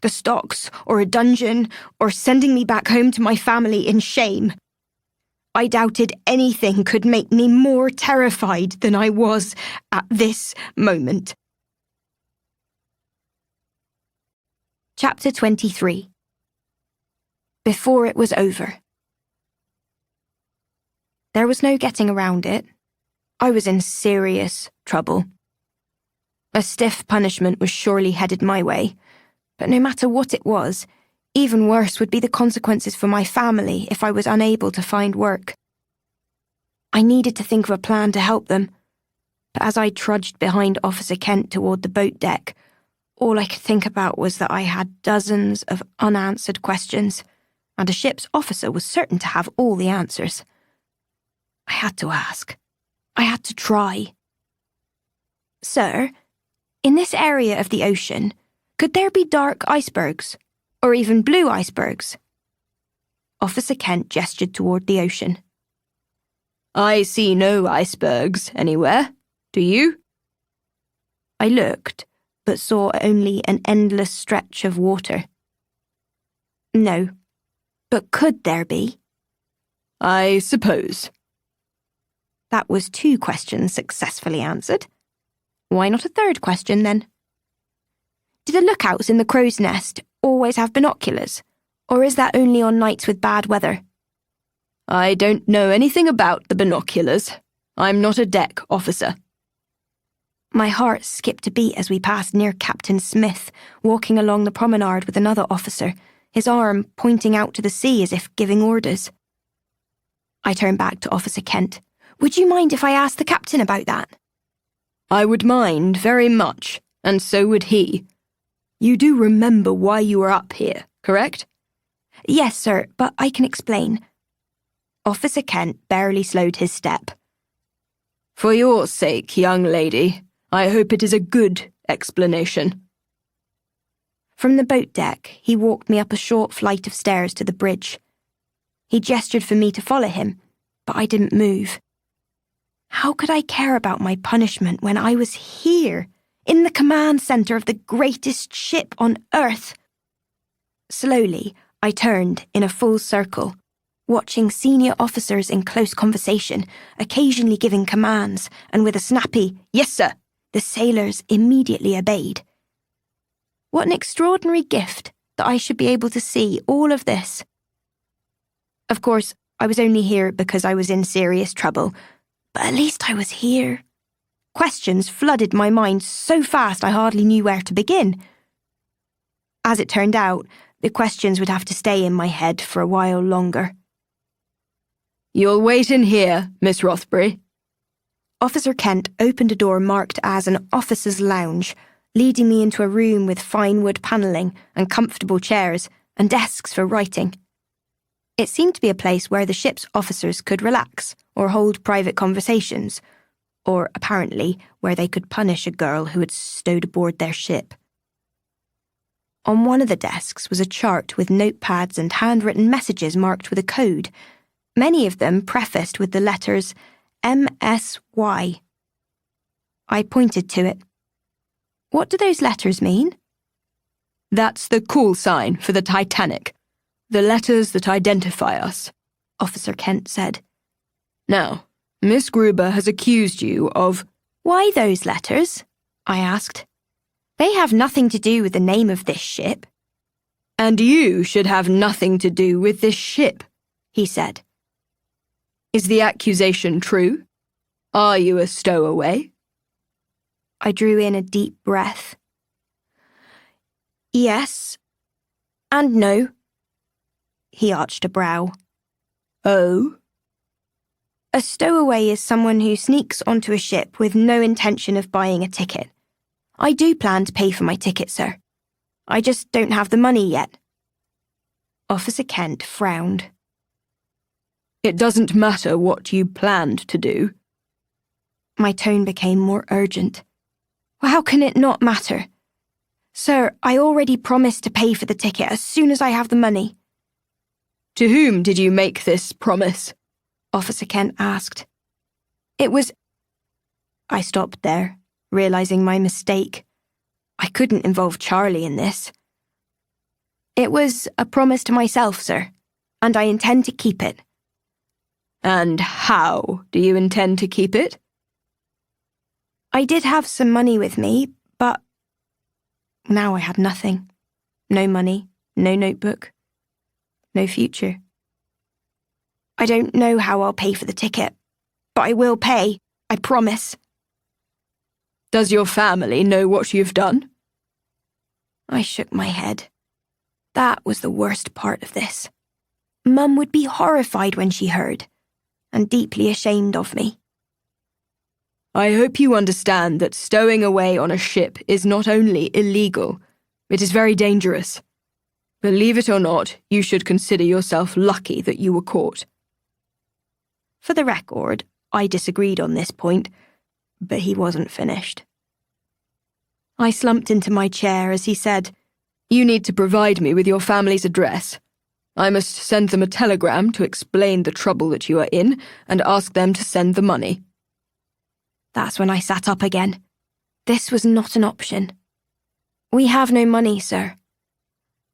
the stocks, or a dungeon, or sending me back home to my family in shame. I doubted anything could make me more terrified than I was at this moment. Chapter 23. Before it was over. There was no getting around it. I was in serious trouble. A stiff punishment was surely headed my way, but no matter what it was, even worse would be the consequences for my family if I was unable to find work. I needed to think of a plan to help them, but as I trudged behind Officer Kent toward the boat deck, all I could think about was that I had dozens of unanswered questions, and a ship's officer was certain to have all the answers. I had to ask. I had to try. Sir, in this area of the ocean, could there be dark icebergs, or even blue icebergs? Officer Kent gestured toward the ocean. I see no icebergs anywhere. Do you? I looked, but saw only an endless stretch of water. No, but could there be? I suppose. That was 2 questions successfully answered. Why not a third question, then? Do the lookouts in the crow's nest always have binoculars, or is that only on nights with bad weather? I don't know anything about the binoculars. I'm not a deck officer. My heart skipped a beat as we passed near Captain Smith, walking along the promenade with another officer, his arm pointing out to the sea as if giving orders. I turned back to Officer Kent. Would you mind if I asked the captain about that? I would mind very much, and so would he. You do remember why you were up here, correct? Yes, sir, but I can explain. Officer Kent barely slowed his step. For your sake, young lady, I hope it is a good explanation. From the boat deck, he walked me up a short flight of stairs to the bridge. He gestured for me to follow him, but I didn't move. How could I care about my punishment when I was here, in the command centre of the greatest ship on Earth? Slowly, I turned in a full circle, watching senior officers in close conversation, occasionally giving commands, and with a snappy, "Yes, sir," the sailors immediately obeyed. What an extraordinary gift that I should be able to see all of this. Of course, I was only here because I was in serious trouble, but at least I was here. Questions flooded my mind so fast I hardly knew where to begin. As it turned out, the questions would have to stay in my head for a while longer. You'll wait in here, Miss Rothbury. Officer Kent opened a door marked as an officer's lounge, leading me into a room with fine wood panelling and comfortable chairs and desks for writing. It seemed to be a place where the ship's officers could relax or hold private conversations, or apparently where they could punish a girl who had stowed aboard their ship. On one of the desks was a chart with notepads and handwritten messages marked with a code, many of them prefaced with the letters MSY. I pointed to it. What do those letters mean? That's the call sign for the Titanic. The letters that identify us, Officer Kent said. Now, Miss Gruber has accused you of... Why those letters? I asked. They have nothing to do with the name of this ship. And you should have nothing to do with this ship, he said. Is the accusation true? Are you a stowaway? I drew in a deep breath. Yes. And no. He arched a brow. Oh? A stowaway is someone who sneaks onto a ship with no intention of buying a ticket. I do plan to pay for my ticket, sir. I just don't have the money yet. Officer Kent frowned. It doesn't matter what you planned to do. My tone became more urgent. Well, how can it not matter? Sir, I already promised to pay for the ticket as soon as I have the money. To whom did you make this promise? Officer Kent asked. It was... I stopped there, realising my mistake. I couldn't involve Charlie in this. It was a promise to myself, sir, and I intend to keep it. And how do you intend to keep it? I did have some money with me, but now I had nothing. No money, no notebook, no future. I don't know how I'll pay for the ticket, but I will pay, I promise. Does your family know what you've done? I shook my head. That was the worst part of this. Mum would be horrified when she heard, and deeply ashamed of me. I hope you understand that stowing away on a ship is not only illegal, it is very dangerous. Believe it or not, you should consider yourself lucky that you were caught. For the record, I disagreed on this point, but he wasn't finished. I slumped into my chair as he said, You need to provide me with your family's address. I must send them a telegram to explain the trouble that you are in and ask them to send the money. That's when I sat up again. This was not an option. We have no money, sir.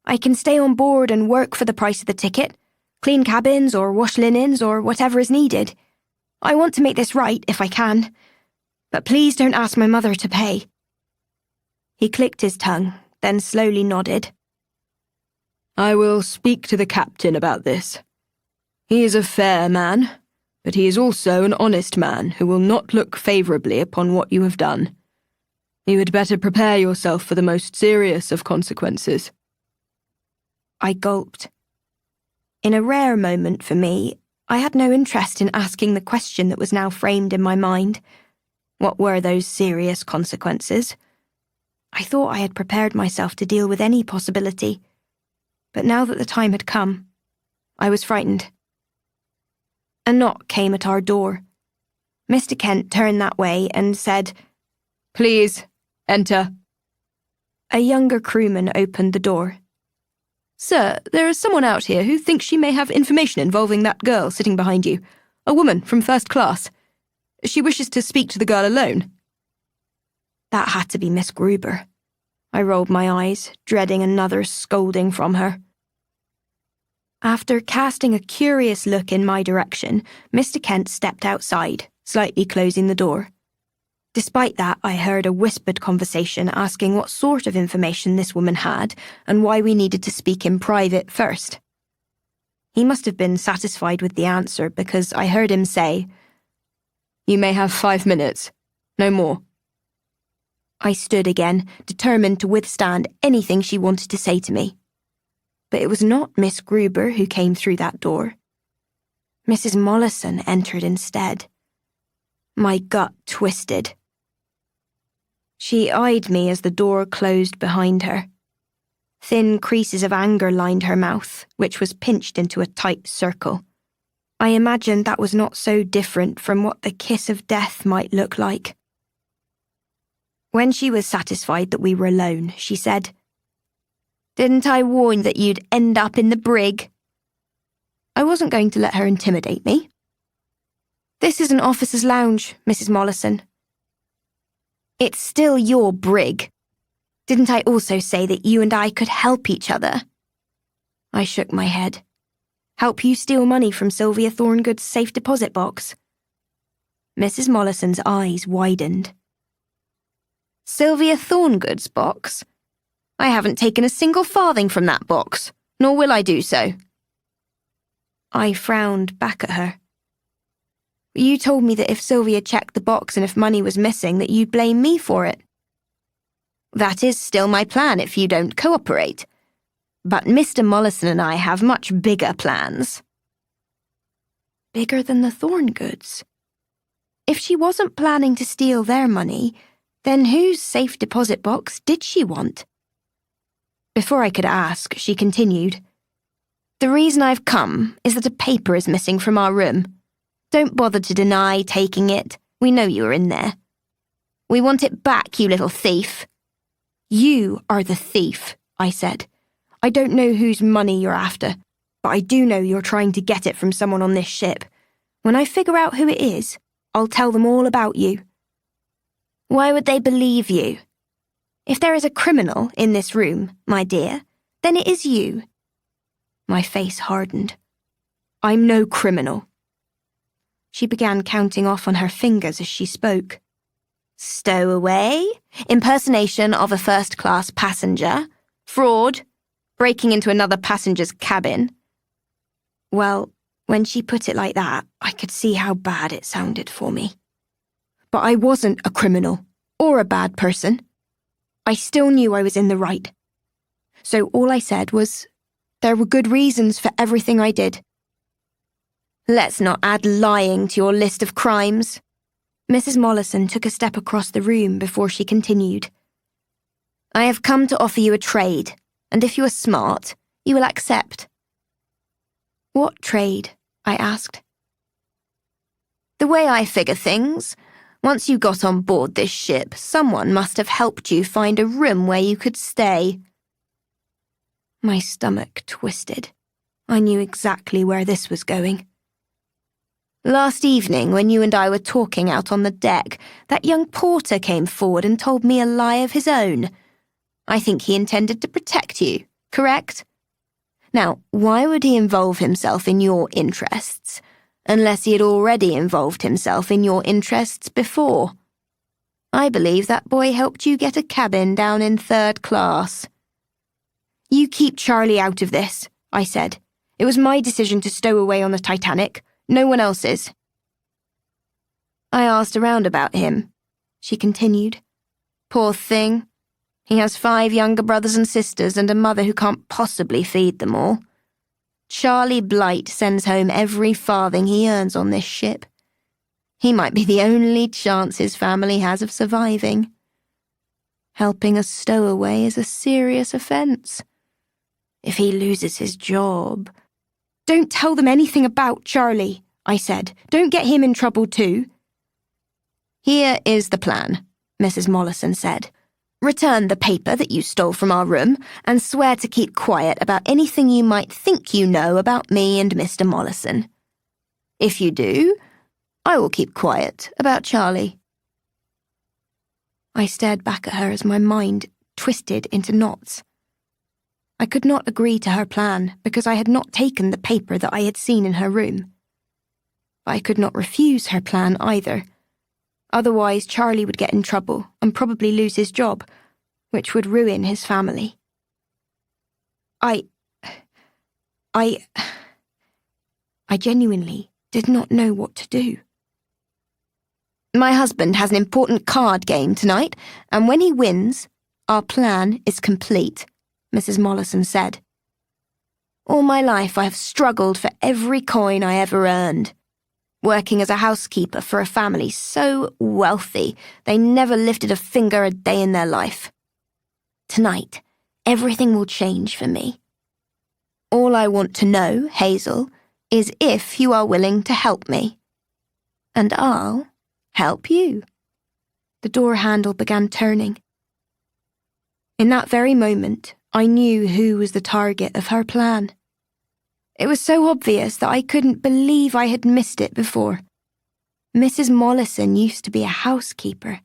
I can stay on board and work for the price of the ticket, clean cabins or wash linens or whatever is needed. I want to make this right if I can, but please don't ask my mother to pay. He clicked his tongue, then slowly nodded. I will speak to the captain about this. He is a fair man, but he is also an honest man who will not look favourably upon what you have done. You had better prepare yourself for the most serious of consequences. I gulped. In a rare moment for me, I had no interest in asking the question that was now framed in my mind. What were those serious consequences? I thought I had prepared myself to deal with any possibility, but now that the time had come, I was frightened. A knock came at our door. Mr. Kent turned that way and said, Please, enter. A younger crewman opened the door. Sir, there is someone out here who thinks she may have information involving that girl sitting behind you, a woman from first class. She wishes to speak to the girl alone. That had to be Miss Gruber. I rolled my eyes, dreading another scolding from her. After casting a curious look in my direction, Mr. Kent stepped outside, slightly closing the door. Despite that, I heard a whispered conversation asking what sort of information this woman had and why we needed to speak in private first. He must have been satisfied with the answer because I heard him say, You may have 5 minutes, no more. I stood again, determined to withstand anything she wanted to say to me. But it was not Miss Gruber who came through that door. Mrs. Mollison entered instead. My gut twisted. She eyed me as the door closed behind her. Thin creases of anger lined her mouth, which was pinched into a tight circle. I imagined that was not so different from what the kiss of death might look like. When she was satisfied that we were alone, she said, Didn't I warn that you'd end up in the brig? I wasn't going to let her intimidate me. This is an officer's lounge, Mrs. Mollison. It's still your brig. Didn't I also say that you and I could help each other? I shook my head. Help you steal money from Sylvia Thorngood's safe deposit box? Mrs. Mollison's eyes widened. Sylvia Thorngood's box? I haven't taken a single farthing from that box, nor will I do so. I frowned back at her. You told me that if Sylvia checked the box and if money was missing, that you'd blame me for it. That is still my plan if you don't cooperate. But Mr. Mollison and I have much bigger plans. Bigger than the Thorngoods? If she wasn't planning to steal their money, then whose safe deposit box did she want? Before I could ask, she continued, The reason I've come is that a paper is missing from our room. Don't bother to deny taking it. We know you were in there. We want it back, you little thief. You are the thief, I said. I don't know whose money you're after, but I do know you're trying to get it from someone on this ship. When I figure out who it is, I'll tell them all about you. Why would they believe you? If there is a criminal in this room, my dear, Then it is you. My face hardened. I'm no criminal. She began counting off on her fingers as she spoke. Stowaway, impersonation of a first-class passenger, fraud, breaking into another passenger's cabin. Well, when she put it like that, I could see how bad it sounded for me. But I wasn't a criminal or a bad person. I still knew I was in the right. So all I said was, there were good reasons for everything I did. Let's not add lying to your list of crimes. Mrs. Mollison took a step across the room before she continued. I have come to offer you a trade, and if you are smart, you will accept. What trade? I asked. The way I figure things, once you got on board this ship, someone must have helped you find a room where you could stay. My stomach twisted. I knew exactly where this was going. Last evening, when you and I were talking out on the deck, that young porter came forward and told me a lie of his own. I think he intended to protect you, correct? Now, why would he involve himself in your interests, unless he had already involved himself in your interests before? I believe that boy helped you get a cabin down in 3rd class. You keep Charlie out of this, I said. It was my decision to stow away on the Titanic. No one else's. I asked around about him, she continued. Poor thing. He has 5 younger brothers and sisters and a mother who can't possibly feed them all. Charlie Blight sends home every farthing he earns on this ship. He might be the only chance his family has of surviving. Helping a stowaway is a serious offence. If he loses his job... Don't tell them anything about Charlie, I said. Don't get him in trouble too. Here is the plan, Mrs. Mollison said. Return the paper that you stole from our room and swear to keep quiet about anything you might think you know about me and Mr. Mollison. If you do, I will keep quiet about Charlie. I stared back at her as my mind twisted into knots. I could not agree to her plan because I had not taken the paper that I had seen in her room. But I could not refuse her plan either. Otherwise, Charlie would get in trouble and probably lose his job, which would ruin his family. I genuinely did not know what to do. My husband has an important card game tonight, and when he wins, our plan is complete, Mrs. Mollison said. All my life I have struggled for every coin I ever earned, working as a housekeeper for a family so wealthy they never lifted a finger a day in their life. Tonight, everything will change for me. All I want to know, Hazel, is if you are willing to help me. And I'll help you. The door handle began turning. In that very moment, I knew who was the target of her plan. It was so obvious that I couldn't believe I had missed it before. Mrs. Mollison used to be a housekeeper.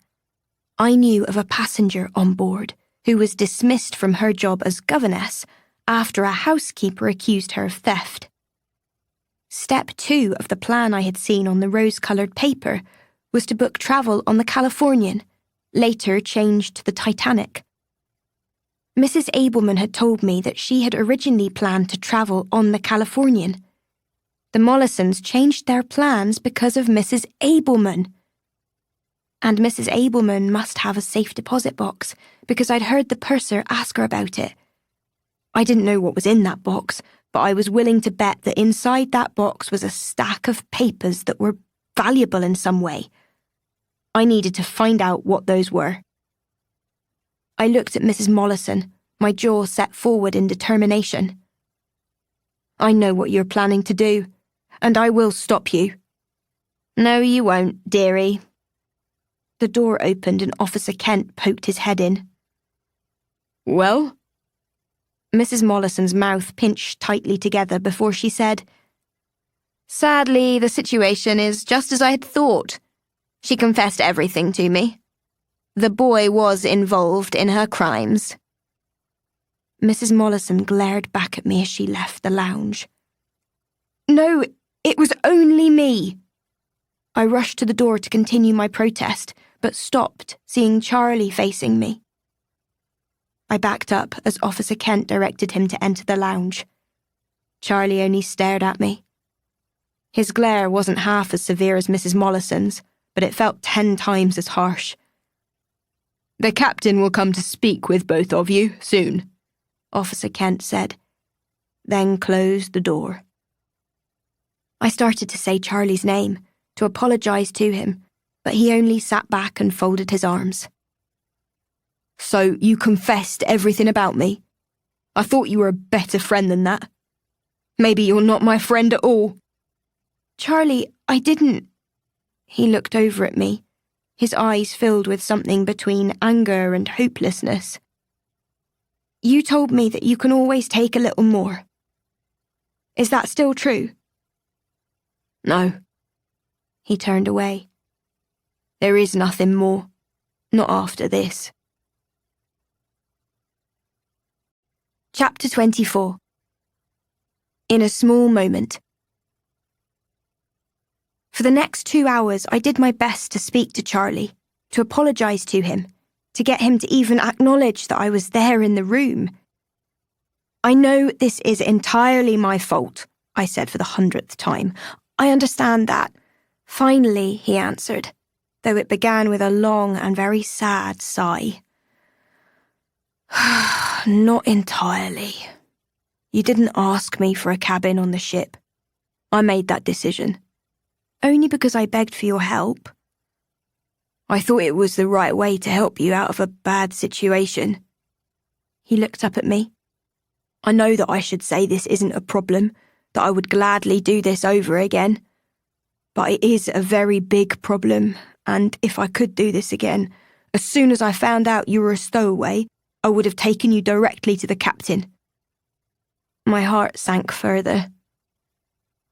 I knew of a passenger on board who was dismissed from her job as governess after a housekeeper accused her of theft. Step 2 of the plan I had seen on the rose-coloured paper was to book travel on the Californian, later changed to the Titanic. Mrs. Abelman had told me that she had originally planned to travel on the Californian. The Mollisons changed their plans because of Mrs. Abelman. And Mrs. Abelman must have a safe deposit box because I'd heard the purser ask her about it. I didn't know what was in that box, but I was willing to bet that inside that box was a stack of papers that were valuable in some way. I needed to find out what those were. I looked at Mrs. Mollison, my jaw set forward in determination. I know what you're planning to do, and I will stop you. No, you won't, dearie. The door opened and Officer Kent poked his head in. Well? Mrs. Mollison's mouth pinched tightly together before she said, Sadly, the situation is just as I had thought. She confessed everything to me. The boy was involved in her crimes. Mrs. Mollison glared back at me as she left the lounge. No, it was only me. I rushed to the door to continue my protest, but stopped, seeing Charlie facing me. I backed up as Officer Kent directed him to enter the lounge. Charlie only stared at me. His glare wasn't half as severe as Mrs. Mollison's, but it felt 10 times as harsh. "The captain will come to speak with both of you soon," Officer Kent said, then closed the door. I started to say Charlie's name, to apologise to him, but he only sat back and folded his arms. "So you confessed everything about me? I thought you were a better friend than that. Maybe you're not my friend at all." Charlie, I didn't. He looked over at me, his eyes filled with something between anger and hopelessness. You told me that you can always take a little more. Is that still true? No. He turned away. There is nothing more. Not after this. Chapter 24. In a small moment. For the next 2 hours, I did my best to speak to Charlie, to apologise to him, to get him to even acknowledge that I was there in the room. I know this is entirely my fault, I said for the 100th time. I understand that. Finally, he answered, though it began with a long and very sad sigh. Not entirely. You didn't ask me for a cabin on the ship. I made that decision. Only because I begged for your help. I thought it was the right way to help you out of a bad situation. He looked up at me. I know that I should say this isn't a problem, that I would gladly do this over again. But it is a very big problem, and if I could do this again, as soon as I found out you were a stowaway, I would have taken you directly to the captain. My heart sank further.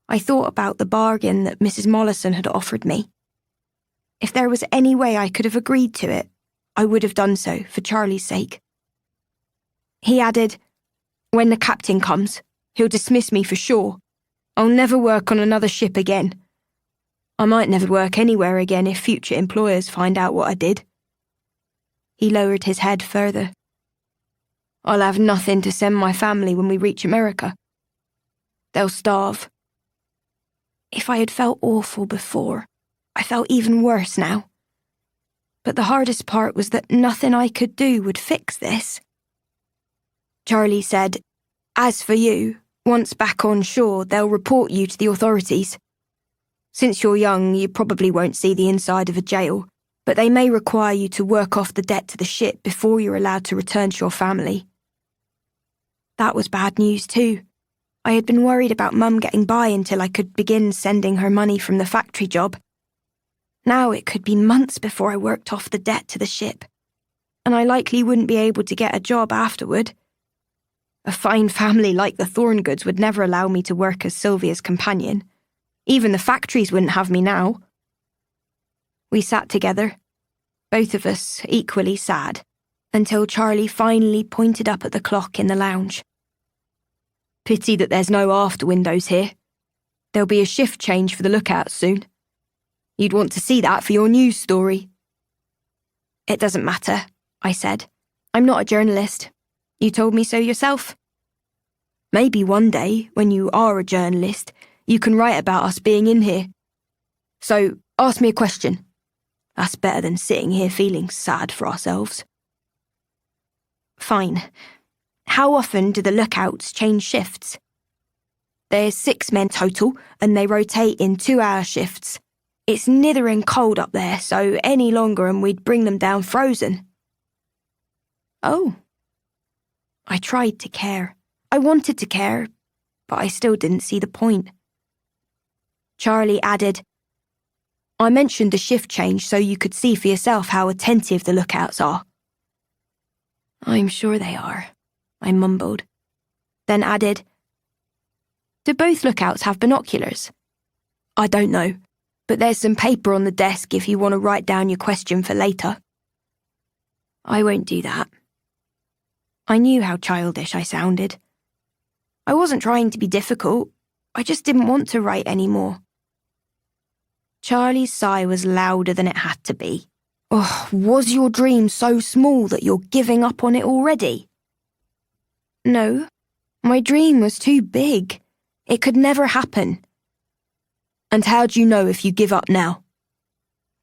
I thought about the bargain that Mrs. Mollison had offered me. If there was any way I could have agreed to it, I would have done so for Charlie's sake. He added, "When the captain comes, he'll dismiss me for sure. I'll never work on another ship again. I might never work anywhere again if future employers find out what I did." He lowered his head further. "I'll have nothing to send my family when we reach America. They'll starve." If I had felt awful before, I felt even worse now. But the hardest part was that nothing I could do would fix this. Charlie said, "As for you, once back on shore, they'll report you to the authorities. Since you're young, you probably won't see the inside of a jail, but they may require you to work off the debt to the ship before you're allowed to return to your family." That was bad news too. I had been worried about Mum getting by until I could begin sending her money from the factory job. Now it could be months before I worked off the debt to the ship, and I likely wouldn't be able to get a job afterward. A fine family like the Thorngoods would never allow me to work as Sylvia's companion. Even the factories wouldn't have me now. We sat together, both of us equally sad, until Charlie finally pointed up at the clock in the lounge. "Pity that there's no after windows here. There'll be a shift change for the lookouts soon. You'd want to see that for your news story." "It doesn't matter," I said. "I'm not a journalist. You told me so yourself. Maybe one day, when you are a journalist, you can write about us being in here. So, ask me a question. That's better than sitting here feeling sad for ourselves." "Fine. How often do the lookouts change shifts?" "There's 6 men total, and they rotate in 2-hour shifts. It's nithering cold up there, so any longer and we'd bring them down frozen." Oh. I tried to care. I wanted to care, but I still didn't see the point. Charlie added, "I mentioned the shift change so you could see for yourself how attentive the lookouts are." "I'm sure they are," I mumbled, then added, "Do both lookouts have binoculars?" "I don't know, but there's some paper on the desk if you want to write down your question for later." "I won't do that." I knew how childish I sounded. I wasn't trying to be difficult. I just didn't want to write anymore. Charlie's sigh was louder than it had to be. Oh, was your dream so small that you're giving up on it already? No, my dream was too big. It could never happen. And how do you know if you give up now?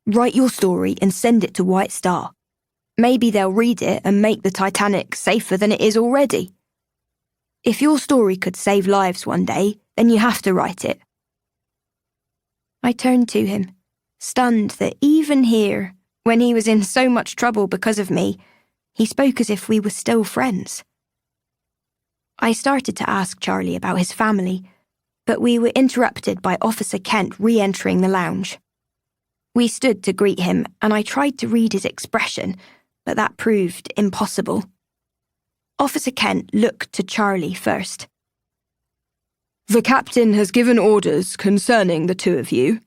Write your story and send it to White Star. Maybe they'll read it and make the Titanic safer than it is already. If your story could save lives one day, then you have to write it. I turned to him, stunned that even here, when he was in so much trouble because of me, he spoke as if we were still friends. I started to ask Charlie about his family, but we were interrupted by Officer Kent re-entering the lounge. We stood to greet him, and I tried to read his expression, but that proved impossible. Officer Kent looked to Charlie first. The captain has given orders concerning the two of you.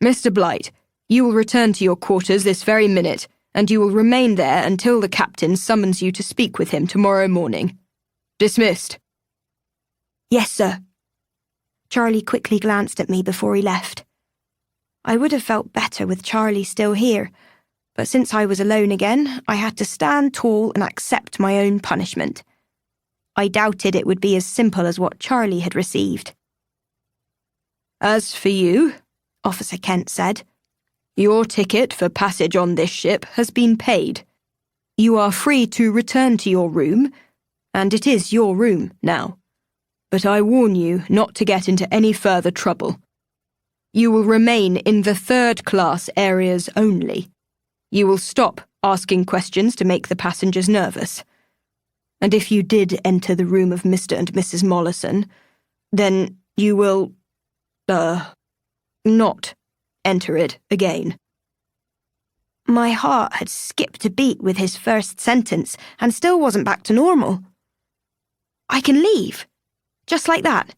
Mr. Blight, you will return to your quarters this very minute, and you will remain there until the captain summons you to speak with him tomorrow morning. Dismissed. Yes, sir. Charlie quickly glanced at me before he left. I would have felt better with Charlie still here, but since I was alone again, I had to stand tall and accept my own punishment. I doubted it would be as simple as what Charlie had received. As for you, Officer Kent said, your ticket for passage on this ship has been paid. You are free to return to your room, and it is your room now. But I warn you not to get into any further trouble. You will remain in the third-class areas only. You will stop asking questions to make the passengers nervous. And if you did enter the room of Mr. and Mrs. Mollison, then you will, not enter it again. My heart had skipped a beat with his first sentence and still wasn't back to normal. I can leave, just like that.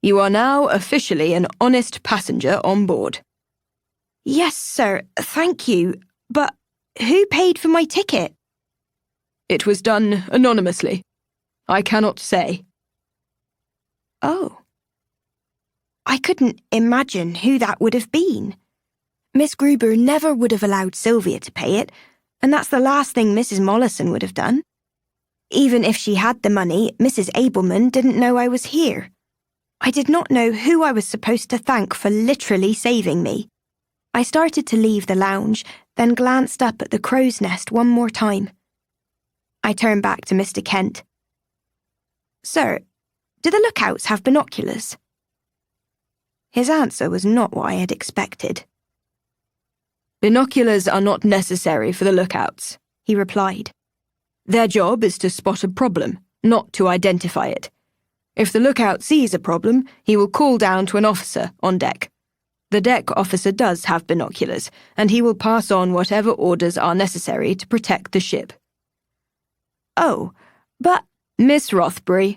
You are now officially an honest passenger on board. Yes, sir, thank you, but who paid for my ticket? It was done anonymously. I cannot say. Oh. I couldn't imagine who that would have been. Miss Gruber never would have allowed Sylvia to pay it, and that's the last thing Mrs. Mollison would have done. Even if she had the money, Mrs. Abelman didn't know I was here. I did not know who I was supposed to thank for literally saving me. I started to leave the lounge, then glanced up at the crow's nest one more time. I turned back to Mr. Kent. Sir, do the lookouts have binoculars? His answer was not what I had expected. Binoculars are not necessary for the lookouts, he replied. Their job is to spot a problem, not to identify it. If the lookout sees a problem, he will call down to an officer on deck. The deck officer does have binoculars, and he will pass on whatever orders are necessary to protect the ship. Oh, but... Miss Rothbury,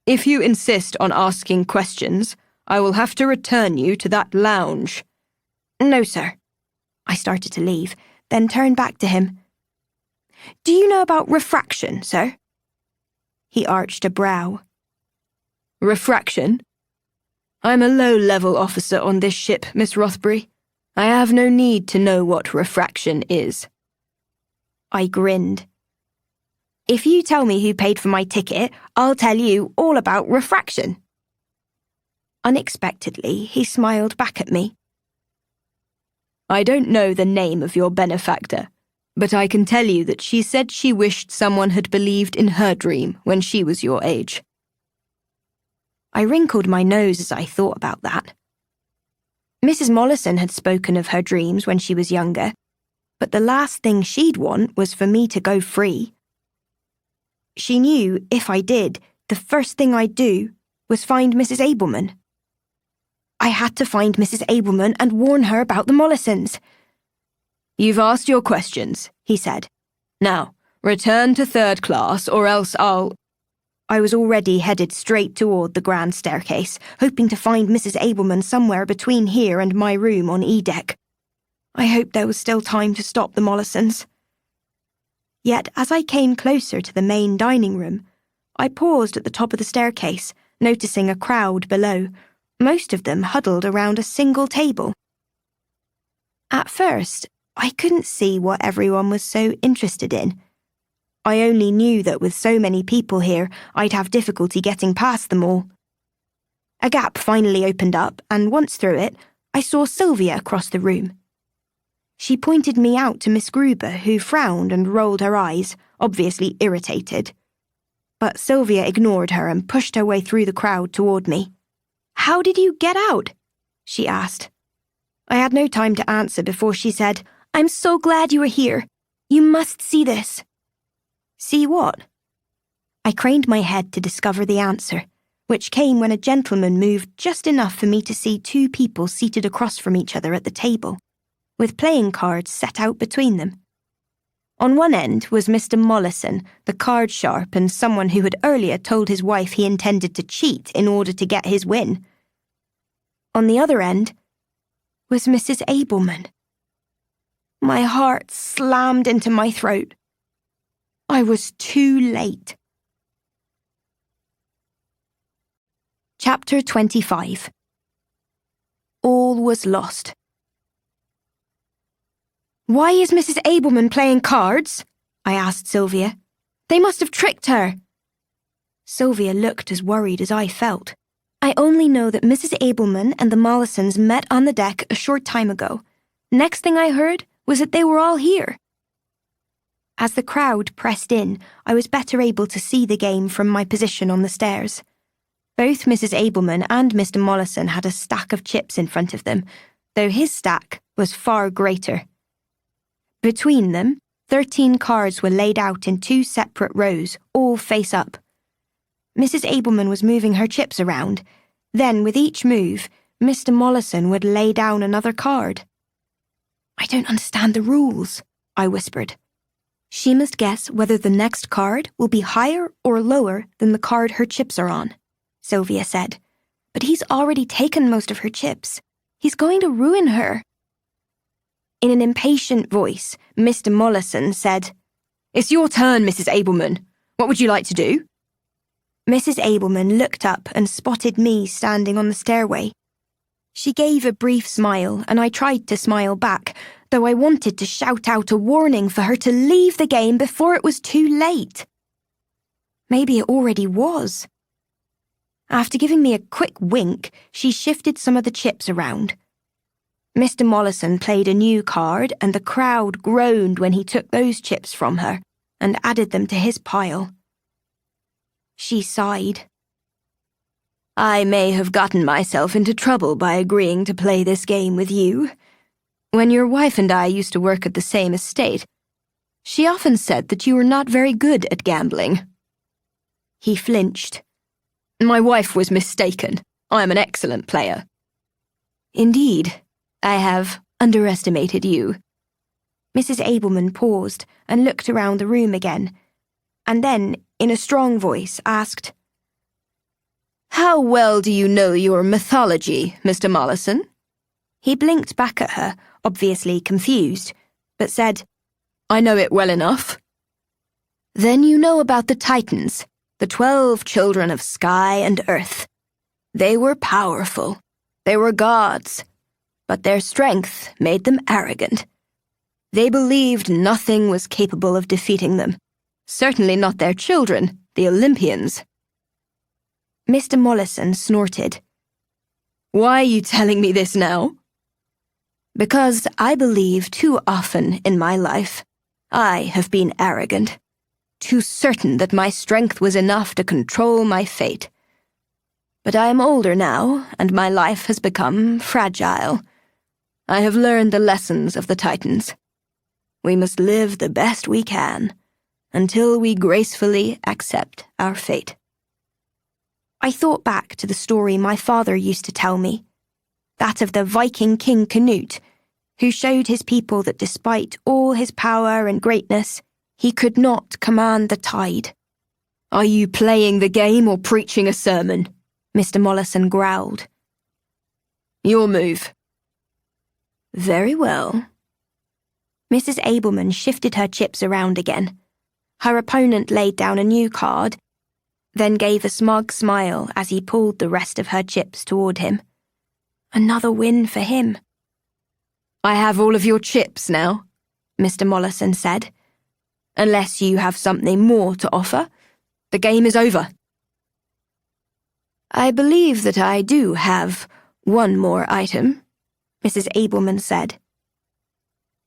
if you insist on asking questions, I will have to return you to that lounge. No, sir. I started to leave, then turned back to him. Do you know about refraction, sir? He arched a brow. Refraction? I'm a low-level officer on this ship, Miss Rothbury. I have no need to know what refraction is. I grinned. If you tell me who paid for my ticket, I'll tell you all about refraction. Unexpectedly, he smiled back at me. I don't know the name of your benefactor, but I can tell you that she said she wished someone had believed in her dream when she was your age. I wrinkled my nose as I thought about that. Mrs. Mollison had spoken of her dreams when she was younger, but the last thing she'd want was for me to go free. She knew, if I did, the first thing I'd do was find Mrs. Abelman. I had to find Mrs. Abelman and warn her about the Mollisons. You've asked your questions, he said. Now, return to third class or else I'll... I was already headed straight toward the grand staircase, hoping to find Mrs. Abelman somewhere between here and my room on E-deck. I hoped there was still time to stop the Mollisons. Yet as I came closer to the main dining room, I paused at the top of the staircase, noticing a crowd below, most of them huddled around a single table. At first, I couldn't see what everyone was so interested in. I only knew that with so many people here, I'd have difficulty getting past them all. A gap finally opened up, and once through it, I saw Sylvia across the room. She pointed me out to Miss Gruber, who frowned and rolled her eyes, obviously irritated. But Sylvia ignored her and pushed her way through the crowd toward me. "How did you get out?" she asked. I had no time to answer before she said, "I'm so glad you are here. You must see this." "See what?" I craned my head to discover the answer, which came when a gentleman moved just enough for me to see two people seated across from each other at the table, with playing cards set out between them. On one end was Mr. Mollison, the card sharp and someone who had earlier told his wife he intended to cheat in order to get his win. On the other end was Mrs. Abelman. My heart slammed into my throat. I was too late. Chapter 25. All was lost. "Why is Mrs. Abelman playing cards?" I asked Sylvia. "They must have tricked her." Sylvia looked as worried as I felt. "I only know that Mrs. Abelman and the Mollisons met on the deck a short time ago. Next thing I heard was that they were all here." As the crowd pressed in, I was better able to see the game from my position on the stairs. Both Mrs. Abelman and Mr. Mollison had a stack of chips in front of them, though his stack was far greater. Between them, 13 cards were laid out in 2 separate rows, all face up. Mrs. Abelman was moving her chips around. Then, with each move, Mr. Mollison would lay down another card. "I don't understand the rules," I whispered. "She must guess whether the next card will be higher or lower than the card her chips are on," Sylvia said. "But he's already taken most of her chips. He's going to ruin her." In an impatient voice, Mr. Mollison said, "It's your turn, Mrs. Abelman. What would you like to do?" Mrs. Abelman looked up and spotted me standing on the stairway. She gave a brief smile, and I tried to smile back, though I wanted to shout out a warning for her to leave the game before it was too late. Maybe it already was. After giving me a quick wink, she shifted some of the chips around. Mr. Mollison played a new card, and the crowd groaned when he took those chips from her and added them to his pile. She sighed. "I may have gotten myself into trouble by agreeing to play this game with you. When your wife and I used to work at the same estate, she often said that you were not very good at gambling." He flinched. "My wife was mistaken. I am an excellent player." "Indeed, I have underestimated you." Mrs. Abelman paused and looked around the room again, and then, in a strong voice, asked, "How well do you know your mythology, Mr. Mollison?" He blinked back at her, obviously confused, but said, "I know it well enough." "Then you know about the Titans, the 12 children of sky and earth. They were powerful. They were gods. But their strength made them arrogant. They believed nothing was capable of defeating them, certainly not their children, the Olympians." Mr. Mollison snorted. "Why are you telling me this now?" "Because I believe too often in my life I have been arrogant, too certain that my strength was enough to control my fate. But I am older now, and my life has become fragile. I have learned the lessons of the Titans. We must live the best we can, until we gracefully accept our fate." I thought back to the story my father used to tell me, that of the Viking King Canute, who showed his people that despite all his power and greatness, he could not command the tide. "Are you playing the game or preaching a sermon?" Mr. Mollison growled. "Your move." "Very well." Mrs. Abelman shifted her chips around again. Her opponent laid down a new card, then gave a smug smile as he pulled the rest of her chips toward him. Another win for him. I have all of your chips now, Mr. Mollison said. Unless you have something more to offer, the game is over. I believe that I do have one more item, Mrs. Abelman said.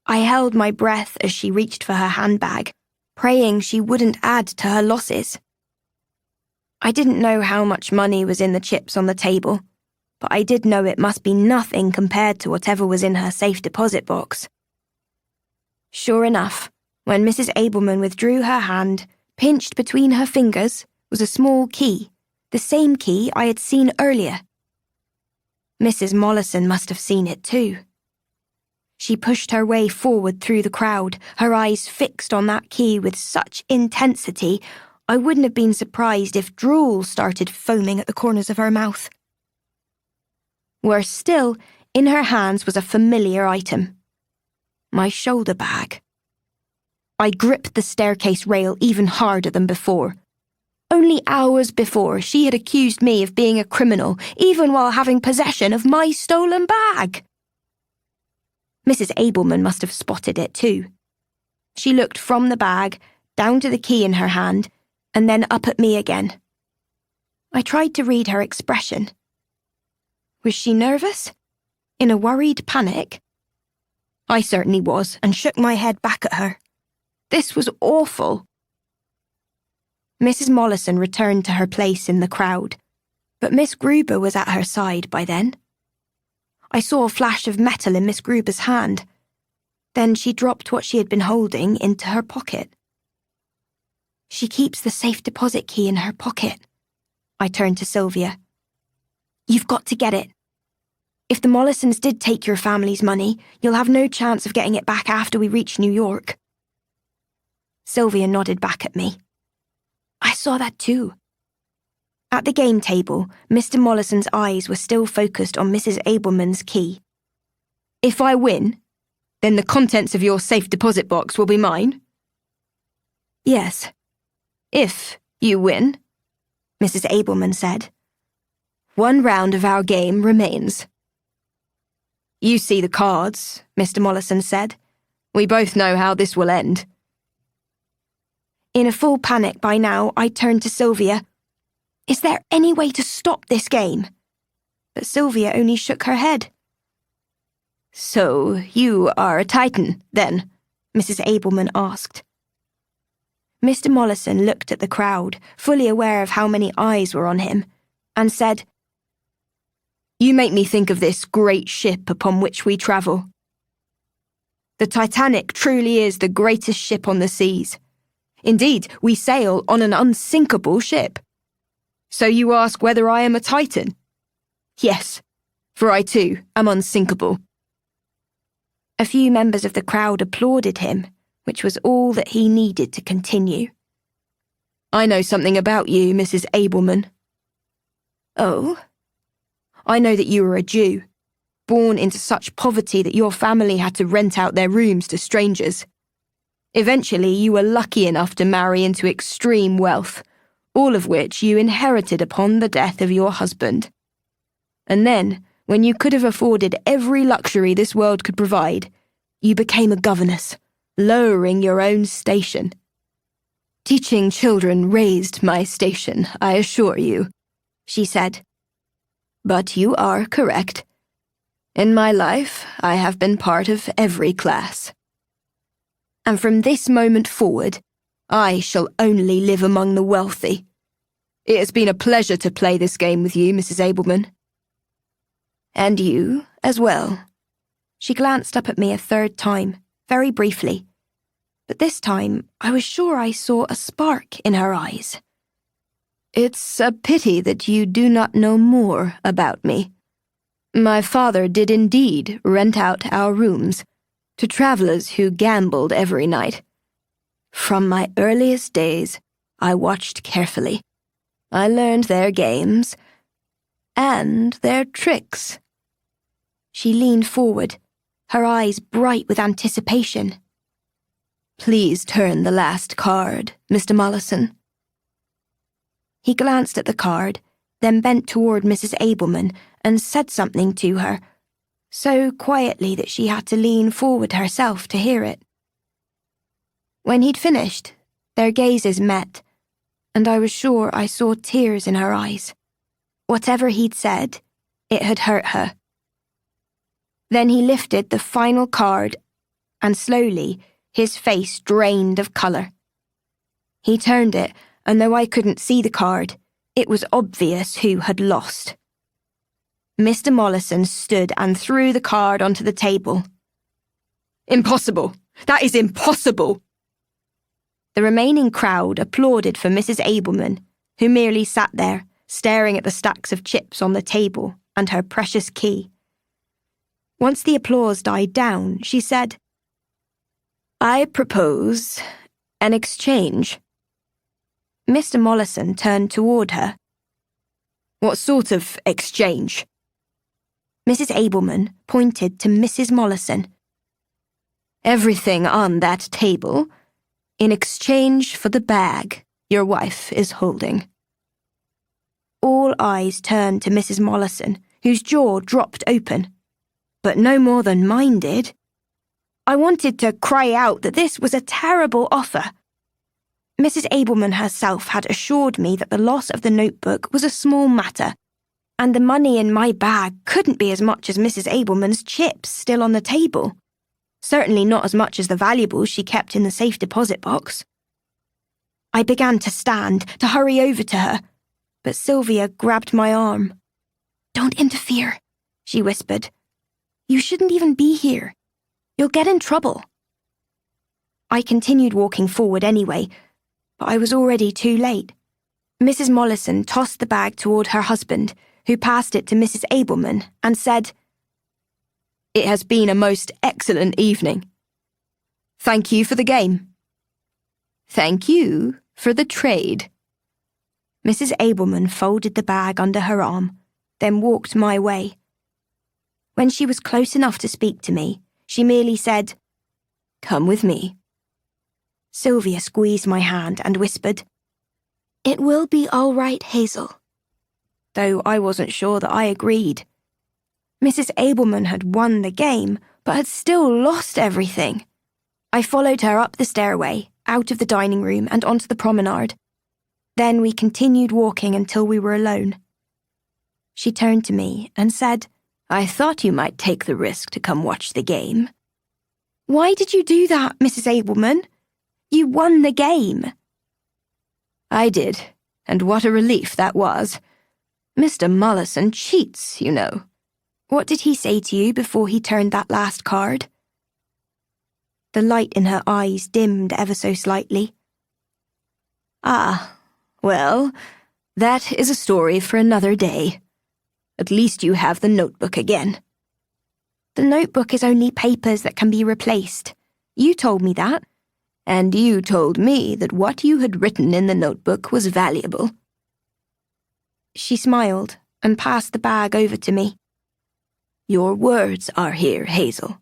I held my breath as she reached for her handbag, praying she wouldn't add to her losses. I didn't know how much money was in the chips on the table, but I did know it must be nothing compared to whatever was in her safe deposit box. Sure enough, when Mrs. Abelman withdrew her hand, pinched between her fingers was a small key, the same key I had seen earlier. Mrs. Mollison must have seen it too. She pushed her way forward through the crowd, her eyes fixed on that key with such intensity, I wouldn't have been surprised if drool started foaming at the corners of her mouth. Worse still, in her hands was a familiar item. My shoulder bag. I gripped the staircase rail even harder than before. Only hours before, she had accused me of being a criminal, even while having possession of my stolen bag. Mrs. Abelman must have spotted it too. She looked from the bag, down to the key in her hand, and then up at me again. I tried to read her expression. Was she nervous? In a worried panic? I certainly was, and shook my head back at her. This was awful. Mrs. Mollison returned to her place in the crowd, but Miss Gruber was at her side by then. I saw a flash of metal in Miss Gruber's hand. Then she dropped what she had been holding into her pocket. She keeps the safe deposit key in her pocket. I turned to Sylvia. You've got to get it. If the Mollisons did take your family's money, you'll have no chance of getting it back after we reach New York. Sylvia nodded back at me. I saw that too. At the game table, Mr. Mollison's eyes were still focused on Mrs. Abelman's key. If I win, then the contents of your safe deposit box will be mine? Yes. If you win, Mrs. Abelman said. One round of our game remains. You see the cards, Mr. Mollison said. We both know how this will end. In a full panic by now, I turned to Sylvia. Is there any way to stop this game? But Sylvia only shook her head. So you are a Titan, then? Mrs. Abelman asked. Mr. Mollison looked at the crowd, fully aware of how many eyes were on him, and said, You make me think of this great ship upon which we travel. The Titanic truly is the greatest ship on the seas. Indeed, we sail on an unsinkable ship. So you ask whether I am a Titan? Yes, for I too am unsinkable. A few members of the crowd applauded him, which was all that he needed to continue. I know something about you, Mrs. Abelman. Oh? I know that you were a Jew, born into such poverty that your family had to rent out their rooms to strangers. Eventually, you were lucky enough to marry into extreme wealth, all of which you inherited upon the death of your husband. And then, when you could have afforded every luxury this world could provide, you became a governess, lowering your own station. Teaching children raised my station, I assure you, she said. But you are correct. In my life, I have been part of every class. And from this moment forward, I shall only live among the wealthy. It has been a pleasure to play this game with you, Mrs. Abelman. And you as well. She glanced up at me a third time, very briefly. But this time, I was sure I saw a spark in her eyes. It's a pity that you do not know more about me. My father did indeed rent out our rooms to travellers who gambled every night. From my earliest days, I watched carefully. I learned their games and their tricks. She leaned forward, her eyes bright with anticipation. Please turn the last card, Mr. Mollison. He glanced at the card, then bent toward Mrs. Abelman and said something to her, so quietly that she had to lean forward herself to hear it. When he'd finished, their gazes met, and I was sure I saw tears in her eyes. Whatever he'd said, it had hurt her. Then he lifted the final card, and slowly his face drained of colour. He turned it, and though I couldn't see the card, it was obvious who had lost. Mr. Mollison stood and threw the card onto the table. Impossible! That is impossible! The remaining crowd applauded for Mrs. Abelman, who merely sat there, staring at the stacks of chips on the table and her precious key. Once the applause died down, she said, I propose an exchange. Mr. Mollison turned toward her. What sort of exchange? Mrs. Abelman pointed to Mrs. Mollison. Everything on that table, in exchange for the bag your wife is holding. All eyes turned to Mrs. Mollison, whose jaw dropped open. But no more than mine did. I wanted to cry out that this was a terrible offer. Mrs. Abelman herself had assured me that the loss of the notebook was a small matter, and the money in my bag couldn't be as much as Mrs. Abelman's chips still on the table. Certainly not as much as the valuables she kept in the safe deposit box. I began to stand, to hurry over to her, but Sylvia grabbed my arm. Don't interfere, she whispered. You shouldn't even be here. You'll get in trouble. I continued walking forward anyway, but I was already too late. Mrs. Mollison tossed the bag toward her husband, who passed it to Mrs. Abelman and said, It has been a most excellent evening. Thank you for the game. Thank you for the trade. Mrs. Abelman folded the bag under her arm, then walked my way. When she was close enough to speak to me, she merely said, Come with me. Sylvia squeezed my hand and whispered, It will be all right, Hazel. Though I wasn't sure that I agreed. Mrs. Abelman had won the game, but had still lost everything. I followed her up the stairway, out of the dining room and onto the promenade. Then we continued walking until we were alone. She turned to me and said, I thought you might take the risk to come watch the game. Why did you do that, Mrs. Abelman? You won the game. I did, and what a relief that was. Mr. Mollison cheats, you know. What did he say to you before he turned that last card? The light in her eyes dimmed ever so slightly. Ah, well, that is a story for another day. At least you have the notebook again. The notebook is only papers that can be replaced. You told me that. And you told me that what you had written in the notebook was valuable. She smiled and passed the bag over to me. Your words are here, Hazel.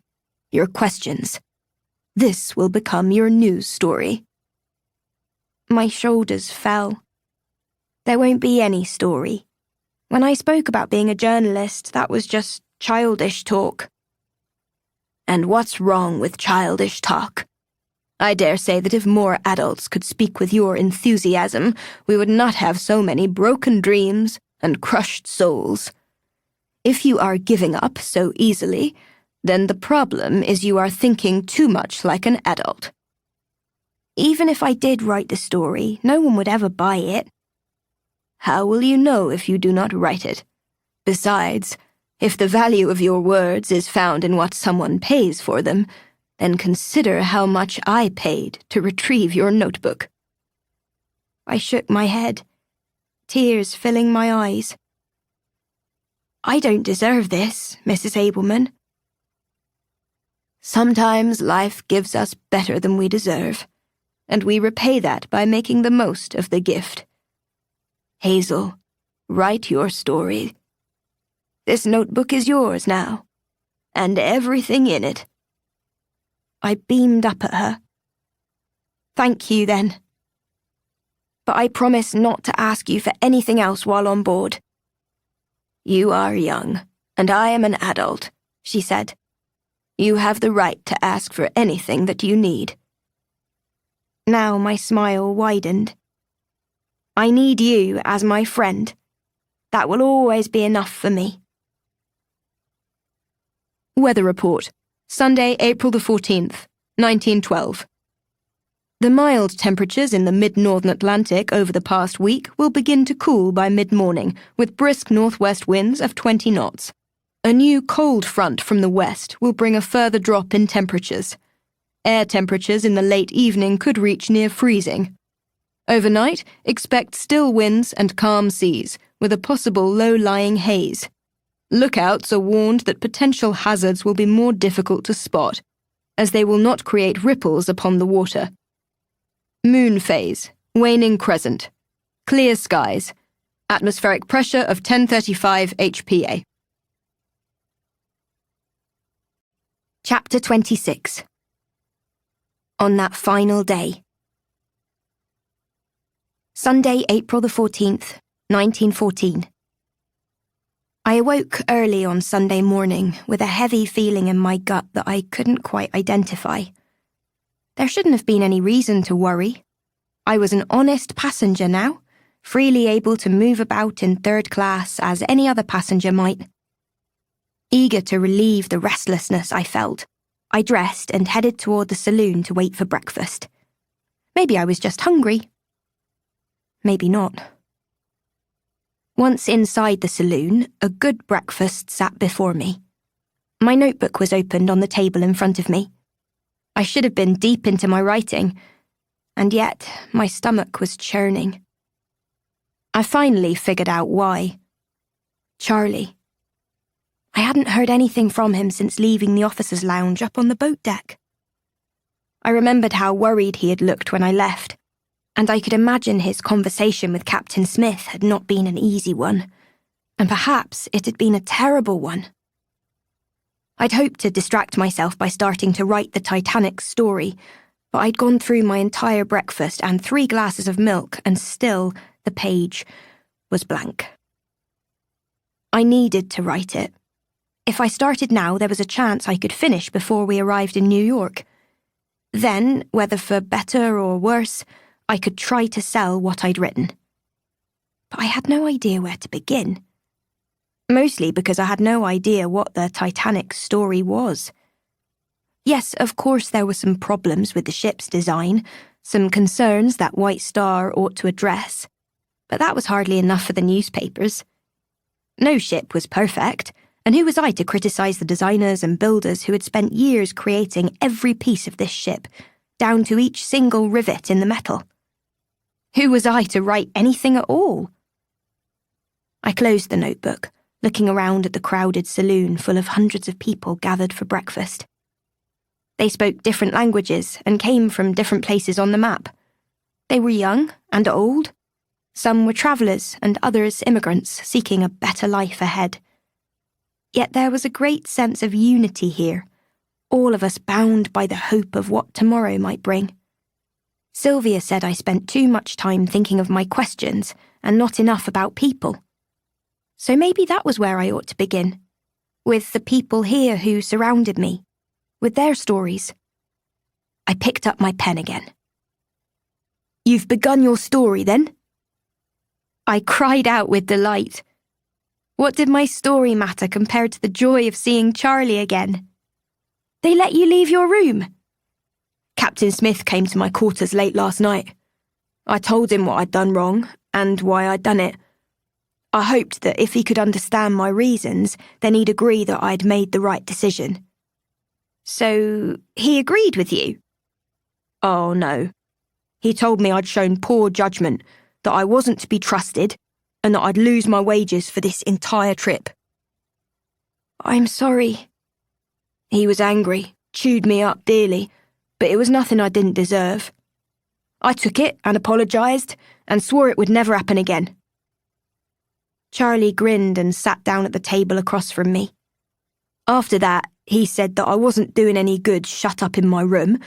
Your questions. This will become your news story. My shoulders fell. There won't be any story. When I spoke about being a journalist, that was just childish talk. And what's wrong with childish talk? I dare say that if more adults could speak with your enthusiasm, we would not have so many broken dreams and crushed souls. If you are giving up so easily, then the problem is you are thinking too much like an adult. Even if I did write the story, no one would ever buy it. How will you know if you do not write it? Besides, if the value of your words is found in what someone pays for them, then consider how much I paid to retrieve your notebook. I shook my head, tears filling my eyes. I don't deserve this, Mrs. Abelman. Sometimes life gives us better than we deserve, and we repay that by making the most of the gift. Hazel, write your story. This notebook is yours now, and everything in it. I beamed up at her. Thank you, then. But I promise not to ask you for anything else while on board. You are young, and I am an adult, she said. You have the right to ask for anything that you need. Now my smile widened. I need you as my friend. That will always be enough for me. Weather report. Sunday, April the 14th, 1912. The mild temperatures in the mid-northern Atlantic over the past week will begin to cool by mid-morning, with brisk northwest winds of 20 knots. A new cold front from the west will bring a further drop in temperatures. Air temperatures in the late evening could reach near freezing. Overnight, expect still winds and calm seas, with a possible low-lying haze. Lookouts are warned that potential hazards will be more difficult to spot, as they will not create ripples upon the water. Moon phase, waning crescent. Clear skies. Atmospheric pressure of 1035 HPa. Chapter 26. On that final day. Sunday, April the 14th, 1914. I awoke early on Sunday morning with a heavy feeling in my gut that I couldn't quite identify. There shouldn't have been any reason to worry. I was an honest passenger now, freely able to move about in third class as any other passenger might. Eager to relieve the restlessness I felt, I dressed and headed toward the saloon to wait for breakfast. Maybe I was just hungry. Maybe not. Once inside the saloon, a good breakfast sat before me. My notebook was opened on the table in front of me. I should have been deep into my writing, and yet my stomach was churning. I finally figured out why. Charlie. I hadn't heard anything from him since leaving the officers' lounge up on the boat deck. I remembered how worried he had looked when I left, and I could imagine his conversation with Captain Smith had not been an easy one, and perhaps it had been a terrible one. I'd hoped to distract myself by starting to write the Titanic story, but I'd gone through my entire breakfast and 3 glasses of milk, and still the page was blank. I needed to write it. If I started now, there was a chance I could finish before we arrived in New York. Then, whether for better or worse, I could try to sell what I'd written. But I had no idea where to begin. Mostly because I had no idea what the Titanic story was. Yes, of course there were some problems with the ship's design, some concerns that White Star ought to address, but that was hardly enough for the newspapers. No ship was perfect, and who was I to criticize the designers and builders who had spent years creating every piece of this ship, down to each single rivet in the metal? Who was I to write anything at all? I closed the notebook, looking around at the crowded saloon full of hundreds of people gathered for breakfast. They spoke different languages and came from different places on the map. They were young and old. Some were travellers and others immigrants seeking a better life ahead. Yet there was a great sense of unity here, all of us bound by the hope of what tomorrow might bring. Sylvia said I spent too much time thinking of my questions and not enough about people. So maybe that was where I ought to begin, with the people here who surrounded me, with their stories. I picked up my pen again. "You've begun your story, then?" I cried out with delight. What did my story matter compared to the joy of seeing Charlie again? "They let you leave your room?" "Captain Smith came to my quarters late last night. I told him what I'd done wrong, and why I'd done it. I hoped that if he could understand my reasons, then he'd agree that I'd made the right decision." "So, he agreed with you?" "Oh, no. He told me I'd shown poor judgment, that I wasn't to be trusted, and that I'd lose my wages for this entire trip." "I'm sorry." He was angry, chewed me up dearly, but it was nothing I didn't deserve. I took it and apologised, and swore it would never happen again. Charlie grinned and sat down at the table across from me. After that, he said that I wasn't doing any good shut up in my room,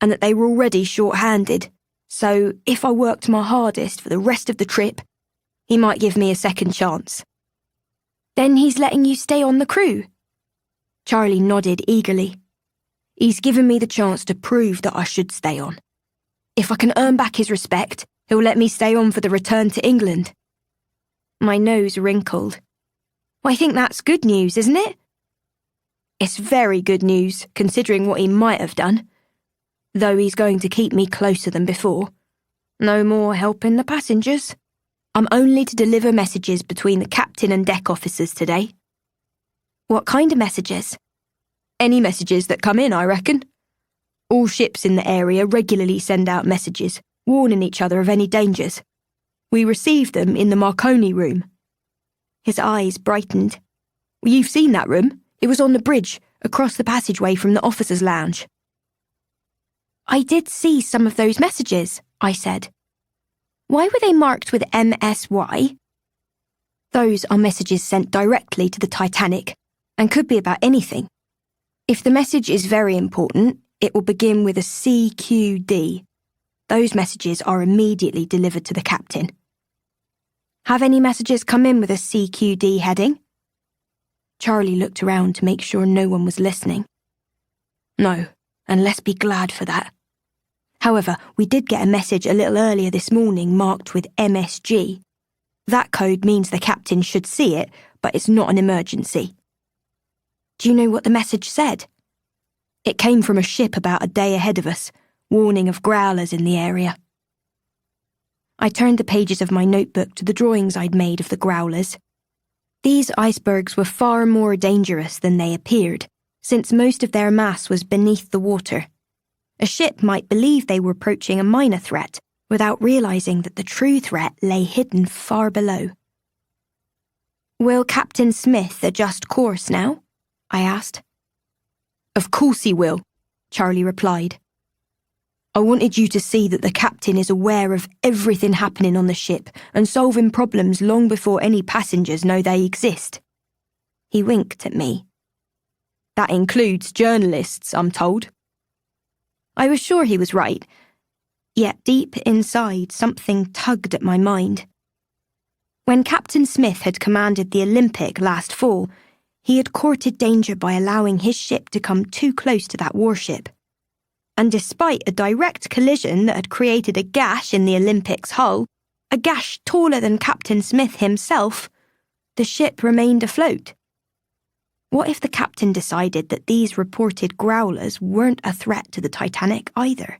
and that they were already short-handed, So if I worked my hardest for the rest of the trip, he might give me a second chance. Then he's letting you stay on the crew? Charlie nodded eagerly. He's given me the chance to prove that I should stay on. If I can earn back his respect, he'll let me stay on for the return to England. My nose wrinkled. Well, I think that's good news, isn't it? It's very good news, considering what he might have done. Though he's going to keep me closer than before. No more helping the passengers. I'm only to deliver messages between the captain and deck officers today. What kind of messages? Any messages that come in, I reckon. All ships in the area regularly send out messages, warning each other of any dangers. We receive them in the Marconi room. His eyes brightened. Well, you've seen that room. It was on the bridge, across the passageway from the officers' lounge. I did see some of those messages, I said. Why were they marked with MSY? Those are messages sent directly to the Titanic, and could be about anything. If the message is very important, it will begin with a CQD. Those messages are immediately delivered to the captain. Have any messages come in with a CQD heading? Charlie looked around to make sure no one was listening. No, and let's be glad for that. However, we did get a message a little earlier this morning marked with MSG. That code means the captain should see it, but it's not an emergency. Do you know what the message said? It came from a ship about a day ahead of us, warning of growlers in the area. I turned the pages of my notebook to the drawings I'd made of the growlers. These icebergs were far more dangerous than they appeared, since most of their mass was beneath the water. A ship might believe they were approaching a minor threat without realizing that the true threat lay hidden far below. Will Captain Smith adjust course now? I asked. Of course he will, Charlie replied. I wanted you to see that the captain is aware of everything happening on the ship and solving problems long before any passengers know they exist. He winked at me. That includes journalists, I'm told. I was sure he was right, yet deep inside something tugged at my mind. When Captain Smith had commanded the Olympic last fall, he had courted danger by allowing his ship to come too close to that warship. And despite a direct collision that had created a gash in the Olympic's hull, a gash taller than Captain Smith himself, the ship remained afloat. What if the captain decided that these reported growlers weren't a threat to the Titanic either?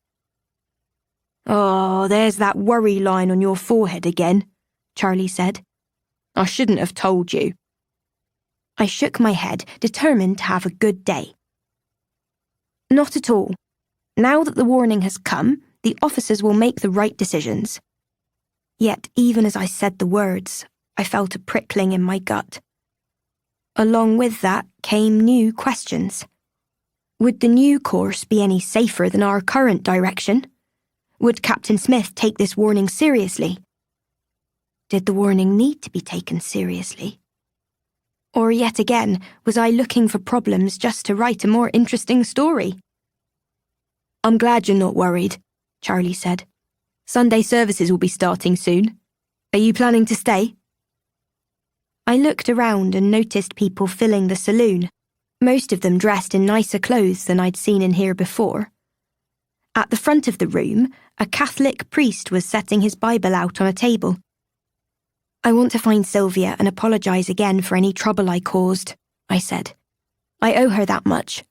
Oh, there's that worry line on your forehead again, Charlie said. I shouldn't have told you. I shook my head, determined to have a good day. Not at all. Now that the warning has come, the officers will make the right decisions. Yet, even as I said the words, I felt a prickling in my gut. Along with that came new questions. Would the new course be any safer than our current direction? Would Captain Smith take this warning seriously? Did the warning need to be taken seriously? Or yet again, was I looking for problems just to write a more interesting story? I'm glad you're not worried, Charlie said. Sunday services will be starting soon. Are you planning to stay? I looked around and noticed people filling the saloon, most of them dressed in nicer clothes than I'd seen in here before. At the front of the room, a Catholic priest was setting his Bible out on a table. I want to find Sylvia and apologise again for any trouble I caused, I said. I owe her that much.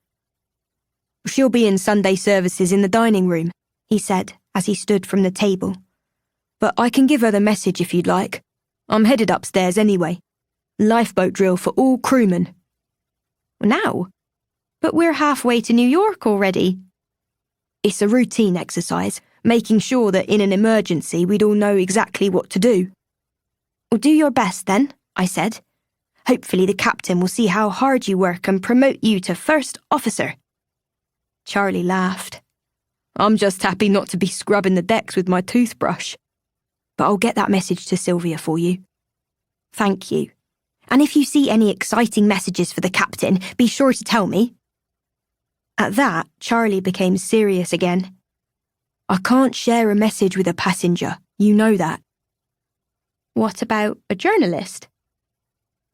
She'll be in Sunday services in the dining room, he said as he stood from the table. But I can give her the message if you'd like. I'm headed upstairs anyway. Lifeboat drill for all crewmen. Now? But we're halfway to New York already. It's a routine exercise, making sure that in an emergency we'd all know exactly what to do. Well, do your best then, I said. Hopefully the captain will see how hard you work and promote you to first officer. Charlie laughed. I'm just happy not to be scrubbing the decks with my toothbrush. But I'll get that message to Sylvia for you. Thank you. And if you see any exciting messages for the captain, be sure to tell me. At that, Charlie became serious again. I can't share a message with a passenger, you know that. What about a journalist?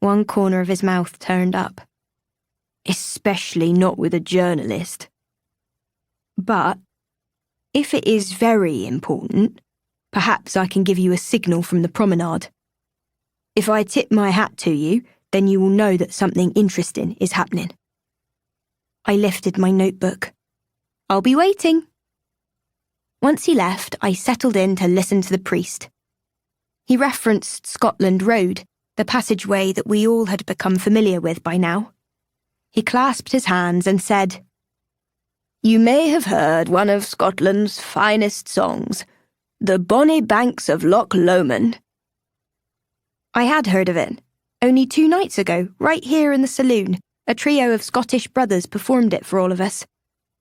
One corner of his mouth turned up. Especially not with a journalist. But, if it is very important, perhaps I can give you a signal from the promenade. If I tip my hat to you, then you will know that something interesting is happening. I lifted my notebook. I'll be waiting. Once he left, I settled in to listen to the priest. He referenced Scotland Road, the passageway that we all had become familiar with by now. He clasped his hands and said, "You may have heard one of Scotland's finest songs, The Bonny Banks of Loch Lomond." I had heard of it. Only 2 nights ago, right here in the saloon, a trio of Scottish brothers performed it for all of us.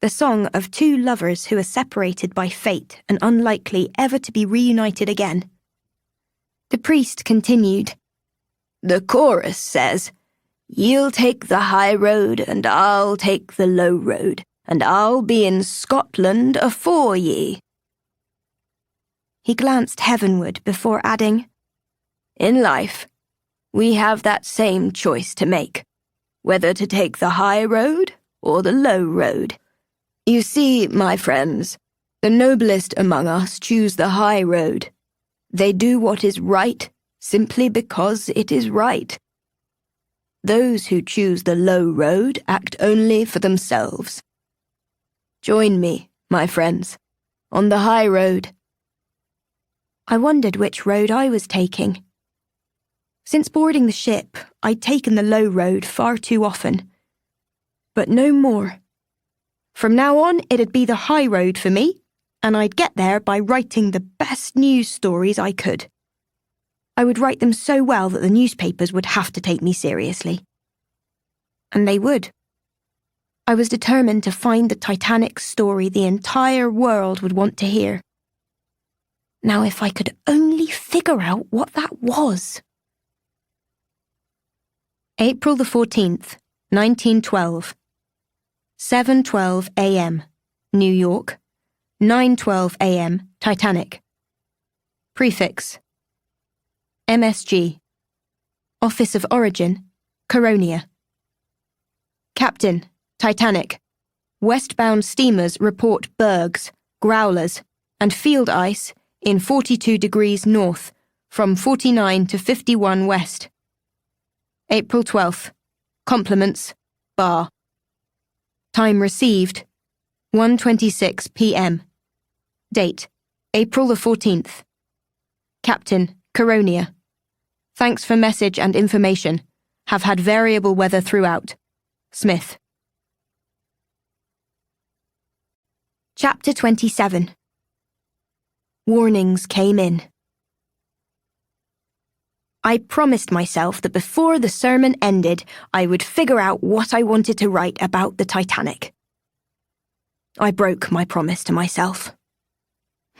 The song of 2 lovers who are separated by fate and unlikely ever to be reunited again. The priest continued. The chorus says, "Ye'll take the high road and I'll take the low road, and I'll be in Scotland afore ye." He glanced heavenward before adding, "In life, we have that same choice to make, whether to take the high road or the low road. You see, my friends, the noblest among us choose the high road. They do what is right simply because it is right. Those who choose the low road act only for themselves. Join me, my friends, on the high road." I wondered which road I was taking. Since boarding the ship, I'd taken the low road far too often. But no more. From now on, it'd be the high road for me, and I'd get there by writing the best news stories I could. I would write them so well that the newspapers would have to take me seriously. And they would. I was determined to find the Titanic story the entire world would want to hear. Now, if I could only figure out what that was. April the 14th, 1912. 7:12 a.m., New York. 9:12 a.m., Titanic. Prefix. MSG. Office of Origin, Coronia. Captain, Titanic. Westbound steamers report bergs, growlers, and field ice in 42 degrees north, from 49 to 51 west. April 12th. Compliments, bar. Time received, 1:26 p.m. Date, April the 14th. Captain, Coronia. Thanks for message and information. Have had variable weather throughout. Smith. Chapter 27. Warnings came in. I promised myself that before the sermon ended, I would figure out what I wanted to write about the Titanic. I broke my promise to myself.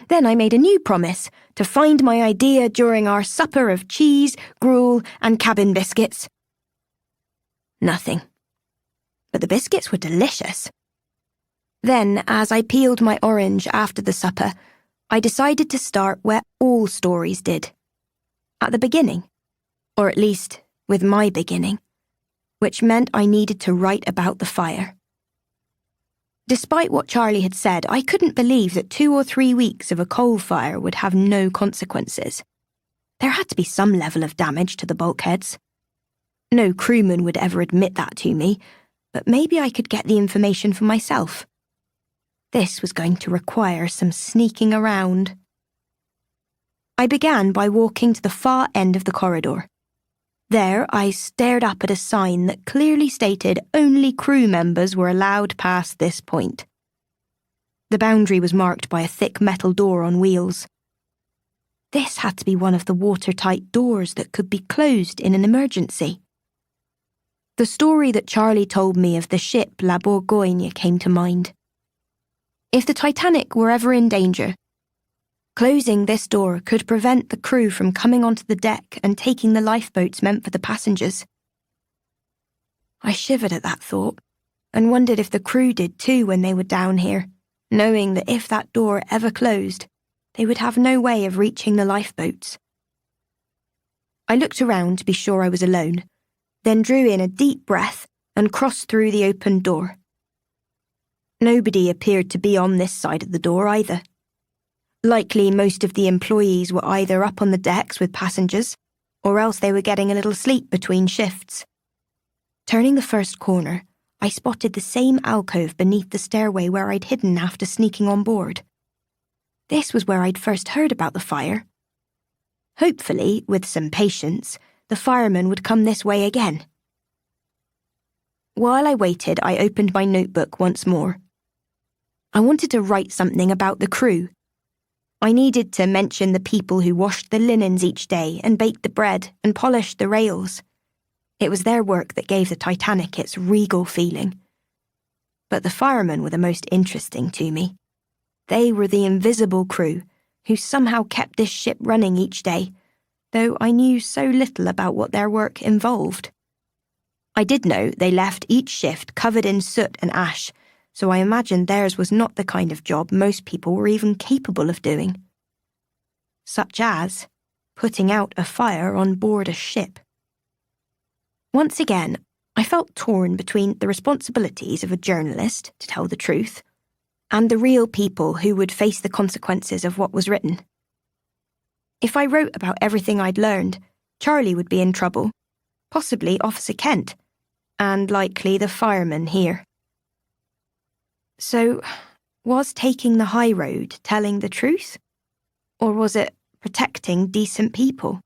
Then I made a new promise to find my idea during our supper of cheese, gruel, and cabin biscuits. Nothing. But the biscuits were delicious. Then, as I peeled my orange after the supper, I decided to start where all stories did. At the beginning. Or at least, with my beginning. Which meant I needed to write about the fire. Despite what Charlie had said, I couldn't believe that 2 or 3 weeks of a coal fire would have no consequences. There had to be some level of damage to the bulkheads. No crewman would ever admit that to me, but maybe I could get the information for myself. This was going to require some sneaking around. I began by walking to the far end of the corridor. There, I stared up at a sign that clearly stated only crew members were allowed past this point. The boundary was marked by a thick metal door on wheels. This had to be one of the watertight doors that could be closed in an emergency. The story that Charlie told me of the ship La Bourgogne came to mind. If the Titanic were ever in danger, closing this door could prevent the crew from coming onto the deck and taking the lifeboats meant for the passengers. I shivered at that thought and wondered if the crew did too when they were down here, knowing that if that door ever closed, they would have no way of reaching the lifeboats. I looked around to be sure I was alone, then drew in a deep breath and crossed through the open door. Nobody appeared to be on this side of the door either. Likely most of the employees were either up on the decks with passengers, or else they were getting a little sleep between shifts. Turning the first corner, I spotted the same alcove beneath the stairway where I'd hidden after sneaking on board. This was where I'd first heard about the fire. Hopefully, with some patience, the firemen would come this way again. While I waited, I opened my notebook once more. I wanted to write something about the crew. I needed to mention the people who washed the linens each day and baked the bread and polished the rails. It was their work that gave the Titanic its regal feeling. But the firemen were the most interesting to me. They were the invisible crew who somehow kept this ship running each day, though I knew so little about what their work involved. I did know they left each shift covered in soot and ash, so I imagined theirs was not the kind of job most people were even capable of doing. Such as putting out a fire on board a ship. Once again, I felt torn between the responsibilities of a journalist to tell the truth and the real people who would face the consequences of what was written. If I wrote about everything I'd learned, Charlie would be in trouble, possibly Officer Kent, and likely the firemen here. So, was taking the high road telling the truth? Or was it protecting decent people?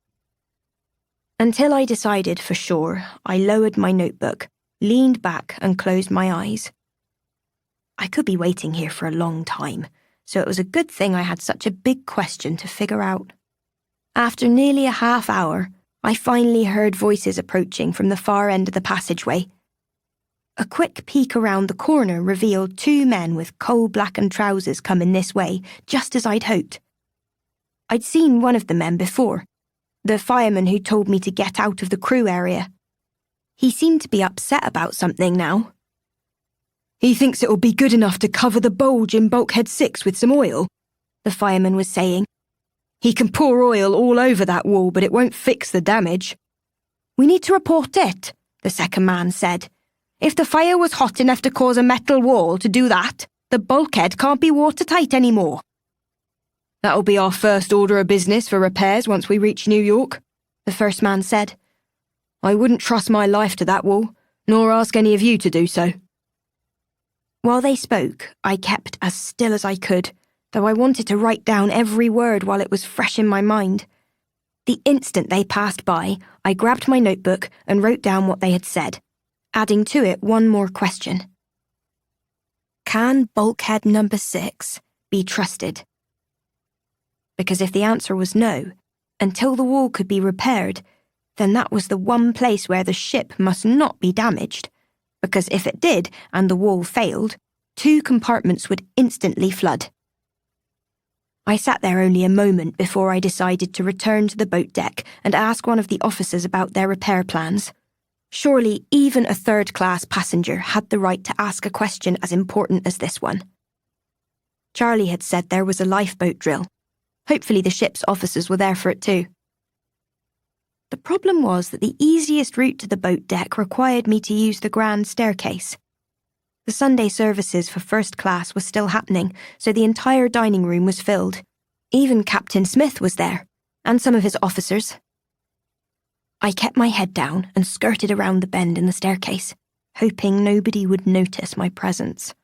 Until I decided for sure, I lowered my notebook, leaned back and closed my eyes. I could be waiting here for a long time, so it was a good thing I had such a big question to figure out. After nearly a half hour, I finally heard voices approaching from the far end of the passageway. A quick peek around the corner revealed two men with coal-blackened trousers coming this way, just as I'd hoped. I'd seen one of the men before, the fireman who told me to get out of the crew area. He seemed to be upset about something now. He thinks it'll be good enough to cover the bulge in bulkhead 6 with some oil, the fireman was saying. He can pour oil all over that wall, but it won't fix the damage. We need to report it, the second man said. If the fire was hot enough to cause a metal wall to do that, the bulkhead can't be watertight anymore. That'll be our first order of business for repairs once we reach New York, the first man said. I wouldn't trust my life to that wall, nor ask any of you to do so. While they spoke, I kept as still as I could, though I wanted to write down every word while it was fresh in my mind. The instant they passed by, I grabbed my notebook and wrote down what they had said, adding to it one more question. Can bulkhead number 6 be trusted? Because if the answer was no, until the wall could be repaired, then that was the one place where the ship must not be damaged, because if it did and the wall failed, 2 compartments would instantly flood. I sat there only a moment before I decided to return to the boat deck and ask one of the officers about their repair plans. Surely even a third-class passenger had the right to ask a question as important as this one. Charlie had said there was a lifeboat drill. Hopefully the ship's officers were there for it too. The problem was that the easiest route to the boat deck required me to use the grand staircase. The Sunday services for first class was still happening, so the entire dining room was filled. Even Captain Smith was there, and some of his officers. I kept my head down and skirted around the bend in the staircase, hoping nobody would notice my presence.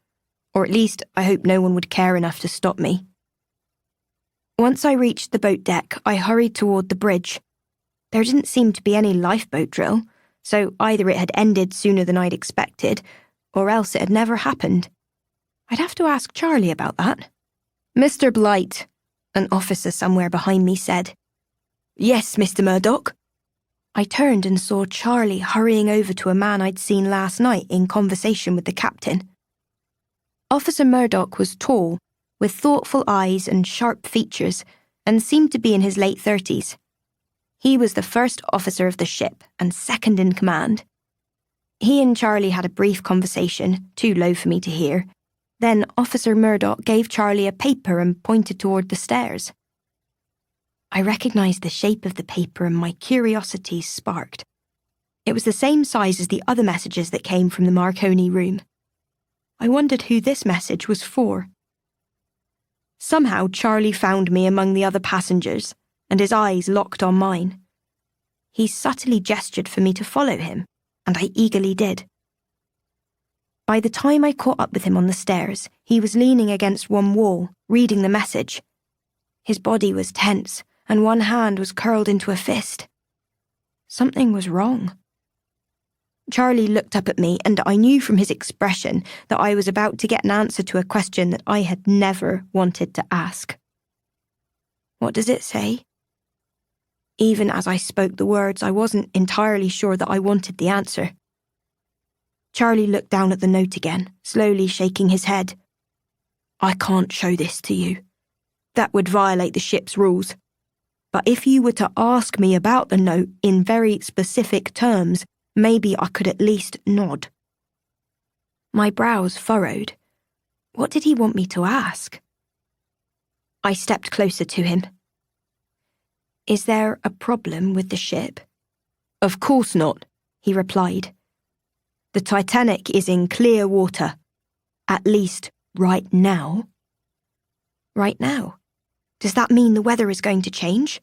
Or at least, I hoped no one would care enough to stop me. Once I reached the boat deck, I hurried toward the bridge. There didn't seem to be any lifeboat drill, so either it had ended sooner than I'd expected, or else it had never happened. I'd have to ask Charlie about that. Mr. Blight, an officer somewhere behind me said. Yes, Mr. Murdoch. I turned and saw Charlie hurrying over to a man I'd seen last night in conversation with the captain. Officer Murdoch was tall, with thoughtful eyes and sharp features, and seemed to be in his late 30s. He was the first officer of the ship and second in command. He and Charlie had a brief conversation, too low for me to hear. Then Officer Murdoch gave Charlie a paper and pointed toward the stairs. I recognised the shape of the paper and my curiosity sparked. It was the same size as the other messages that came from the Marconi room. I wondered who this message was for. Somehow Charlie found me among the other passengers, and his eyes locked on mine. He subtly gestured for me to follow him, and I eagerly did. By the time I caught up with him on the stairs, he was leaning against one wall, reading the message. His body was tense, and one hand was curled into a fist. Something was wrong. Charlie looked up at me, and I knew from his expression that I was about to get an answer to a question that I had never wanted to ask. "What does it say?" Even as I spoke the words, I wasn't entirely sure that I wanted the answer. Charlie looked down at the note again, slowly shaking his head. "I can't show this to you. That would violate the ship's rules. But if you were to ask me about the note in very specific terms, maybe I could at least nod." My brows furrowed. What did he want me to ask? I stepped closer to him. "Is there a problem with the ship?" "Of course not," he replied. "The Titanic is in clear water. At least right now." Right now? Does that mean the weather is going to change?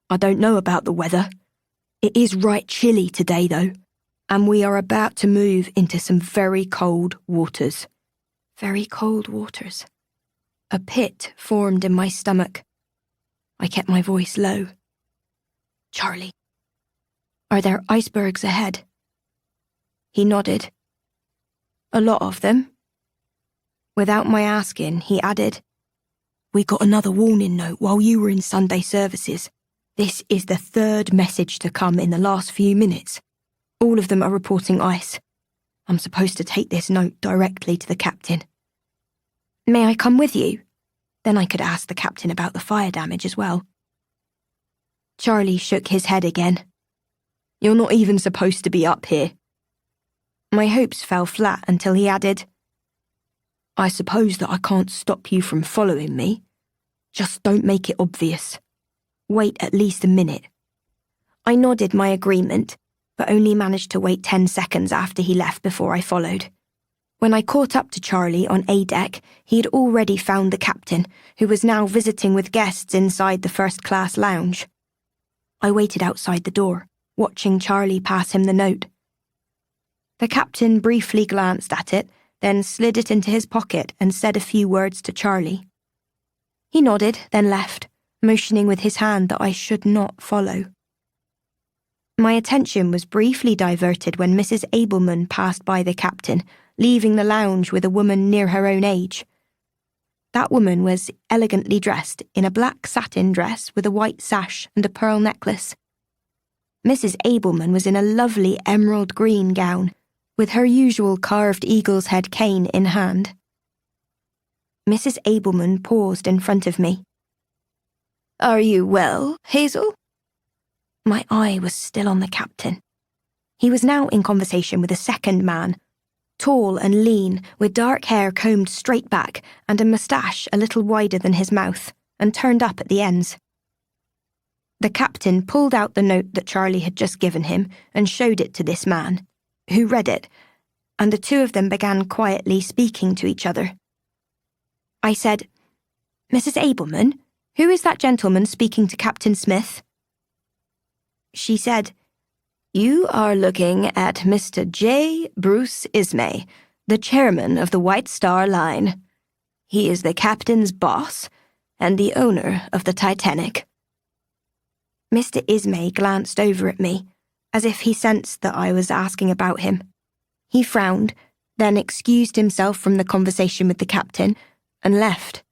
"I don't know about the weather. It is right chilly today, though, and we are about to move into some very cold waters." Very cold waters. A pit formed in my stomach. I kept my voice low. "Charlie, are there icebergs ahead?" He nodded. "A lot of them." Without my asking, he added, "We got another warning note while you were in Sunday services. This is the third message to come in the last few minutes. All of them are reporting ice. I'm supposed to take this note directly to the captain." "May I come with you?" Then I could ask the captain about the fire damage as well. Charlie shook his head again. "You're not even supposed to be up here." My hopes fell flat until he added, "I suppose that I can't stop you from following me. Just don't make it obvious. Wait at least a minute." I nodded my agreement, but only managed to wait 10 seconds after he left before I followed. When I caught up to Charlie on A deck, he had already found the captain, who was now visiting with guests inside the first-class lounge. I waited outside the door, watching Charlie pass him the note. The captain briefly glanced at it, then slid it into his pocket and said a few words to Charlie. He nodded, then left, motioning with his hand that I should not follow. My attention was briefly diverted when Mrs. Abelman passed by the captain, leaving the lounge with a woman near her own age. That woman was elegantly dressed in a black satin dress with a white sash and a pearl necklace. Mrs. Abelman was in a lovely emerald green gown, with her usual carved eagle's head cane in hand. Mrs. Abelman paused in front of me. "Are you well, Hazel?" My eye was still on the captain. He was now in conversation with a second man, tall and lean, with dark hair combed straight back and a moustache a little wider than his mouth, and turned up at the ends. The captain pulled out the note that Charlie had just given him and showed it to this man, who read it, and the two of them began quietly speaking to each other. I said, "Mrs. Abelman, who is that gentleman speaking to Captain Smith?" She said, "You are looking at Mr. J. Bruce Ismay, the chairman of the White Star Line. He is the captain's boss and the owner of the Titanic." Mr. Ismay glanced over at me, as if he sensed that I was asking about him. He frowned, then excused himself from the conversation with the captain, and left.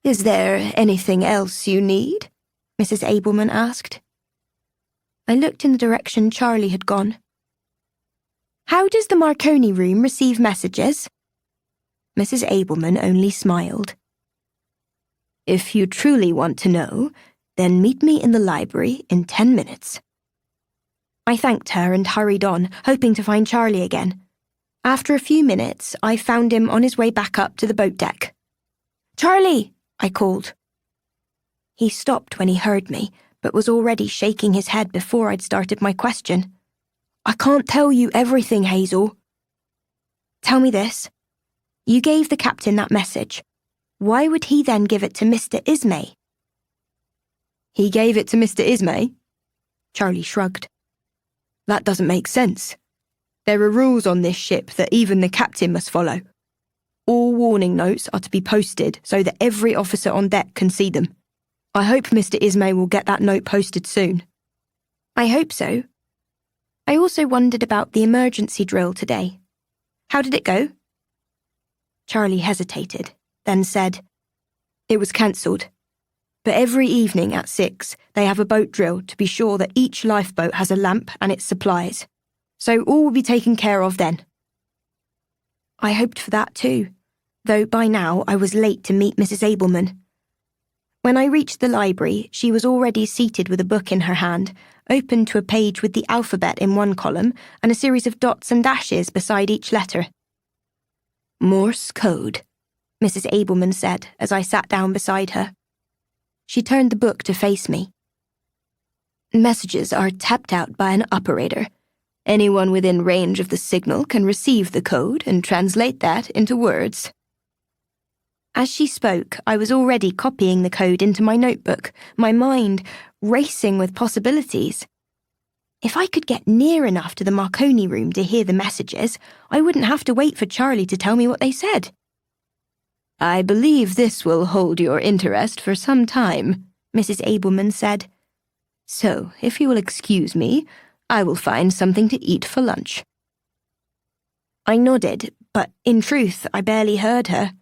"Is there anything else you need?" Mrs. Abelman asked. I looked in the direction Charlie had gone. "How does the Marconi room receive messages?" Mrs. Abelman only smiled. "If you truly want to know, then meet me in the library in 10 minutes. I thanked her and hurried on, hoping to find Charlie again. After a few minutes, I found him on his way back up to the boat deck. "Charlie!" I called. He stopped when he heard me, but was already shaking his head before I'd started my question. "I can't tell you everything, Hazel." "Tell me this. You gave the captain that message. Why would he then give it to Mr. Ismay?" "He gave it to Mr. Ismay?" Charlie shrugged. "That doesn't make sense. There are rules on this ship that even the captain must follow. All warning notes are to be posted so that every officer on deck can see them. I hope Mr. Ismay will get that note posted soon." "I hope so. I also wondered about the emergency drill today. How did it go?" Charlie hesitated, then said, "It was cancelled. But every evening at 6, they have a boat drill to be sure that each lifeboat has a lamp and its supplies. So all will be taken care of then." I hoped for that too, though by now I was late to meet Mrs. Abelman. When I reached the library, she was already seated with a book in her hand, open to a page with the alphabet in one column and a series of dots and dashes beside each letter. "Morse code," Mrs. Abelman said as I sat down beside her. She turned the book to face me. "Messages are tapped out by an operator. Anyone within range of the signal can receive the code and translate that into words." As she spoke, I was already copying the code into my notebook, my mind racing with possibilities. If I could get near enough to the Marconi room to hear the messages, I wouldn't have to wait for Charlie to tell me what they said. "I believe this will hold your interest for some time," Mrs. Abelman said. "So, if you will excuse me, I will find something to eat for lunch." I nodded, but in truth, I barely heard her.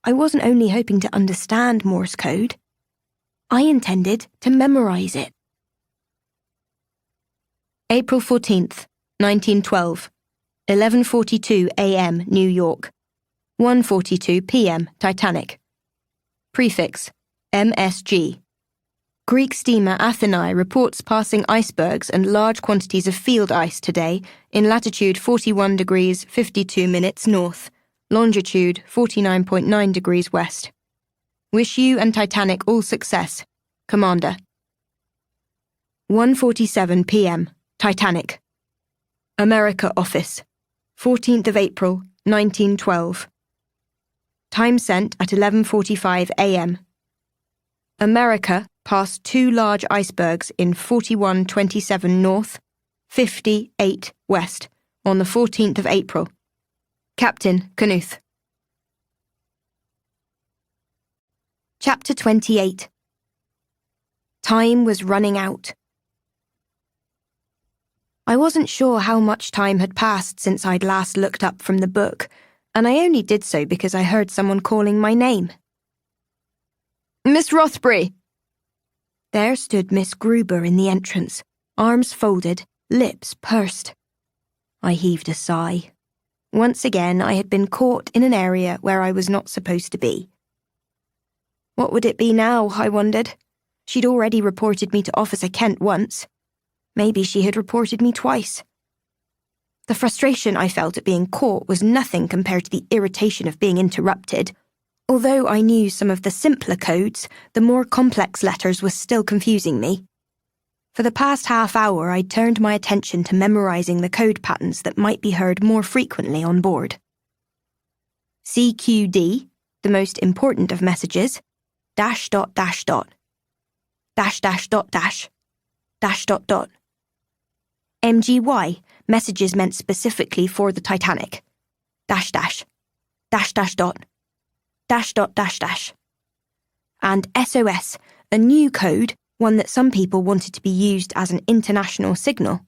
I wasn't only hoping to understand Morse code. I intended to memorize it. April 14th, 1912. 11:42 a.m. New York. 1:42 p.m. Titanic. Prefix, MSG. Greek steamer Athenae reports passing icebergs and large quantities of field ice today in latitude 41 degrees 52 minutes north, longitude 49.9 degrees west. Wish you and Titanic all success. Commander. 1:47 p.m. Titanic. America Office. 14th of April, 1912. Time sent at 11:45 a.m. America passed 2 large icebergs in 41:27 north, 58 west on the 14th of April. Captain Knuth. Chapter 28. Time was running out. I wasn't sure how much time had passed since I'd last looked up from the book, and I only did so because I heard someone calling my name. "Miss Rothbury!" There stood Miss Gruber in the entrance, arms folded, lips pursed. I heaved a sigh. Once again, I had been caught in an area where I was not supposed to be. What would it be now, I wondered? She'd already reported me to Officer Kent once. Maybe she had reported me twice. The frustration I felt at being caught was nothing compared to the irritation of being interrupted. Although I knew some of the simpler codes, the more complex letters were still confusing me. For the past half hour, I'd turned my attention to memorizing the code patterns that might be heard more frequently on board. CQD, the most important of messages, dash dot dash dot, dash dash dot dash, dash dot dot. MGY, messages meant specifically for the Titanic, dash dash, dash dash dot, dash dot dash dash. And SOS, a new code, one that some people wanted to be used as an international signal.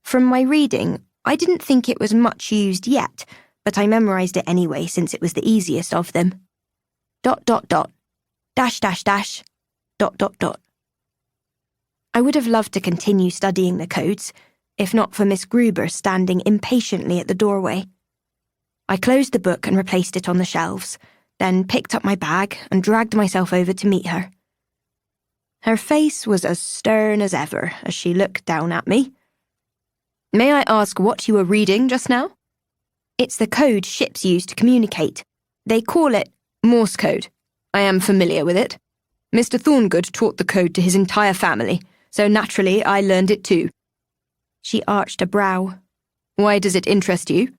From my reading, I didn't think it was much used yet, but I memorized it anyway since it was the easiest of them. Dot dot dot, dash dash dash, dot dot dot. I would have loved to continue studying the codes, if not for Miss Gruber standing impatiently at the doorway. I closed the book and replaced it on the shelves, then picked up my bag and dragged myself over to meet her. Her face was as stern as ever as she looked down at me. "May I ask what you were reading just now?" It's the code ships use to communicate. They call it Morse code. I am familiar with it. Mr. Thorngood taught the code to his entire family, so naturally I learned it too. She arched a brow. Why does it interest you?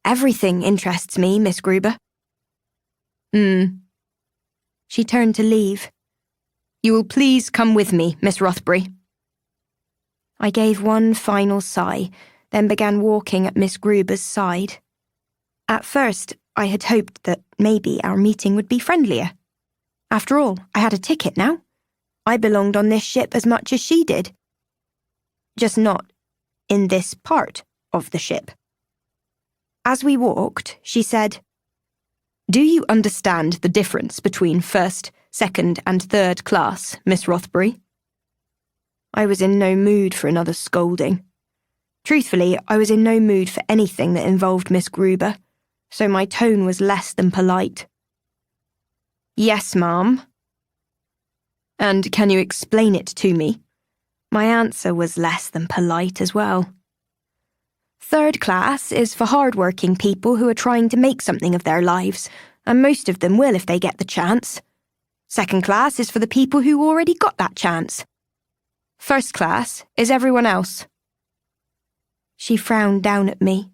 Everything interests me, Miss Gruber. She turned to leave. You will please come with me, Miss Rothbury. I gave one final sigh, then began walking at Miss Gruber's side. At first, I had hoped that maybe our meeting would be friendlier. After all, I had a ticket now. I belonged on this ship as much as she did. Just not in this part of the ship. As we walked, she said, Do you understand the difference between first, second, and third class, Miss Rothbury? I was in no mood for another scolding. Truthfully, I was in no mood for anything that involved Miss Gruber, so my tone was less than polite. Yes, ma'am. And can you explain it to me? My answer was less than polite as well. Third class is for hard-working people who are trying to make something of their lives, and most of them will if they get the chance. Second class is for the people who already got that chance. First class is everyone else. She frowned down at me.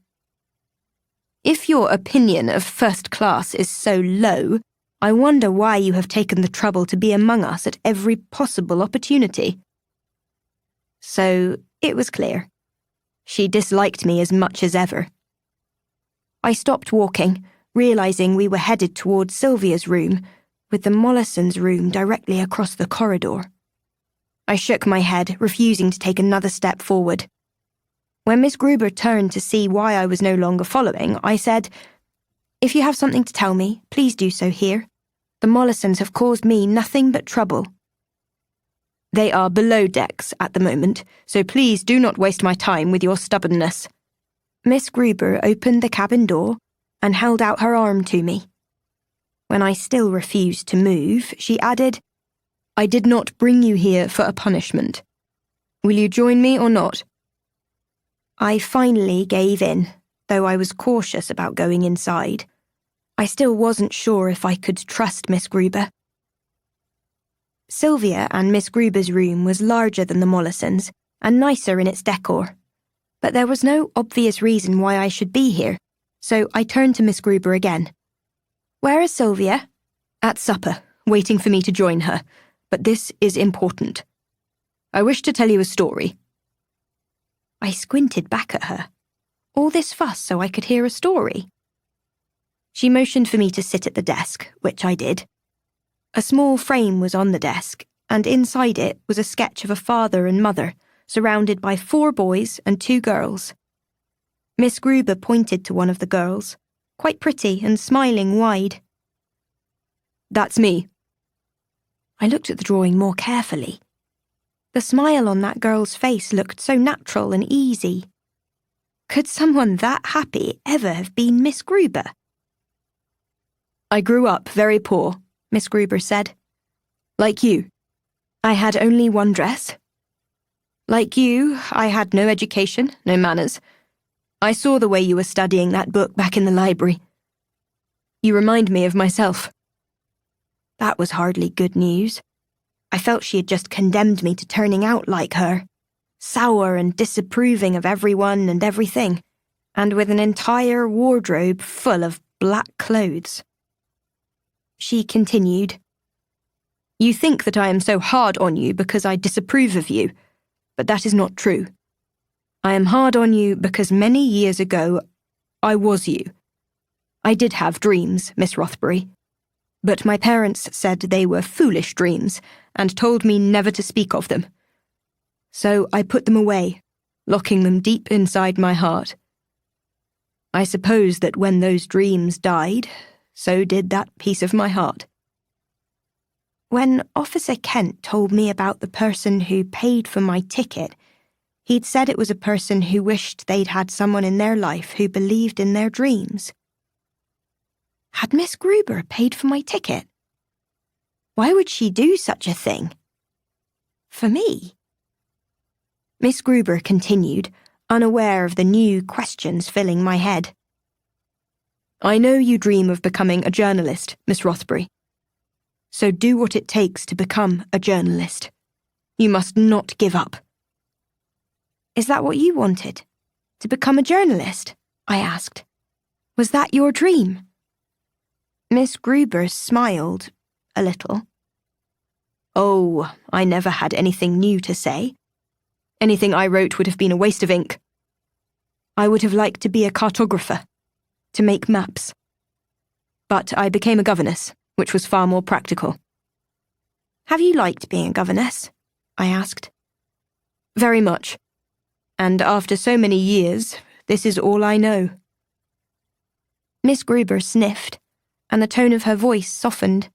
If your opinion of first class is so low, I wonder why you have taken the trouble to be among us at every possible opportunity. So it was clear. She disliked me as much as ever. I stopped walking, realising we were headed towards Sylvia's room, with the Mollisons' room directly across the corridor. I shook my head, refusing to take another step forward. When Miss Gruber turned to see why I was no longer following, I said, If you have something to tell me, please do so here. The Mollisons have caused me nothing but trouble. They are below decks at the moment, so please do not waste my time with your stubbornness. Miss Gruber opened the cabin door and held out her arm to me. When I still refused to move, she added, I did not bring you here for a punishment. Will you join me or not? I finally gave in, though I was cautious about going inside. I still wasn't sure if I could trust Miss Gruber. Sylvia and Miss Gruber's room was larger than the Mollisons and nicer in its decor. But there was no obvious reason why I should be here, so I turned to Miss Gruber again. Where is Sylvia? At supper, waiting for me to join her, but this is important. I wish to tell you a story. I squinted back at her. All this fuss so I could hear a story. She motioned for me to sit at the desk, which I did. A small frame was on the desk, and inside it was a sketch of a father and mother, surrounded by 4 boys and 2 girls. Miss Gruber pointed to one of the girls, quite pretty and smiling wide. That's me. I looked at the drawing more carefully. The smile on that girl's face looked so natural and easy. Could someone that happy ever have been Miss Gruber? I grew up very poor, Miss Gruber said. Like you. I had only one dress. Like you, I had no education, no manners. I saw the way you were studying that book back in the library. You remind me of myself. That was hardly good news. I felt she had just condemned me to turning out like her, sour and disapproving of everyone and everything, and with an entire wardrobe full of black clothes. She continued, You think that I am so hard on you because I disapprove of you, but that is not true. I am hard on you because many years ago, I was you. I did have dreams, Miss Rothbury, but my parents said they were foolish dreams and told me never to speak of them. So I put them away, locking them deep inside my heart. I suppose that when those dreams died, so did that piece of my heart. When Officer Kent told me about the person who paid for my ticket, he'd said it was a person who wished they'd had someone in their life who believed in their dreams. Had Miss Gruber paid for my ticket? Why would she do such a thing? For me? Miss Gruber continued, unaware of the new questions filling my head. I know you dream of becoming a journalist, Miss Rothbury. So do what it takes to become a journalist. You must not give up. Is that what you wanted? To become a journalist? I asked. Was that your dream? Miss Gruber smiled a little. Oh, I never had anything new to say. Anything I wrote would have been a waste of ink. I would have liked to be a cartographer, to make maps. But I became a governess, which was far more practical. Have you liked being a governess? I asked. Very much. And after so many years, this is all I know. Miss Gruber sniffed, and the tone of her voice softened.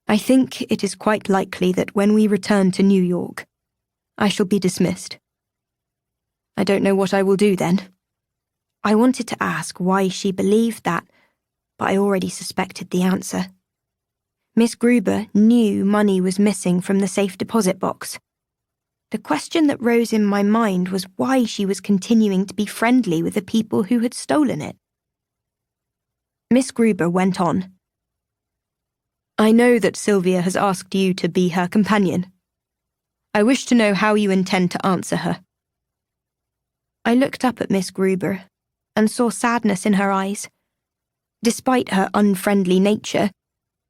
I think it is quite likely that when we return to New York, I shall be dismissed. I don't know what I will do then. I wanted to ask why she believed that, but I already suspected the answer. Miss Gruber knew money was missing from the safe deposit box. The question that rose in my mind was why she was continuing to be friendly with the people who had stolen it. Miss Gruber went on. I know that Sylvia has asked you to be her companion. I wish to know how you intend to answer her. I looked up at Miss Gruber and saw sadness in her eyes. Despite her unfriendly nature,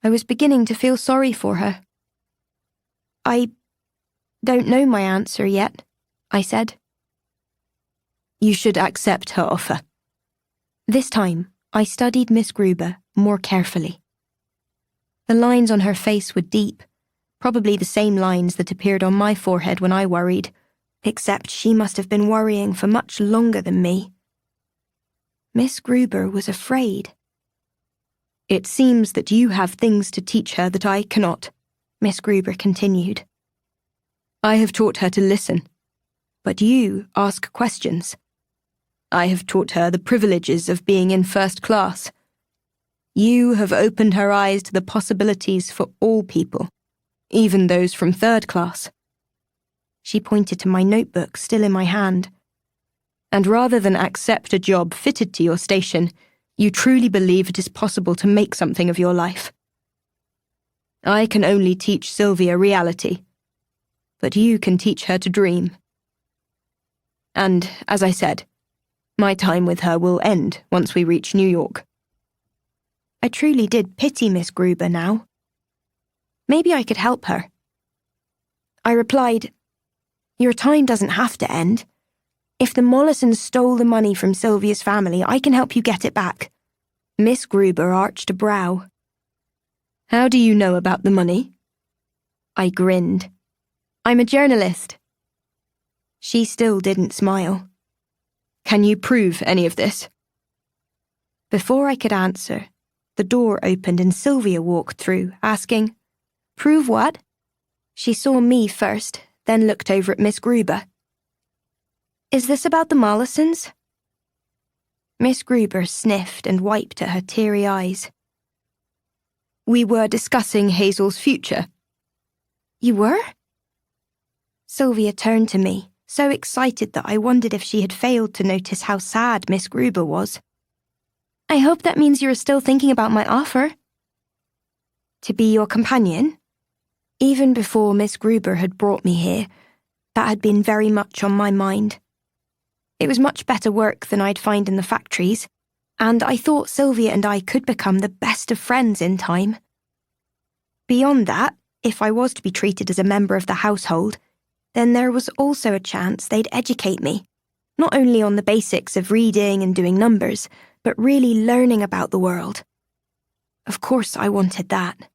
I was beginning to feel sorry for her. I don't know my answer yet, I said. You should accept her offer. This time, I studied Miss Gruber more carefully. The lines on her face were deep, probably the same lines that appeared on my forehead when I worried, except she must have been worrying for much longer than me. Miss Gruber was afraid. It seems that you have things to teach her that I cannot, Miss Gruber continued. I have taught her to listen, but you ask questions. I have taught her the privileges of being in first class. You have opened her eyes to the possibilities for all people, even those from third class. She pointed to my notebook still in my hand. And rather than accept a job fitted to your station, you truly believe it is possible to make something of your life. I can only teach Sylvia reality, but you can teach her to dream. And, as I said, my time with her will end once we reach New York. I truly did pity Miss Gruber now. Maybe I could help her. I replied, Your time doesn't have to end. If the Mollisons stole the money from Sylvia's family, I can help you get it back. Miss Gruber arched a brow. How do you know about the money? I grinned. I'm a journalist. She still didn't smile. Can you prove any of this? Before I could answer, the door opened and Sylvia walked through, asking, Prove what? She saw me first, then looked over at Miss Gruber. Is this about the Mollisons? Miss Gruber sniffed and wiped at her teary eyes. We were discussing Hazel's future. You were? Sylvia turned to me, so excited that I wondered if she had failed to notice how sad Miss Gruber was. I hope that means you're still thinking about my offer. To be your companion? Even before Miss Gruber had brought me here, that had been very much on my mind. It was much better work than I'd find in the factories, and I thought Sylvia and I could become the best of friends in time. Beyond that, if I was to be treated as a member of the household, then there was also a chance they'd educate me, not only on the basics of reading and doing numbers, but really learning about the world. Of course I wanted that.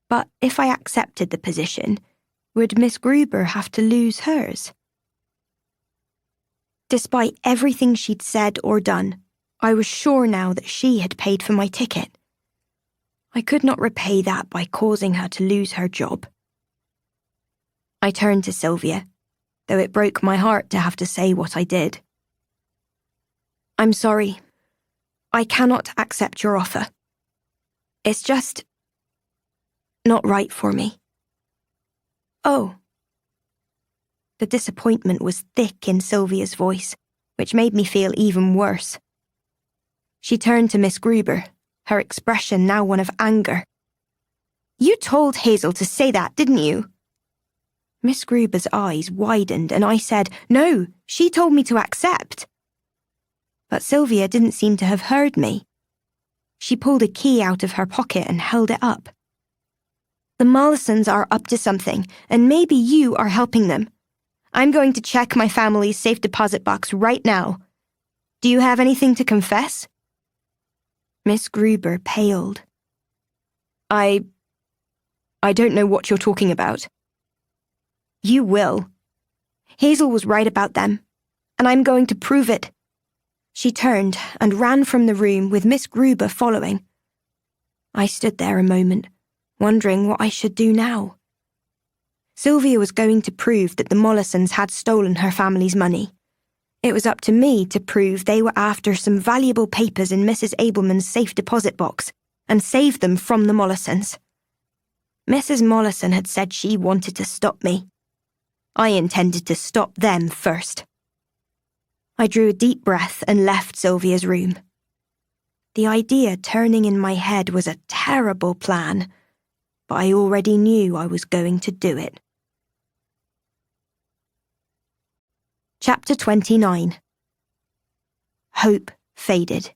But if I accepted the position, would Miss Gruber have to lose hers? Despite everything she'd said or done, I was sure now that she had paid for my ticket. I could not repay that by causing her to lose her job. I turned to Sylvia, though it broke my heart to have to say what I did. I'm sorry. I cannot accept your offer. It's just not right for me. Oh. The disappointment was thick in Sylvia's voice, which made me feel even worse. She turned to Miss Gruber, her expression now one of anger. "You told Hazel to say that, didn't you?" Miss Gruber's eyes widened and I said, "No, she told me to accept." But Sylvia didn't seem to have heard me. She pulled a key out of her pocket and held it up. "The Mollisons are up to something, and maybe you are helping them. I'm going to check my family's safe deposit box right now. Do you have anything to confess?" Miss Gruber paled. I don't know what you're talking about." "You will. Hazel was right about them, and I'm going to prove it." She turned and ran from the room with Miss Gruber following. I stood there a moment, wondering what I should do now. Sylvia was going to prove that the Mollisons had stolen her family's money. It was up to me to prove they were after some valuable papers in Mrs. Abelman's safe deposit box and save them from the Mollisons. Mrs. Mollison had said she wanted to stop me. I intended to stop them first. I drew a deep breath and left Sylvia's room. The idea turning in my head was a terrible plan, but I already knew I was going to do it. Chapter 29. Hope faded.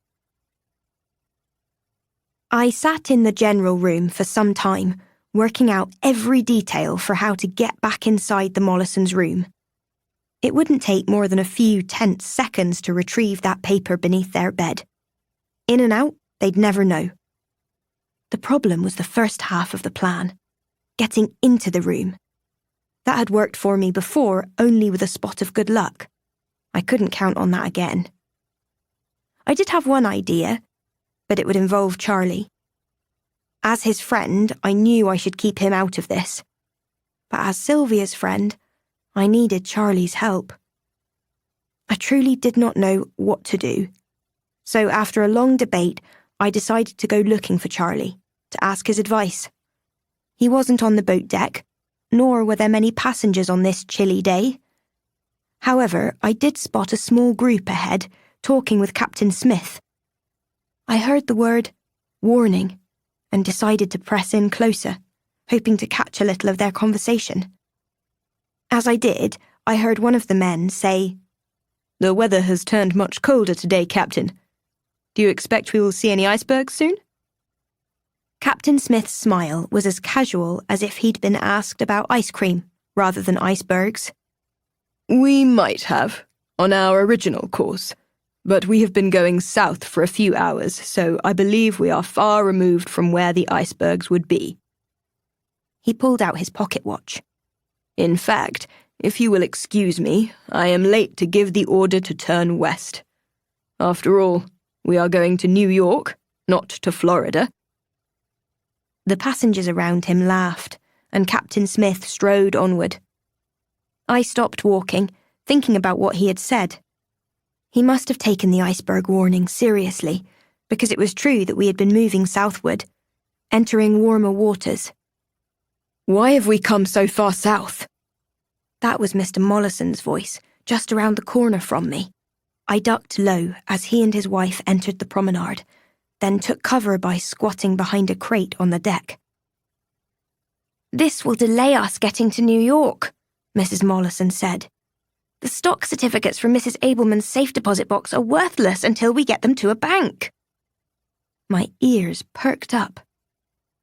I sat in the general room for some time, working out every detail for how to get back inside the Mollisons' room. It wouldn't take more than a few tense seconds to retrieve that paper beneath their bed. In and out, they'd never know. The problem was the first half of the plan, getting into the room. That had worked for me before, only with a spot of good luck. I couldn't count on that again. I did have one idea, but it would involve Charlie. As his friend, I knew I should keep him out of this. But as Sylvia's friend, I needed Charlie's help. I truly did not know what to do. So after a long debate, I decided to go looking for Charlie, to ask his advice. He wasn't on the boat deck, nor were there many passengers on this chilly day. However, I did spot a small group ahead, talking with Captain Smith. I heard the word warning and decided to press in closer, hoping to catch a little of their conversation. As I did, I heard one of the men say, "The weather has turned much colder today, Captain. Do you expect we will see any icebergs soon?" Captain Smith's smile was as casual as if he'd been asked about ice cream rather than icebergs. "We might have, on our original course, but we have been going south for a few hours, so I believe we are far removed from where the icebergs would be." He pulled out his pocket watch. "In fact, if you will excuse me, I am late to give the order to turn west. After all, we are going to New York, not to Florida." The passengers around him laughed, and Captain Smith strode onward. I stopped walking, thinking about what he had said. He must have taken the iceberg warning seriously, because it was true that we had been moving southward, entering warmer waters. "Why have we come so far south?" That was Mr. Mollison's voice, just around the corner from me. I ducked low as he and his wife entered the promenade, then took cover by squatting behind a crate on the deck. "This will delay us getting to New York," Mrs. Mollison said. "The stock certificates from Mrs. Abelman's safe deposit box are worthless until we get them to a bank." My ears perked up.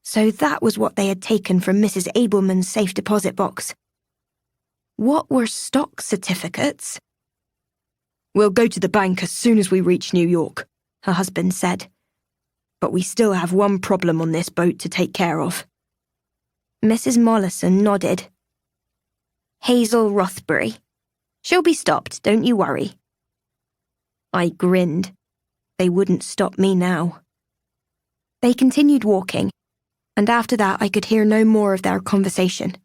So that was what they had taken from Mrs. Abelman's safe deposit box. What were stock certificates? "We'll go to the bank as soon as we reach New York," her husband said. "But we still have one problem on this boat to take care of." Mrs. Mollison nodded. "Hazel Rothbury. She'll be stopped, don't you worry." I grinned. They wouldn't stop me now. They continued walking, and after that I could hear no more of their conversation.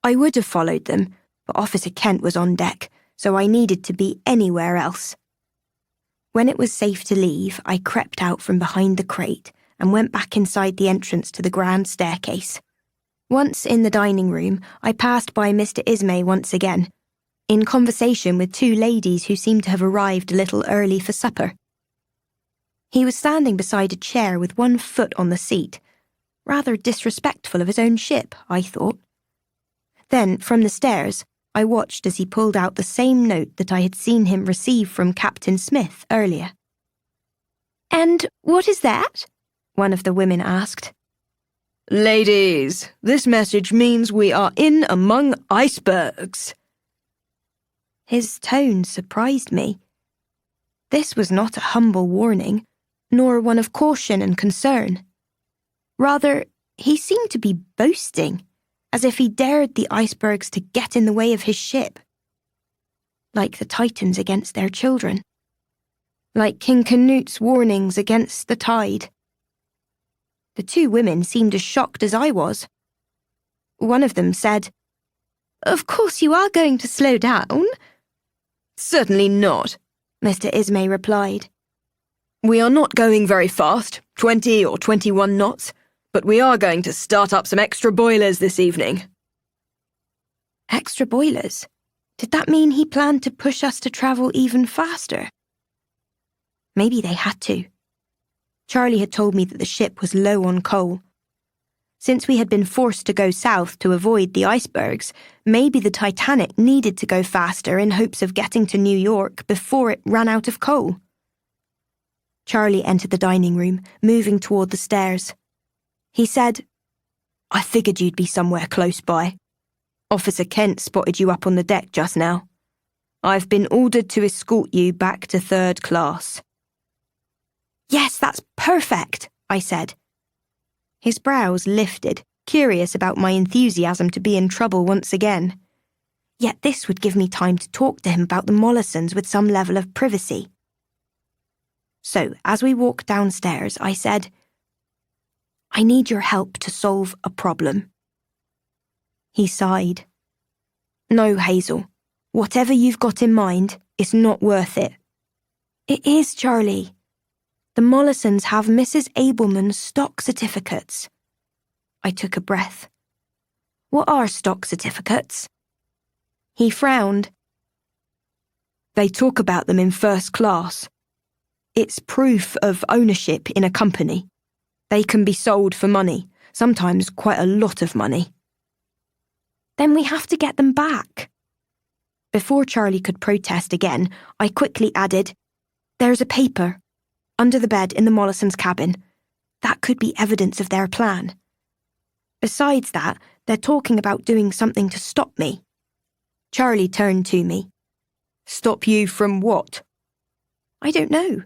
I would have followed them, but Officer Kent was on deck, so I needed to be anywhere else. When it was safe to leave, I crept out from behind the crate and went back inside the entrance to the grand staircase. Once in the dining room, I passed by Mr. Ismay once again, in conversation with two ladies who seemed to have arrived a little early for supper. He was standing beside a chair with one foot on the seat. Rather disrespectful of his own ship, I thought. Then, from the stairs, I watched as he pulled out the same note that I had seen him receive from Captain Smith earlier. "And what is that?" one of the women asked. Ladies, this message means we are in among icebergs. His tone surprised me. This was not a humble warning, nor one of caution and concern. Rather, he seemed to be boasting, as if he dared the icebergs to get in the way of his ship. Like the Titans against their children. Like King Canute's warnings against the tide. The two women seemed as shocked as I was. One of them said, "Of course you are going to slow down." Certainly not, Mr. Ismay replied. We are not going very fast, 20 or 21 knots, but we are going to start up some extra boilers this evening. Extra boilers? Did that mean he planned to push us to travel even faster? Maybe they had to. Charlie had told me that the ship was low on coal. Since we had been forced to go south to avoid the icebergs, maybe the Titanic needed to go faster in hopes of getting to New York before it ran out of coal. Charlie entered the dining room, moving toward the stairs. He said, I figured you'd be somewhere close by. Officer Kent spotted you up on the deck just now. I've been ordered to escort you back to 3rd class. "Yes, that's perfect," I said. His brows lifted, curious about my enthusiasm to be in trouble once again. Yet this would give me time to talk to him about the Mollisons with some level of privacy. So, as we walked downstairs, I said, "I need your help to solve a problem." He sighed. "No, Hazel. Whatever you've got in mind, it's not worth it." "It is, Charlie. The Mollisons have Mrs. Abelman's stock certificates." I took a breath. "What are stock certificates?" He frowned. They talk about them in 1st class. It's proof of ownership in a company. They can be sold for money, sometimes quite a lot of money. "Then we have to get them back." Before Charlie could protest again, I quickly added, "There's a paper under the bed in the Mollisons' cabin. That could be evidence of their plan. Besides that, they're talking about doing something to stop me." Charlie turned to me. Stop you from what? "I don't know.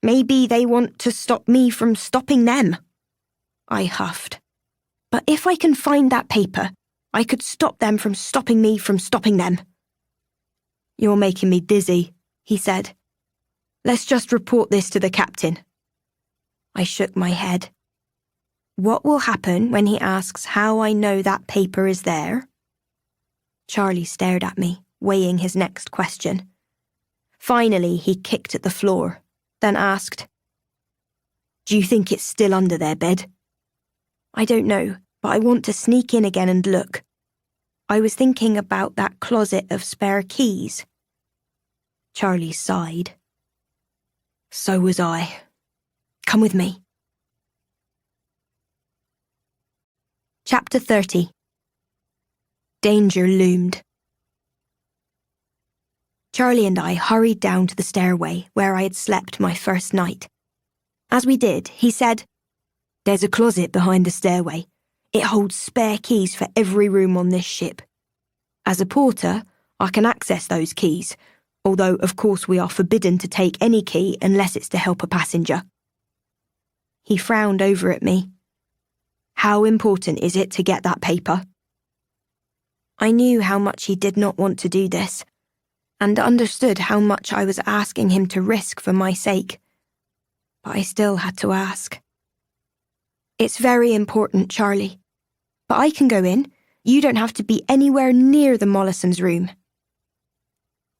Maybe they want to stop me from stopping them." I huffed. "But if I can find that paper, I could stop them from stopping me from stopping them." You're making me dizzy, he said. Let's just report this to the captain. I shook my head. What will happen when he asks how I know that paper is there? Charlie stared at me, weighing his next question. Finally, he kicked at the floor, then asked, "Do you think it's still under their bed?" "I don't know, but I want to sneak in again and look. I was thinking about that closet of spare keys." Charlie sighed. So was I. Come with me. Chapter 30. Danger loomed. Charlie and I hurried down to the stairway where I had slept my first night. As we did, he said, "There's a closet behind the stairway. It holds spare keys for every room on this ship. As a porter, I can access those keys, although of course we are forbidden to take any key unless it's to help a passenger." He frowned over at me. "How important is it to get that paper?" I knew how much he did not want to do this, and understood how much I was asking him to risk for my sake. But I still had to ask. "It's very important, Charlie. But I can go in. You don't have to be anywhere near the Mollisons' room."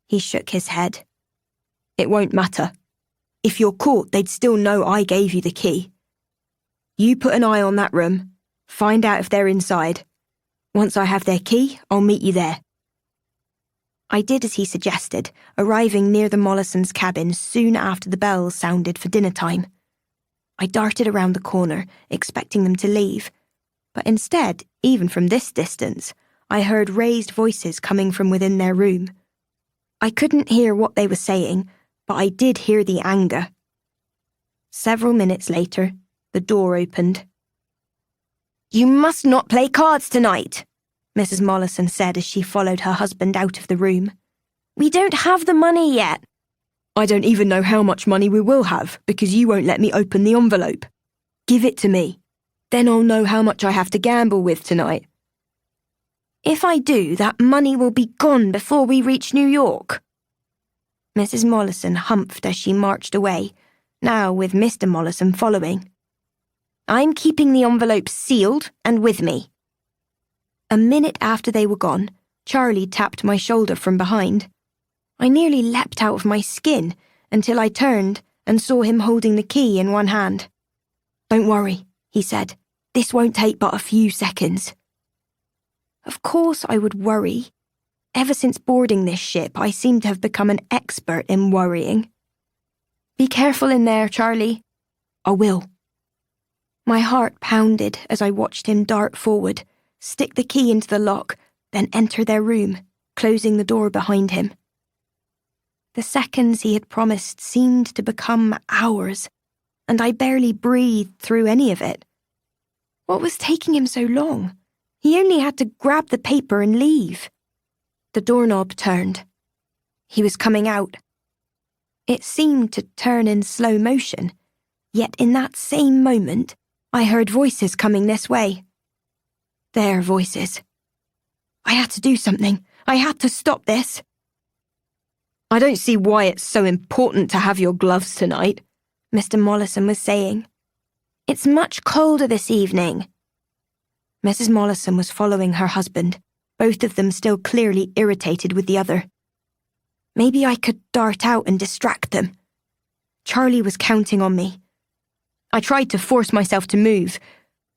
He shook his head. "It won't matter. If you're caught, they'd still know I gave you the key. You put an eye on that room, find out if they're inside. Once I have their key, I'll meet you there." I did as he suggested, arriving near the Mollisons' cabin soon after the bells sounded for dinner time. I darted around the corner, expecting them to leave, but instead, even from this distance, I heard raised voices coming from within their room. I couldn't hear what they were saying, but I did hear the anger. Several minutes later, the door opened. "You must not play cards tonight," Mrs. Mollison said as she followed her husband out of the room. "We don't have the money yet." "I don't even know how much money we will have because you won't let me open the envelope. Give it to me. Then I'll know how much I have to gamble with tonight." "If I do, that money will be gone before we reach New York." Mrs. Mollison humphed as she marched away, now with Mr. Mollison following. "I'm keeping the envelope sealed and with me." A minute after they were gone, Charlie tapped my shoulder from behind. I nearly leapt out of my skin until I turned and saw him holding the key in one hand. "Don't worry," he said. "This won't take but a few seconds." Of course I would worry. Ever since boarding this ship, I seem to have become an expert in worrying. "Be careful in there, Charlie." "I will." My heart pounded as I watched him dart forward, stick the key into the lock, then enter their room, closing the door behind him. The seconds he had promised seemed to become hours, and I barely breathed through any of it. What was taking him so long? He only had to grab the paper and leave. The doorknob turned. He was coming out. It seemed to turn in slow motion, yet in that same moment, I heard voices coming this way. Their voices. I had to do something. I had to stop this. "I don't see why it's so important to have your gloves tonight," Mr. Mollison was saying. "It's much colder this evening." Mrs. Mollison was following her husband, both of them still clearly irritated with the other. Maybe I could dart out and distract them. Charlie was counting on me. I tried to force myself to move,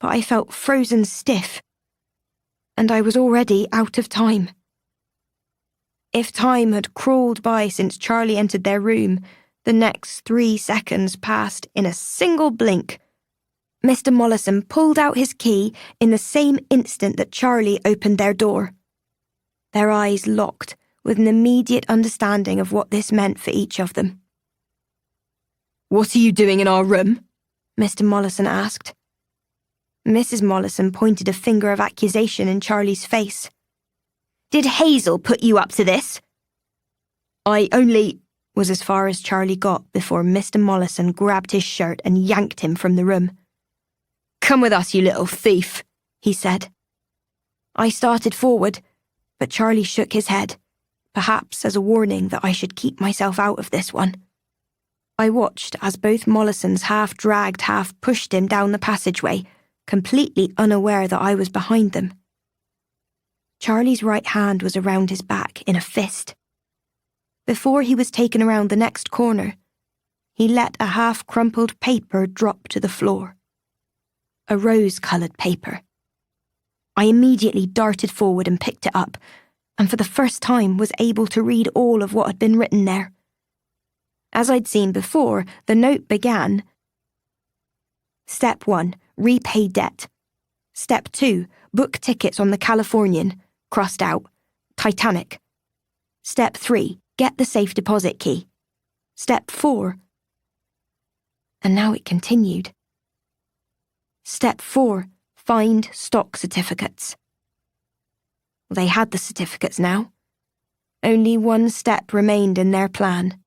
but I felt frozen stiff, and I was already out of time. If time had crawled by since Charlie entered their room, the next 3 seconds passed in a single blink. Mr. Mollison pulled out his key in the same instant that Charlie opened their door. Their eyes locked with an immediate understanding of what this meant for each of them. "What are you doing in our room?" Mr. Mollison asked. Mrs. Mollison pointed a finger of accusation in Charlie's face. "Did Hazel put you up to this?" "I only..." was as far as Charlie got before Mr. Mollison grabbed his shirt and yanked him from the room. "Come with us, you little thief," he said. I started forward, but Charlie shook his head, perhaps as a warning that I should keep myself out of this one. I watched as both Mollisons half dragged, half pushed him down the passageway, completely unaware that I was behind them. Charlie's right hand was around his back in a fist. Before he was taken around the next corner, he let a half-crumpled paper drop to the floor. A rose-coloured paper. I immediately darted forward and picked it up, and for the first time was able to read all of what had been written there. As I'd seen before, the note began, Step 1, repay debt. Step 2, book tickets on the Californian, crossed out, Titanic. Step 3, get the safe deposit key. Step 4, and now it continued. Step 4, find stock certificates. They had the certificates now. Only one step remained in their plan.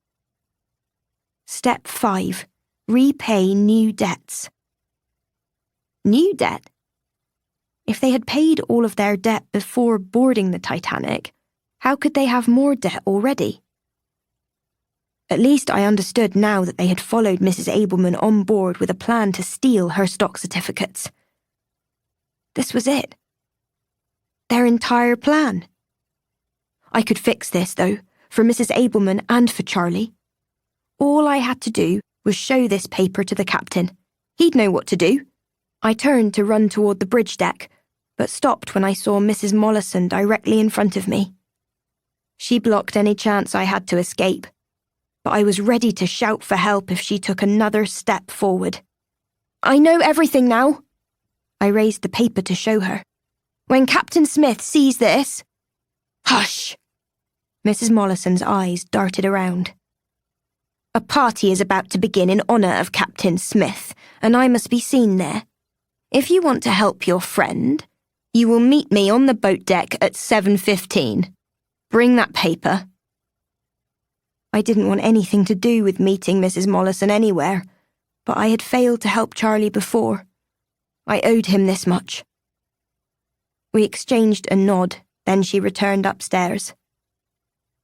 Step 5, repay new debts. New debt? If they had paid all of their debt before boarding the Titanic, how could they have more debt already? At least I understood now that they had followed Mrs. Abelman on board with a plan to steal her stock certificates. This was it. Their entire plan. I could fix this, though, for Mrs. Abelman and for Charlie. All I had to do was show this paper to the captain. He'd know what to do. I turned to run toward the bridge deck, but stopped when I saw Mrs. Mollison directly in front of me. She blocked any chance I had to escape, but I was ready to shout for help if she took another step forward. "I know everything now." I raised the paper to show her. "When Captain Smith sees this—" "Hush!" Mrs. Mollison's eyes darted around. "A party is about to begin in honour of Captain Smith, and I must be seen there. If you want to help your friend, you will meet me on the boat deck at 7:15. Bring that paper." I didn't want anything to do with meeting Mrs. Mollison anywhere, but I had failed to help Charlie before. I owed him this much. We exchanged a nod, then she returned upstairs.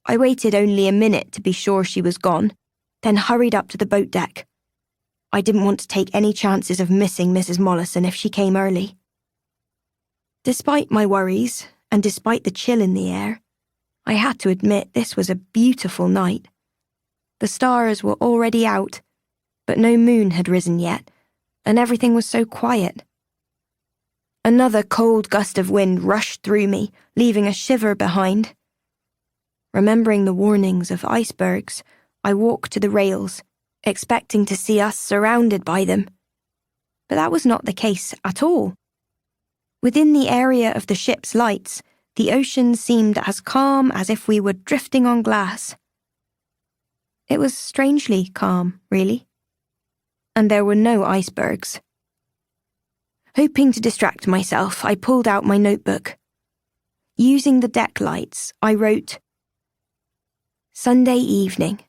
I waited only a minute to be sure she was gone, then hurried up to the boat deck. I didn't want to take any chances of missing Mrs. Mollison if she came early. Despite my worries, and despite the chill in the air, I had to admit this was a beautiful night. The stars were already out, but no moon had risen yet, and everything was so quiet. Another cold gust of wind rushed through me, leaving a shiver behind. Remembering the warnings of icebergs, I walked to the rails, expecting to see us surrounded by them. But that was not the case at all. Within the area of the ship's lights, the ocean seemed as calm as if we were drifting on glass. It was strangely calm, really. And there were no icebergs. Hoping to distract myself, I pulled out my notebook. Using the deck lights, I wrote, "Sunday evening.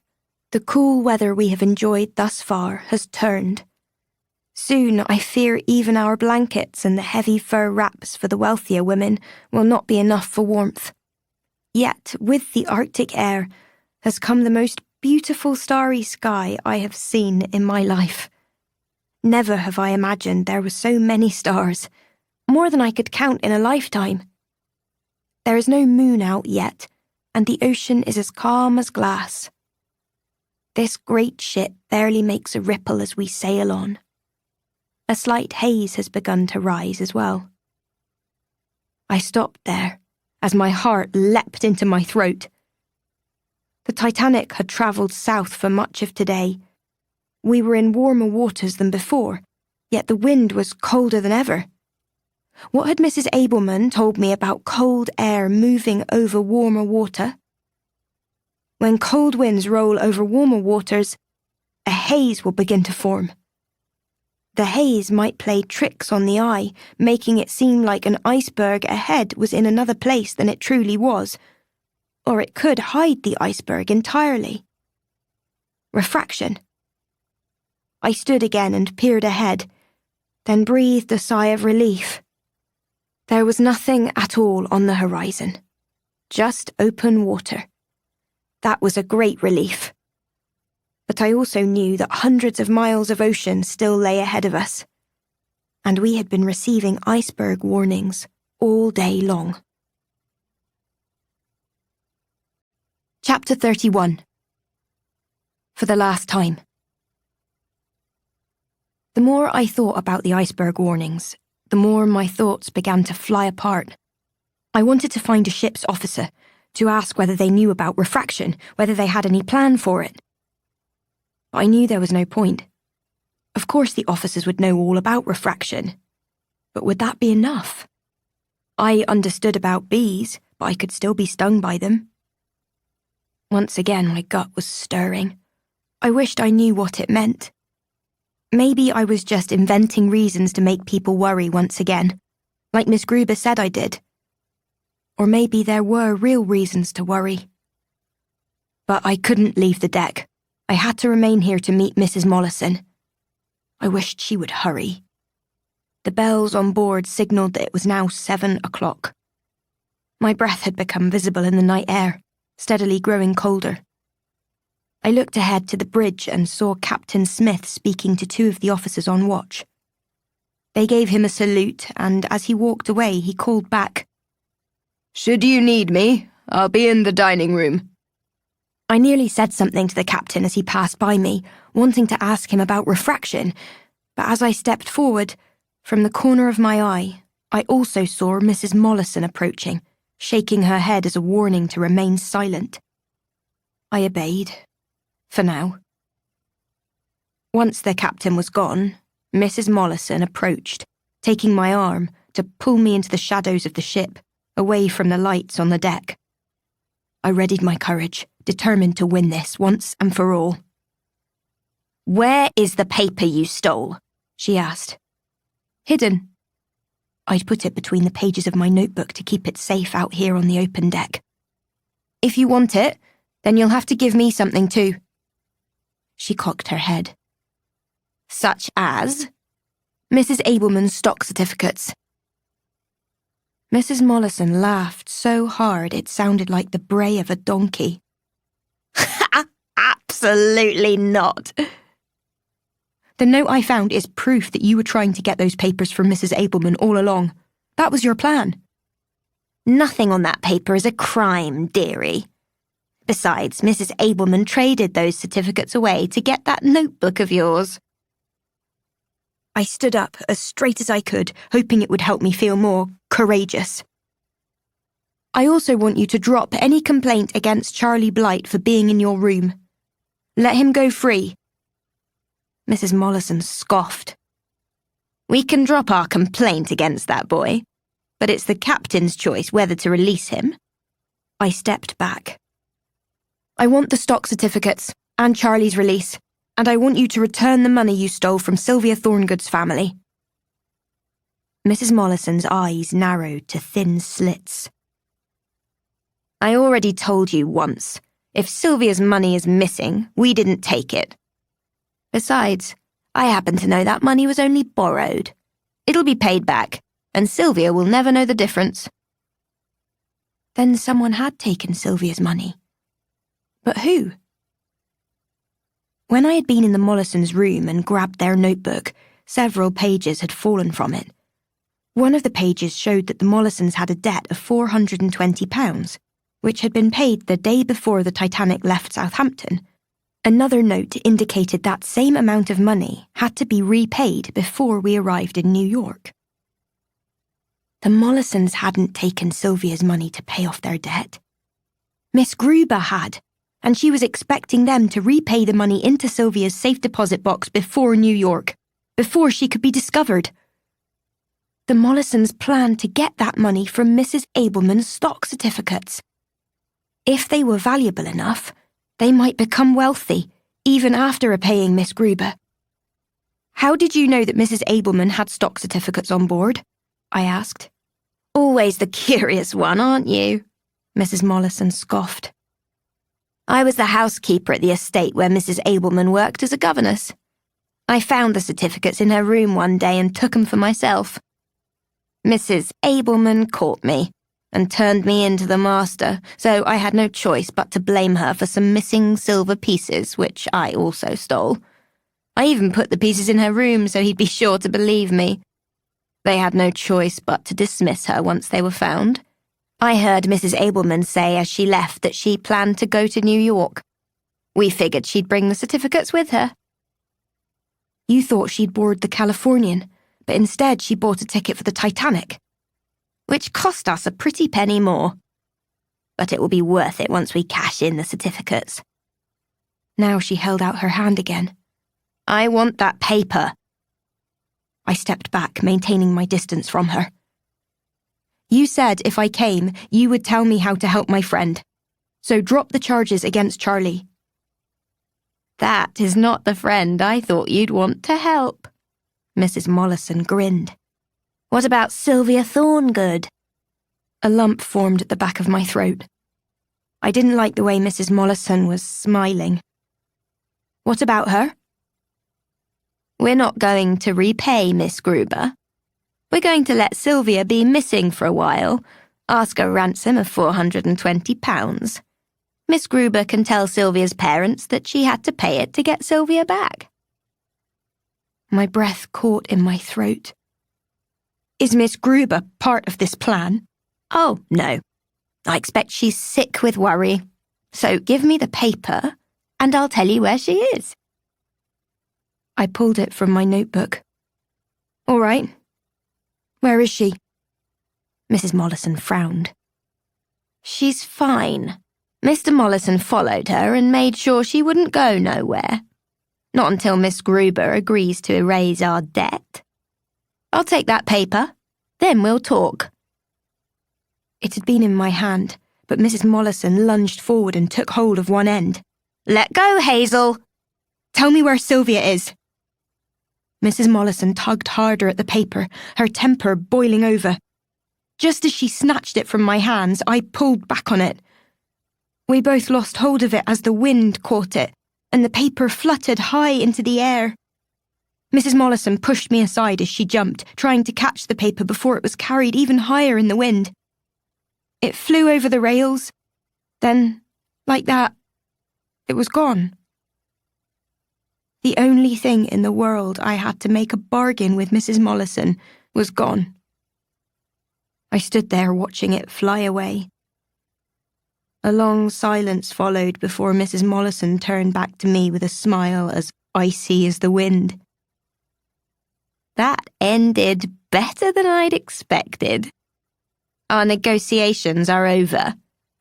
The cool weather we have enjoyed thus far has turned. Soon, I fear even our blankets and the heavy fur wraps for the wealthier women will not be enough for warmth. Yet, with the Arctic air, has come the most beautiful starry sky I have seen in my life. Never have I imagined there were so many stars, more than I could count in a lifetime. There is no moon out yet, and the ocean is as calm as glass. This great ship barely makes a ripple as we sail on. A slight haze has begun to rise as well." I stopped there, as my heart leapt into my throat. The Titanic had travelled south for much of today. We were in warmer waters than before, yet the wind was colder than ever. What had Mrs. Abelman told me about cold air moving over warmer water? When cold winds roll over warmer waters, a haze will begin to form. The haze might play tricks on the eye, making it seem like an iceberg ahead was in another place than it truly was, or it could hide the iceberg entirely. Refraction. I stood again and peered ahead, then breathed a sigh of relief. There was nothing at all on the horizon, just open water. That was a great relief. But I also knew that hundreds of miles of ocean still lay ahead of us, and we had been receiving iceberg warnings all day long. Chapter 31. For the last time. The more I thought about the iceberg warnings, the more my thoughts began to fly apart. I wanted to find a ship's officer, to ask whether they knew about refraction, whether they had any plan for it. But I knew there was no point. Of course the officers would know all about refraction. But would that be enough? I understood about bees, but I could still be stung by them. Once again, my gut was stirring. I wished I knew what it meant. Maybe I was just inventing reasons to make people worry once again, like Miss Gruber said I did. Or maybe there were real reasons to worry. But I couldn't leave the deck. I had to remain here to meet Mrs. Mollison. I wished she would hurry. The bells on board signalled that it was now 7 o'clock. My breath had become visible in the night air, steadily growing colder. I looked ahead to the bridge and saw Captain Smith speaking to two of the officers on watch. They gave him a salute, and as he walked away, he called back, "Should you need me, I'll be in the dining room." I nearly said something to the captain as he passed by me, wanting to ask him about refraction, but as I stepped forward, from the corner of my eye, I also saw Mrs. Mollison approaching, shaking her head as a warning to remain silent. I obeyed, for now. Once the captain was gone, Mrs. Mollison approached, taking my arm to pull me into the shadows of the ship, away from the lights on the deck. I readied my courage, determined to win this once and for all. "Where is the paper you stole?" she asked. Hidden. I'd put it between the pages of my notebook to keep it safe out here on the open deck. If you want it, then you'll have to give me something too. She cocked her head. "Such as?" Mrs. Abelman's stock certificates. Mrs. Mollison laughed so hard it sounded like the bray of a donkey. "Absolutely not." The note I found is proof that you were trying to get those papers from Mrs. Abelman all along. That was your plan. "Nothing on that paper is a crime, dearie. Besides, Mrs. Abelman traded those certificates away to get that notebook of yours." I stood up as straight as I could, hoping it would help me feel more courageous. "I also want you to drop any complaint against Charlie Blight for being in your room. Let him go free." Mrs. Mollison scoffed. "We can drop our complaint against that boy, but it's the captain's choice whether to release him." I stepped back. "I want the stock certificates and Charlie's release, and I want you to return the money you stole from Sylvia Thorngood's family." Mrs. Mollison's eyes narrowed to thin slits. "I already told you once. If Sylvia's money is missing, we didn't take it. Besides, I happen to know that money was only borrowed. It'll be paid back, and Sylvia will never know the difference." Then someone had taken Sylvia's money. But who? When I had been in the Mollisons' room and grabbed their notebook, several pages had fallen from it. One of the pages showed that the Mollisons had a debt of £420, which had been paid the day before the Titanic left Southampton. Another note indicated that same amount of money had to be repaid before we arrived in New York. The Mollisons hadn't taken Sylvia's money to pay off their debt. Miss Gruber had, and she was expecting them to repay the money into Sylvia's safe deposit box before New York, before she could be discovered. The Mollisons planned to get that money from Mrs. Abelman's stock certificates. If they were valuable enough, they might become wealthy, even after repaying Miss Gruber. "How did you know that Mrs. Abelman had stock certificates on board?" I asked. "Always the curious one, aren't you?" Mrs. Mollison scoffed. "I was the housekeeper at the estate where Mrs. Abelman worked as a governess. I found the certificates in her room one day and took them for myself. Mrs. Abelman caught me and turned me into the master, so I had no choice but to blame her for some missing silver pieces, which I also stole. I even put the pieces in her room so he'd be sure to believe me. They had no choice but to dismiss her once they were found. I heard Mrs. Abelman say as she left that she planned to go to New York. We figured she'd bring the certificates with her." "You thought she'd board the Californian, but instead she bought a ticket for the Titanic." "Which cost us a pretty penny more. But it will be worth it once we cash in the certificates." Now she held out her hand again. "I want that paper." I stepped back, maintaining my distance from her. "You said if I came, you would tell me how to help my friend. So drop the charges against Charlie." "That is not the friend I thought you'd want to help." Mrs. Mollison grinned. "What about Sylvia Thorngood?" A lump formed at the back of my throat. I didn't like the way Mrs. Mollison was smiling. "What about her?" "We're not going to repay Miss Gruber. We're going to let Sylvia be missing for a while, ask a ransom of £420. Miss Gruber can tell Sylvia's parents that she had to pay it to get Sylvia back." My breath caught in my throat. "Is Miss Gruber part of this plan?" "Oh, no. I expect she's sick with worry. So give me the paper, and I'll tell you where she is." I pulled it from my notebook. "All right. Where is she?" Mrs. Mollison frowned. She's fine. Mr. Mollison followed her and made sure she wouldn't go nowhere. Not until Miss Gruber agrees to erase our debt. I'll take that paper, then we'll talk. It had been in my hand, but Mrs. Mollison lunged forward and took hold of one end. Let go, Hazel! Tell me where Sylvia is. Mrs. Mollison tugged harder at the paper, her temper boiling over. Just as she snatched it from my hands, I pulled back on it. We both lost hold of it as the wind caught it, and the paper fluttered high into the air. Mrs. Mollison pushed me aside as she jumped, trying to catch the paper before it was carried even higher in the wind. It flew over the rails. Then, like that, it was gone. The only thing in the world I had to make a bargain with Mrs. Mollison was gone. I stood there watching it fly away. A long silence followed before Mrs. Mollison turned back to me with a smile as icy as the wind. That ended better than I'd expected. Our negotiations are over,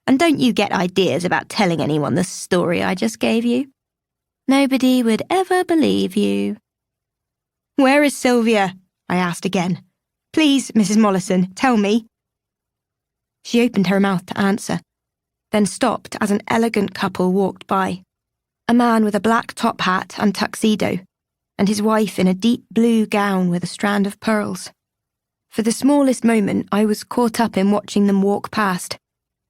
and don't you get ideas about telling anyone the story I just gave you. Nobody would ever believe you. Where is Sylvia? I asked again. Please, Mrs. Mollison, tell me. She opened her mouth to answer, then stopped as an elegant couple walked by. A man with a black top hat and tuxedo, and his wife in a deep blue gown with a strand of pearls. For the smallest moment, I was caught up in watching them walk past,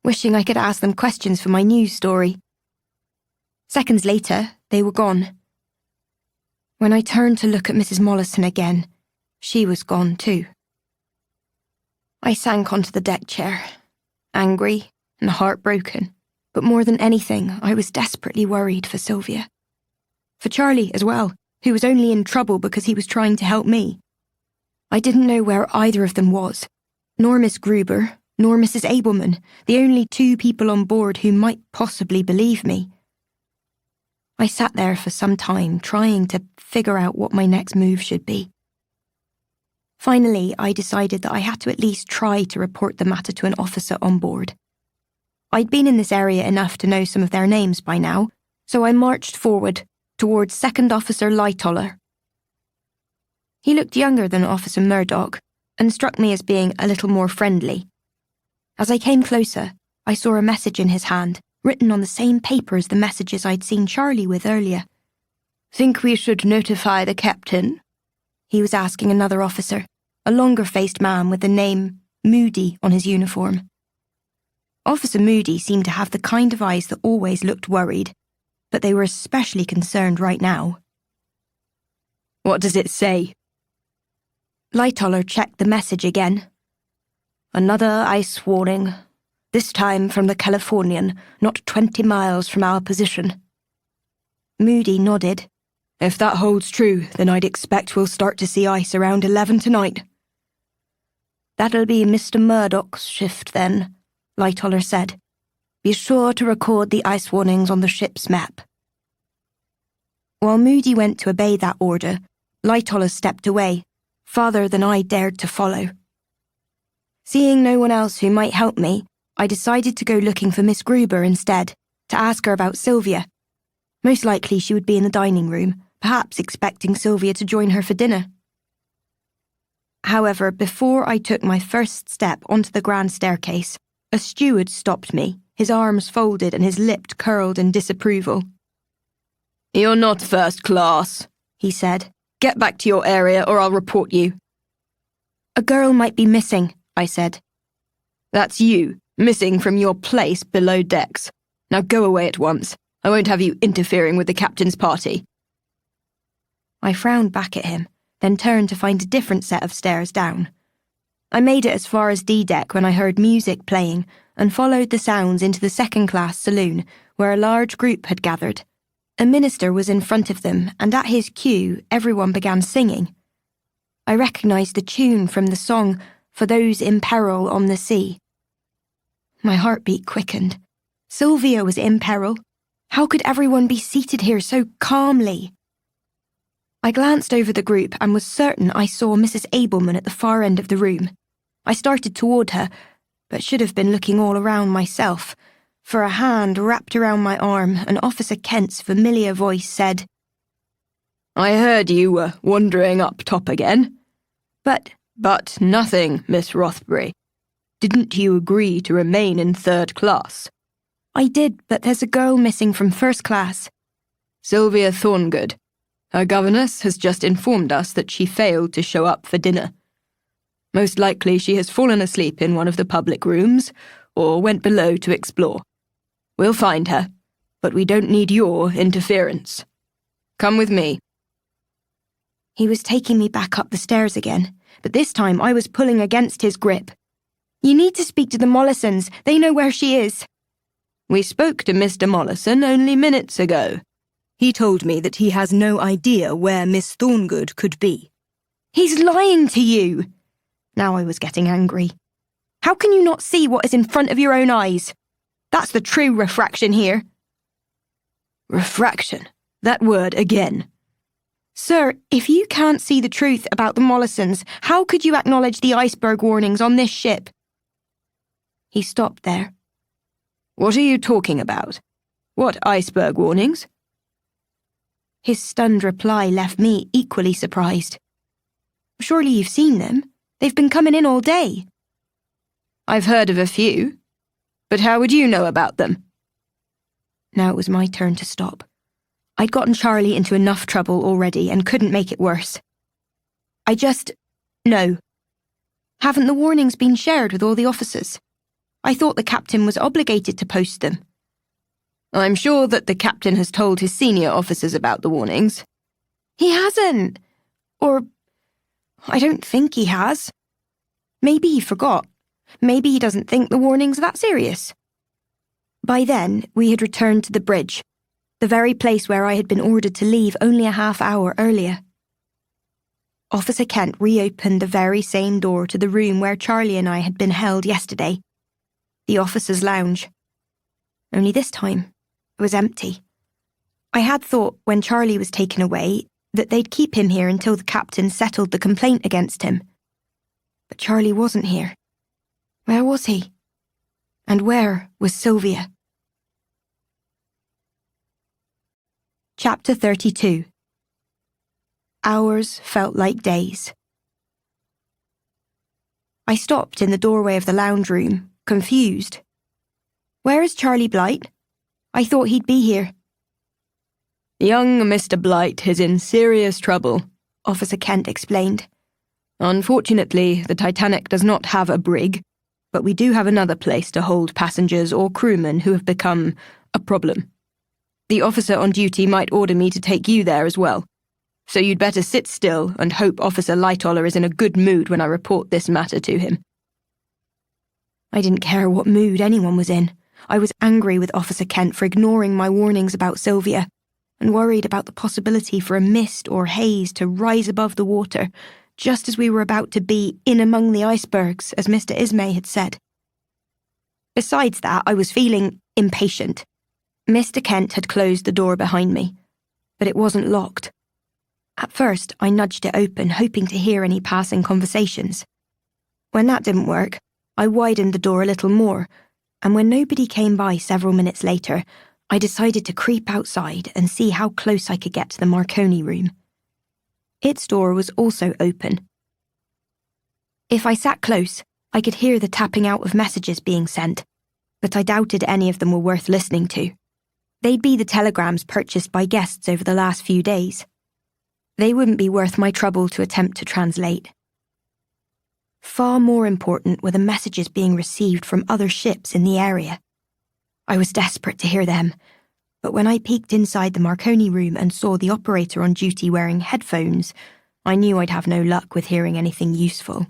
wishing I could ask them questions for my news story. Seconds later, they were gone. When I turned to look at Mrs. Mollison again, she was gone too. I sank onto the deck chair, angry and heartbroken, but more than anything, I was desperately worried for Sylvia. For Charlie as well, who was only in trouble because he was trying to help me. I didn't know where either of them was, nor Miss Gruber, nor Mrs. Abelman, the only two people on board who might possibly believe me. I sat there for some time, trying to figure out what my next move should be. Finally, I decided that I had to at least try to report the matter to an officer on board. I'd been in this area enough to know some of their names by now, so I marched forward towards Second Officer Lightoller. He looked younger than Officer Murdoch and struck me as being a little more friendly. As I came closer, I saw a message in his hand, written on the same paper as the messages I'd seen Charlie with earlier. Think we should notify the captain? He was asking another officer, a longer-faced man with the name Moody on his uniform. Officer Moody seemed to have the kind of eyes that always looked worried, but they were especially concerned right now. What does it say? Lightoller checked the message again. Another ice warning, this time from the Californian, not 20 miles from our position. Moody nodded. If that holds true, then I'd expect we'll start to see ice around 11 tonight. That'll be Mr. Murdoch's shift then, Lightoller said. Be sure to record the ice warnings on the ship's map. While Moody went to obey that order, Lightoller stepped away, farther than I dared to follow. Seeing no one else who might help me, I decided to go looking for Miss Gruber instead, to ask her about Sylvia. Most likely she would be in the dining room, perhaps expecting Sylvia to join her for dinner. However, before I took my first step onto the grand staircase, a steward stopped me, his arms folded and his lips curled in disapproval. You're not first class, he said. Get back to your area or I'll report you. A girl might be missing, I said. That's you, missing from your place below decks. Now go away at once. I won't have you interfering with the captain's party. I frowned back at him, then turned to find a different set of stairs down. I made it as far as D-deck when I heard music playing and followed the sounds into the second-class saloon where a large group had gathered. A minister was in front of them, and at his cue, everyone began singing. I recognised the tune from the song For Those in Peril on the Sea. My heartbeat quickened. Sylvia was in peril. How could everyone be seated here so calmly? I glanced over the group and was certain I saw Mrs. Abelman at the far end of the room. I started toward her, but should have been looking all around myself, for a hand wrapped around my arm and Officer Kent's familiar voice said, "I heard you were wandering up top again." But nothing, Miss Rothbury. Didn't you agree to remain in 3rd class? I did, but there's a girl missing from 1st class. Sylvia Thorngood. Her governess has just informed us that she failed to show up for dinner. Most likely she has fallen asleep in one of the public rooms, or went below to explore. We'll find her, but we don't need your interference. Come with me. He was taking me back up the stairs again, but this time I was pulling against his grip. You need to speak to the Mollisons. They know where she is. We spoke to Mr. Mollison only minutes ago. He told me that he has no idea where Miss Thorngood could be. He's lying to you. Now I was getting angry. How can you not see what is in front of your own eyes? That's the true refraction here. Refraction? That word again. Sir, if you can't see the truth about the Mollisons, how could you acknowledge the iceberg warnings on this ship? He stopped there. What are you talking about? What iceberg warnings? His stunned reply left me equally surprised. Surely you've seen them. They've been coming in all day. I've heard of a few. But how would you know about them? Now it was my turn to stop. I'd gotten Charlie into enough trouble already and couldn't make it worse. No. Haven't the warnings been shared with all the officers? I thought the captain was obligated to post them. I'm sure that the captain has told his senior officers about the warnings. He hasn't. Or, I don't think he has. Maybe he forgot. Maybe he doesn't think the warnings are that serious. By then, we had returned to the bridge, the very place where I had been ordered to leave only a half hour earlier. Officer Kent reopened the very same door to the room where Charlie and I had been held yesterday, the officers' lounge. Only this time, it was empty. I had thought when Charlie was taken away that they'd keep him here until the captain settled the complaint against him. But Charlie wasn't here. Where was he? And where was Sylvia? Chapter 32. Hours felt like days. I stopped in the doorway of the lounge room, confused. Where is Charlie Blight? I thought he'd be here. Young Mr. Blight is in serious trouble, Officer Kent explained. Unfortunately, the Titanic does not have a brig, but we do have another place to hold passengers or crewmen who have become a problem. The officer on duty might order me to take you there as well. So you'd better sit still and hope Officer Lightoller is in a good mood when I report this matter to him. I didn't care what mood anyone was in. I was angry with Officer Kent for ignoring my warnings about Sylvia, and worried about the possibility for a mist or haze to rise above the water, just as we were about to be in among the icebergs, as Mr. Ismay had said. Besides that, I was feeling impatient. Mr. Kent had closed the door behind me, but it wasn't locked. At first, I nudged it open, hoping to hear any passing conversations. When that didn't work, I widened the door a little more, and when nobody came by several minutes later, I decided to creep outside and see how close I could get to the Marconi room. Its door was also open. If I sat close, I could hear the tapping out of messages being sent, but I doubted any of them were worth listening to. They'd be the telegrams purchased by guests over the last few days. They wouldn't be worth my trouble to attempt to translate. Far more important were the messages being received from other ships in the area. I was desperate to hear them, but when I peeked inside the Marconi room and saw the operator on duty wearing headphones, I knew I'd have no luck with hearing anything useful.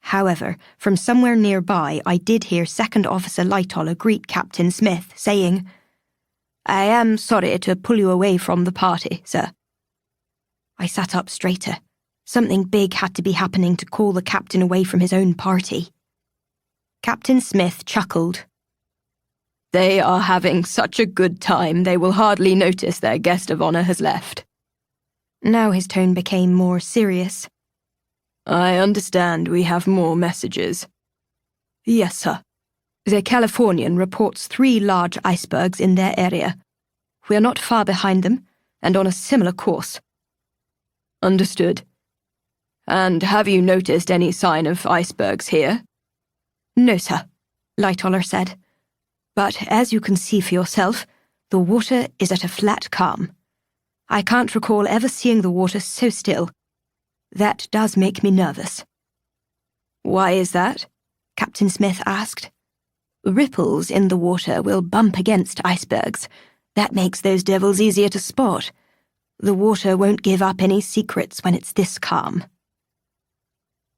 However, from somewhere nearby, I did hear Second Officer Lightoller greet Captain Smith, saying, "I am sorry to pull you away from the party, sir." I sat up straighter. Something big had to be happening to call the captain away from his own party. Captain Smith chuckled. They are having such a good time they will hardly notice their guest of honour has left. Now his tone became more serious. I understand we have more messages. Yes, sir. The Californian reports 3 large icebergs in their area. We are not far behind them, and on a similar course. Understood. And have you noticed any sign of icebergs here? No, sir, Lightoller said. But as you can see for yourself, the water is at a flat calm. I can't recall ever seeing the water so still. That does make me nervous. Why is that? Captain Smith asked. Ripples in the water will bump against icebergs. That makes those devils easier to spot. The water won't give up any secrets when it's this calm.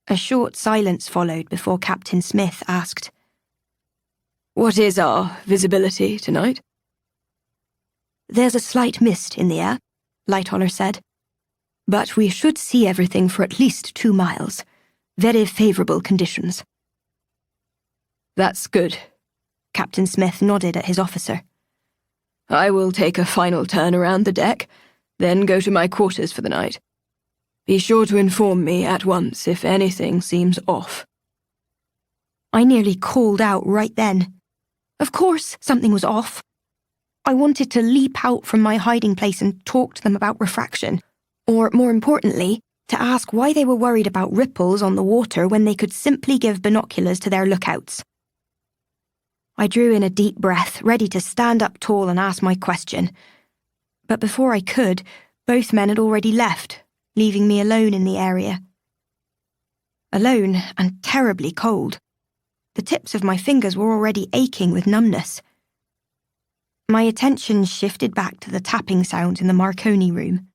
A short silence followed before Captain Smith asked, What is our visibility tonight? There's a slight mist in the air, Lightoller said. But we should see everything for at least 2 miles. Very favourable conditions. That's good. Captain Smith nodded at his officer. I will take a final turn around the deck, then go to my quarters for the night. Be sure to inform me at once if anything seems off. I nearly called out right then. Of course something was off. I wanted to leap out from my hiding place and talk to them about refraction, or more importantly, to ask why they were worried about ripples on the water when they could simply give binoculars to their lookouts. I drew in a deep breath, ready to stand up tall and ask my question. But before I could, both men had already left, leaving me alone in the area. Alone and terribly cold. The tips of my fingers were already aching with numbness. My attention shifted back to the tapping sound in the Marconi room.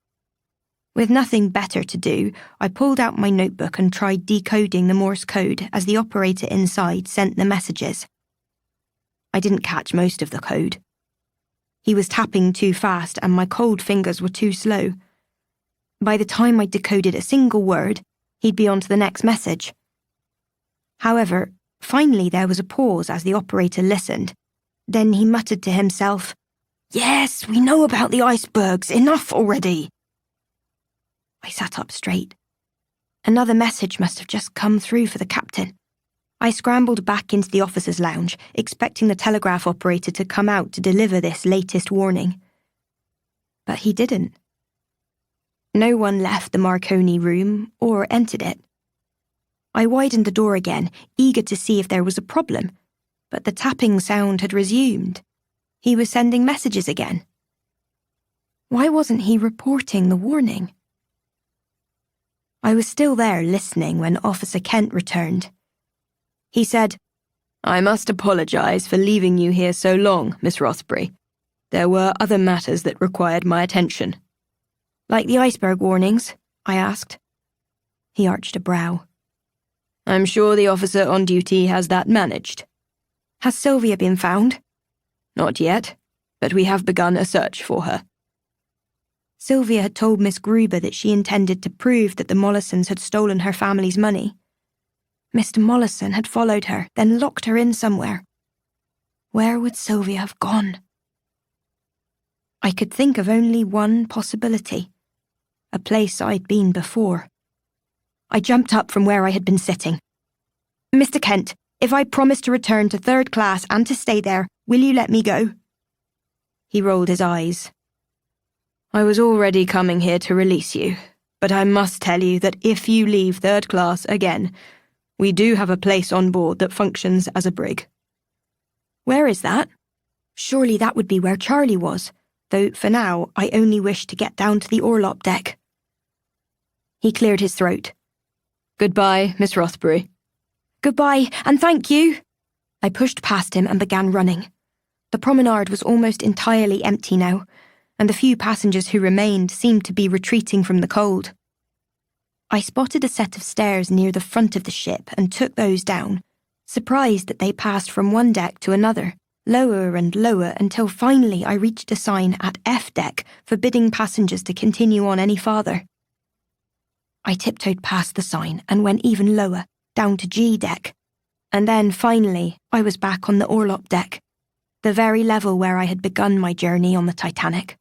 With nothing better to do, I pulled out my notebook and tried decoding the Morse code as the operator inside sent the messages. I didn't catch most of the code. He was tapping too fast and my cold fingers were too slow. By the time I decoded a single word, he'd be on to the next message. However, finally there was a pause as the operator listened. Then he muttered to himself, "Yes, we know about the icebergs. Enough already." I sat up straight. Another message must have just come through for the captain. I scrambled back into the officers' lounge, expecting the telegraph operator to come out to deliver this latest warning. But he didn't. No one left the Marconi room or entered it. I widened the door again, eager to see if there was a problem, but the tapping sound had resumed. He was sending messages again. Why wasn't he reporting the warning? I was still there listening when Officer Kent returned. He said, I must apologize for leaving you here so long, Miss Rothbury. There were other matters that required my attention. Like the iceberg warnings? I asked. He arched a brow. I'm sure the officer on duty has that managed. Has Sylvia been found? Not yet, but we have begun a search for her. Sylvia had told Miss Gruber that she intended to prove that the Mollisons had stolen her family's money. Mr. Mollison had followed her, then locked her in somewhere. Where would Sylvia have gone? I could think of only one possibility. A place I'd been before. I jumped up from where I had been sitting. Mr. Kent, if I promise to return to 3rd class and to stay there, will you let me go? He rolled his eyes. I was already coming here to release you, but I must tell you that if you leave 3rd class again, we do have a place on board that functions as a brig. Where is that? Surely that would be where Charlie was, though for now I only wish to get down to the orlop deck. He cleared his throat. Goodbye, Miss Rothbury. Goodbye, and thank you. I pushed past him and began running. The promenade was almost entirely empty now, and the few passengers who remained seemed to be retreating from the cold. I spotted a set of stairs near the front of the ship and took those down, surprised that they passed from one deck to another, lower and lower until finally I reached a sign at F deck forbidding passengers to continue on any farther. I tiptoed past the sign and went even lower, down to G deck, and then finally I was back on the orlop deck, the very level where I had begun my journey on the Titanic.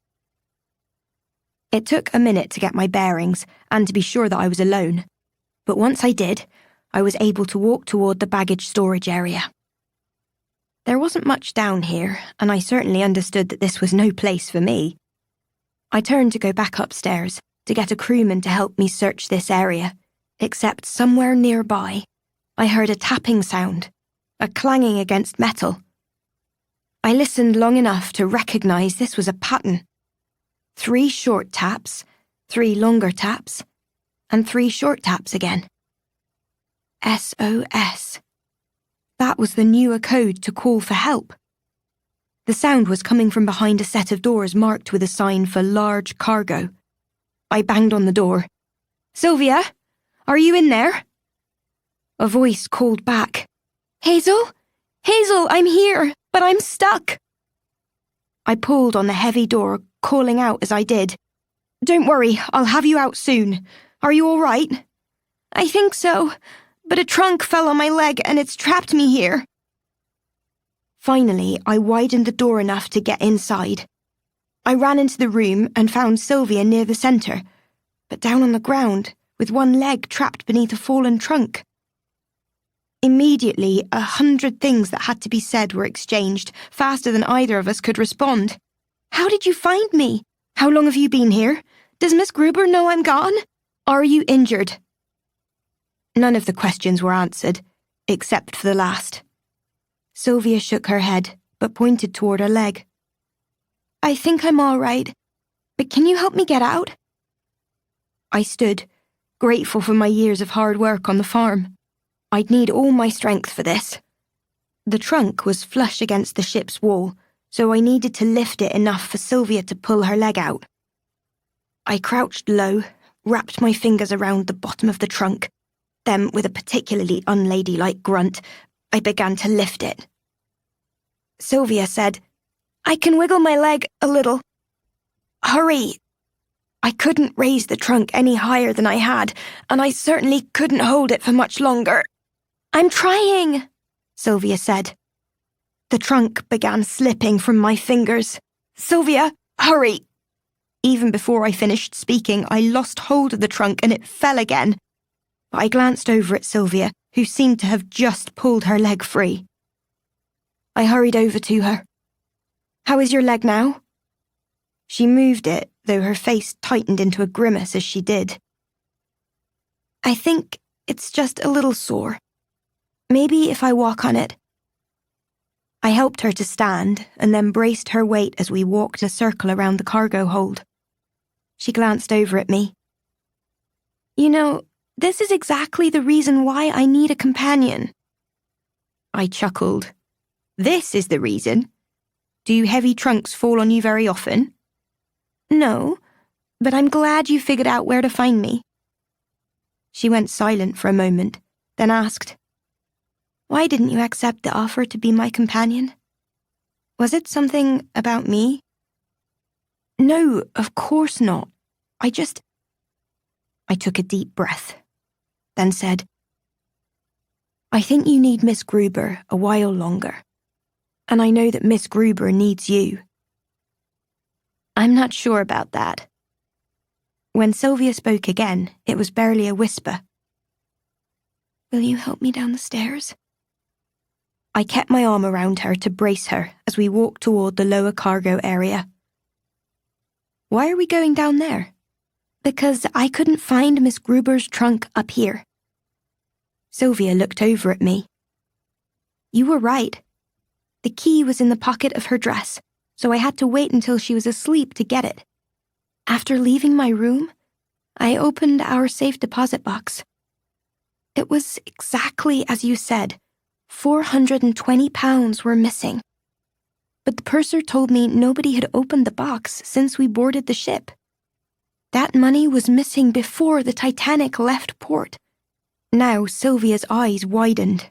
It took a minute to get my bearings and to be sure that I was alone, but once I did, I was able to walk toward the baggage storage area. There wasn't much down here, and I certainly understood that this was no place for me. I turned to go back upstairs to get a crewman to help me search this area, except somewhere nearby, I heard a tapping sound, a clanging against metal. I listened long enough to recognize this was a pattern. 3 short taps, 3 longer taps, and 3 short taps again. SOS. That was the newer code to call for help. The sound was coming from behind a set of doors marked with a sign for large cargo. I banged on the door. "Sylvia, are you in there?" A voice called back. "Hazel? Hazel, I'm here, but I'm stuck." I pulled on the heavy door, calling out as I did. "Don't worry, I'll have you out soon. Are you all right?" "I think so, but a trunk fell on my leg and it's trapped me here." Finally, I widened the door enough to get inside. I ran into the room and found Sylvia near the centre, but down on the ground, with one leg trapped beneath a fallen trunk. Immediately, 100 things that had to be said were exchanged, faster than either of us could respond. "How did you find me? How long have you been here? Does Miss Gruber know I'm gone? Are you injured?" None of the questions were answered, except for the last. Sylvia shook her head, but pointed toward her leg. "I think I'm all right, but can you help me get out?" I stood, grateful for my years of hard work on the farm. I'd need all my strength for this. The trunk was flush against the ship's wall, so I needed to lift it enough for Sylvia to pull her leg out. I crouched low, wrapped my fingers around the bottom of the trunk. Then, with a particularly unladylike grunt, I began to lift it. Sylvia said, "I can wiggle my leg a little." "Hurry!" I couldn't raise the trunk any higher than I had, and I certainly couldn't hold it for much longer. "I'm trying," Sylvia said. The trunk began slipping from my fingers. "Sylvia, hurry!" Even before I finished speaking, I lost hold of the trunk and it fell again. But I glanced over at Sylvia, who seemed to have just pulled her leg free. I hurried over to her. "How is your leg now?" She moved it, though her face tightened into a grimace as she did. "I think it's just a little sore. Maybe if I walk on it." I helped her to stand and then braced her weight as we walked in a circle around the cargo hold. She glanced over at me. "You know, this is exactly the reason why I need a companion." I chuckled. "This is the reason? Do heavy trunks fall on you very often?" "No, but I'm glad you figured out where to find me." She went silent for a moment, then asked, "Why didn't you accept the offer to be my companion? Was it something about me?" "No, of course not. I took a deep breath, then said, "I think you need Miss Gruber a while longer, and I know that Miss Gruber needs you." "I'm not sure about that." When Sylvia spoke again, it was barely a whisper. "Will you help me down the stairs?" I kept my arm around her to brace her as we walked toward the lower cargo area. "Why are we going down there?" "Because I couldn't find Miss Gruber's trunk up here." Sylvia looked over at me. "You were right. The key was in the pocket of her dress, so I had to wait until she was asleep to get it. After leaving my room, I opened our safe deposit box. It was exactly as you said. £420 were missing. But the purser told me nobody had opened the box since we boarded the ship. That money was missing before the Titanic left port." Now Sylvia's eyes widened.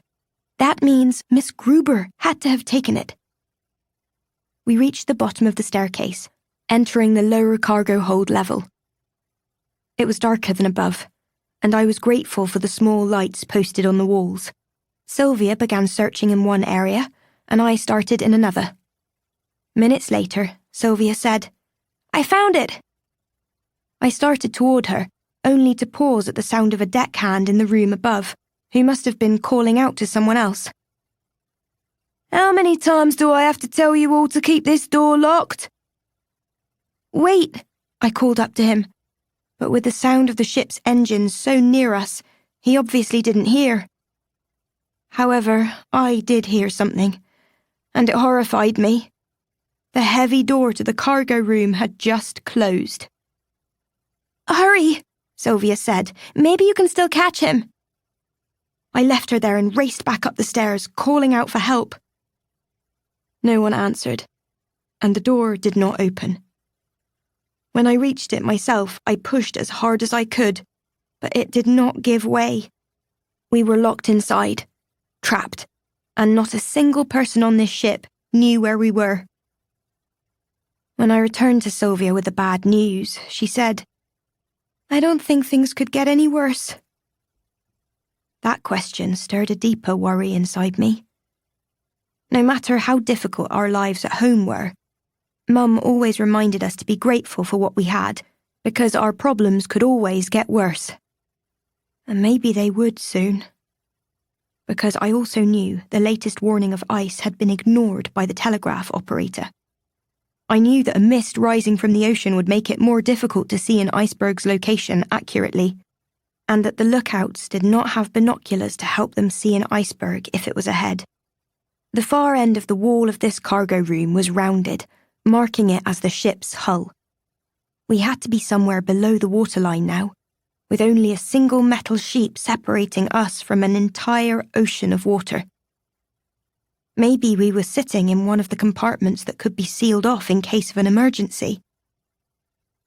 "That means Miss Gruber had to have taken it." We reached the bottom of the staircase, entering the lower cargo hold level. It was darker than above, and I was grateful for the small lights posted on the walls. Sylvia began searching in one area, and I started in another. Minutes later, Sylvia said, "I found it." I started toward her, only to pause at the sound of a deckhand in the room above, who must have been calling out to someone else. "How many times do I have to tell you all to keep this door locked?" "Wait," I called up to him, but with the sound of the ship's engines so near us, he obviously didn't hear. However, I did hear something, and it horrified me. The heavy door to the cargo room had just closed. "Hurry," Sylvia said. "Maybe you can still catch him." I left her there and raced back up the stairs, calling out for help. No one answered, and the door did not open. When I reached it myself, I pushed as hard as I could, but it did not give way. We were locked inside, trapped, and not a single person on this ship knew where we were. When I returned to Sylvia with the bad news, she said, "I don't think things could get any worse." That question stirred a deeper worry inside me. No matter how difficult our lives at home were, Mum always reminded us to be grateful for what we had, because our problems could always get worse. And maybe they would soon. Because I also knew the latest warning of ice had been ignored by the telegraph operator. I knew that a mist rising from the ocean would make it more difficult to see an iceberg's location accurately, and that the lookouts did not have binoculars to help them see an iceberg if it was ahead. The far end of the wall of this cargo room was rounded, marking it as the ship's hull. We had to be somewhere below the waterline now, with only a single metal sheet separating us from an entire ocean of water. Maybe we were sitting in one of the compartments that could be sealed off in case of an emergency.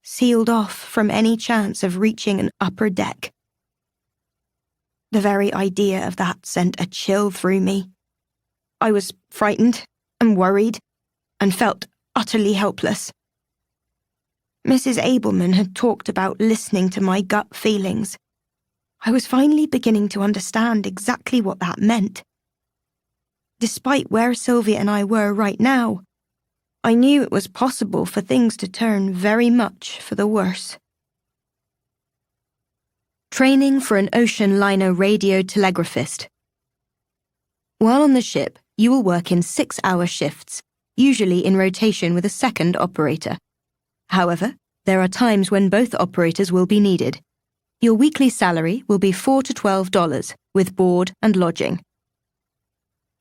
Sealed off from any chance of reaching an upper deck. The very idea of that sent a chill through me. I was frightened and worried and felt utterly helpless. Mrs. Abelman had talked about listening to my gut feelings. I was finally beginning to understand exactly what that meant. Despite where Sylvia and I were right now, I knew it was possible for things to turn very much for the worse. Training for an ocean liner radio telegraphist. While on the ship, you will work in 6-hour shifts, usually in rotation with a second operator. However, there are times when both operators will be needed. Your weekly salary will be $4 to $12, with board and lodging.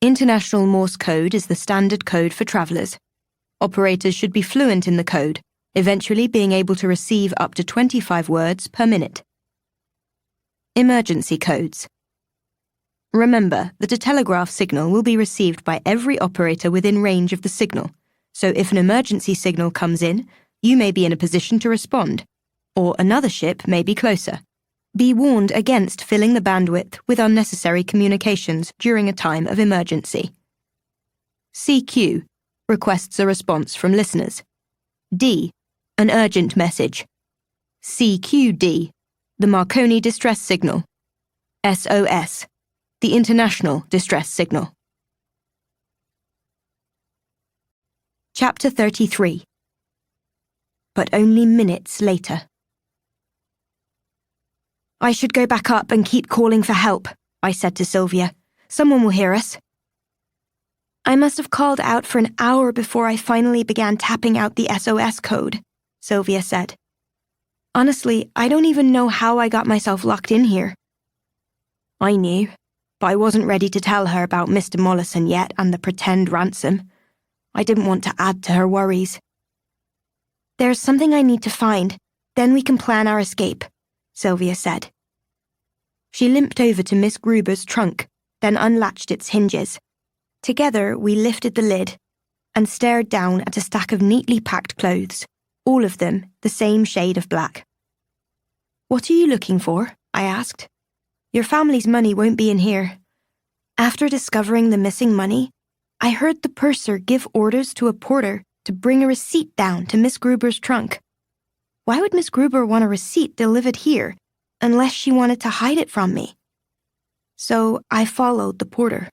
International Morse code is the standard code for travellers. Operators should be fluent in the code, eventually being able to receive up to 25 words per minute. Emergency codes. Remember that a telegraph signal will be received by every operator within range of the signal, so if an emergency signal comes in, you may be in a position to respond, or another ship may be closer. Be warned against filling the bandwidth with unnecessary communications during a time of emergency. CQ requests a response from listeners. D, an urgent message. CQD, the Marconi distress signal. SOS, the international distress signal. Chapter 33. But only minutes later. "I should go back up and keep calling for help," I said to Sylvia. "Someone will hear us." "I must have called out for an hour before I finally began tapping out the SOS code," Sylvia said. "Honestly, I don't even know how I got myself locked in here." I knew, but I wasn't ready to tell her about Mr. Mollison yet and the pretend ransom. I didn't want to add to her worries. "There's something I need to find, then we can plan our escape," Sylvia said. She limped over to Miss Gruber's trunk, then unlatched its hinges. Together, we lifted the lid and stared down at a stack of neatly packed clothes, all of them the same shade of black. "What are you looking for?" I asked. "Your family's money won't be in here." After discovering the missing money, I heard the purser give orders to a porter to bring a receipt down to Miss Gruber's trunk. Why would Miss Gruber want a receipt delivered here, unless she wanted to hide it from me? So I followed the porter.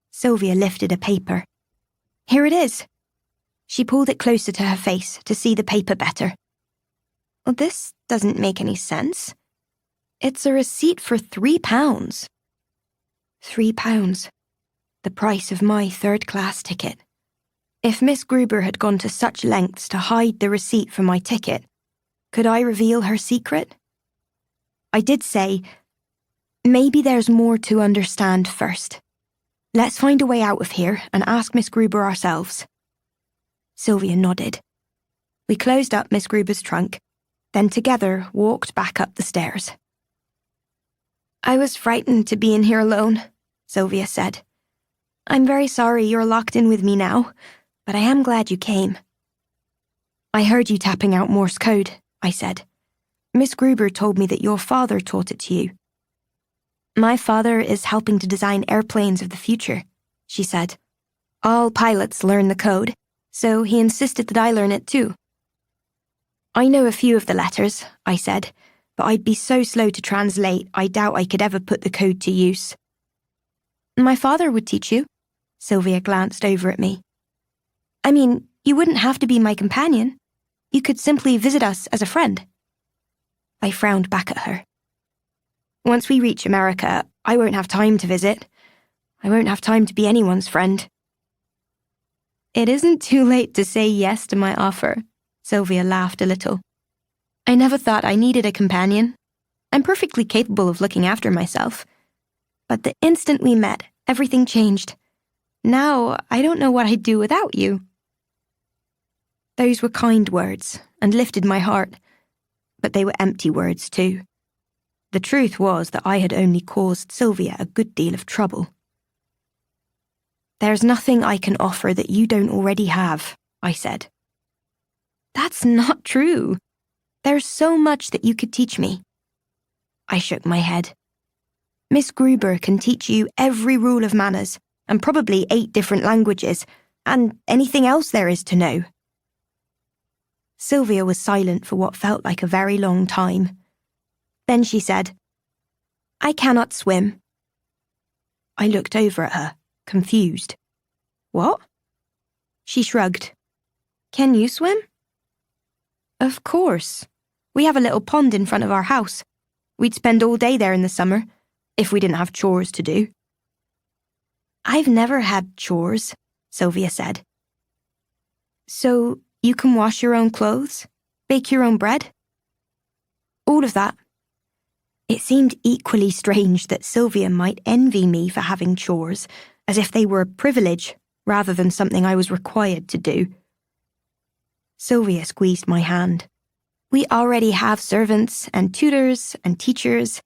Sylvia lifted a paper. "Here it is." She pulled it closer to her face to see the paper better. "Well, this doesn't make any sense. It's a receipt for £3. £3. The price of my third-class ticket. If Miss Gruber had gone to such lengths to hide the receipt for my ticket, could I reveal her secret? I did say, maybe there's more to understand first. Let's find a way out of here and ask Miss Gruber ourselves. Sylvia nodded. We closed up Miss Gruber's trunk, then together walked back up the stairs. I was frightened to be in here alone, Sylvia said. I'm very sorry you're locked in with me now, but I am glad you came. I heard you tapping out Morse code, I said. Miss Gruber told me that your father taught it to you. My father is helping to design airplanes of the future, she said. All pilots learn the code, so he insisted that I learn it too. I know a few of the letters, I said, but I'd be so slow to translate, I doubt I could ever put the code to use. My father would teach you, Sylvia glanced over at me. I mean, you wouldn't have to be my companion. You could simply visit us as a friend. I frowned back at her. Once we reach America, I won't have time to visit. I won't have time to be anyone's friend. It isn't too late to say yes to my offer, Sylvia laughed a little. I never thought I needed a companion. I'm perfectly capable of looking after myself. But the instant we met, everything changed. Now, I don't know what I'd do without you. Those were kind words and lifted my heart, but they were empty words too. The truth was that I had only caused Sylvia a good deal of trouble. There's nothing I can offer that you don't already have, I said. That's not true. There's so much that you could teach me. I shook my head. Miss Gruber can teach you every rule of manners, and probably 8 different languages, and anything else there is to know. Sylvia was silent for what felt like a very long time. Then she said, I cannot swim. I looked over at her, confused. What? She shrugged. Can you swim? Of course. We have a little pond in front of our house. We'd spend all day there in the summer, if we didn't have chores to do. I've never had chores, Sylvia said. So you can wash your own clothes? Bake your own bread? All of that. It seemed equally strange that Sylvia might envy me for having chores, as if they were a privilege rather than something I was required to do. Sylvia squeezed my hand. We already have servants and tutors and teachers,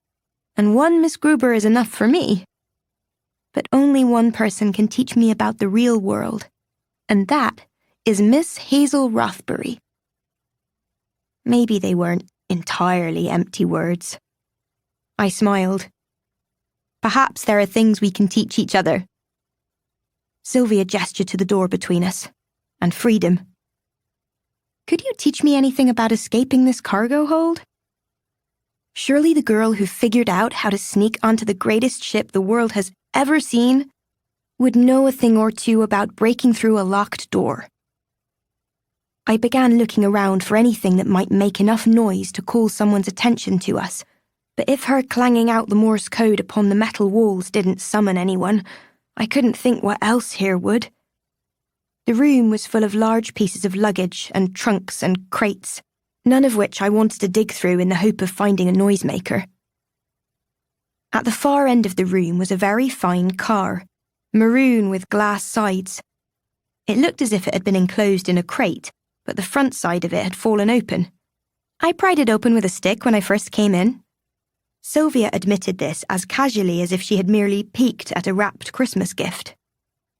and one Miss Gruber is enough for me. But only one person can teach me about the real world, and that is Miss Hazel Rothbury. Maybe they weren't entirely empty words. I smiled. Perhaps there are things we can teach each other. Sylvia gestured to the door between us, and freedom. Could you teach me anything about escaping this cargo hold? Surely the girl who figured out how to sneak onto the greatest ship the world has ever seen would know a thing or two about breaking through a locked door. I began looking around for anything that might make enough noise to call someone's attention to us, but if her clanging out the Morse code upon the metal walls didn't summon anyone, I couldn't think what else here would. The room was full of large pieces of luggage and trunks and crates, none of which I wanted to dig through in the hope of finding a noisemaker. At the far end of the room was a very fine car, maroon with glass sides. It looked as if it had been enclosed in a crate, but the front side of it had fallen open. I pried it open with a stick when I first came in. Sylvia admitted this as casually as if she had merely peeked at a wrapped Christmas gift.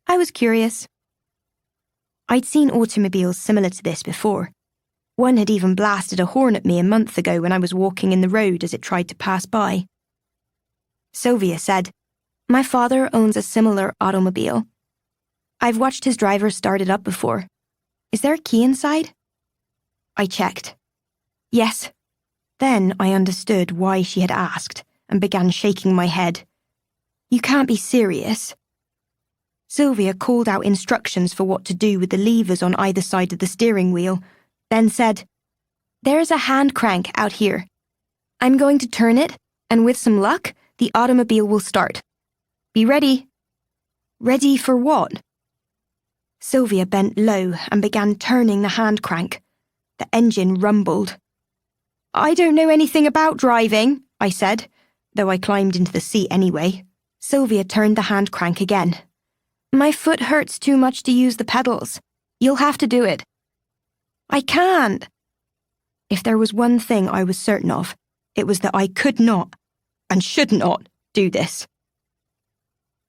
I was curious. I'd seen automobiles similar to this before. One had even blasted a horn at me a month ago when I was walking in the road as it tried to pass by. Sylvia said, My father owns a similar automobile. I've watched his driver start it up before. Is there a key inside? I checked. Yes. Then I understood why she had asked and began shaking my head. You can't be serious. Sylvia called out instructions for what to do with the levers on either side of the steering wheel, then said, There's a hand crank out here. I'm going to turn it, and with some luck, the automobile will start. Be ready. Ready for what? Sylvia bent low and began turning the hand crank. The engine rumbled. I don't know anything about driving, I said, though I climbed into the seat anyway. Sylvia turned the hand crank again. My foot hurts too much to use the pedals. You'll have to do it. I can't. If there was one thing I was certain of, it was that I could not, and should not, do this.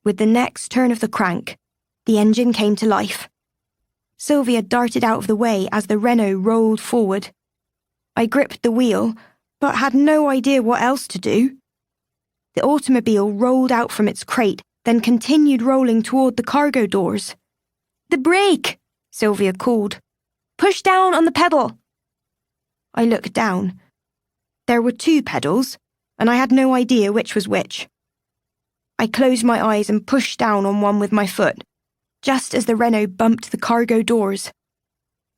With the next turn of the crank, the engine came to life. Sylvia darted out of the way as the Renault rolled forward. I gripped the wheel, but had no idea what else to do. The automobile rolled out from its crate, then continued rolling toward the cargo doors. The brake, Sylvia called. Push down on the pedal. I looked down. There were 2 pedals, and I had no idea which was which. I closed my eyes and pushed down on one with my foot, just as the Renault bumped the cargo doors.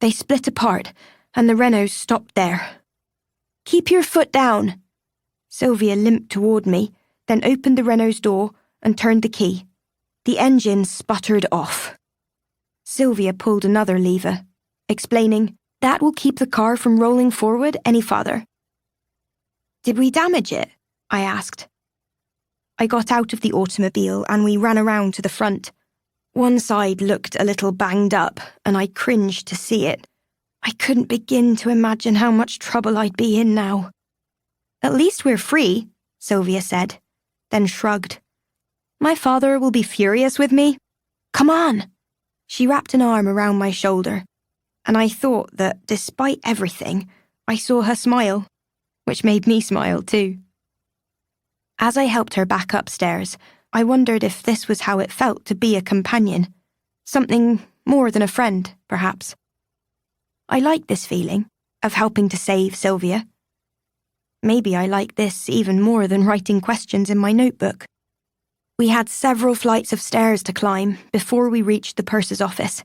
They split apart, and the Renault stopped there. Keep your foot down. Sylvia limped toward me, then opened the Renault's door and turned the key. The engine sputtered off. Sylvia pulled another lever, explaining, "That will keep the car from rolling forward any farther." "Did we damage it?" I asked. I got out of the automobile and we ran around to the front. One side looked a little banged up, and I cringed to see it. I couldn't begin to imagine how much trouble I'd be in now. "At least we're free," Sylvia said, then shrugged. "My father will be furious with me. Come on." She wrapped an arm around my shoulder, and I thought that, despite everything, I saw her smile, which made me smile too. As I helped her back upstairs, I wondered if this was how it felt to be a companion. Something more than a friend, perhaps. I liked this feeling of helping to save Sylvia. Maybe I liked this even more than writing questions in my notebook. We had several flights of stairs to climb before we reached the purser's office,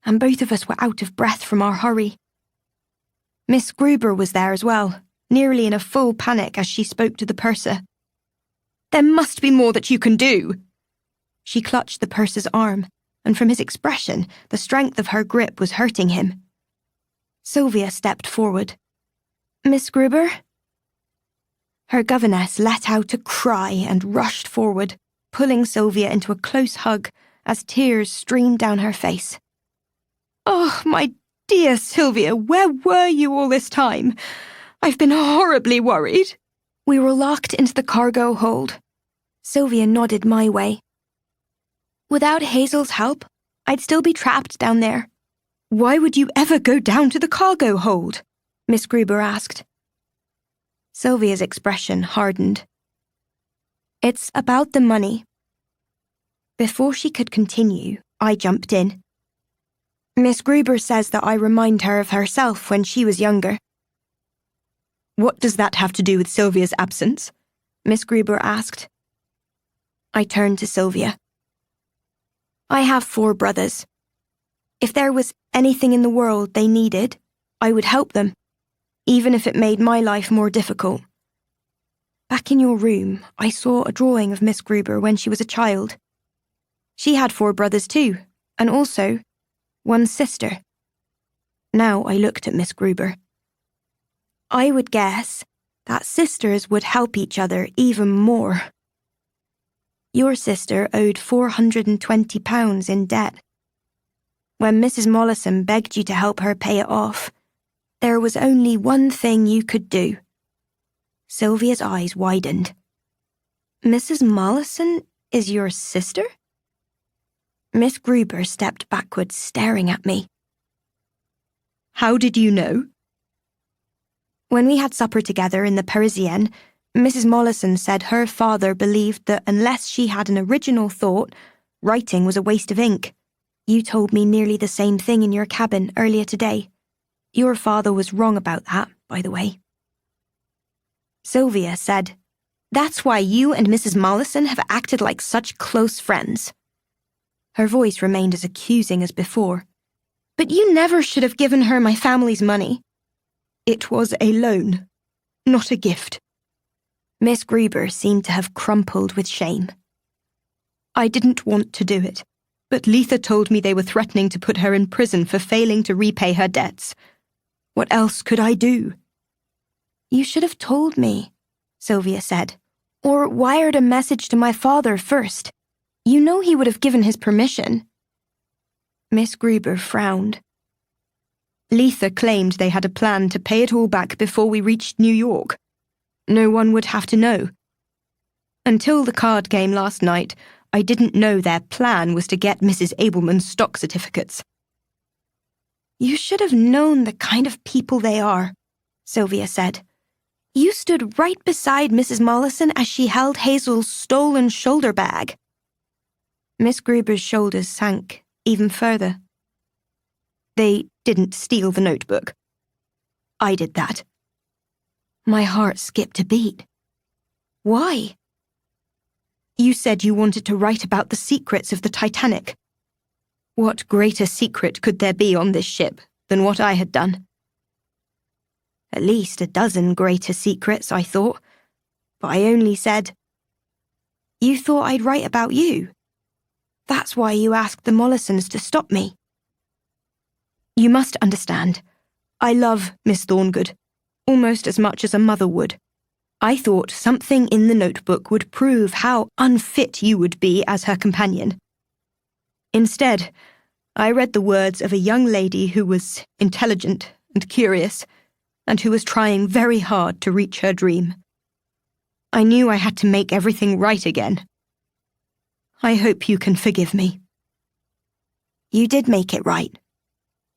and both of us were out of breath from our hurry. Miss Gruber was there as well, nearly in a full panic as she spoke to the purser. "There must be more that you can do." She clutched the purser's arm, and from his expression, the strength of her grip was hurting him. Sylvia stepped forward. "Miss Gruber?" Her governess let out a cry and rushed forward, pulling Sylvia into a close hug as tears streamed down her face. "Oh, my dear Sylvia, where were you all this time? I've been horribly worried." "We were locked into the cargo hold." Sylvia nodded my way. "Without Hazel's help, I'd still be trapped down there." "Why would you ever go down to the cargo hold?" Miss Gruber asked. Sylvia's expression hardened. "It's about the money." Before she could continue, I jumped in. "Miss Gruber says that I remind her of herself when she was younger." "What does that have to do with Sylvia's absence?" Miss Gruber asked. I turned to Sylvia. "I have 4 brothers. If there was anything in the world they needed, I would help them, even if it made my life more difficult. Back in your room, I saw a drawing of Miss Gruber when she was a child. She had 4 brothers too, and also 1 sister." Now I looked at Miss Gruber. "I would guess that sisters would help each other even more. Your sister owed £420 in debt. When Mrs. Mollison begged you to help her pay it off, there was only one thing you could do." Sylvia's eyes widened. "Mrs. Mollison is your sister?" Miss Gruber stepped backwards, staring at me. "How did you know?" "When we had supper together in the Parisienne, Mrs. Mollison said her father believed that unless she had an original thought, writing was a waste of ink. You told me nearly the same thing in your cabin earlier today. Your father was wrong about that, by the way." Sylvia said, "That's why you and Mrs. Mollison have acted like such close friends." Her voice remained as accusing as before. "But you never should have given her my family's money." "It was a loan, not a gift." Miss Gruber seemed to have crumpled with shame. I didn't want to do it, but Letha told me they were threatening to put her in prison for failing to repay her debts. What else could I do? You should have told me, Sylvia said, or wired a message to my father first. You know he would have given his permission. Miss Gruber frowned. Letha claimed they had a plan to pay it all back before we reached New York. No one would have to know. Until the card game last night, I didn't know their plan was to get Mrs. Abelman's stock certificates. You should have known the kind of people they are, Sylvia said. You stood right beside Mrs. Mollison as she held Hazel's stolen shoulder bag. Miss Gruber's shoulders sank even further. They didn't steal the notebook. I did that. My heart skipped a beat. Why? You said you wanted to write about the secrets of the Titanic. What greater secret could there be on this ship than what I had done? At least a dozen greater secrets, I thought. But I only said, you thought I'd write about you. That's why you asked the Mollisons to stop me. You must understand. I love Miss Thorngood, almost as much as a mother would. I thought something in the notebook would prove how unfit you would be as her companion. Instead, I read the words of a young lady who was intelligent and curious, and who was trying very hard to reach her dream. I knew I had to make everything right again. I hope you can forgive me. You did make it right.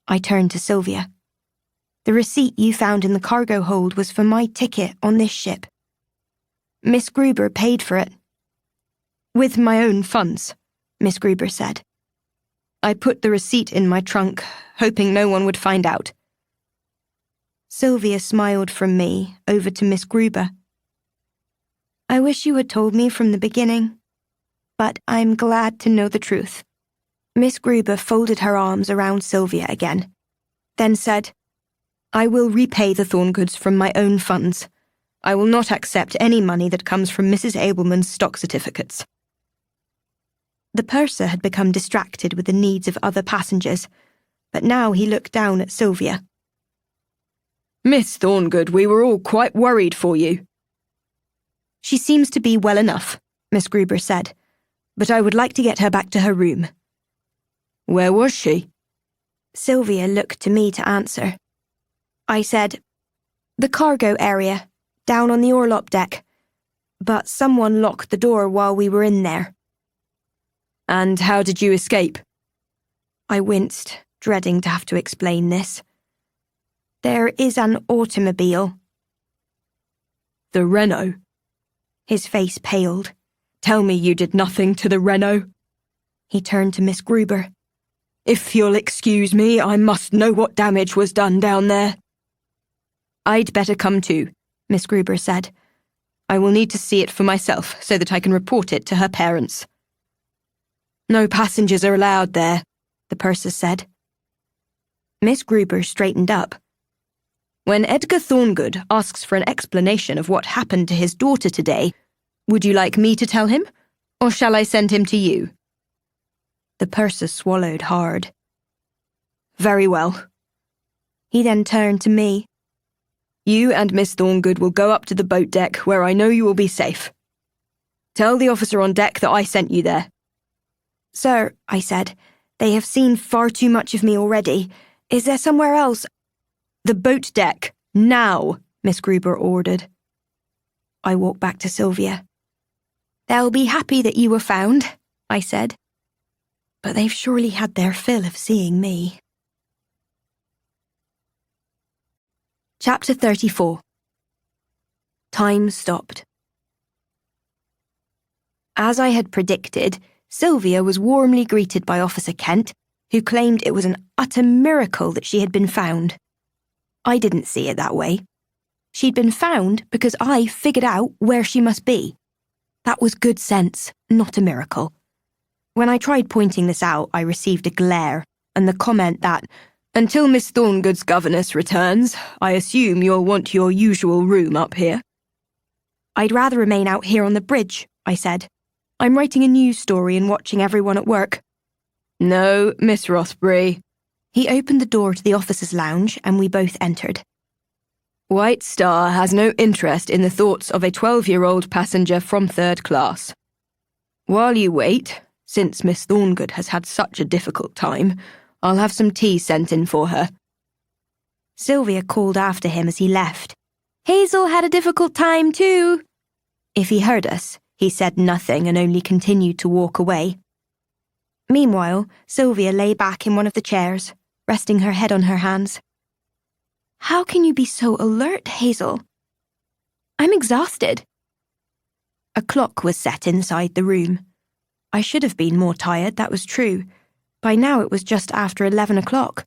I turned to Sylvia. The receipt you found in the cargo hold was for my ticket on this ship. Miss Gruber paid for it. With my own funds, Miss Gruber said. I put the receipt in my trunk, hoping no one would find out. Sylvia smiled from me over to Miss Gruber. I wish you had told me from the beginning, but I'm glad to know the truth. Miss Gruber folded her arms around Sylvia again, then said, I will repay the Thorngoods from my own funds. I will not accept any money that comes from Mrs. Abelman's stock certificates. The purser had become distracted with the needs of other passengers, but now he looked down at Sylvia. Miss Thorngood, we were all quite worried for you. She seems to be well enough, Miss Gruber said, but I would like to get her back to her room. Where was she? Sylvia looked to me to answer. I said, the cargo area, down on the orlop deck, but someone locked the door while we were in there. And how did you escape? I winced, dreading to have to explain this. There is an automobile. The Renault? His face paled. Tell me you did nothing to the Renault. He turned to Miss Gruber. If you'll excuse me, I must know what damage was done down there. I'd better come too, Miss Gruber said. I will need to see it for myself so that I can report it to her parents. No passengers are allowed there, the purser said. Miss Gruber straightened up. When Edgar Thorngood asks for an explanation of what happened to his daughter today, would you like me to tell him, or shall I send him to you? The purser swallowed hard. Very well. He then turned to me. You and Miss Thorngood will go up to the boat deck where I know you will be safe. Tell the officer on deck that I sent you there. Sir, I said, they have seen far too much of me already. Is there somewhere else? The boat deck, now, Miss Gruber ordered. I walked back to Sylvia. They'll be happy that you were found, I said. But they've surely had their fill of seeing me. Chapter 34. Time stopped. As I had predicted, Sylvia was warmly greeted by Officer Kent, who claimed it was an utter miracle that she had been found. I didn't see it that way. She'd been found because I figured out where she must be. That was good sense, not a miracle. When I tried pointing this out, I received a glare, and the comment that, until Miss Thorngood's governess returns, I assume you'll want your usual room up here. I'd rather remain out here on the bridge, I said. I'm writing a news story and watching everyone at work." "No, Miss Rothbury." He opened the door to the officers' lounge and we both entered. "White Star has no interest in the thoughts of a 12-year-old passenger from third class. While you wait, since Miss Thorngood has had such a difficult time, I'll have some tea sent in for her." Sylvia called after him as he left. "Hazel had a difficult time too." If he heard us, he said nothing and only continued to walk away. Meanwhile, Sylvia lay back in one of the chairs, resting her head on her hands. "How can you be so alert, Hazel? I'm exhausted." A clock was set inside the room. I should have been more tired, that was true. By now it was just after 11 o'clock.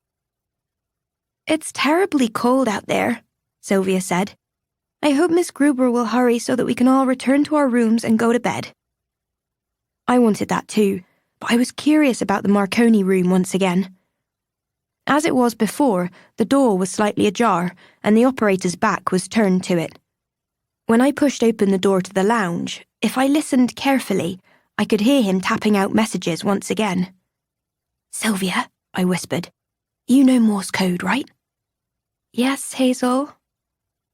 "It's terribly cold out there," Sylvia said. "I hope Miss Gruber will hurry so that we can all return to our rooms and go to bed." I wanted that too, but I was curious about the Marconi room once again. As it was before, the door was slightly ajar and the operator's back was turned to it. When I pushed open the door to the lounge, if I listened carefully, I could hear him tapping out messages once again. "Sylvia," I whispered, "you know Morse code, right?" "Yes, Hazel."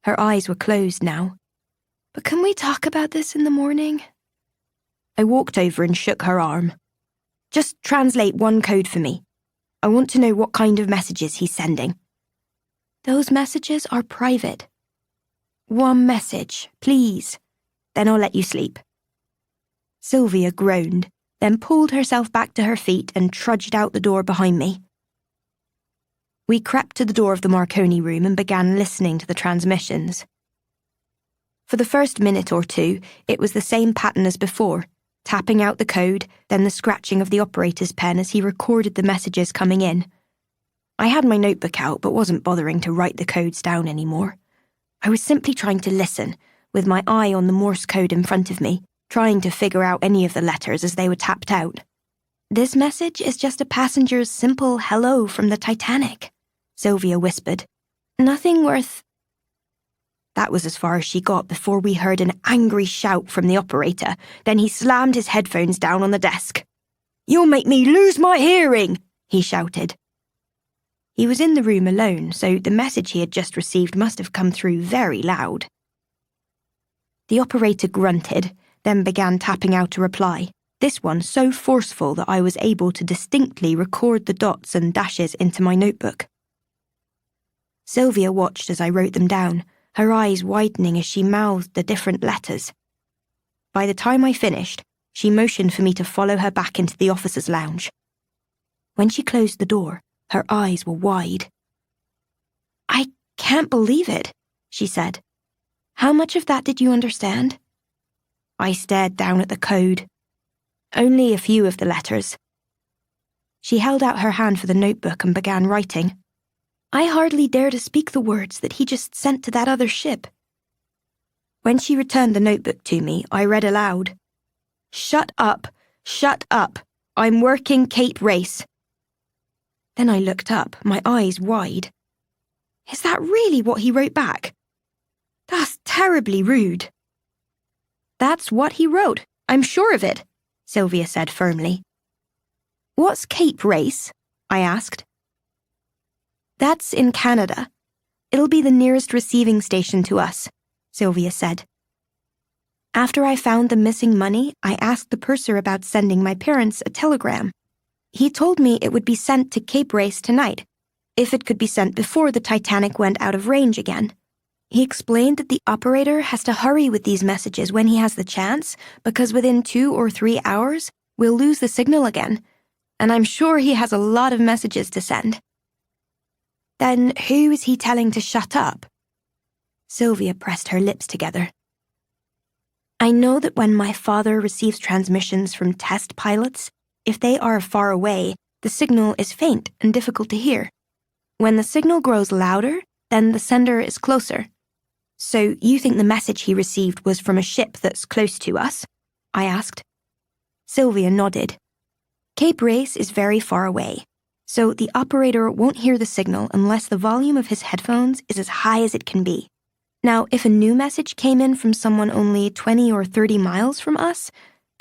Her eyes were closed now. "But can we talk about this in the morning?" I walked over and shook her arm. "Just translate one code for me. I want to know what kind of messages he's sending." "Those messages are private." "One message, please. Then I'll let you sleep." Sylvia groaned, then pulled herself back to her feet and trudged out the door behind me. We crept to the door of the Marconi room and began listening to the transmissions. For the first minute or two, it was the same pattern as before, tapping out the code, then the scratching of the operator's pen as he recorded the messages coming in. I had my notebook out but wasn't bothering to write the codes down anymore. I was simply trying to listen, with my eye on the Morse code in front of me, trying to figure out any of the letters as they were tapped out. "This message is just a passenger's simple hello from the Titanic," Sylvia whispered. "Nothing worth..." That was as far as she got before we heard an angry shout from the operator. Then he slammed his headphones down on the desk. "You'll make me lose my hearing," he shouted. He was in the room alone, so the message he had just received must have come through very loud. The operator grunted, then began tapping out a reply, this one so forceful that I was able to distinctly record the dots and dashes into my notebook. Sylvia watched as I wrote them down, her eyes widening as she mouthed the different letters. By the time I finished, she motioned for me to follow her back into the officers' lounge. When she closed the door, her eyes were wide. "I can't believe it," she said. "How much of that did you understand?" I stared down at the code. Only a few of the letters. She held out her hand for the notebook and began writing. "I hardly dare to speak the words that he just sent to that other ship." When she returned the notebook to me, I read aloud. "Shut up, shut up. I'm working Cape Race." Then I looked up, my eyes wide. Is that really what he wrote back? That's terribly rude. "That's what he wrote, I'm sure of it," Sylvia said firmly. "What's Cape Race?" I asked. "That's in Canada. It'll be the nearest receiving station to us," Sylvia said. "After I found the missing money, I asked the purser about sending my parents a telegram. He told me it would be sent to Cape Race tonight, if it could be sent before the Titanic went out of range again. He explained that the operator has to hurry with these messages when he has the chance, because within 2 or 3 hours, we'll lose the signal again, and I'm sure he has a lot of messages to send." "Then who is he telling to shut up?" Sylvia pressed her lips together. "I know that when my father receives transmissions from test pilots, if they are far away, the signal is faint and difficult to hear. When the signal grows louder, then the sender is closer. So you think the message he received was from a ship that's close to us?" I asked. Sylvia nodded. "Cape Race is very far away, so the operator won't hear the signal unless the volume of his headphones is as high as it can be. Now, if a new message came in from someone only 20 or 30 miles from us,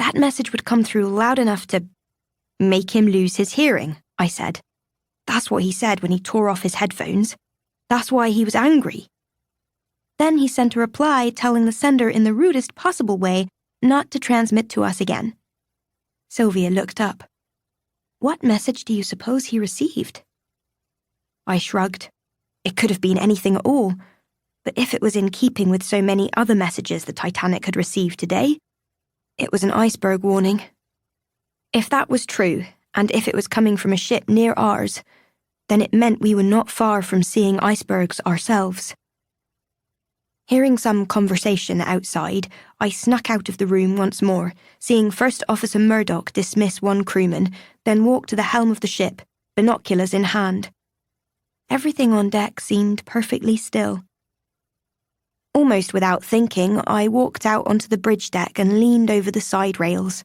That message would come through loud enough to make him lose his hearing, I said. That's what he said when he tore off his headphones. That's why he was angry. Then he sent a reply telling the sender in the rudest possible way not to transmit to us again. Sylvia looked up. What message do you suppose he received? I shrugged. It could have been anything at all, but if it was in keeping with so many other messages the Titanic had received today, it was an iceberg warning. If that was true, and if it was coming from a ship near ours, then it meant we were not far from seeing icebergs ourselves. Hearing some conversation outside, I snuck out of the room once more, seeing First Officer Murdoch dismiss one crewman, then walk to the helm of the ship, binoculars in hand. Everything on deck seemed perfectly still. Almost without thinking, I walked out onto the bridge deck and leaned over the side rails.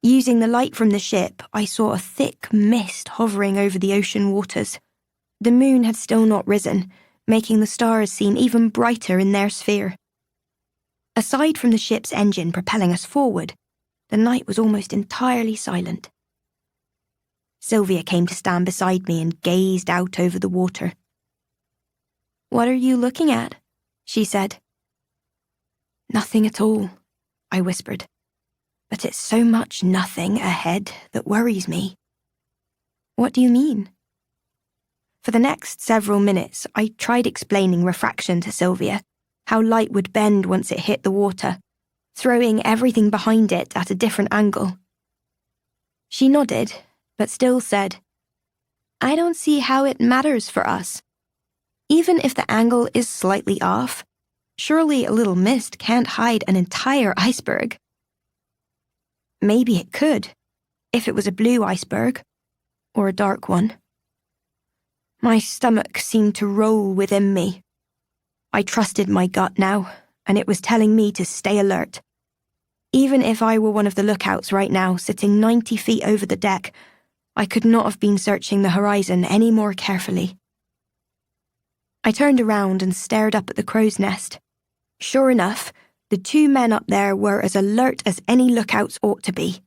Using the light from the ship, I saw a thick mist hovering over the ocean waters. The moon had still not risen, making the stars seem even brighter in their sphere. Aside from the ship's engine propelling us forward, the night was almost entirely silent. Sylvia came to stand beside me and gazed out over the water. "What are you looking at?" she said. "Nothing at all," I whispered. "But it's so much nothing ahead that worries me." "What do you mean?" For the next several minutes, I tried explaining refraction to Sylvia, how light would bend once it hit the water, throwing everything behind it at a different angle. She nodded, but still said, "I don't see how it matters for us. Even if the angle is slightly off, surely a little mist can't hide an entire iceberg." Maybe it could, if it was a blue iceberg, or a dark one. My stomach seemed to roll within me. I trusted my gut now, and it was telling me to stay alert. Even if I were one of the lookouts right now, sitting 90 feet over the deck, I could not have been searching the horizon any more carefully. I turned around and stared up at the crow's nest. Sure enough, the two men up there were as alert as any lookouts ought to be.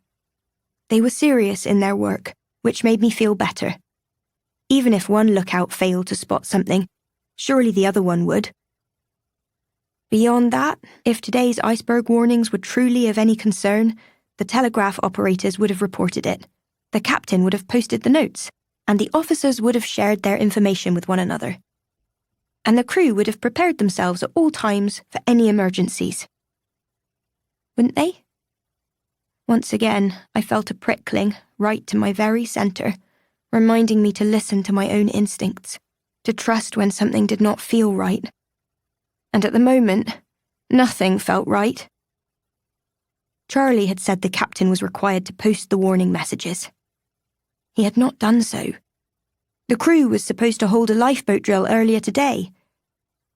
They were serious in their work, which made me feel better. Even if one lookout failed to spot something, surely the other one would. Beyond that, if today's iceberg warnings were truly of any concern, the telegraph operators would have reported it, the captain would have posted the notes, and the officers would have shared their information with one another. And the crew would have prepared themselves at all times for any emergencies. Wouldn't they? Once again, I felt a prickling right to my very centre, reminding me to listen to my own instincts, to trust when something did not feel right. And at the moment, nothing felt right. Charlie had said the captain was required to post the warning messages. He had not done so. The crew was supposed to hold a lifeboat drill earlier today.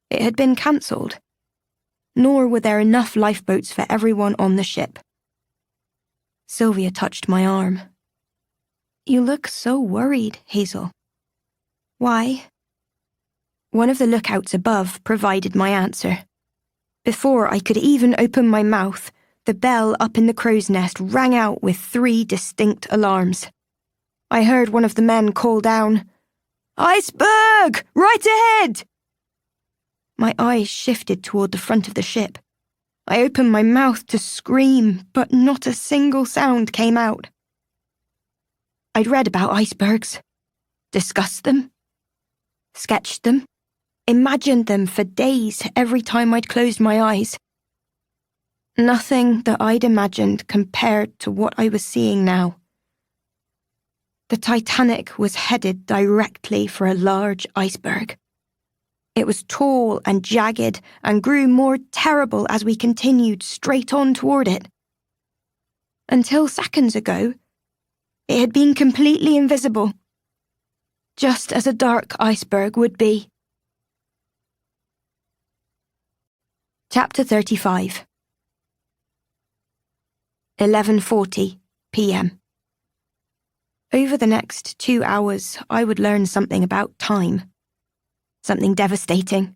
It had been cancelled. Nor were there enough lifeboats for everyone on the ship. Sylvia touched my arm. "You look so worried, Hazel." "Why?" One of the lookouts above provided my answer. Before I could even open my mouth, the bell up in the crow's nest rang out with 3 distinct alarms. I heard one of the men call down, "Iceberg! Right ahead!" My eyes shifted toward the front of the ship. I opened my mouth to scream, but not a single sound came out. I'd read about icebergs, discussed them, sketched them, imagined them for days every time I'd closed my eyes. Nothing that I'd imagined compared to what I was seeing now. The Titanic was headed directly for a large iceberg. It was tall and jagged and grew more terrible as we continued straight on toward it. Until seconds ago, it had been completely invisible, just as a dark iceberg would be. Chapter 35. 11:40 p.m. Over the next 2 hours, I would learn something about time. Something devastating.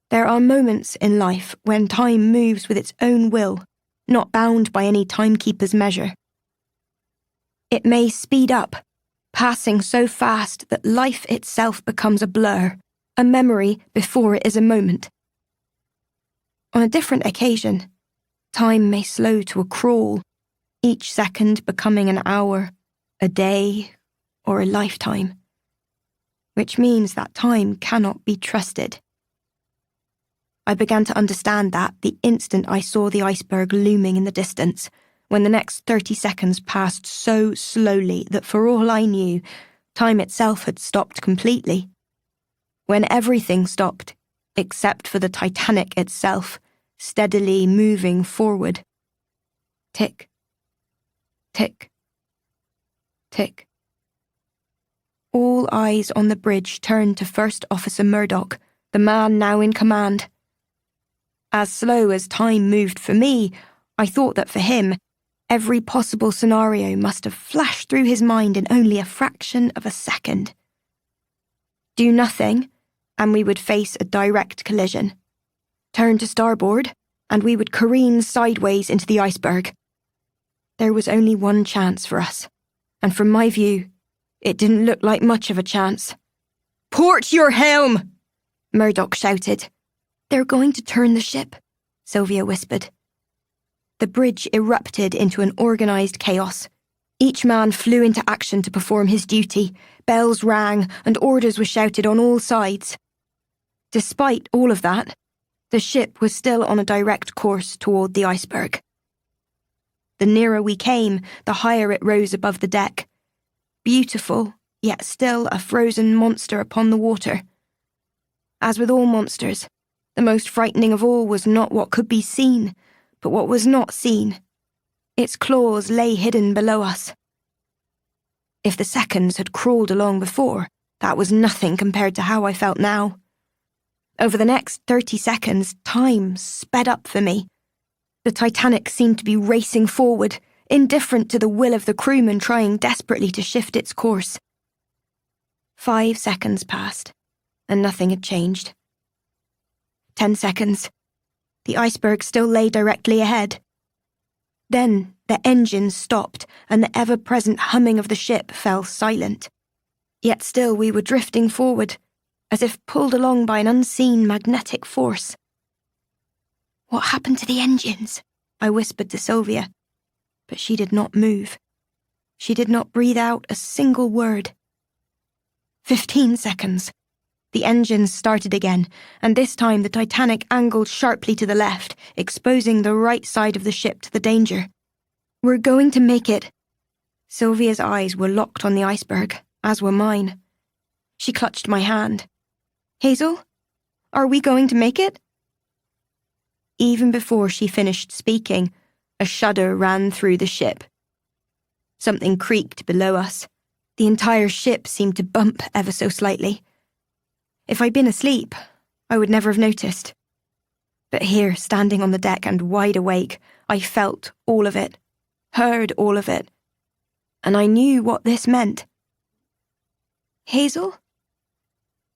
There are moments in life when time moves with its own will, not bound by any timekeeper's measure. It may speed up, passing so fast that life itself becomes a blur, a memory before it is a moment. On a different occasion, time may slow to a crawl, each second becoming an hour, a day, or a lifetime, which means that time cannot be trusted. I began to understand that the instant I saw the iceberg looming in the distance, when the next 30 seconds passed so slowly that for all I knew, time itself had stopped completely. When everything stopped, except for the Titanic itself, steadily moving forward. Tick, tick, tick. All eyes on the bridge turned to First Officer Murdoch, the man now in command. As slow as time moved for me, I thought that for him, every possible scenario must have flashed through his mind in only a fraction of a second. Do nothing, and we would face a direct collision. Turn to starboard, and we would careen sideways into the iceberg. There was only one chance for us, and from my view, it didn't look like much of a chance. "Port your helm!" Murdoch shouted. "They're going to turn the ship," Sylvia whispered. The bridge erupted into an organised chaos. Each man flew into action to perform his duty. Bells rang and orders were shouted on all sides. Despite all of that, the ship was still on a direct course toward the iceberg. The nearer we came, the higher it rose above the deck. Beautiful, yet still a frozen monster upon the water. As with all monsters, the most frightening of all was not what could be seen, but what was not seen. Its claws lay hidden below us. If the seconds had crawled along before, that was nothing compared to how I felt now. Over the next 30 seconds, time sped up for me. The Titanic seemed to be racing forward, indifferent to the will of the crewmen trying desperately to shift its course. 5 seconds passed, and nothing had changed. 10 seconds. The iceberg still lay directly ahead. Then the engines stopped, and the ever-present humming of the ship fell silent. Yet still we were drifting forward, as if pulled along by an unseen magnetic force. "What happened to the engines?" I whispered to Sylvia, but she did not move. She did not breathe out a single word. 15 seconds. The engines started again, and this time the Titanic angled sharply to the left, exposing the right side of the ship to the danger. "We're going to make it." Sylvia's eyes were locked on the iceberg, as were mine. She clutched my hand. "Hazel, are we going to make it?" Even before she finished speaking, a shudder ran through the ship. Something creaked below us. The entire ship seemed to bump ever so slightly. If I'd been asleep, I would never have noticed. But here, standing on the deck and wide awake, I felt all of it, heard all of it, and I knew what this meant. "Hazel?"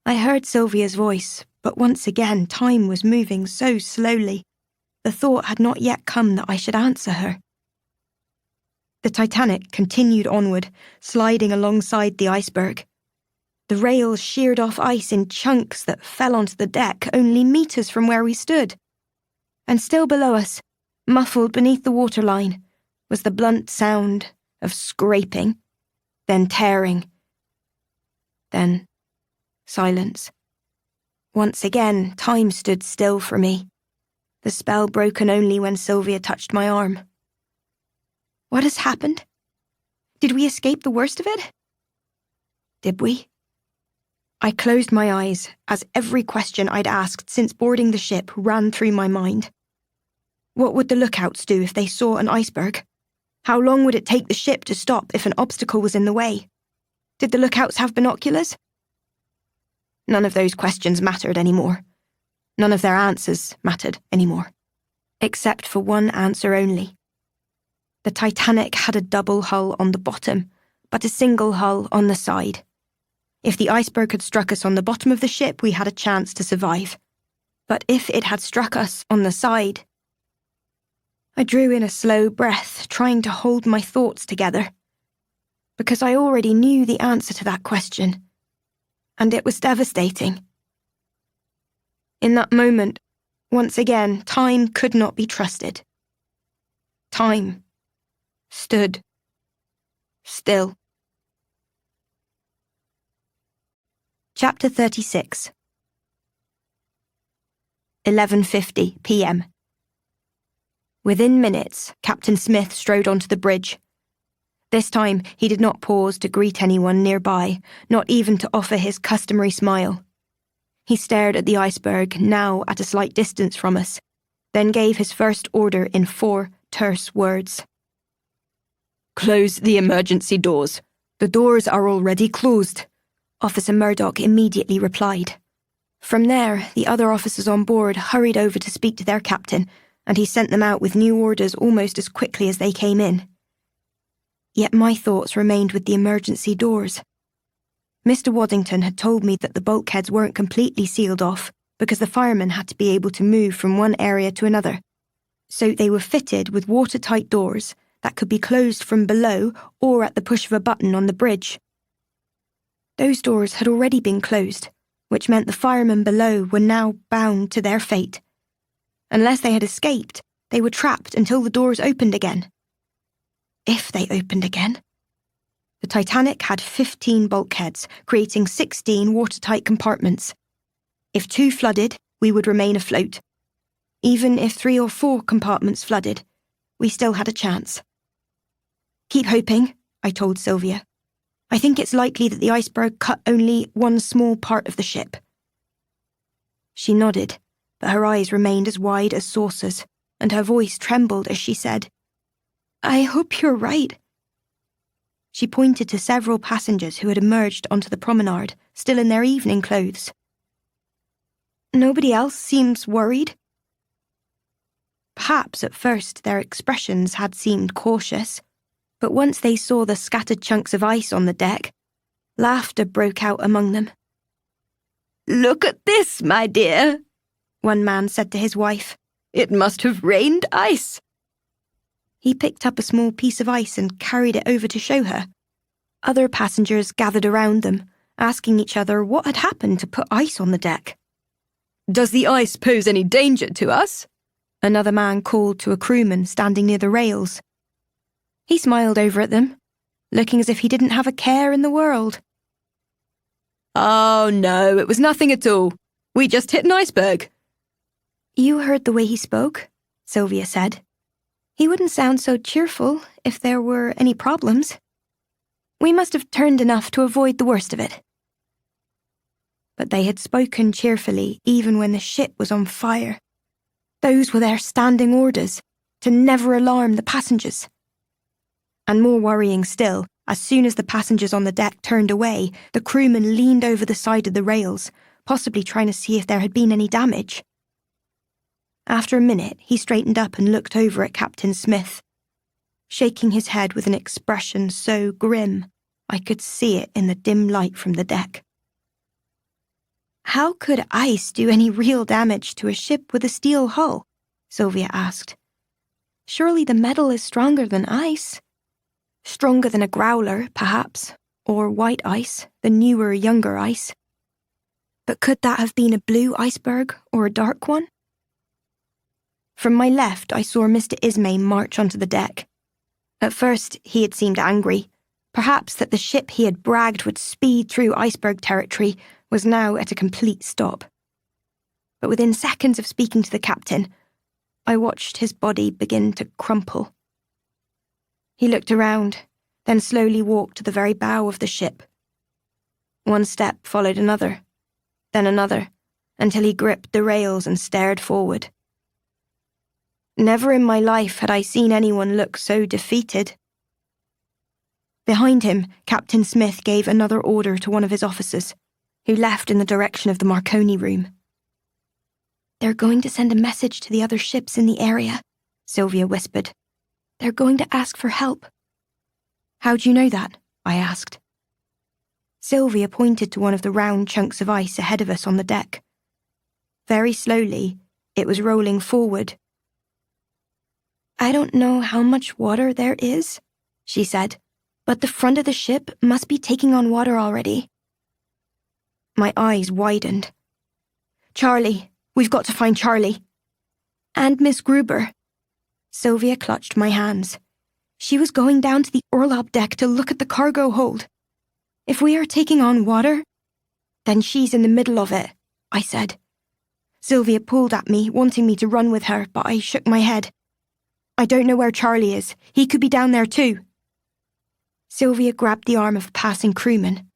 I heard Sylvia's voice, but once again time was moving so slowly. The thought had not yet come that I should answer her. The Titanic continued onward, sliding alongside the iceberg. The rails sheared off ice in chunks that fell onto the deck only meters from where we stood. And still below us, muffled beneath the waterline, was the blunt sound of scraping, then tearing, then silence. Once again, time stood still for me, the spell broken only when Sylvia touched my arm. "What has happened? Did we escape the worst of it? Did we?" I closed my eyes as every question I'd asked since boarding the ship ran through my mind. What would the lookouts do if they saw an iceberg? How long would it take the ship to stop if an obstacle was in the way? Did the lookouts have binoculars? None of those questions mattered anymore. None of their answers mattered anymore. Except for one answer only. The Titanic had a double hull on the bottom, but a single hull on the side. If the iceberg had struck us on the bottom of the ship, we had a chance to survive. But if it had struck us on the side... I drew in a slow breath, trying to hold my thoughts together, because I already knew the answer to that question, and it was devastating. In that moment, once again, time could not be trusted. Time stood still. Chapter 36. 11:50 p.m. Within minutes, Captain Smith strode onto the bridge. This time, he did not pause to greet anyone nearby, not even to offer his customary smile. He stared at the Iceberg, now at a slight distance from us, then gave his first order in 4 terse words. Close the emergency doors. The doors are already closed, Officer Murdoch immediately replied. From there, the other officers on board hurried over to speak to their captain, and he sent them out with new orders almost as quickly as they came in. Yet my thoughts remained with the emergency doors. Mr. Waddington had told me that the bulkheads weren't completely sealed off because the firemen had to be able to move from one area to another. So they were fitted with watertight doors that could be closed from below or at the push of a button on the bridge. Those doors had already been closed, which meant the firemen below were now bound to their fate. Unless they had escaped, they were trapped until the doors opened again. If they opened again. The Titanic had 15 bulkheads, creating 16 watertight compartments. If 2 flooded, we would remain afloat. Even if 3 or 4 compartments flooded, we still had a chance. Keep hoping, I told Sylvia. I think it's likely that the iceberg cut only one small part of the ship. She nodded, but her eyes remained as wide as saucers, and her voice trembled as she said, I hope you're right. She pointed to several passengers who had emerged onto the promenade, still in their evening clothes. Nobody else seems worried. Perhaps at first their expressions had seemed cautious, but once they saw the scattered chunks of ice on the deck, laughter broke out among them. Look at this, my dear, one man said to his wife. It must have rained ice. He picked up a small piece of ice and carried it over to show her. Other passengers gathered around them, asking each other what had happened to put ice on the deck. Does the ice pose any danger to us? Another man called to a crewman standing near the rails. He smiled over at them, looking as if he didn't have a care in the world. Oh no, it was nothing at all. We just hit an iceberg. You heard the way he spoke, Sylvia said. He wouldn't sound so cheerful if there were any problems. We must have turned enough to avoid the worst of it. But they had spoken cheerfully even when the ship was on fire. Those were their standing orders, to never alarm the passengers. And more worrying still, as soon as the passengers on the deck turned away, the crewman leaned over the side of the rails, possibly trying to see if there had been any damage. After a minute, he straightened up and looked over at Captain Smith, shaking his head with an expression so grim I could see it in the dim light from the deck. How could ice do any real damage to a ship with a steel hull? Sylvia asked. Surely the metal is stronger than ice. Stronger than a growler, perhaps, or white ice, the newer, younger ice. But could that have been a blue iceberg or a dark one? From my left, I saw Mr. Ismay march onto the deck. At first, he had seemed angry, perhaps that the ship he had bragged would speed through iceberg territory was now at a complete stop. But within seconds of speaking to the captain, I watched his body begin to crumple. He looked around, then slowly walked to the very bow of the ship. One step followed another, then another, until he gripped the rails and stared forward. Never in my life had I seen anyone look so defeated. Behind him, Captain Smith gave another order to one of his officers, who left in the direction of the Marconi room. They're going to send a message to the other ships in the area, Sylvia whispered. They're going to ask for help. How do you know that? I asked. Sylvia pointed to one of the round chunks of ice ahead of us on the deck. Very slowly, it was rolling forward. I don't know how much water there is, she said, but the front of the ship must be taking on water already. My eyes widened. Charlie, we've got to find Charlie. And Miss Gruber. Sylvia clutched my hands. She was going down to the orlop deck to look at the cargo hold. If we are taking on water, then she's in the middle of it, I said. Sylvia pulled at me, wanting me to run with her, but I shook my head. I don't know where Charlie is. He could be down there too. Sylvia grabbed the arm of a passing crewman.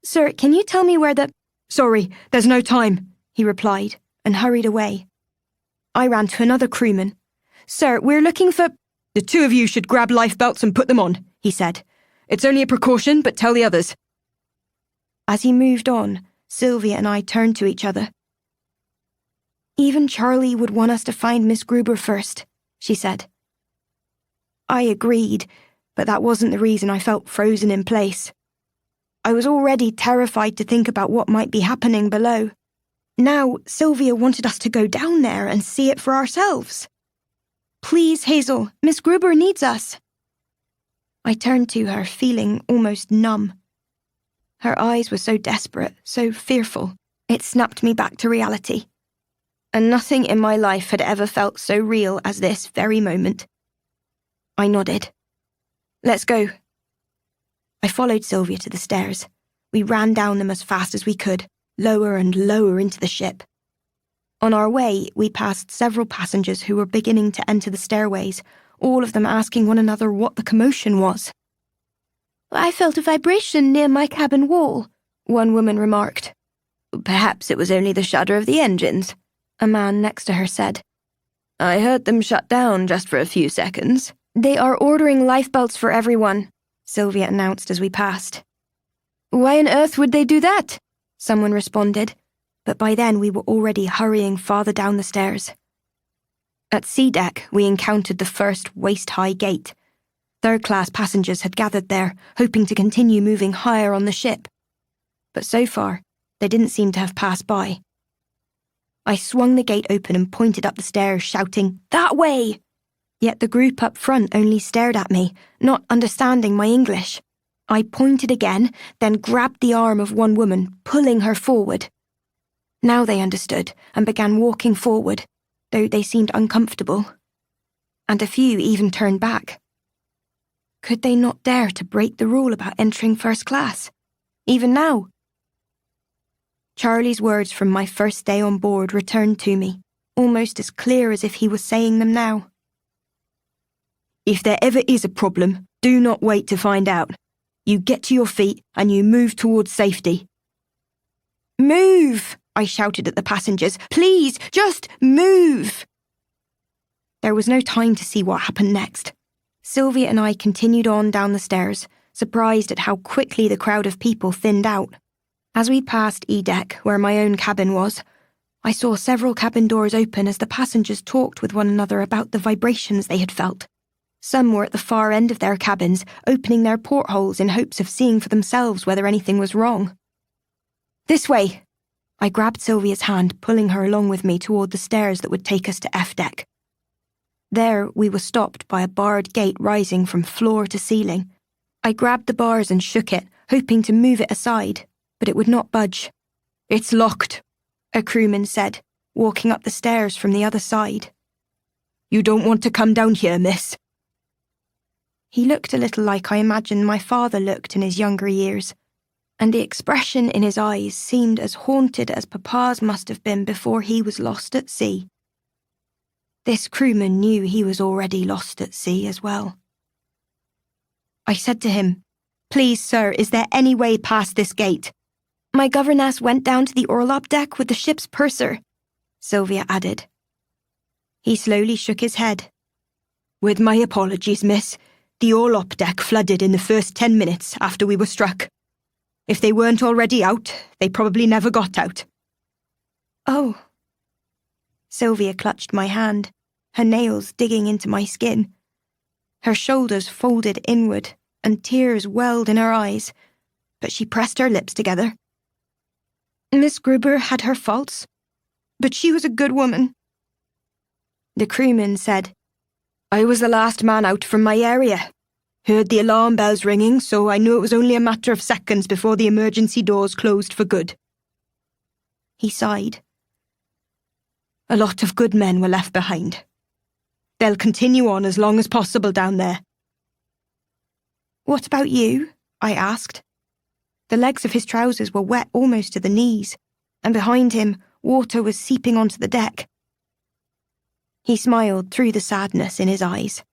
Sir, can you tell me where the... Sorry, there's no time, he replied, and hurried away. I ran to another crewman. Sir, we're looking for... The two of you should grab lifebelts and put them on, he said. It's only a precaution, but tell the others. As he moved on, Sylvia and I turned to each other. Even Charlie would want us to find Miss Gruber first, she said. I agreed, but that wasn't the reason I felt frozen in place. I was already terrified to think about what might be happening below. Now, Sylvia wanted us to go down there and see it for ourselves. Please, Hazel, Miss Gruber needs us. I turned to her, feeling almost numb. Her eyes were so desperate, so fearful, it snapped me back to reality. And nothing in my life had ever felt so real as this very moment. I nodded. Let's go. I followed Sylvia to the stairs. We ran down them as fast as we could, lower and lower into the ship. On our way, we passed several passengers who were beginning to enter the stairways, all of them asking one another what the commotion was. I felt a vibration near my cabin wall, one woman remarked. Perhaps it was only the shudder of the engines, a man next to her said. I heard them shut down just for a few seconds. They are ordering lifebelts for everyone, Sylvia announced as we passed. Why on earth would they do that? Someone responded, but by then we were already hurrying farther down the stairs. At sea deck, we encountered the first waist-high gate. Third-class passengers had gathered there, hoping to continue moving higher on the ship. But so far, they didn't seem to have passed by. I swung the gate open and pointed up the stairs, shouting, "That way!" Yet the group up front only stared at me, not understanding my English. I pointed again, then grabbed the arm of one woman, pulling her forward. Now they understood and began walking forward, though they seemed uncomfortable. And a few even turned back. Could they not dare to break the rule about entering first class? Even now? Charlie's words from my first day on board returned to me, almost as clear as if he was saying them now. If there ever is a problem, do not wait to find out. You get to your feet and you move towards safety. Move! I shouted at the passengers. Please, just move! There was no time to see what happened next. Sylvia and I continued on down the stairs, surprised at how quickly the crowd of people thinned out. As we passed E-deck, where my own cabin was, I saw several cabin doors open as the passengers talked with one another about the vibrations they had felt. Some were at the far end of their cabins, opening their portholes in hopes of seeing for themselves whether anything was wrong. This way! I grabbed Sylvia's hand, pulling her along with me toward the stairs that would take us to F-deck. There, we were stopped by a barred gate rising from floor to ceiling. I grabbed the bars and shook it, hoping to move it aside, but it would not budge. It's locked, a crewman said, walking up the stairs from the other side. You don't want to come down here, miss. He looked a little like I imagined my father looked in his younger years, and the expression in his eyes seemed as haunted as Papa's must have been before he was lost at sea. This crewman knew he was already lost at sea as well. I said to him, Please, sir, is there any way past this gate? My governess went down to the orlop deck with the ship's purser, Sylvia added. He slowly shook his head. With my apologies, miss. The orlop deck flooded in the first 10 minutes after we were struck. If they weren't already out, they probably never got out. Oh. Sylvia clutched my hand, her nails digging into my skin. Her shoulders folded inward, and tears welled in her eyes, but she pressed her lips together. Miss Gruber had her faults, but she was a good woman. The crewman said, I was the last man out from my area. Heard the alarm bells ringing, so I knew it was only a matter of seconds before the emergency doors closed for good." He sighed. "A lot of good men were left behind. They'll continue on as long as possible down there." "What about you?" I asked. The legs of his trousers were wet almost to the knees, and behind him, water was seeping onto the deck. He smiled through the sadness in his eyes.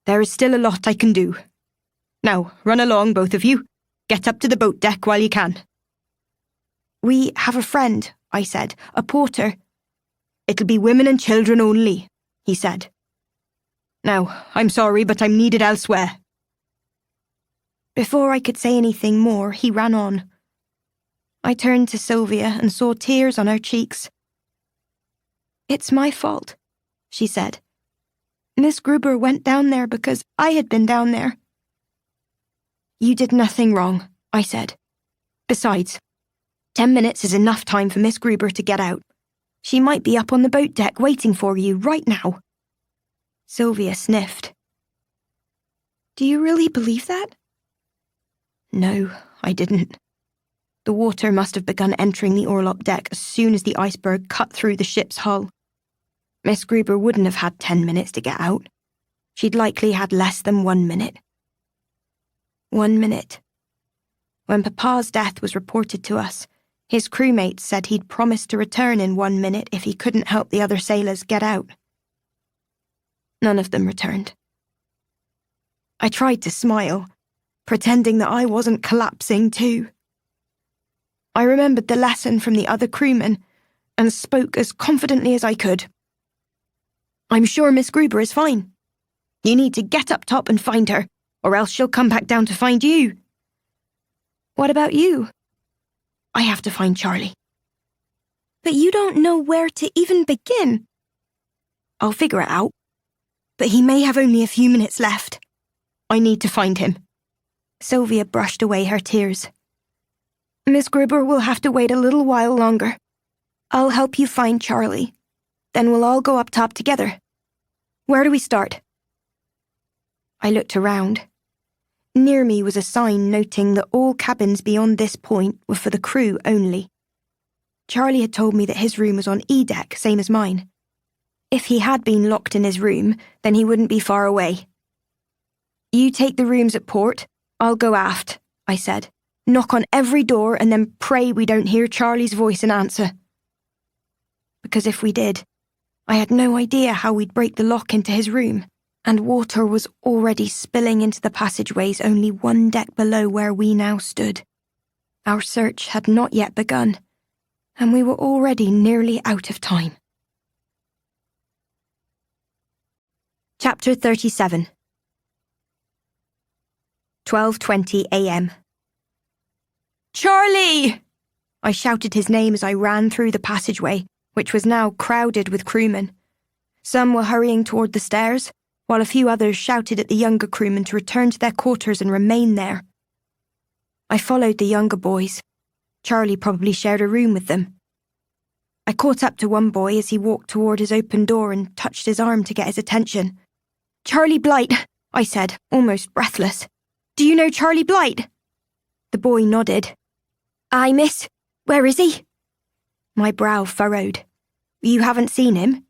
"There is still a lot I can do. Now, run along, both of you. Get up to the boat deck while you can." "We have a friend," I said, "a porter." "It'll be women and children only," he said. "Now, I'm sorry, but I'm needed elsewhere." Before I could say anything more, he ran on. I turned to Sylvia and saw tears on her cheeks. "It's my fault," she said. "Miss Gruber went down there because I had been down there." "You did nothing wrong," I said. "Besides, 10 minutes is enough time for Miss Gruber to get out. She might be up on the boat deck waiting for you right now." Sylvia sniffed. "Do you really believe that?" No, I didn't. The water must have begun entering the orlop deck as soon as the iceberg cut through the ship's hull. Miss Gruber wouldn't have had 10 minutes to get out. She'd likely had less than 1 minute. 1 minute. When Papa's death was reported to us, his crewmates said he'd promised to return in 1 minute if he couldn't help the other sailors get out. None of them returned. I tried to smile, pretending that I wasn't collapsing too. I remembered the lesson from the other crewmen and spoke as confidently as I could. "I'm sure Miss Gruber is fine. You need to get up top and find her, or else she'll come back down to find you." "What about you?" "I have to find Charlie." "But you don't know where to even begin." "I'll figure it out. But he may have only a few minutes left. I need to find him." Sylvia brushed away her tears. "Miss Gruber will have to wait a little while longer. I'll help you find Charlie. Then we'll all go up top together. Where do we start?" I looked around. Near me was a sign noting that all cabins beyond this point were for the crew only. Charlie had told me that his room was on E deck, same as mine. If he had been locked in his room, then he wouldn't be far away. "You take the rooms at port, I'll go aft," I said. "Knock on every door and then pray we don't hear Charlie's voice in answer." Because if we did, I had no idea how we'd break the lock into his room, and water was already spilling into the passageways only 1 deck below where we now stood. Our search had not yet begun, and we were already nearly out of time. Chapter 37. 12:20 a.m. "Charlie!" I shouted his name as I ran through the passageway, which was now crowded with crewmen. Some were hurrying toward the stairs, while a few others shouted at the younger crewmen to return to their quarters and remain there. I followed the younger boys. Charlie probably shared a room with them. I caught up to one boy as he walked toward his open door and touched his arm to get his attention. "Charlie Blight," I said, almost breathless. "Do you know Charlie Blight?" The boy nodded. "Aye, miss. Where is he?" My brow furrowed. "You haven't seen him?"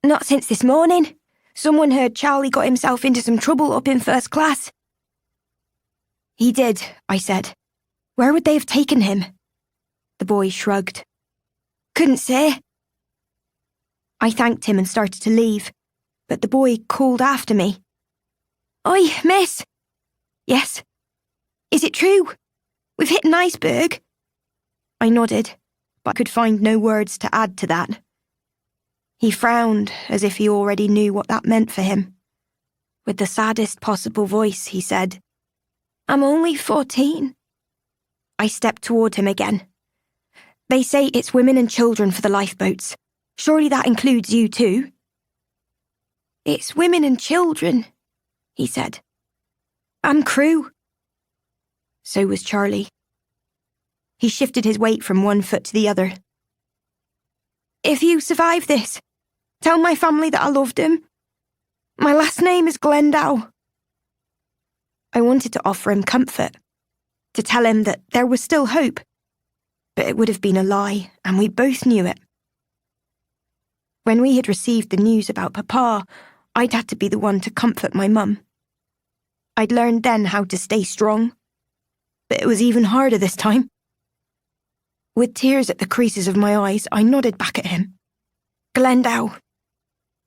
"Not since this morning. Someone heard Charlie got himself into some trouble up in first class." "He did," I said. "Where would they have taken him?" The boy shrugged. "Couldn't say." I thanked him and started to leave, but the boy called after me. "Oi, miss." "Yes." "Is it true? We've hit an iceberg." I nodded, but could find no words to add to that. He frowned as if he already knew what that meant for him. With the saddest possible voice, he said, "I'm only 14. I stepped toward him again. "They say it's women and children for the lifeboats. Surely that includes you too?" "It's women and children," he said. "I'm crew." So was Charlie. He shifted his weight from one foot to the other. "If you survive this, tell my family that I loved them." My last name is Glendow." I wanted to offer him comfort, to tell him that there was still hope, but it would have been a lie, and we both knew it. When we had received the news about Papa, I'd had to be the one to comfort my mum. I'd learned then how to stay strong, but it was even harder this time. With tears at the creases of my eyes, I nodded back at him. "Glendow.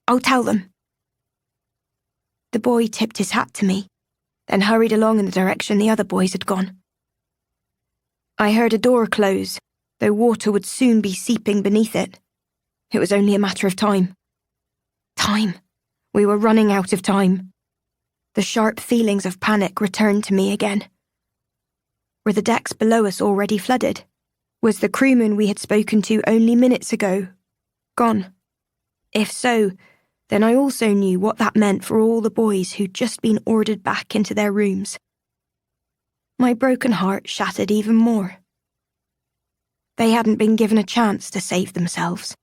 I'll tell them." The boy tipped his hat to me, then hurried along in the direction the other boys had gone. I heard a door close, though water would soon be seeping beneath it. It was only a matter of time. Time. We were running out of time. The sharp feelings of panic returned to me again. Were the decks below us already flooded? Was the crewman we had spoken to only minutes ago gone? If so, then I also knew what that meant for all the boys who'd just been ordered back into their rooms. My broken heart shattered even more. They hadn't been given a chance to save themselves.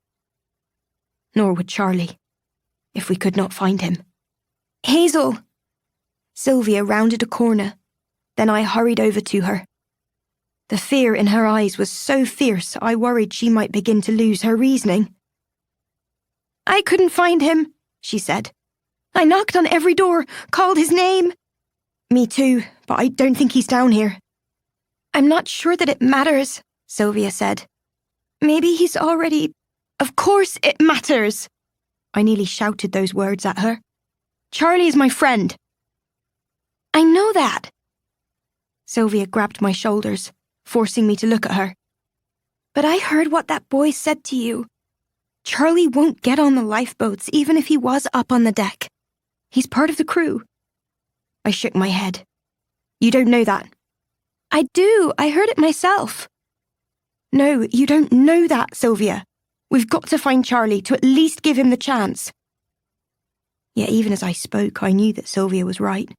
Nor would Charlie, if we could not find him. "Hazel!" Sylvia rounded a corner, then I hurried over to her. The fear in her eyes was so fierce I worried she might begin to lose her reasoning. "I couldn't find him," she said. "I knocked on every door, called his name." "Me too, but I don't think he's down here." "I'm not sure that it matters," Sylvia said. "Maybe he's already—" "Of course it matters!" I nearly shouted those words at her. "Charlie is my friend." "I know that." Sylvia grabbed my shoulders, forcing me to look at her. "But I heard what that boy said to you. Charlie won't get on the lifeboats even if he was up on the deck. He's part of the crew." I shook my head. "You don't know that." "I do. I heard it myself." "No, you don't know that, Sylvia. We've got to find Charlie to at least give him the chance." Yet even as I spoke, I knew that Sylvia was right.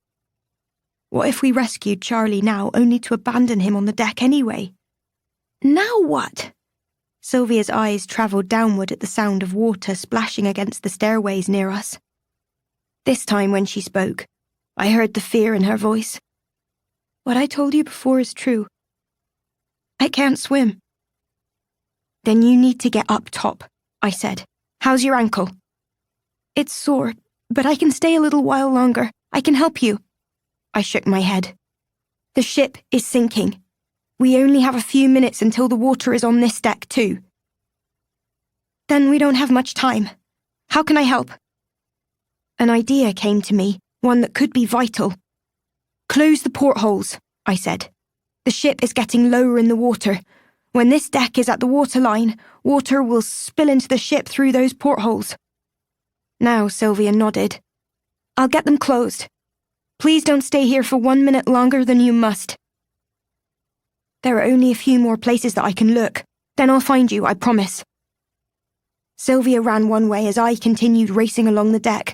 What if we rescued Charlie now only to abandon him on the deck anyway? Now what? Sylvia's eyes travelled downward at the sound of water splashing against the stairways near us. This time when she spoke, I heard the fear in her voice. "What I told you before is true. I can't swim." "Then you need to get up top," I said. "How's your ankle?" "It's sore, but I can stay a little while longer. I can help you." I shook my head. "The ship is sinking. We only have a few minutes until the water is on this deck too." "Then we don't have much time. How can I help?" An idea came to me, one that could be vital. "Close the portholes," I said. "The ship is getting lower in the water. When this deck is at the waterline, water will spill into the ship through those portholes." Now Sylvia nodded. "I'll get them closed. Please don't stay here for 1 minute longer than you must. There are only a few more places that I can look. Then I'll find you, I promise." Sylvia ran one way as I continued racing along the deck,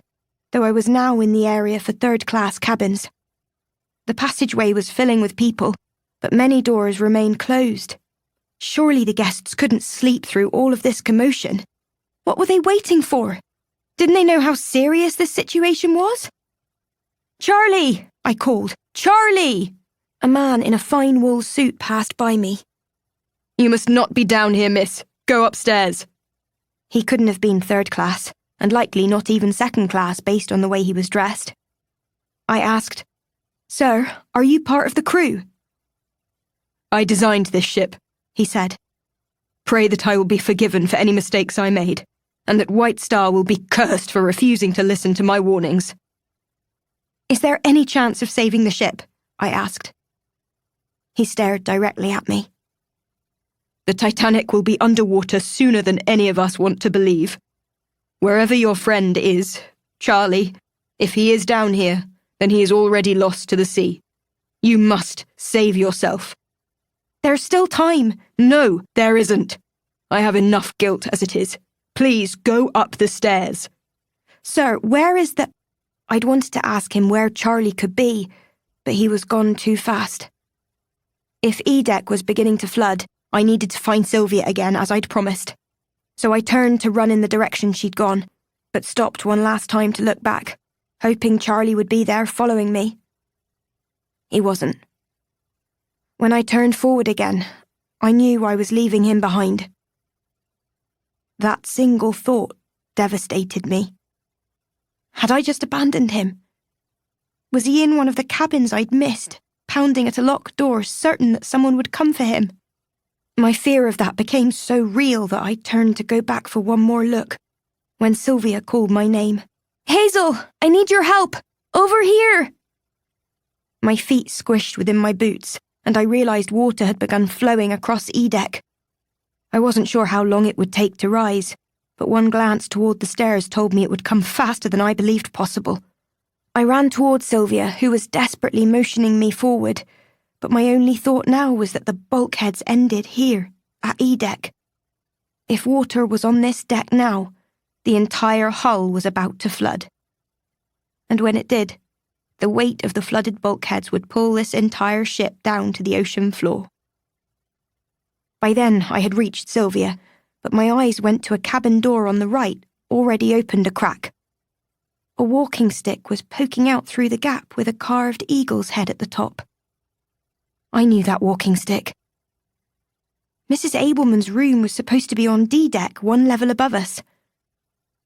though I was now in the area for third-class cabins. The passageway was filling with people, but many doors remained closed. Surely the guests couldn't sleep through all of this commotion. What were they waiting for? Didn't they know how serious this situation was? "Charlie!" I called. "Charlie!" A man in a fine wool suit passed by me. "You must not be down here, miss. Go upstairs." He couldn't have been third class, and likely not even second class based on the way he was dressed. I asked, "Sir, are you part of the crew?" "I designed this ship," he said. "Pray that I will be forgiven for any mistakes I made, and that White Star will be cursed for refusing to listen to my warnings." "Is there any chance of saving the ship?" I asked. He stared directly at me. "The Titanic will be underwater sooner than any of us want to believe. Wherever your friend is, Charlie, if he is down here, then he is already lost to the sea. You must save yourself." "There's still time." "No, there isn't. I have enough guilt as it is. Please go up the stairs." "Sir, where is the—" I'd wanted to ask him where Charlie could be, but he was gone too fast. If E-Deck was beginning to flood, I needed to find Sylvia again as I'd promised. So I turned to run in the direction she'd gone, but stopped one last time to look back. hoping Charlie would be there following me. He wasn't. When I turned forward again, I knew I was leaving him behind. That single thought devastated me. Had I just abandoned him? Was he in one of the cabins I'd missed, pounding at a locked door, certain that someone would come for him? My fear of that became so real that I turned to go back for one more look, when Sylvia called my name. "Hazel, I need your help! Over here!" My feet squished within my boots, and I realised water had begun flowing across E-deck. I wasn't sure how long it would take to rise, but one glance toward the stairs told me it would come faster than I believed possible. I ran toward Sylvia, who was desperately motioning me forward, but my only thought now was that the bulkheads ended here, at E-deck. If water was on this deck now, the entire hull was about to flood. And when it did, the weight of the flooded bulkheads would pull this entire ship down to the ocean floor. By then, I had reached Sylvia, but my eyes went to a cabin door on the right, already opened a crack. A walking stick was poking out through the gap with a carved eagle's head at the top. I knew that walking stick. Mrs. Abelman's room was supposed to be on D-deck, one level above us.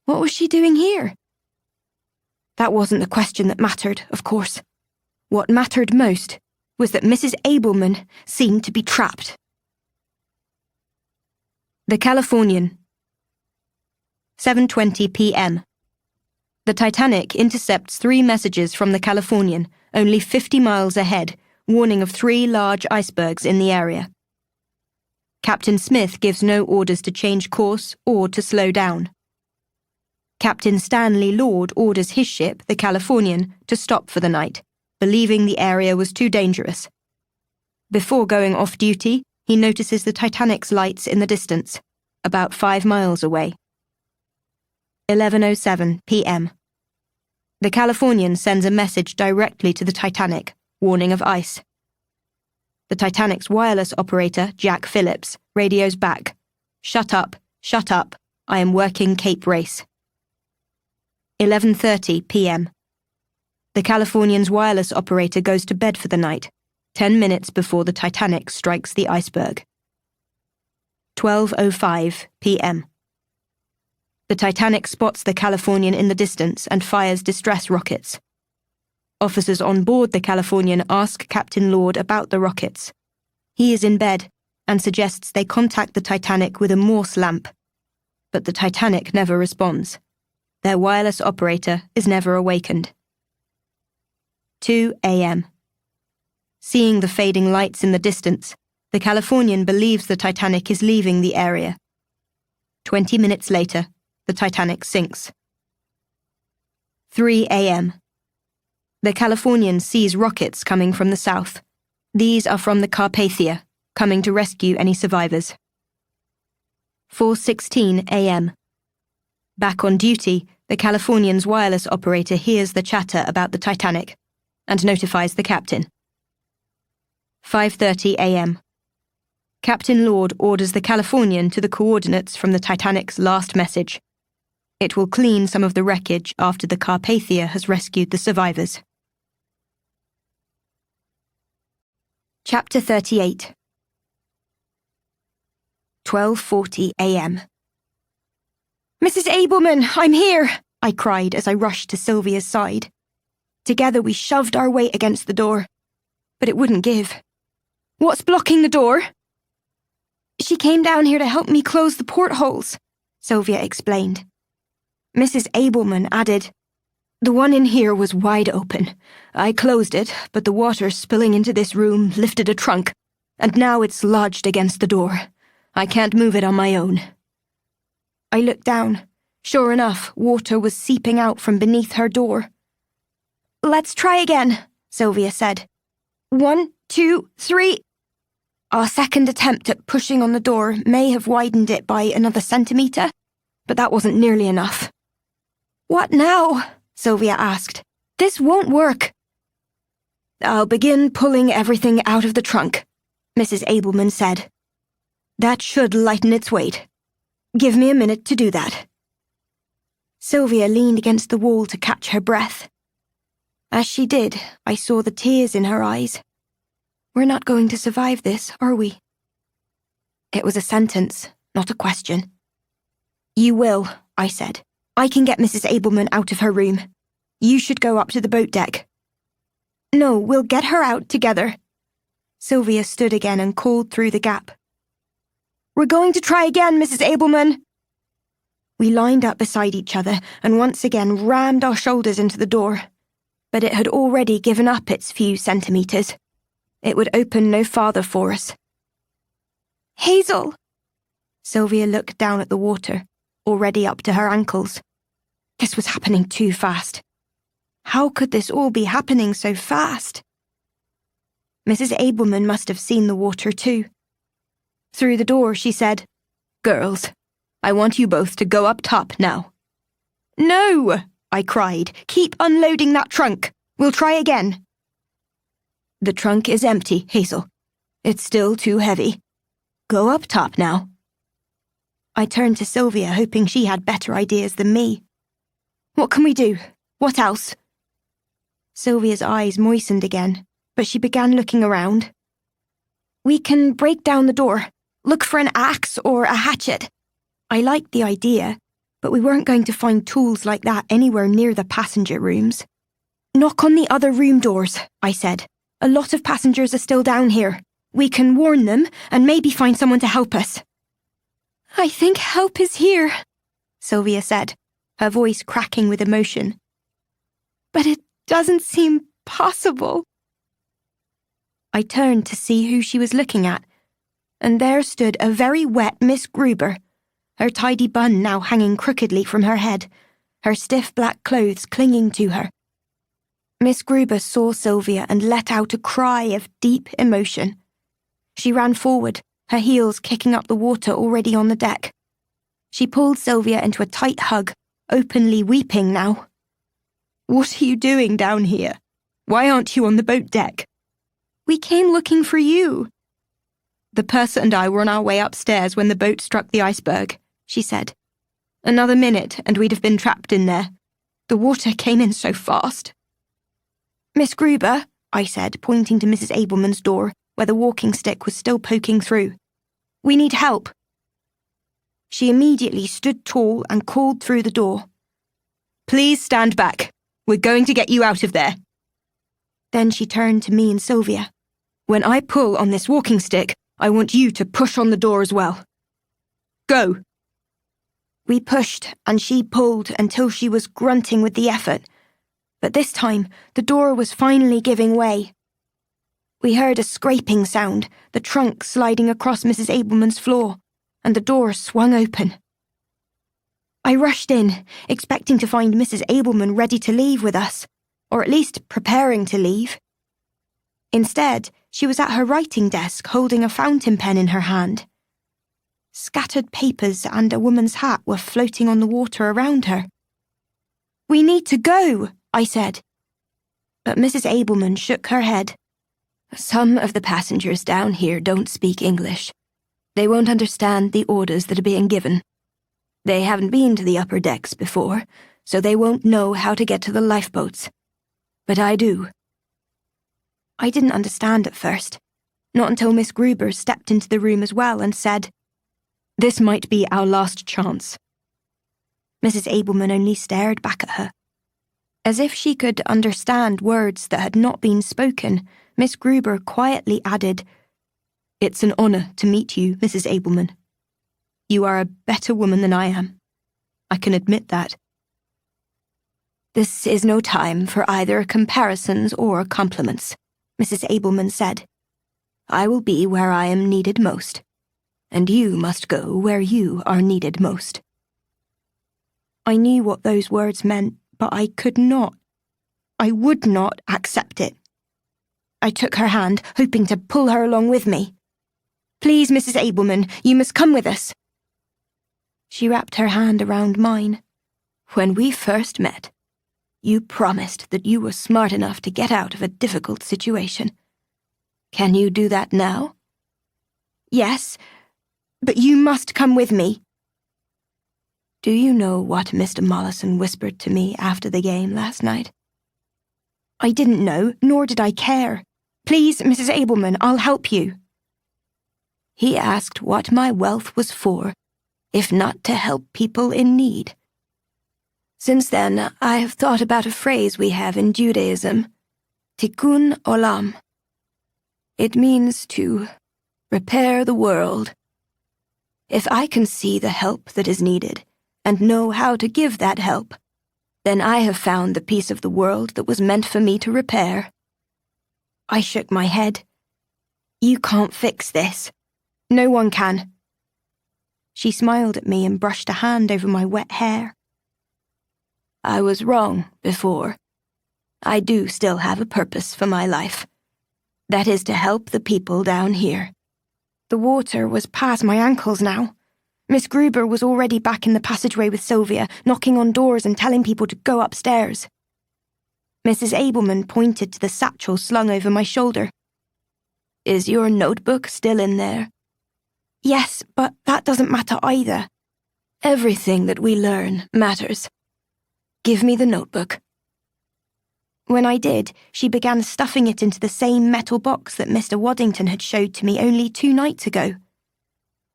What was she doing here? That wasn't the question that mattered, of course. What mattered most was that Mrs. Abelman seemed to be trapped. The Californian. 7:20 p.m. The Titanic intercepts 3 messages from the Californian, only 50 miles ahead, warning of 3 large icebergs in the area. Captain Smith gives no orders to change course or to slow down. Captain Stanley Lord orders his ship, the Californian, to stop for the night, believing the area was too dangerous. Before going off duty, he notices the Titanic's lights in the distance, about 5 miles away. 11:07 p.m. The Californian sends a message directly to the Titanic, warning of ice. The Titanic's wireless operator, Jack Phillips, radios back. Shut up, I am working Cape Race." 11:30 p.m. The Californian's wireless operator goes to bed for the night, 10 minutes before the Titanic strikes the iceberg. 12:05 p.m. The Titanic spots the Californian in the distance and fires distress rockets. Officers on board the Californian ask Captain Lord about the rockets. He is in bed and suggests they contact the Titanic with a Morse lamp. But the Titanic never responds. Their wireless operator is never awakened. 2 a.m. Seeing the fading lights in the distance, the Californian believes the Titanic is leaving the area. 20 minutes later, the Titanic sinks. 3 a.m. The Californian sees rockets coming from the south. These are from the Carpathia, coming to rescue any survivors. 4:16 a.m. Back on duty, the Californian's wireless operator hears the chatter about the Titanic and notifies the captain. 5:30 a.m. Captain Lord orders the Californian to the coordinates from the Titanic's last message. It will clean some of the wreckage after the Carpathia has rescued the survivors. Chapter 38. 12:40 a.m. "Mrs. Abelman, I'm here!" I cried as I rushed to Sylvia's side. Together we shoved our weight against the door, but it wouldn't give. "What's blocking the door?" "She came down here to help me close the portholes," Sylvia explained. Mrs. Abelman added, "The one in here was wide open. I closed it, but the water spilling into this room lifted a trunk, and now it's lodged against the door. I can't move it on my own." I looked down. Sure enough, water was seeping out from beneath her door. "Let's try again," Sylvia said. 1, 2, 3. Our second attempt at pushing on the door may have widened it by another centimetre, but that wasn't nearly enough. "What now?" Sylvia asked. "This won't work." "I'll begin pulling everything out of the trunk," Mrs. Abelman said. "That should lighten its weight. Give me a minute to do that." Sylvia leaned against the wall to catch her breath. As she did, I saw the tears in her eyes. "We're not going to survive this, are we?" It was a sentence, not a question. "You will," I said. "I can get Mrs. Abelman out of her room. You should go up to the boat deck." "No, we'll get her out together." Sylvia stood again and called through the gap. "We're going to try again, Mrs. Abelman." We lined up beside each other and once again rammed our shoulders into the door. But it had already given up its few centimetres. It would open no farther for us. "Hazel!" Sylvia looked down at the water, already up to her ankles. This was happening too fast. How could this all be happening so fast? Mrs. Abelman must have seen the water too. Through the door she said, "Girls, I want you both to go up top now." "No!" I cried. "Keep unloading that trunk. We'll try again." "The trunk is empty, Hazel. It's still too heavy. Go up top now." I turned to Sylvia, hoping she had better ideas than me. "What can we do? What else?" Sylvia's eyes moistened again, but she began looking around. "We can break down the door. Look for an axe or a hatchet." I liked the idea, but we weren't going to find tools like that anywhere near the passenger rooms. "Knock on the other room doors," I said. "A lot of passengers are still down here. We can warn them and maybe find someone to help us." "I think help is here," Sylvia said, her voice cracking with emotion. "But it doesn't seem possible." I turned to see who she was looking at, and there stood a very wet Miss Gruber, her tidy bun now hanging crookedly from her head, her stiff black clothes clinging to her. Miss Gruber saw Sylvia and let out a cry of deep emotion. She ran forward, her heels kicking up the water already on the deck. She pulled Sylvia into a tight hug, openly weeping now. "What are you doing down here? Why aren't you on the boat deck?" "We came looking for you." "The purser and I were on our way upstairs when the boat struck the iceberg," she said. "Another minute and we'd have been trapped in there. The water came in so fast." "Miss Gruber," I said, pointing to Mrs. Abelman's door, where the walking stick was still poking through. "We need help." She immediately stood tall and called through the door. "Please stand back. We're going to get you out of there." Then she turned to me and Sylvia. "When I pull on this walking stick, I want you to push on the door as well. Go." We pushed and she pulled until she was grunting with the effort. But this time, the door was finally giving way. We heard a scraping sound, the trunk sliding across Mrs. Abelman's floor, and the door swung open. I rushed in, expecting to find Mrs. Abelman ready to leave with us, or at least preparing to leave. Instead, she was at her writing desk holding a fountain pen in her hand. Scattered papers and a woman's hat were floating on the water around her. "We need to go," I said. But Mrs. Abelman shook her head. "Some of the passengers down here don't speak English. They won't understand the orders that are being given. They haven't been to the upper decks before, so they won't know how to get to the lifeboats. But I do." I didn't understand at first, not until Miss Gruber stepped into the room as well and said, "This might be our last chance." Mrs. Abelman only stared back at her. As if she could understand words that had not been spoken, Miss Gruber quietly added, "It's an honour to meet you, Mrs. Abelman. You are a better woman than I am. I can admit that." "This is no time for either comparisons or compliments," Mrs. Abelman said. "I will be where I am needed most, and you must go where you are needed most." I knew what those words meant, but I would not accept it. I took her hand, hoping to pull her along with me. "Please, Mrs. Abelman, you must come with us." She wrapped her hand around mine. "When we first met, you promised that you were smart enough to get out of a difficult situation. Can you do that now?" "Yes, but you must come with me." "Do you know what Mr. Mollison whispered to me after the game last night?" I didn't know, nor did I care. Please, Mrs. Abelman, I'll help you. He asked what my wealth was for, if not to help people in need. Since then, I have thought about a phrase we have in Judaism, tikkun olam. It means to repair the world. If I can see the help that is needed and know how to give that help, then I have found the piece of the world that was meant for me to repair. I shook my head. You can't fix this. No one can. She smiled at me and brushed a hand over my wet hair. I was wrong before. I do still have a purpose for my life. That is to help the people down here. The water was past my ankles now. Miss Gruber was already back in the passageway with Sylvia, knocking on doors and telling people to go upstairs. Mrs. Abelman pointed to the satchel slung over my shoulder. Is your notebook still in there? Yes, but that doesn't matter either. Everything that we learn matters. Give me the notebook. When I did, she began stuffing it into the same metal box that Mr. Waddington had showed to me only 2 nights ago.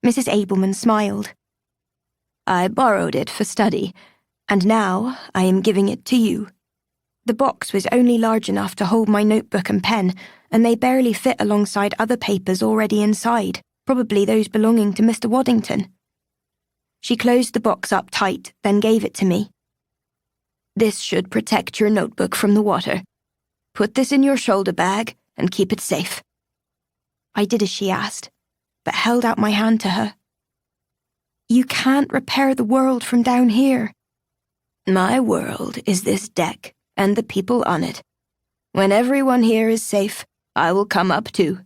Mrs. Abelman smiled. I borrowed it for study, and now I am giving it to you. The box was only large enough to hold my notebook and pen, and they barely fit alongside other papers already inside, probably those belonging to Mr. Waddington. She closed the box up tight, then gave it to me. This should protect your notebook from the water. Put this in your shoulder bag and keep it safe. I did as she asked, but held out my hand to her. You can't repair the world from down here. My world is this deck and the people on it. When everyone here is safe, I will come up too.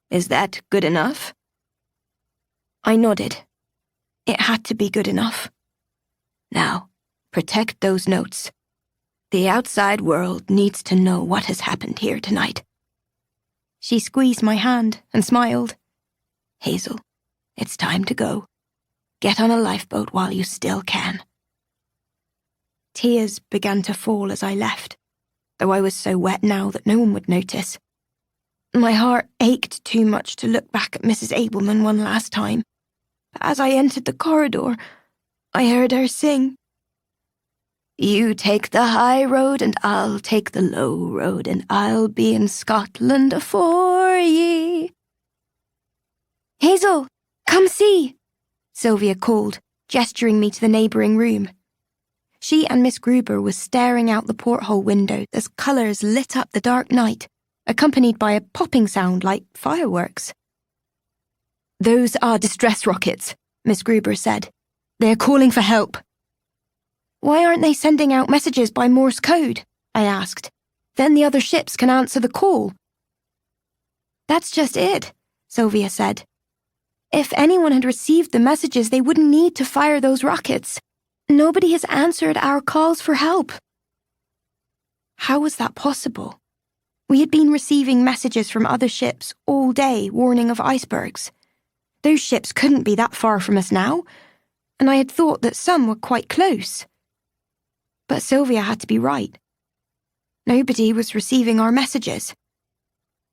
Is that good enough? I nodded. It had to be good enough. Now, protect those notes. The outside world needs to know what has happened here tonight. She squeezed my hand and smiled. Hazel, it's time to go. Get on a lifeboat while you still can. Tears began to fall as I left, though I was so wet now that no one would notice. My heart ached too much to look back at Mrs. Abelman one last time. As I entered the corridor, I heard her sing. You take the high road and I'll take the low road, and I'll be in Scotland afore ye. Hazel, come see, Sylvia called, gesturing me to the neighbouring room. She and Miss Gruber were staring out the porthole window as colours lit up the dark night, accompanied by a popping sound like fireworks. Those are distress rockets, Miss Gruber said. They are calling for help. Why aren't they sending out messages by Morse code? I asked. Then the other ships can answer the call. That's just it, Sylvia said. If anyone had received the messages, they wouldn't need to fire those rockets. Nobody has answered our calls for help. How was that possible? We had been receiving messages from other ships all day warning of icebergs. Those ships couldn't be that far from us now, and I had thought that some were quite close. But Sylvia had to be right. Nobody was receiving our messages.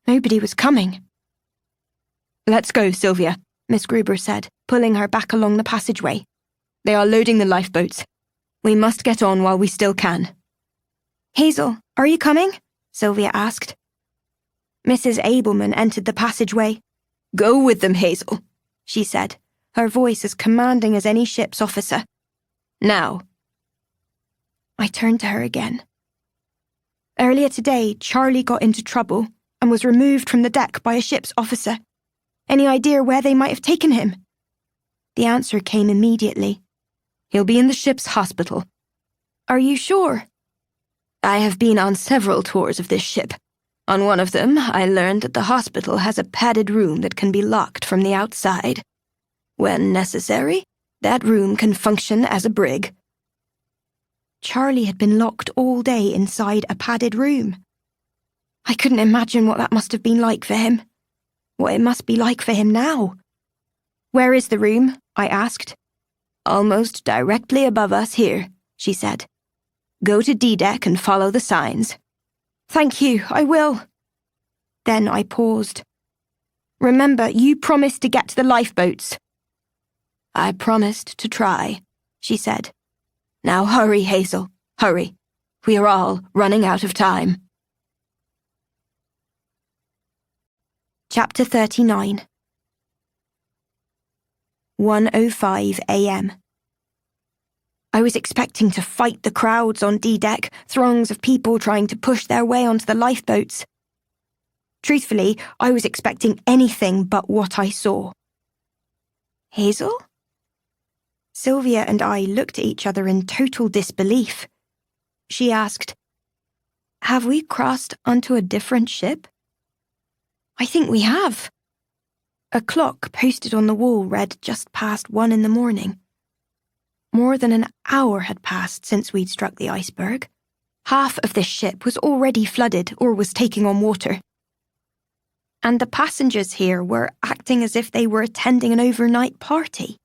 Nobody was coming. Let's go, Sylvia, Miss Gruber said, pulling her back along the passageway. They are loading the lifeboats. We must get on while we still can. Hazel, are you coming? Sylvia asked. Mrs. Abelman entered the passageway. Go with them, Hazel, she said, her voice as commanding as any ship's officer. Now. I turned to her again. Earlier today, Charlie got into trouble and was removed from the deck by a ship's officer. Any idea where they might have taken him? The answer came immediately. He'll be in the ship's hospital. Are you sure? I have been on several tours of this ship. On one of them, I learned that the hospital has a padded room that can be locked from the outside. When necessary, that room can function as a brig. Charlie had been locked all day inside a padded room. I couldn't imagine what that must have been like for him. What it must be like for him now. Where is the room? I asked. Almost directly above us here, she said. Go to D-deck and follow the signs. Thank you, I will. Then I paused. Remember, you promised to get to the lifeboats. I promised to try, she said. Now hurry, Hazel, hurry. We are all running out of time. Chapter 39. 1:05 a.m. I was expecting to fight the crowds on D-deck, throngs of people trying to push their way onto the lifeboats. Truthfully, I was expecting anything but what I saw. Hazel? Sylvia and I looked at each other in total disbelief. She asked, "Have we crossed onto a different ship?" "I think we have." A clock posted on the wall read just past 1 in the morning. More than an hour had passed since we'd struck the iceberg. Half of this ship was already flooded or was taking on water. And the passengers here were acting as if they were attending an overnight party.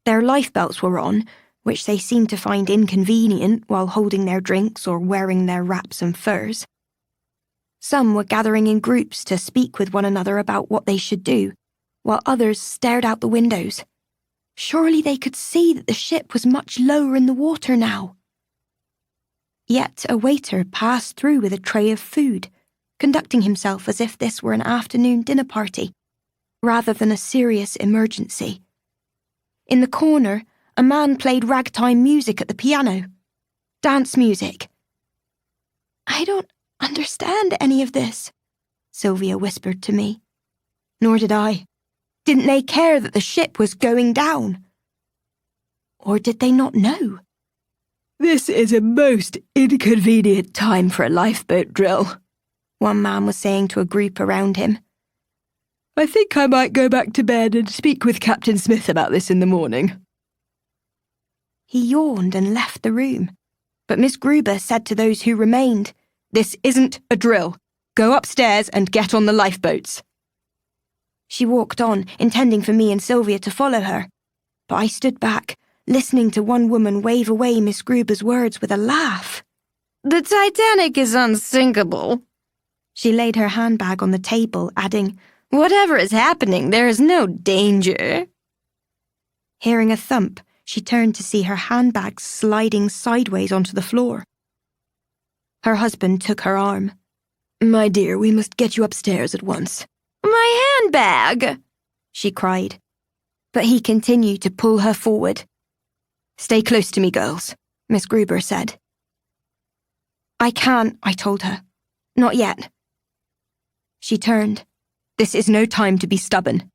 Their lifebelts were on, which they seemed to find inconvenient while holding their drinks or wearing their wraps and furs. Some were gathering in groups to speak with one another about what they should do, while others stared out the windows. Surely they could see that the ship was much lower in the water now. Yet a waiter passed through with a tray of food, conducting himself as if this were an afternoon dinner party, rather than a serious emergency. In the corner, a man played ragtime music at the piano. Dance music. "I don't understand any of this," Sylvia whispered to me. Nor did I. Didn't they care that the ship was going down? Or did they not know? "This is a most inconvenient time for a lifeboat drill," one man was saying to a group around him. "I think I might go back to bed and speak with Captain Smith about this in the morning." He yawned and left the room, but Miss Gruber said to those who remained, "This isn't a drill. Go upstairs and get on the lifeboats." She walked on, intending for me and Sylvia to follow her, but I stood back, listening to one woman wave away Miss Gruber's words with a laugh. "The Titanic is unsinkable." She laid her handbag on the table, adding, "Whatever is happening, there is no danger." Hearing a thump, she turned to see her handbag sliding sideways onto the floor. Her husband took her arm. "My dear, we must get you upstairs at once." "My handbag!" she cried. But he continued to pull her forward. "Stay close to me, girls," Miss Gruber said. "I can't," I told her. "Not yet." She turned. "This is no time to be stubborn."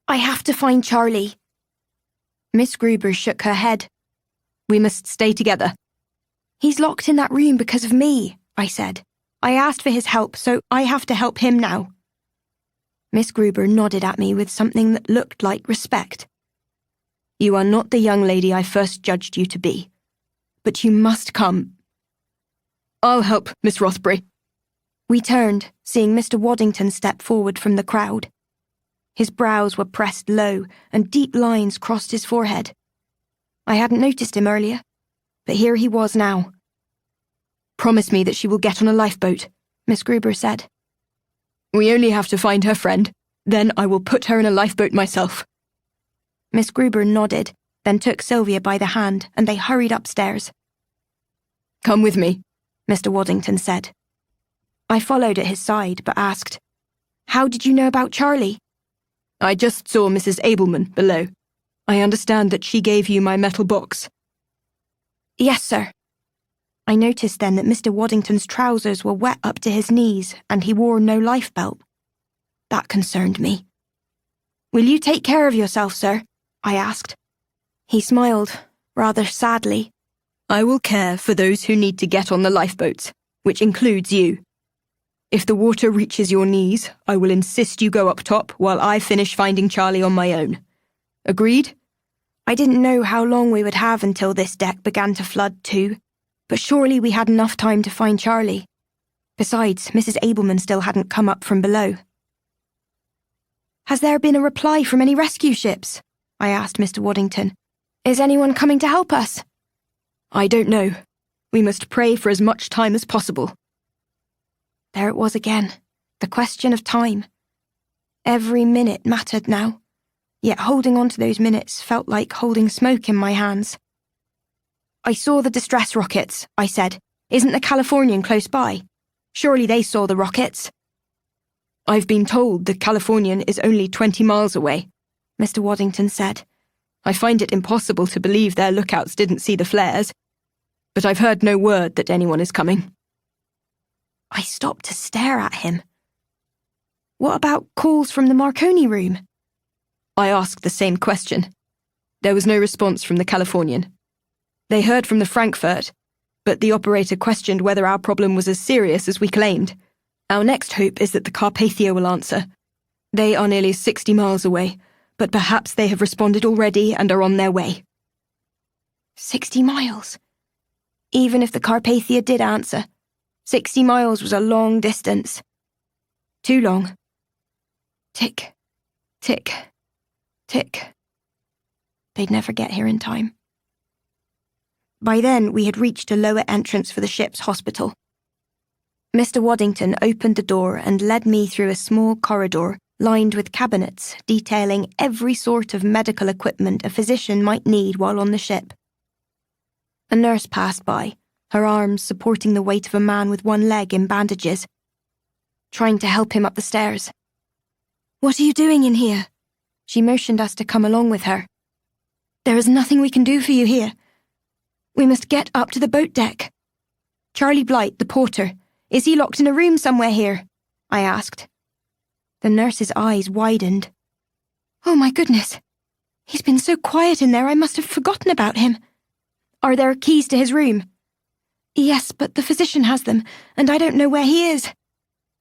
"I have to find Charlie." Miss Gruber shook her head. "We must stay together." "He's locked in that room because of me," I said. "I asked for his help, so I have to help him now." Miss Gruber nodded at me with something that looked like respect. "You are not the young lady I first judged you to be. But you must come." "I'll help, Miss Rothbury." We turned, seeing Mr. Waddington step forward from the crowd. His brows were pressed low, and deep lines crossed his forehead. I hadn't noticed him earlier, but here he was now. "Promise me that she will get on a lifeboat," Miss Gruber said. "We only have to find her friend. Then I will put her in a lifeboat myself." Miss Gruber nodded, then took Sylvia by the hand, and they hurried upstairs. "Come with me," Mr. Waddington said. I followed at his side, but asked, "How did you know about Charlie?" "I just saw Mrs. Abelman below. I understand that she gave you my metal box." "Yes, sir." I noticed then that Mr. Waddington's trousers were wet up to his knees, and he wore no lifebelt. That concerned me. "Will you take care of yourself, sir?" I asked. He smiled, rather sadly. "I will care for those who need to get on the lifeboats, which includes you. If the water reaches your knees, I will insist you go up top while I finish finding Charlie on my own. Agreed?" I didn't know how long we would have until this deck began to flood too, but surely we had enough time to find Charlie. Besides, Mrs. Abelman still hadn't come up from below. "Has there been a reply from any rescue ships?" I asked Mr. Waddington. "Is anyone coming to help us?" "I don't know. We must pray for as much time as possible." There it was again, the question of time. Every minute mattered now, yet holding on to those minutes felt like holding smoke in my hands. "I saw the distress rockets," I said. "Isn't the Californian close by? Surely they saw the rockets." "I've been told the Californian is only 20 miles away," Mr. Waddington said. "I find it impossible to believe their lookouts didn't see the flares, but I've heard no word that anyone is coming." I stopped to stare at him. "What about calls from the Marconi room?" I asked the same question. There was no response from the Californian. They heard from the Frankfurt, but the operator questioned whether our problem was as serious as we claimed. Our next hope is that the Carpathia will answer. They are nearly 60 miles away, but perhaps they have responded already and are on their way. 60 miles? Even if the Carpathia did answer, 60 miles was a long distance. Too long. Tick, tick, tick. They'd never get here in time. By then, we had reached a lower entrance for the ship's hospital. Mr. Waddington opened the door and led me through a small corridor lined with cabinets detailing every sort of medical equipment a physician might need while on the ship. A nurse passed by, her arms supporting the weight of a man with one leg in bandages, trying to help him up the stairs. "What are you doing in here?" She motioned us to come along with her. "There is nothing we can do for you here. We must get up to the boat deck." "Charlie Blight, the porter, is he locked in a room somewhere here?" I asked. The nurse's eyes widened. "Oh my goodness. He's been so quiet in there I must have forgotten about him. Are there keys to his room?" "Yes, but the physician has them, and I don't know where he is.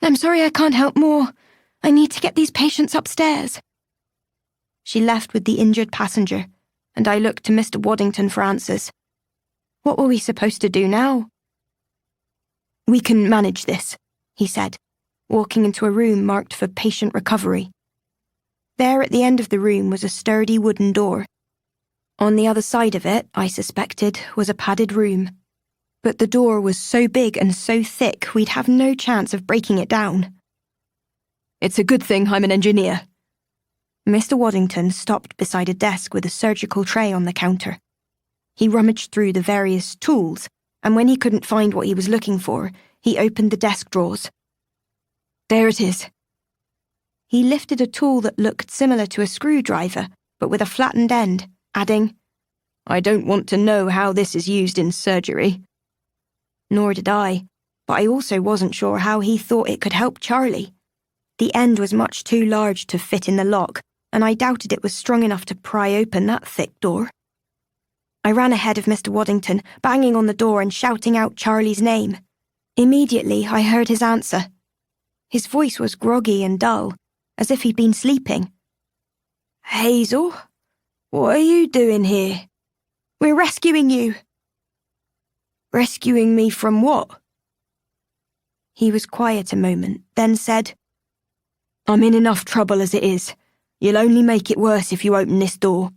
I'm sorry I can't help more. I need to get these patients upstairs." She left with the injured passenger, and I looked to Mr. Waddington for answers. What were we supposed to do now? "We can manage this," he said, walking into a room marked for patient recovery. There at the end of the room was a sturdy wooden door. On the other side of it, I suspected, was a padded room. But the door was so big and so thick we'd have no chance of breaking it down. "It's a good thing I'm an engineer." Mr. Waddington stopped beside a desk with a surgical tray on the counter. He rummaged through the various tools, and when he couldn't find what he was looking for, he opened the desk drawers. "There it is." He lifted a tool that looked similar to a screwdriver, but with a flattened end, adding, "I don't want to know how this is used in surgery." Nor did I, but I also wasn't sure how he thought it could help Charlie. The end was much too large to fit in the lock, and I doubted it was strong enough to pry open that thick door. I ran ahead of Mr. Waddington, banging on the door and shouting out Charlie's name. Immediately, I heard his answer. His voice was groggy and dull, as if he'd been sleeping. "Hazel, what are you doing here?" "We're rescuing you." "Rescuing me from what?" He was quiet a moment, then said, "I'm in enough trouble as it is. You'll only make it worse if you open this door."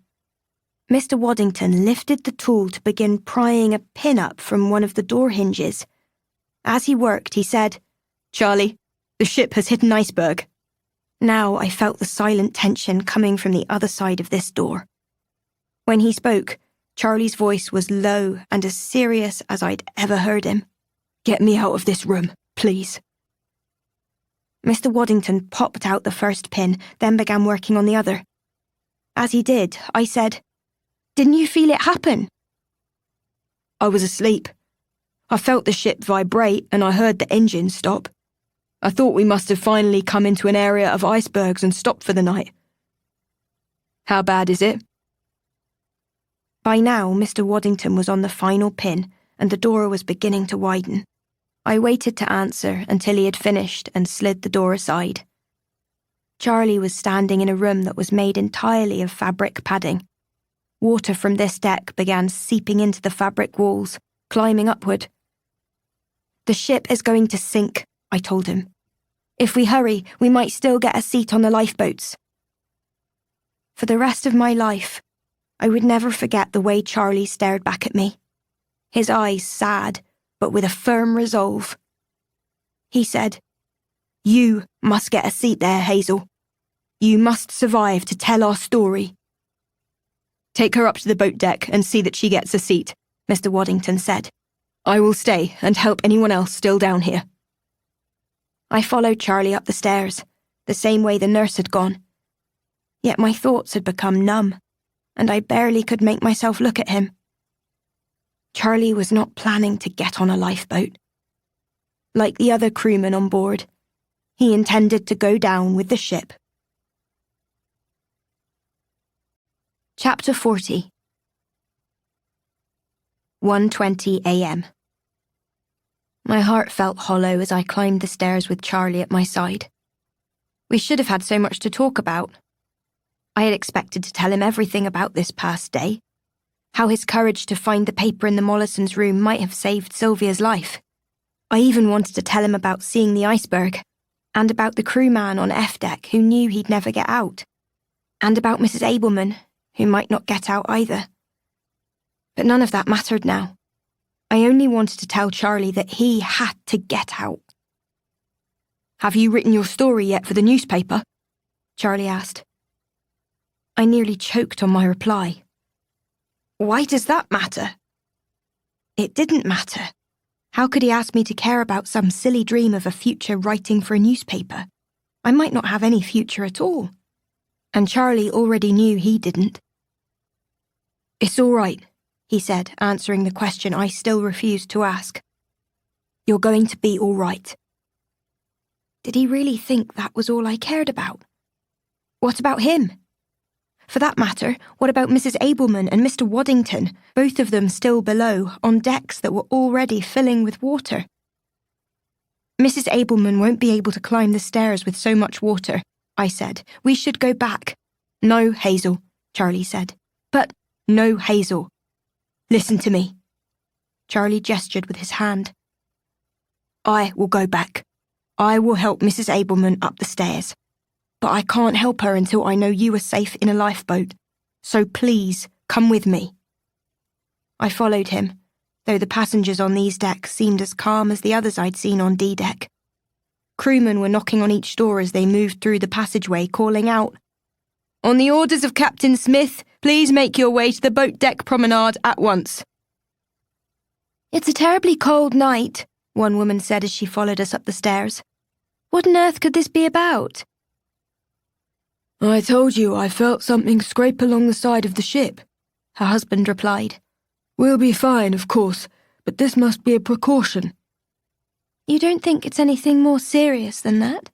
Mr. Waddington lifted the tool to begin prying a pin up from one of the door hinges. As he worked, he said, "Charlie, the ship has hit an iceberg." Now I felt the silent tension coming from the other side of this door. When he spoke, Charlie's voice was low and as serious as I'd ever heard him. "Get me out of this room, please." Mr. Waddington popped out the first pin, then began working on the other. As he did, I said, "Didn't you feel it happen?" "I was asleep. I felt the ship vibrate and I heard the engine stop. I thought we must have finally come into an area of icebergs and stopped for the night." "How bad is it?" By now, Mr. Waddington was on the final pin and the door was beginning to widen. I waited to answer until he had finished and slid the door aside. Charlie was standing in a room that was made entirely of fabric padding. Water from this deck began seeping into the fabric walls, climbing upward. "The ship is going to sink," I told him. "If we hurry, we might still get a seat on the lifeboats." For the rest of my life, I would never forget the way Charlie stared back at me. His eyes sad, but with a firm resolve. he said. You must get a seat there, Hazel. You must survive to tell our story. Take her up to the boat deck and see that she gets a seat, Mr. Waddington said. I will stay and help anyone else still down here. I followed Charlie up the stairs, the same way the nurse had gone. Yet my thoughts had become numb, and I barely could make myself look at him. Charlie was not planning to get on a lifeboat. Like the other crewmen on board, he intended to go down with the ship. Chapter 40. 1:20 a.m. My heart felt hollow as I climbed the stairs with Charlie at my side. We should have had so much to talk about. I had expected to tell him everything about this past day, how his courage to find the paper in the Mollisons' room might have saved Sylvia's life. I even wanted to tell him about seeing the iceberg, and about the crewman on F deck who knew he'd never get out, and about Mrs. Abelman, who might not get out either. But none of that mattered now. I only wanted to tell Charlie that he had to get out. Have you written your story yet for the newspaper? Charlie asked. I nearly choked on my reply. Why does that matter? It didn't matter. How could he ask me to care about some silly dream of a future writing for a newspaper? I might not have any future at all. And Charlie already knew he didn't. It's all right, he said, answering the question I still refused to ask. You're going to be all right. Did he really think that was all I cared about? What about him? For that matter, what about Mrs. Abelman and Mr. Waddington, both of them still below, on decks that were already filling with water? Mrs. Abelman won't be able to climb the stairs with so much water, I said. We should go back. No, Hazel, Charlie said. But no, Hazel. Listen to me. Charlie gestured with his hand. I will go back. I will help Mrs. Abelman up the stairs. But I can't help her until I know you are safe in a lifeboat. So please, come with me. I followed him, though the passengers on these decks seemed as calm as the others I'd seen on D-deck. Crewmen were knocking on each door as they moved through the passageway, calling out, On the orders of Captain Smith, please make your way to the boat deck promenade at once. It's a terribly cold night, one woman said as she followed us up the stairs. What on earth could this be about? I told you I felt something scrape along the side of the ship, her husband replied. We'll be fine, of course, but this must be a precaution. You don't think it's anything more serious than that?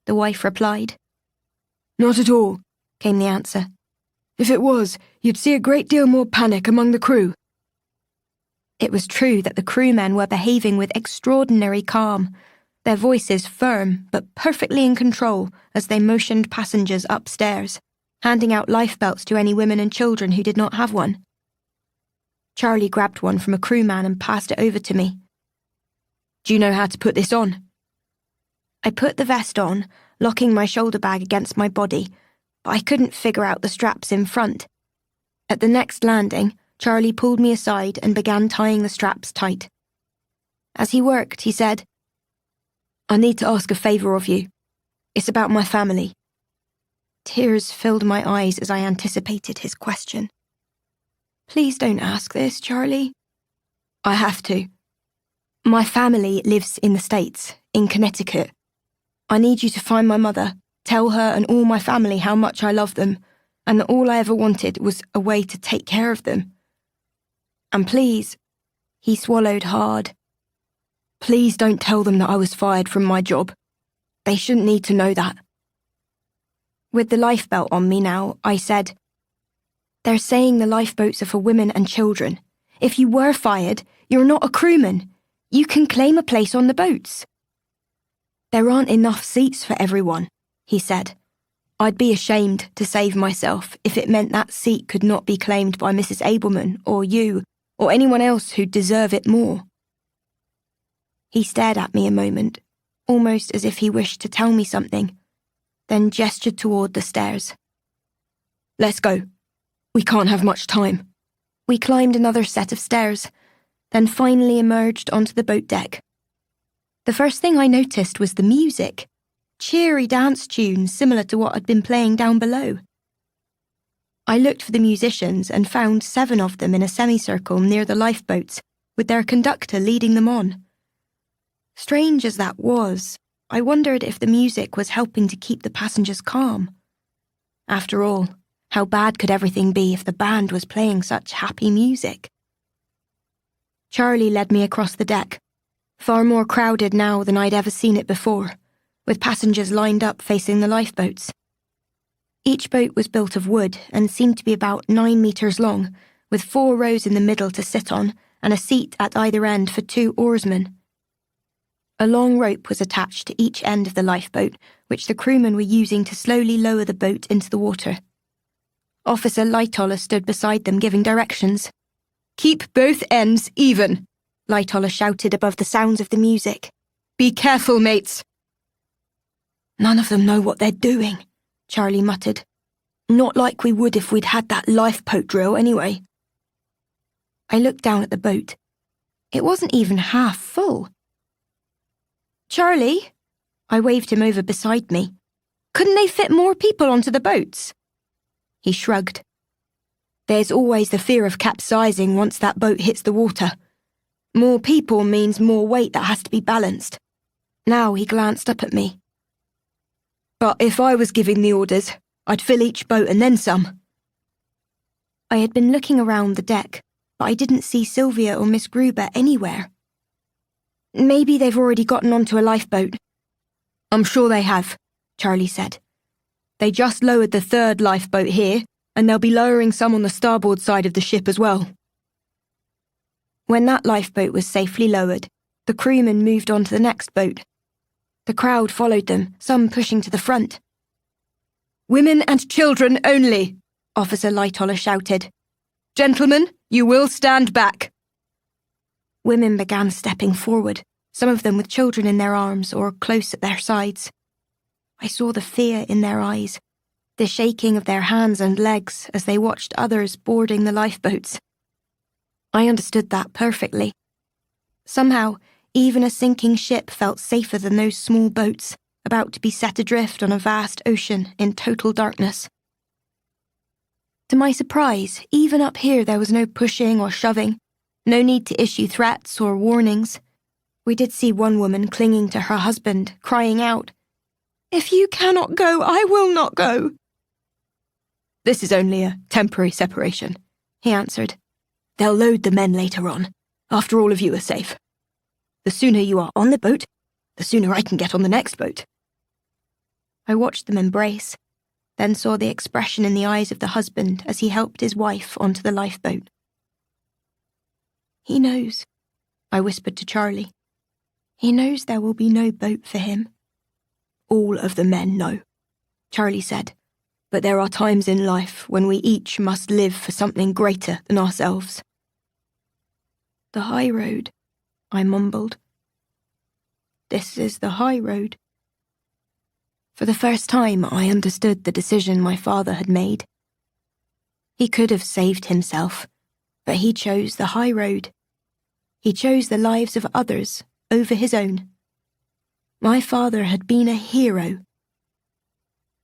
The wife replied. Not at all, came the answer. If it was, you'd see a great deal more panic among the crew. It was true that the crewmen were behaving with extraordinary calm, their voices firm but perfectly in control as they motioned passengers upstairs, handing out lifebelts to any women and children who did not have one. Charlie grabbed one from a crewman and passed it over to me. Do you know how to put this on? I put the vest on, locking my shoulder bag against my body, but I couldn't figure out the straps in front. At the next landing, Charlie pulled me aside and began tying the straps tight. As he worked, he said, I need to ask a favour of you. It's about my family. Tears filled my eyes as I anticipated his question. Please don't ask this, Charlie. I have to. My family lives in the States, in Connecticut. I need you to find my mother, tell her and all my family how much I love them, and that all I ever wanted was a way to take care of them. And please, he swallowed hard. Please don't tell them that I was fired from my job. They shouldn't need to know that. With the lifebelt on me now, I said, They're saying the lifeboats are for women and children. If you were fired, you're not a crewman. You can claim a place on the boats. There aren't enough seats for everyone, he said. I'd be ashamed to save myself if it meant that seat could not be claimed by Mrs. Abelman or you or anyone else who'd deserve it more. He stared at me a moment, almost as if he wished to tell me something, then gestured toward the stairs. Let's go. We can't have much time. We climbed another set of stairs, then finally emerged onto the boat deck. The first thing I noticed was the music. Cheery dance tunes similar to what had been playing down below. I looked for the musicians and found 7 of them in a semicircle near the lifeboats, with their conductor leading them on. Strange as that was, I wondered if the music was helping to keep the passengers calm. After all, how bad could everything be if the band was playing such happy music? Charlie led me across the deck, far more crowded now than I'd ever seen it before, with passengers lined up facing the lifeboats. Each boat was built of wood and seemed to be about 9 meters long, with 4 rows in the middle to sit on and a seat at either end for 2 oarsmen. A long rope was attached to each end of the lifeboat, which the crewmen were using to slowly lower the boat into the water. Officer Lightoller stood beside them giving directions. "Keep both ends even," Lightoller shouted above the sounds of the music. "Be careful, mates." "None of them know what they're doing," Charlie muttered. "Not like we would if we'd had that lifeboat drill anyway." I looked down at the boat. It wasn't even half full. "Charlie," I waved him over beside me. "Couldn't they fit more people onto the boats?" He shrugged. "There's always the fear of capsizing once that boat hits the water. More people means more weight that has to be balanced." Now he glanced up at me. "But if I was giving the orders, I'd fill each boat and then some." I had been looking around the deck, but I didn't see Sylvia or Miss Gruber anywhere. "Maybe they've already gotten onto a lifeboat." "I'm sure they have," Charlie said. "They just lowered the 3rd lifeboat here, and they'll be lowering some on the starboard side of the ship as well." When that lifeboat was safely lowered, the crewmen moved on to the next boat. The crowd followed them, some pushing to the front. "Women and children only," Officer Lightoller shouted. "Gentlemen, you will stand back." Women began stepping forward, some of them with children in their arms or close at their sides. I saw the fear in their eyes, the shaking of their hands and legs as they watched others boarding the lifeboats. I understood that perfectly. Somehow, even a sinking ship felt safer than those small boats, about to be set adrift on a vast ocean in total darkness. To my surprise, even up here there was no pushing or shoving, no need to issue threats or warnings. We did see one woman clinging to her husband, crying out, "If you cannot go, I will not go." "This is only a temporary separation," he answered. "They'll load the men later on, after all of you are safe. The sooner you are on the boat, the sooner I can get on the next boat." I watched them embrace, then saw the expression in the eyes of the husband as he helped his wife onto the lifeboat. "He knows," I whispered to Charlie. "He knows there will be no boat for him." "All of the men know," Charlie said. "But there are times in life when we each must live for something greater than ourselves." "The high road," I mumbled. "This is the high road." For the first time, I understood the decision my father had made. He could have saved himself, but he chose the high road. He chose the lives of others over his own. My father had been a hero.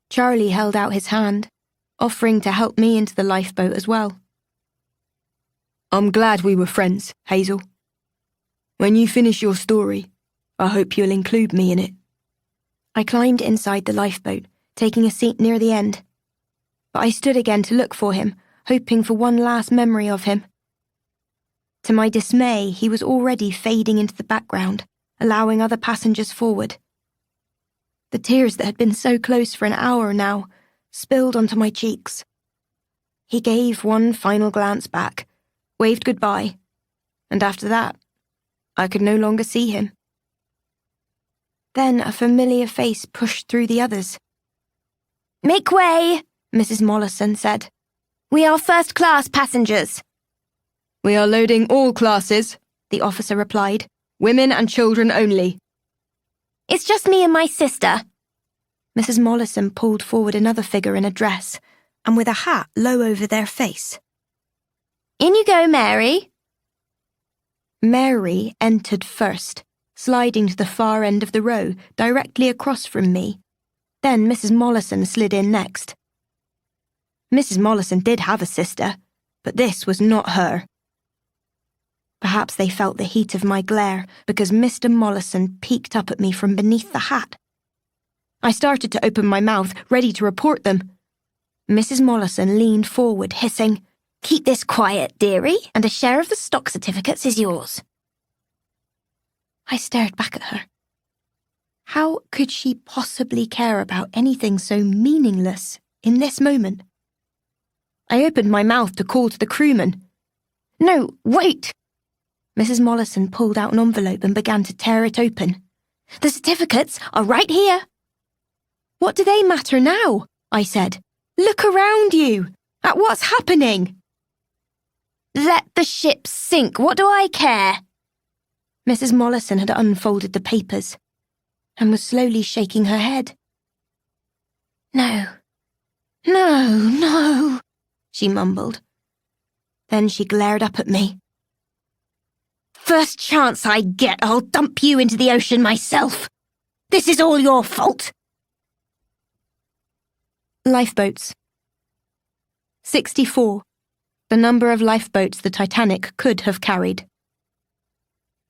Charlie held out his hand, offering to help me into the lifeboat as well. "I'm glad we were friends, Hazel. When you finish your story, I hope you'll include me in it." I climbed inside the lifeboat, taking a seat near the end. But I stood again to look for him, hoping for one last memory of him. To my dismay, he was already fading into the background, allowing other passengers forward. The tears that had been so close for an hour now spilled onto my cheeks. He gave one final glance back, waved goodbye, and after that, I could no longer see him. Then a familiar face pushed through the others. "Make way," Mrs. Mollison said. "We are first-class passengers." "We are loading all classes," the officer replied. "Women and children only." "It's just me and my sister." Mrs. Mollison pulled forward another figure in a dress, and with a hat low over their face. "In you go, Mary." Mary entered first, sliding to the far end of the row, directly across from me. Then Mrs. Mollison slid in next. Mrs. Mollison did have a sister, but this was not her. Perhaps they felt the heat of my glare because Mr. Mollison peeked up at me from beneath the hat. I started to open my mouth, ready to report them. Mrs. Mollison leaned forward, hissing, "Keep this quiet, dearie, and a share of the stock certificates is yours." I stared back at her. How could she possibly care about anything so meaningless in this moment? I opened my mouth to call to the crewman. "No, wait!" Mrs. Mollison pulled out an envelope and began to tear it open. "The certificates are right here." "What do they matter now?" I said. "Look around you at what's happening." "Let the ship sink, what do I care?" Mrs. Mollison had unfolded the papers and was slowly shaking her head. No, no, she mumbled. Then she glared up at me. "First chance I get, I'll dump you into the ocean myself. This is all your fault." Lifeboats. 64. The number of lifeboats the Titanic could have carried.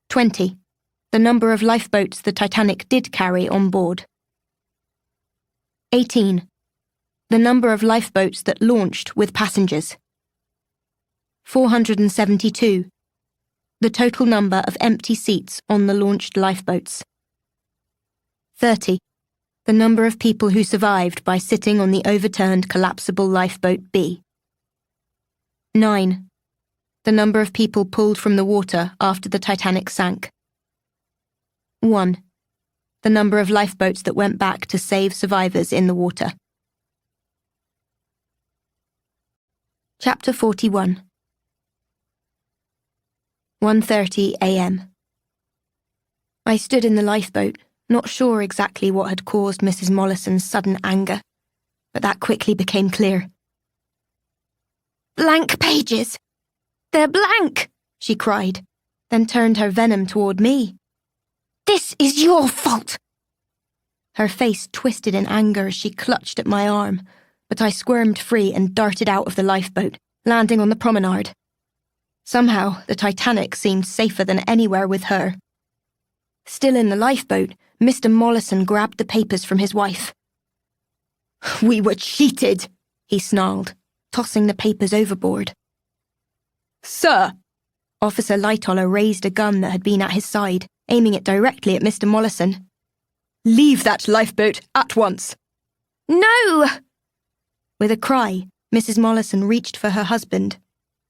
20. The number of lifeboats the Titanic did carry on board. 18. The number of lifeboats that launched with passengers. 472. The total number of empty seats on the launched lifeboats. 30. The number of people who survived by sitting on the overturned collapsible lifeboat B. 9. The number of people pulled from the water after the Titanic sank. 1. The number of lifeboats that went back to save survivors in the water. Chapter 41. 1:30 a.m. I stood in the lifeboat, not sure exactly what had caused Mrs. Mollison's sudden anger, but that quickly became clear. "Blank pages! They're blank!" she cried, then turned her venom toward me. "This is your fault!" Her face twisted in anger as she clutched at my arm, but I squirmed free and darted out of the lifeboat, landing on the promenade. Somehow, the Titanic seemed safer than anywhere with her. Still in the lifeboat, Mr. Mollison grabbed the papers from his wife. "We were cheated," he snarled, tossing the papers overboard. "Sir!" Officer Lightoller raised a gun that had been at his side, aiming it directly at Mr. Mollison. "Leave that lifeboat at once!" "No!" With a cry, Mrs. Mollison reached for her husband,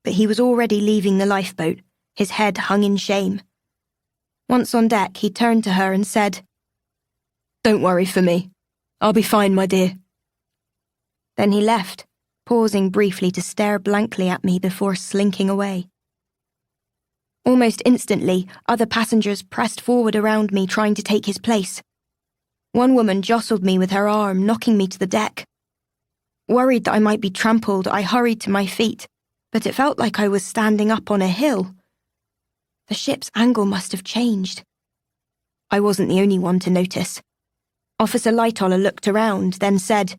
but he was already leaving the lifeboat, his head hung in shame. Once on deck, he turned to her and said, "Don't worry for me. I'll be fine, my dear." Then he left, pausing briefly to stare blankly at me before slinking away. Almost instantly, other passengers pressed forward around me trying to take his place. One woman jostled me with her arm, knocking me to the deck. Worried that I might be trampled, I hurried to my feet, but it felt like I was standing up on a hill. The ship's angle must have changed. I wasn't the only one to notice. Officer Lightoller looked around, then said,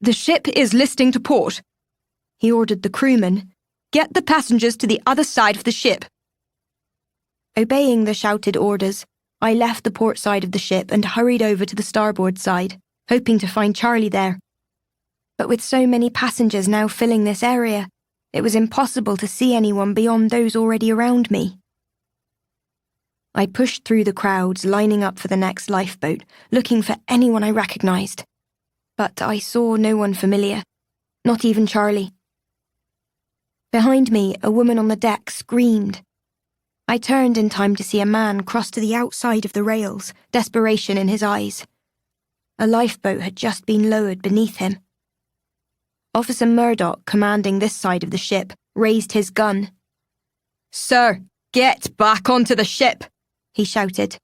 "The ship is listing to port." He ordered the crewmen, "Get the passengers to the other side of the ship." Obeying the shouted orders, I left the port side of the ship and hurried over to the starboard side, hoping to find Charlie there. But with so many passengers now filling this area, it was impossible to see anyone beyond those already around me. I pushed through the crowds, lining up for the next lifeboat, looking for anyone I recognized. But I saw no one familiar, not even Charlie. Behind me, a woman on the deck screamed. I turned in time to see a man cross to the outside of the rails, desperation in his eyes. A lifeboat had just been lowered beneath him. Officer Murdoch, commanding this side of the ship, raised his gun. "Sir, get back onto the ship!" he shouted.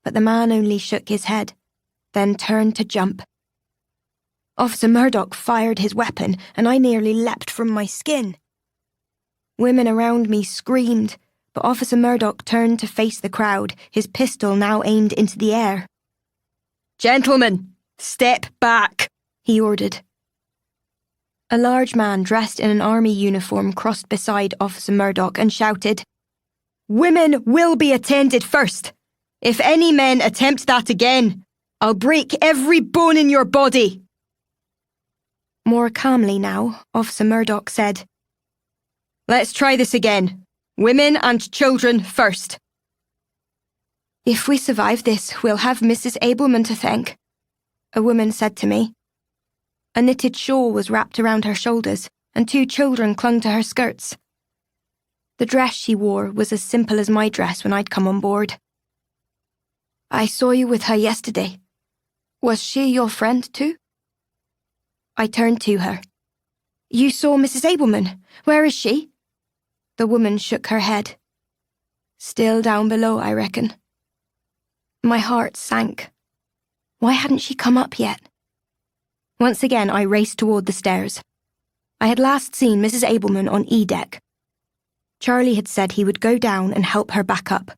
But the man only shook his head, then turned to jump. Officer Murdoch fired his weapon, and I nearly leapt from my skin. Women around me screamed, but Officer Murdoch turned to face the crowd, his pistol now aimed into the air. "Gentlemen, step back," he ordered. A large man dressed in an army uniform crossed beside Officer Murdoch and shouted, "Women will be attended first. If any men attempt that again, I'll break every bone in your body." More calmly now, Officer Murdoch said, "Let's try this again. Women and children first." "If we survive this, we'll have Mrs. Abelman to thank," a woman said to me. A knitted shawl was wrapped around her shoulders, and 2 children clung to her skirts. The dress she wore was as simple as my dress when I'd come on board. "I saw you with her yesterday. Was she your friend too?" I turned to her. "You saw Mrs. Abelman. Where is she?" The woman shook her head. "Still down below, I reckon." My heart sank. Why hadn't she come up yet? Once again, I raced toward the stairs. I had last seen Mrs. Abelman on E-deck. Charlie had said he would go down and help her back up,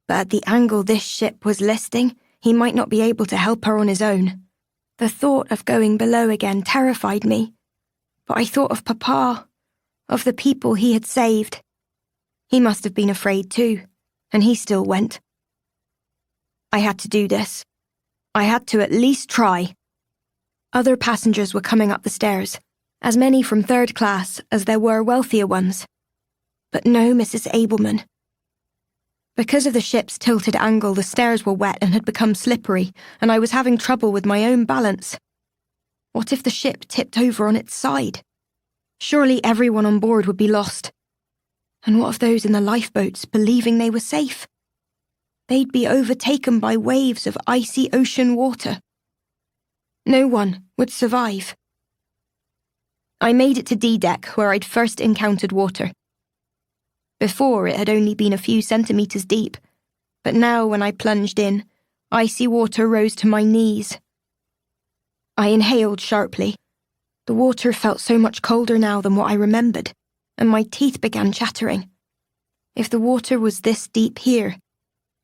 but at the angle this ship was listing, he might not be able to help her on his own. The thought of going below again terrified me, but I thought of Papa, of the people he had saved. He must have been afraid too, and he still went. I had to do this. I had to at least try. Other passengers were coming up the stairs, as many from 3rd class as there were wealthier ones. But no Mrs. Abelman. Because of the ship's tilted angle, the stairs were wet and had become slippery, and I was having trouble with my own balance. What if the ship tipped over on its side? Surely everyone on board would be lost. And what of those in the lifeboats believing they were safe? They'd be overtaken by waves of icy ocean water. No one would survive. I made it to D-deck, where I'd first encountered water. Before, it had only been a few centimetres deep, but now when I plunged in, icy water rose to my knees. I inhaled sharply. The water felt so much colder now than what I remembered, and my teeth began chattering. If the water was this deep here,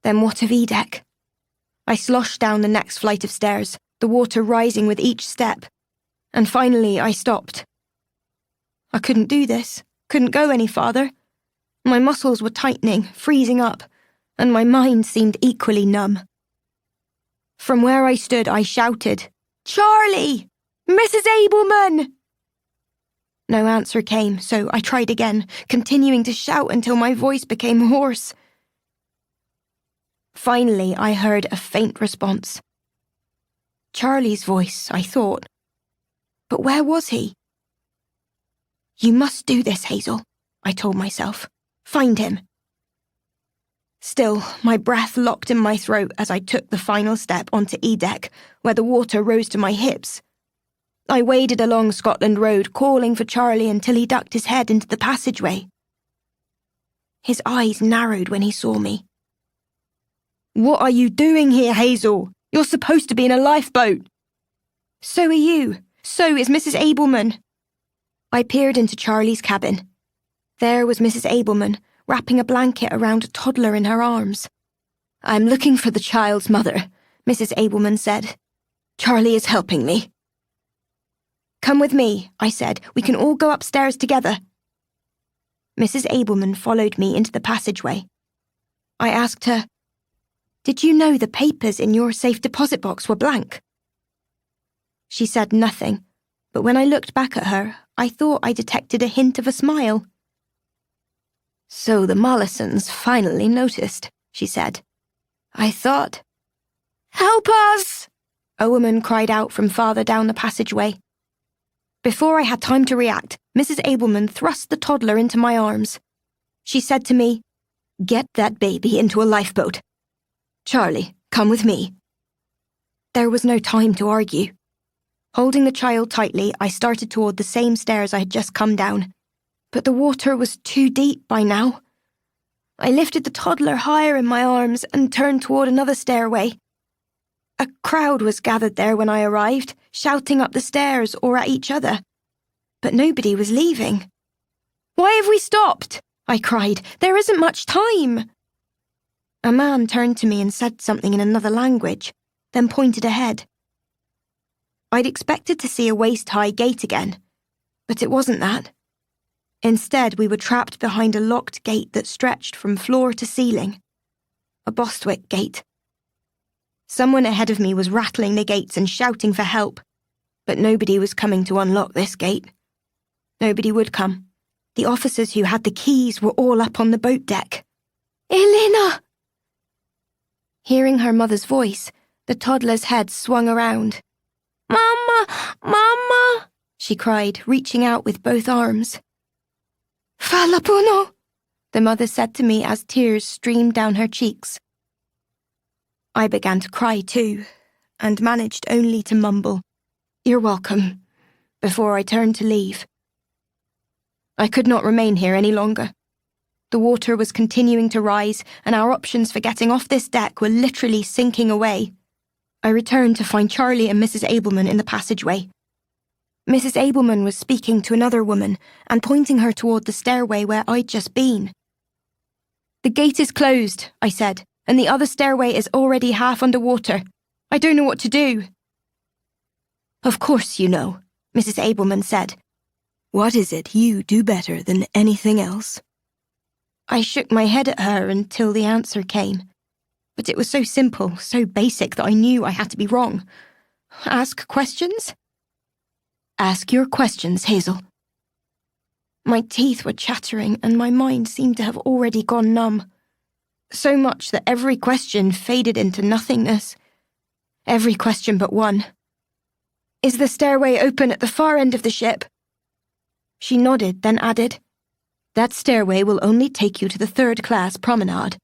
then what of E-deck? I sloshed down the next flight of stairs, the water rising with each step, and finally I stopped. I couldn't do this, couldn't go any farther. My muscles were tightening, freezing up, and my mind seemed equally numb. From where I stood, I shouted, "Charlie! Mrs. Abelman!" No answer came, so I tried again, continuing to shout until my voice became hoarse. Finally, I heard a faint response. Charlie's voice, I thought. But where was he? "You must do this, Hazel," I told myself. "Find him." Still, my breath locked in my throat as I took the final step onto E-deck, where the water rose to my hips. I waded along Scotland Road, calling for Charlie until he ducked his head into the passageway. His eyes narrowed when he saw me. "What are you doing here, Hazel? You're supposed to be in a lifeboat." "So are you. So is Mrs. Abelman." I peered into Charlie's cabin. There was Mrs. Abelman, wrapping a blanket around a toddler in her arms. "I'm looking for the child's mother," Mrs. Abelman said. "Charlie is helping me." "Come with me," I said. "We can all go upstairs together." Mrs. Abelman followed me into the passageway. I asked her, "Did you know the papers in your safe deposit box were blank?" She said nothing, but when I looked back at her, I thought I detected a hint of a smile. "So the Mollisons finally noticed," she said. I thought. "Help us!" a woman cried out from farther down the passageway. Before I had time to react, Mrs. Abelman thrust the toddler into my arms. She said to me, "Get that baby into a lifeboat. Charlie, come with me." There was no time to argue. Holding the child tightly, I started toward the same stairs I had just come down. But the water was too deep by now. I lifted the toddler higher in my arms and turned toward another stairway. A crowd was gathered there when I arrived, shouting up the stairs or at each other. But nobody was leaving. "Why have we stopped?" I cried. There isn't much time. A man turned to me and said something in another language, then pointed ahead. I'd expected to see a waist-high gate again, but it wasn't that. Instead, we were trapped behind a locked gate that stretched from floor to ceiling. A Bostwick gate. Someone ahead of me was rattling the gates and shouting for help, but nobody was coming to unlock this gate. Nobody would come. The officers who had the keys were all up on the boat deck. Elena! Hearing her mother's voice, the toddler's head swung around. Mama! Mama! She cried, reaching out with both arms. Falapuno! The mother said to me as tears streamed down her cheeks. I began to cry too, and managed only to mumble, "You're welcome," before I turned to leave. I could not remain here any longer. The water was continuing to rise, and our options for getting off this deck were literally sinking away. I returned to find Charlie and Mrs. Abelman in the passageway. Mrs. Abelman was speaking to another woman and pointing her toward the stairway where I'd just been. "The gate is closed," I said, "and the other stairway is already half underwater. I don't know what to do." "Of course you know," Mrs. Abelman said. "What is it you do better than anything else?" I shook my head at her until the answer came. But it was so simple, so basic that I knew I had to be wrong. Ask questions? Ask your questions, Hazel. My teeth were chattering and my mind seemed to have already gone numb. So much that every question faded into nothingness. Every question but one. "Is the stairway open at the far end of the ship?" She nodded, then added, "That stairway will only take you to the third-class promenade.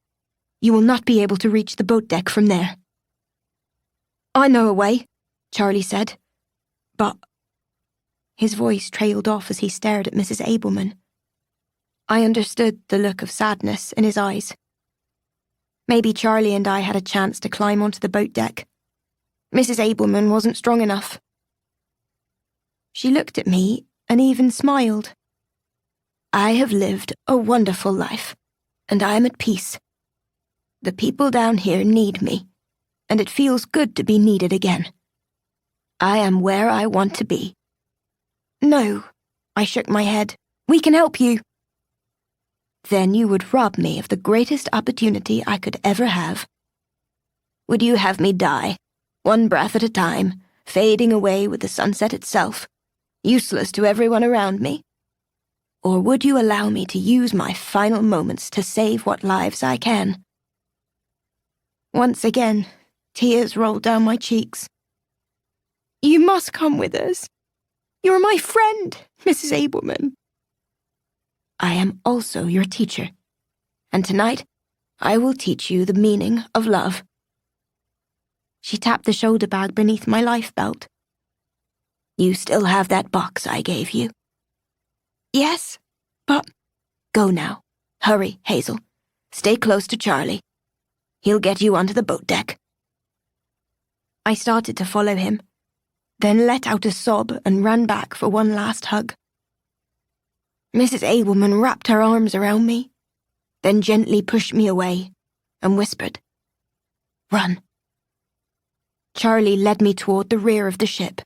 You will not be able to reach the boat deck from there." "I know a way," Charlie said. "But..." His voice trailed off as he stared at Mrs. Abelman. I understood the look of sadness in his eyes. Maybe Charlie and I had a chance to climb onto the boat deck. Mrs. Abelman wasn't strong enough. She looked at me and even smiled. "I have lived a wonderful life, and I am at peace. The people down here need me, and it feels good to be needed again. I am where I want to be." "No," I shook my head. "We can help you." "Then you would rob me of the greatest opportunity I could ever have. Would you have me die, one breath at a time, fading away with the sunset itself, useless to everyone around me? Or would you allow me to use my final moments to save what lives I can?" Once again, tears rolled down my cheeks. "You must come with us. You're my friend, Mrs. Abelman." "I am also your teacher, and tonight I will teach you the meaning of love." She tapped the shoulder bag beneath my life belt. "You still have that box I gave you?" "Yes, but..." "Go now. Hurry, Hazel. Stay close to Charlie. He'll get you onto the boat deck." I started to follow him, then let out a sob and ran back for one last hug. Mrs. Abelman wrapped her arms around me, then gently pushed me away and whispered, "Run." Charlie led me toward the rear of the ship.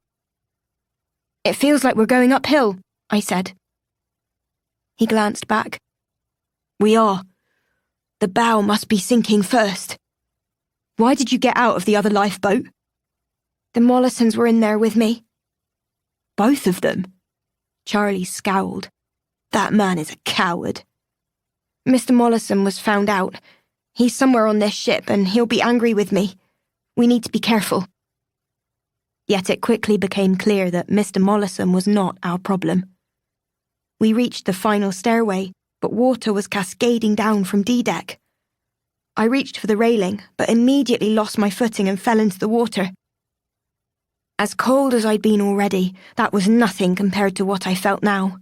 "It feels like we're going uphill," I said. He glanced back. "We are. The bow must be sinking first." "Why did you get out of the other lifeboat?" "The Mollisons were in there with me." "Both of them?" Charlie scowled. "That man is a coward." "Mr. Mollison was found out. He's somewhere on this ship and he'll be angry with me. We need to be careful." Yet it quickly became clear that Mr. Mollison was not our problem. We reached the final stairway, but water was cascading down from D-deck. I reached for the railing, but immediately lost my footing and fell into the water. As cold as I'd been already, that was nothing compared to what I felt now.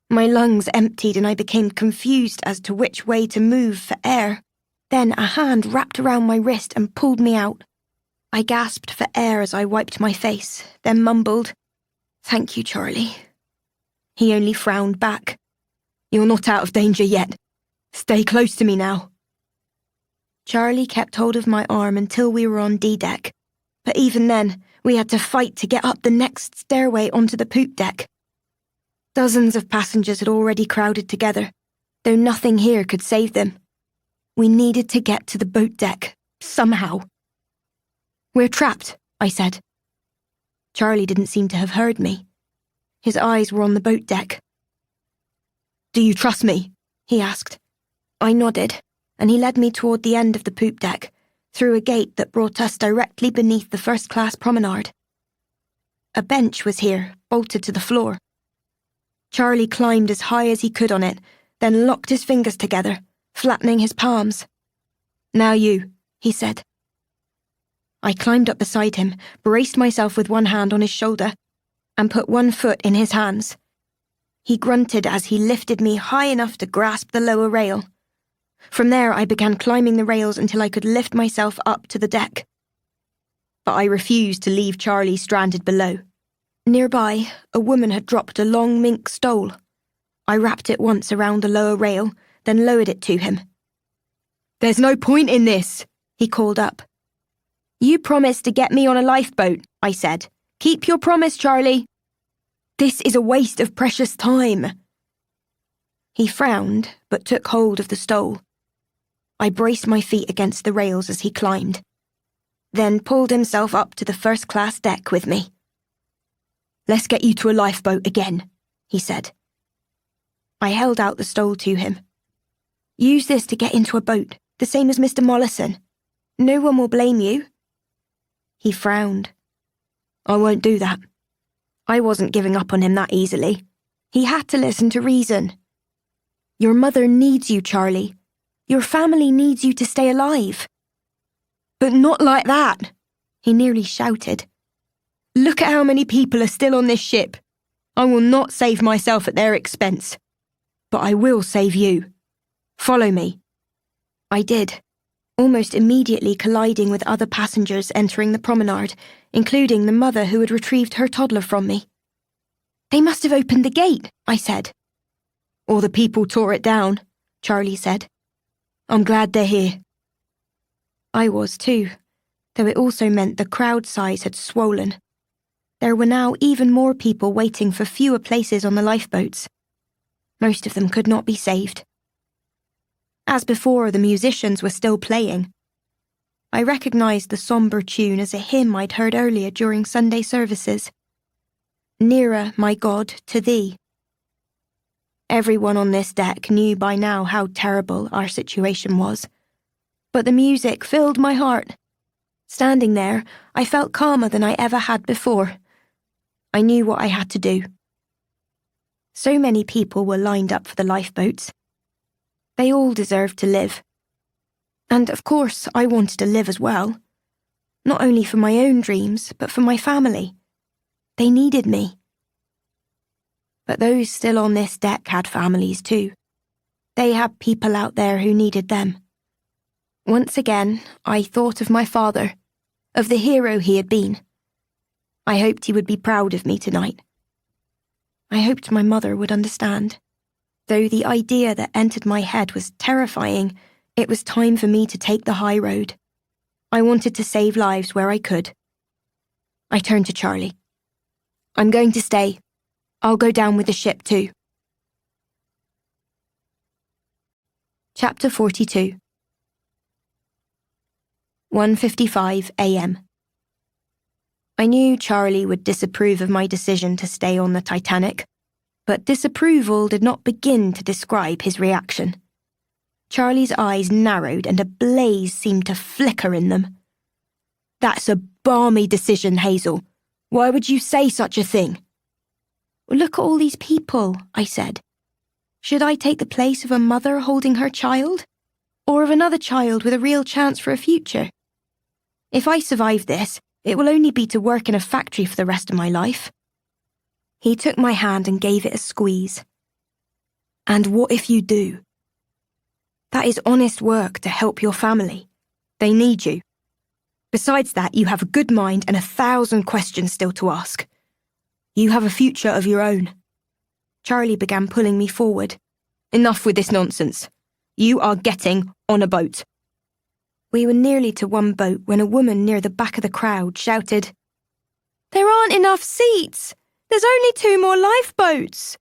My lungs emptied and I became confused as to which way to move for air. Then a hand wrapped around my wrist and pulled me out. I gasped for air as I wiped my face, then mumbled, "Thank you, Charlie." He only frowned back. You're not out of danger yet. Stay close to me now. Charlie kept hold of my arm until we were on D-deck, but even then, we had to fight to get up the next stairway onto the poop deck. Dozens of passengers had already crowded together, though nothing here could save them. We needed to get to the boat deck, somehow. "We're trapped," I said. Charlie didn't seem to have heard me. His eyes were on the boat deck. "Do you trust me?" he asked. I nodded, and he led me toward the end of the poop deck, through a gate that brought us directly beneath the first-class promenade. A bench was here, bolted to the floor. Charlie climbed as high as he could on it, then locked his fingers together, flattening his palms. "Now you," he said. I climbed up beside him, braced myself with one hand on his shoulder, and put one foot in his hands. He grunted as he lifted me high enough to grasp the lower rail. From there, I began climbing the rails until I could lift myself up to the deck. But I refused to leave Charlie stranded below. Nearby, a woman had dropped a long mink stole. I wrapped it once around the lower rail, then lowered it to him. "There's no point in this," he called up. "You promised to get me on a lifeboat," I said. "Keep your promise, Charlie." "This is a waste of precious time." He frowned, but took hold of the stole. I braced my feet against the rails as he climbed, then pulled himself up to the first-class deck with me. "Let's get you to a lifeboat again," he said. I held out the stole to him. "Use this to get into a boat, the same as Mr. Mollison. No one will blame you." He frowned. "I won't do that." I wasn't giving up on him that easily. He had to listen to reason. "Your mother needs you, Charlie. Your family needs you to stay alive." "But not like that," he nearly shouted. "Look at how many people are still on this ship. I will not save myself at their expense. But I will save you. Follow me." I did, almost immediately colliding with other passengers entering the promenade, including the mother who had retrieved her toddler from me. "They must have opened the gate," I said. "Or the people tore it down," Charlie said. "I'm glad they're here." I was too, though it also meant the crowd size had swollen. There were now even more people waiting for fewer places on the lifeboats. Most of them could not be saved. As before, the musicians were still playing. I recognized the sombre tune as a hymn I'd heard earlier during Sunday services. "Nearer, my God, to thee." Everyone on this deck knew by now how terrible our situation was, but the music filled my heart. Standing there, I felt calmer than I ever had before. I knew what I had to do. So many people were lined up for the lifeboats. They all deserved to live. And of course, I wanted to live as well. Not only for my own dreams, but for my family. They needed me. But those still on this deck had families too. They had people out there who needed them. Once again, I thought of my father, of the hero he had been. I hoped he would be proud of me tonight. I hoped my mother would understand. Though the idea that entered my head was terrifying, it was time for me to take the high road. I wanted to save lives where I could. I turned to Charlie. "I'm going to stay. I'll go down with the ship too." Chapter 42. 1:55 a.m. I knew Charlie would disapprove of my decision to stay on the Titanic, but disapproval did not begin to describe his reaction. Charlie's eyes narrowed and a blaze seemed to flicker in them. "That's a balmy decision, Hazel. Why would you say such a thing?" "Look at all these people," I said. "Should I take the place of a mother holding her child? Or of another child with a real chance for a future? If I survive this, it will only be to work in a factory for the rest of my life." He took my hand and gave it a squeeze. "And what if you do? That is honest work to help your family. They need you. Besides that, you have a good mind and 1,000 questions still to ask. You have a future of your own." Charlie began pulling me forward. Enough with this nonsense. You are getting on a boat. We were nearly to one boat when a woman near the back of the crowd shouted, "There aren't enough seats! There's only 2 more lifeboats!"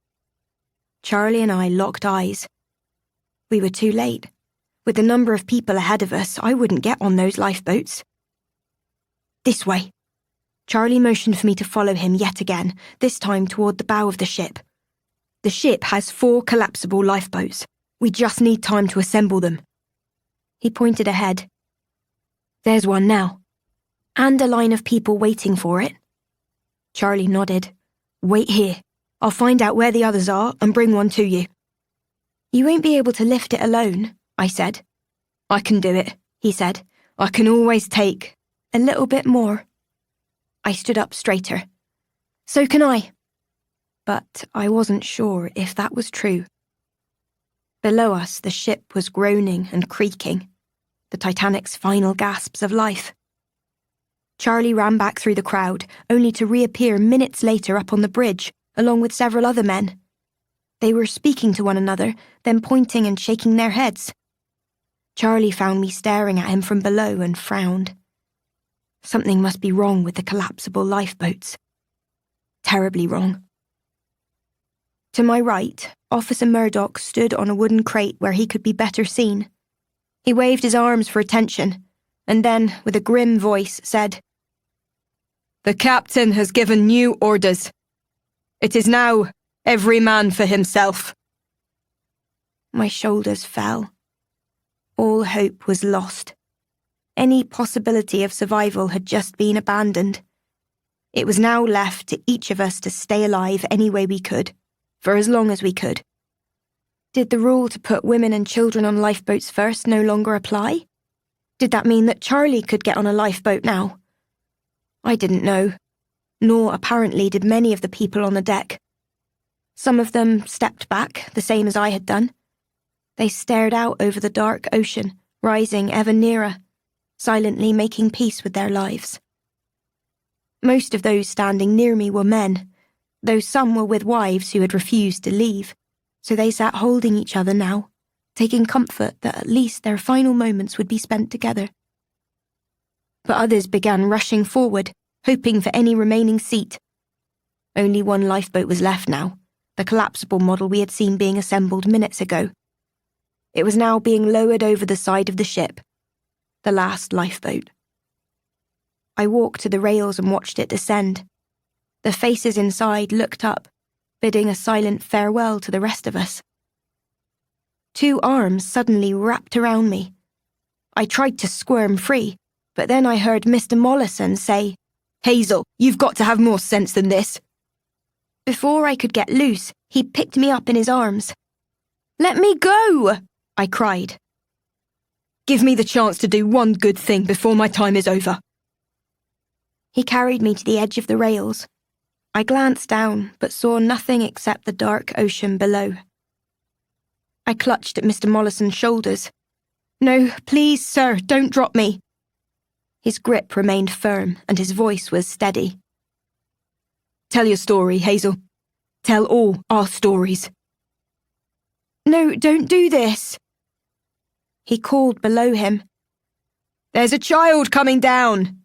Charlie and I locked eyes. We were too late. With the number of people ahead of us, I wouldn't get on those lifeboats. "This way." Charlie motioned for me to follow him yet again, this time toward the bow of the ship. "The ship has 4 collapsible lifeboats. We just need time to assemble them." He pointed ahead. "There's one now. And a line of people waiting for it." Charlie nodded. "Wait here. I'll find out where the others are and bring one to you." "You won't be able to lift it alone," I said. "I can do it," he said. "I can always take a little bit more." I stood up straighter. "So can I." But I wasn't sure if that was true. Below us, the ship was groaning and creaking, the Titanic's final gasps of life. Charlie ran back through the crowd, only to reappear minutes later up on the bridge, along with several other men. They were speaking to one another, then pointing and shaking their heads. Charlie found me staring at him from below and frowned. Something must be wrong with the collapsible lifeboats. Terribly wrong. To my right, Officer Murdoch stood on a wooden crate where he could be better seen. He waved his arms for attention, and then, with a grim voice, said, "The captain has given new orders. It is now every man for himself." My shoulders fell. All hope was lost. Any possibility of survival had just been abandoned. It was now left to each of us to stay alive any way we could, for as long as we could. Did the rule to put women and children on lifeboats first no longer apply? Did that mean that Charlie could get on a lifeboat now? I didn't know, nor apparently did many of the people on the deck. Some of them stepped back, the same as I had done. They stared out over the dark ocean, rising ever nearer, silently making peace with their lives. Most of those standing near me were men, though some were with wives who had refused to leave, so they sat holding each other now, taking comfort that at least their final moments would be spent together. But others began rushing forward, hoping for any remaining seat. Only one lifeboat was left now, the collapsible model we had seen being assembled minutes ago. It was now being lowered over the side of the ship, the last lifeboat. I walked to the rails and watched it descend. The faces inside looked up, bidding a silent farewell to the rest of us. 2 arms suddenly wrapped around me. I tried to squirm free, but then I heard Mr. Mollison say, "Hazel, you've got to have more sense than this." Before I could get loose, he picked me up in his arms. "Let me go!" I cried. "Give me the chance to do one good thing before my time is over." He carried me to the edge of the rails. I glanced down, but saw nothing except the dark ocean below. I clutched at Mr. Mollison's shoulders. "No, please, sir, don't drop me." His grip remained firm, and his voice was steady. "Tell your story, Hazel. Tell all our stories." "No, don't do this." He called below him. "There's a child coming down!"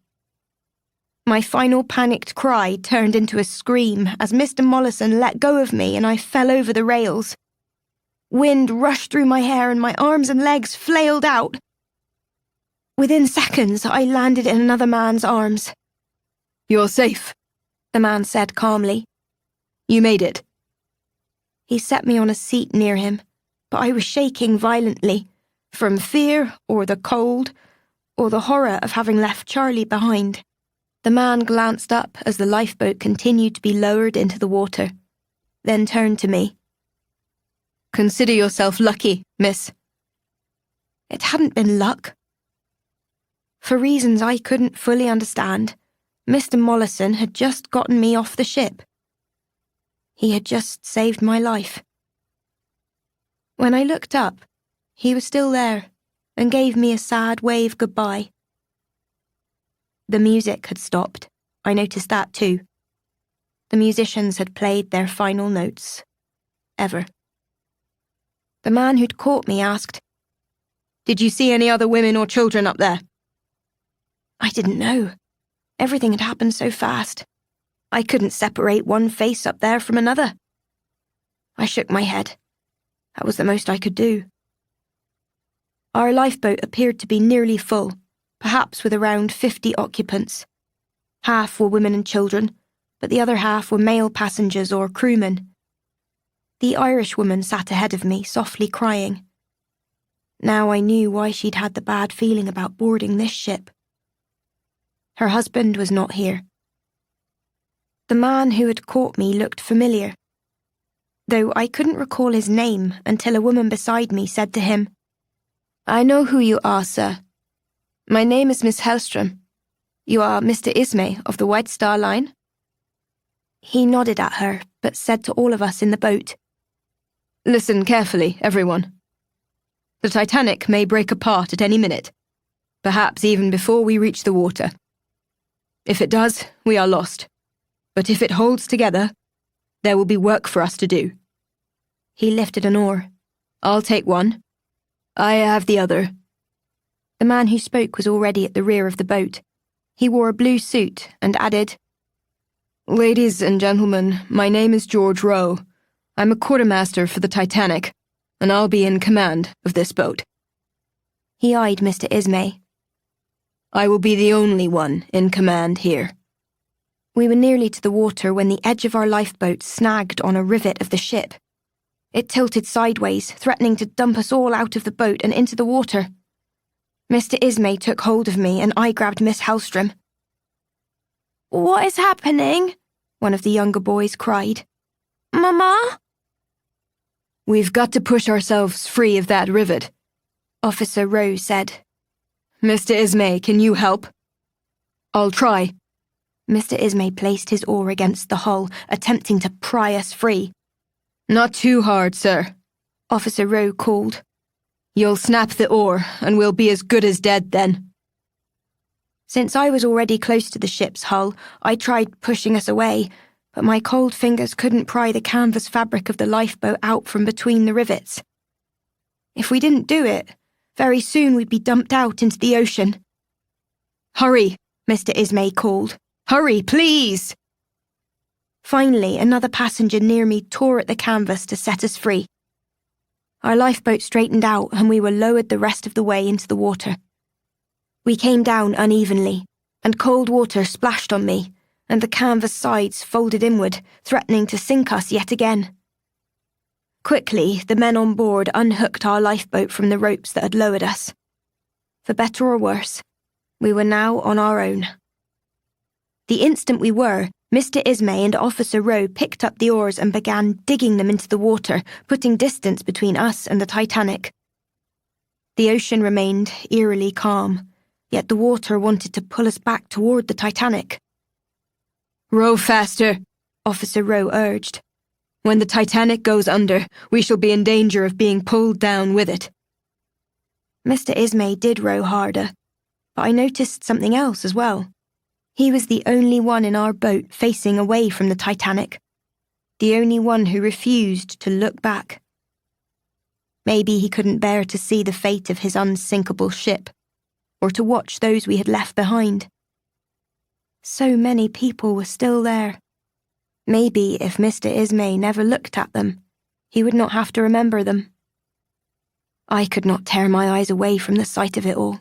My final panicked cry turned into a scream as Mr. Mollison let go of me and I fell over the rails. Wind rushed through my hair and my arms and legs flailed out. Within seconds, I landed in another man's arms. "You're safe," the man said calmly. "You made it." He set me on a seat near him, but I was shaking violently, from fear or the cold or the horror of having left Charlie behind. The man glanced up as the lifeboat continued to be lowered into the water, then turned to me. "Consider yourself lucky, miss." It hadn't been luck. For reasons I couldn't fully understand, Mr. Mollison had just gotten me off the ship. He had just saved my life. When I looked up, he was still there and gave me a sad wave goodbye. The music had stopped. I noticed that too. The musicians had played their final notes. Ever. The man who'd caught me asked, "Did you see any other women or children up there?" I didn't know. Everything had happened so fast. I couldn't separate one face up there from another. I shook my head. That was the most I could do. Our lifeboat appeared to be nearly full, perhaps with around 50 occupants. Half were women and children, but the other half were male passengers or crewmen. The Irish woman sat ahead of me, softly crying. Now I knew why she'd had the bad feeling about boarding this ship. Her husband was not here. The man who had caught me looked familiar, though I couldn't recall his name until a woman beside me said to him, "I know who you are, sir. My name is Miss Hellstrom. You are Mr. Ismay of the White Star Line?" He nodded at her, but said to all of us in the boat, "Listen carefully, everyone. The Titanic may break apart at any minute, perhaps even before we reach the water. If it does, we are lost. But if it holds together, there will be work for us to do." He lifted an oar. "I'll take one. I have the other." The man who spoke was already at the rear of the boat. He wore a blue suit and added, "Ladies and gentlemen, my name is George Rowe. I'm a quartermaster for the Titanic, and I'll be in command of this boat." He eyed Mr. Ismay. "I will be the only one in command here." We were nearly to the water when the edge of our lifeboat snagged on a rivet of the ship. It tilted sideways, threatening to dump us all out of the boat and into the water. Mr. Ismay took hold of me and I grabbed Miss Hellstrom. "What is happening?" one of the younger boys cried. "Mama?" "We've got to push ourselves free of that rivet," Officer Rowe said. "Mr. Ismay, can you help?" "I'll try." Mr. Ismay placed his oar against the hull, attempting to pry us free. "Not too hard, sir," Officer Rowe called. "You'll snap the oar, and we'll be as good as dead then." Since I was already close to the ship's hull, I tried pushing us away, but my cold fingers couldn't pry the canvas fabric of the lifeboat out from between the rivets. If we didn't do it, very soon we'd be dumped out into the ocean. "Hurry," Mr. Ismay called. "Hurry, please!" Finally, another passenger near me tore at the canvas to set us free. Our lifeboat straightened out and we were lowered the rest of the way into the water. We came down unevenly, and cold water splashed on me, and the canvas sides folded inward, threatening to sink us yet again. Quickly, the men on board unhooked our lifeboat from the ropes that had lowered us. For better or worse, we were now on our own. The instant we were, Mr. Ismay and Officer Rowe picked up the oars and began digging them into the water, putting distance between us and the Titanic. The ocean remained eerily calm, yet the water wanted to pull us back toward the Titanic. "Row faster," Officer Rowe urged. "When the Titanic goes under, we shall be in danger of being pulled down with it." Mr. Ismay did row harder, but I noticed something else as well. He was the only one in our boat facing away from the Titanic, the only one who refused to look back. Maybe he couldn't bear to see the fate of his unsinkable ship, or to watch those we had left behind. So many people were still there. Maybe if Mr. Ismay never looked at them, he would not have to remember them. I could not tear my eyes away from the sight of it all.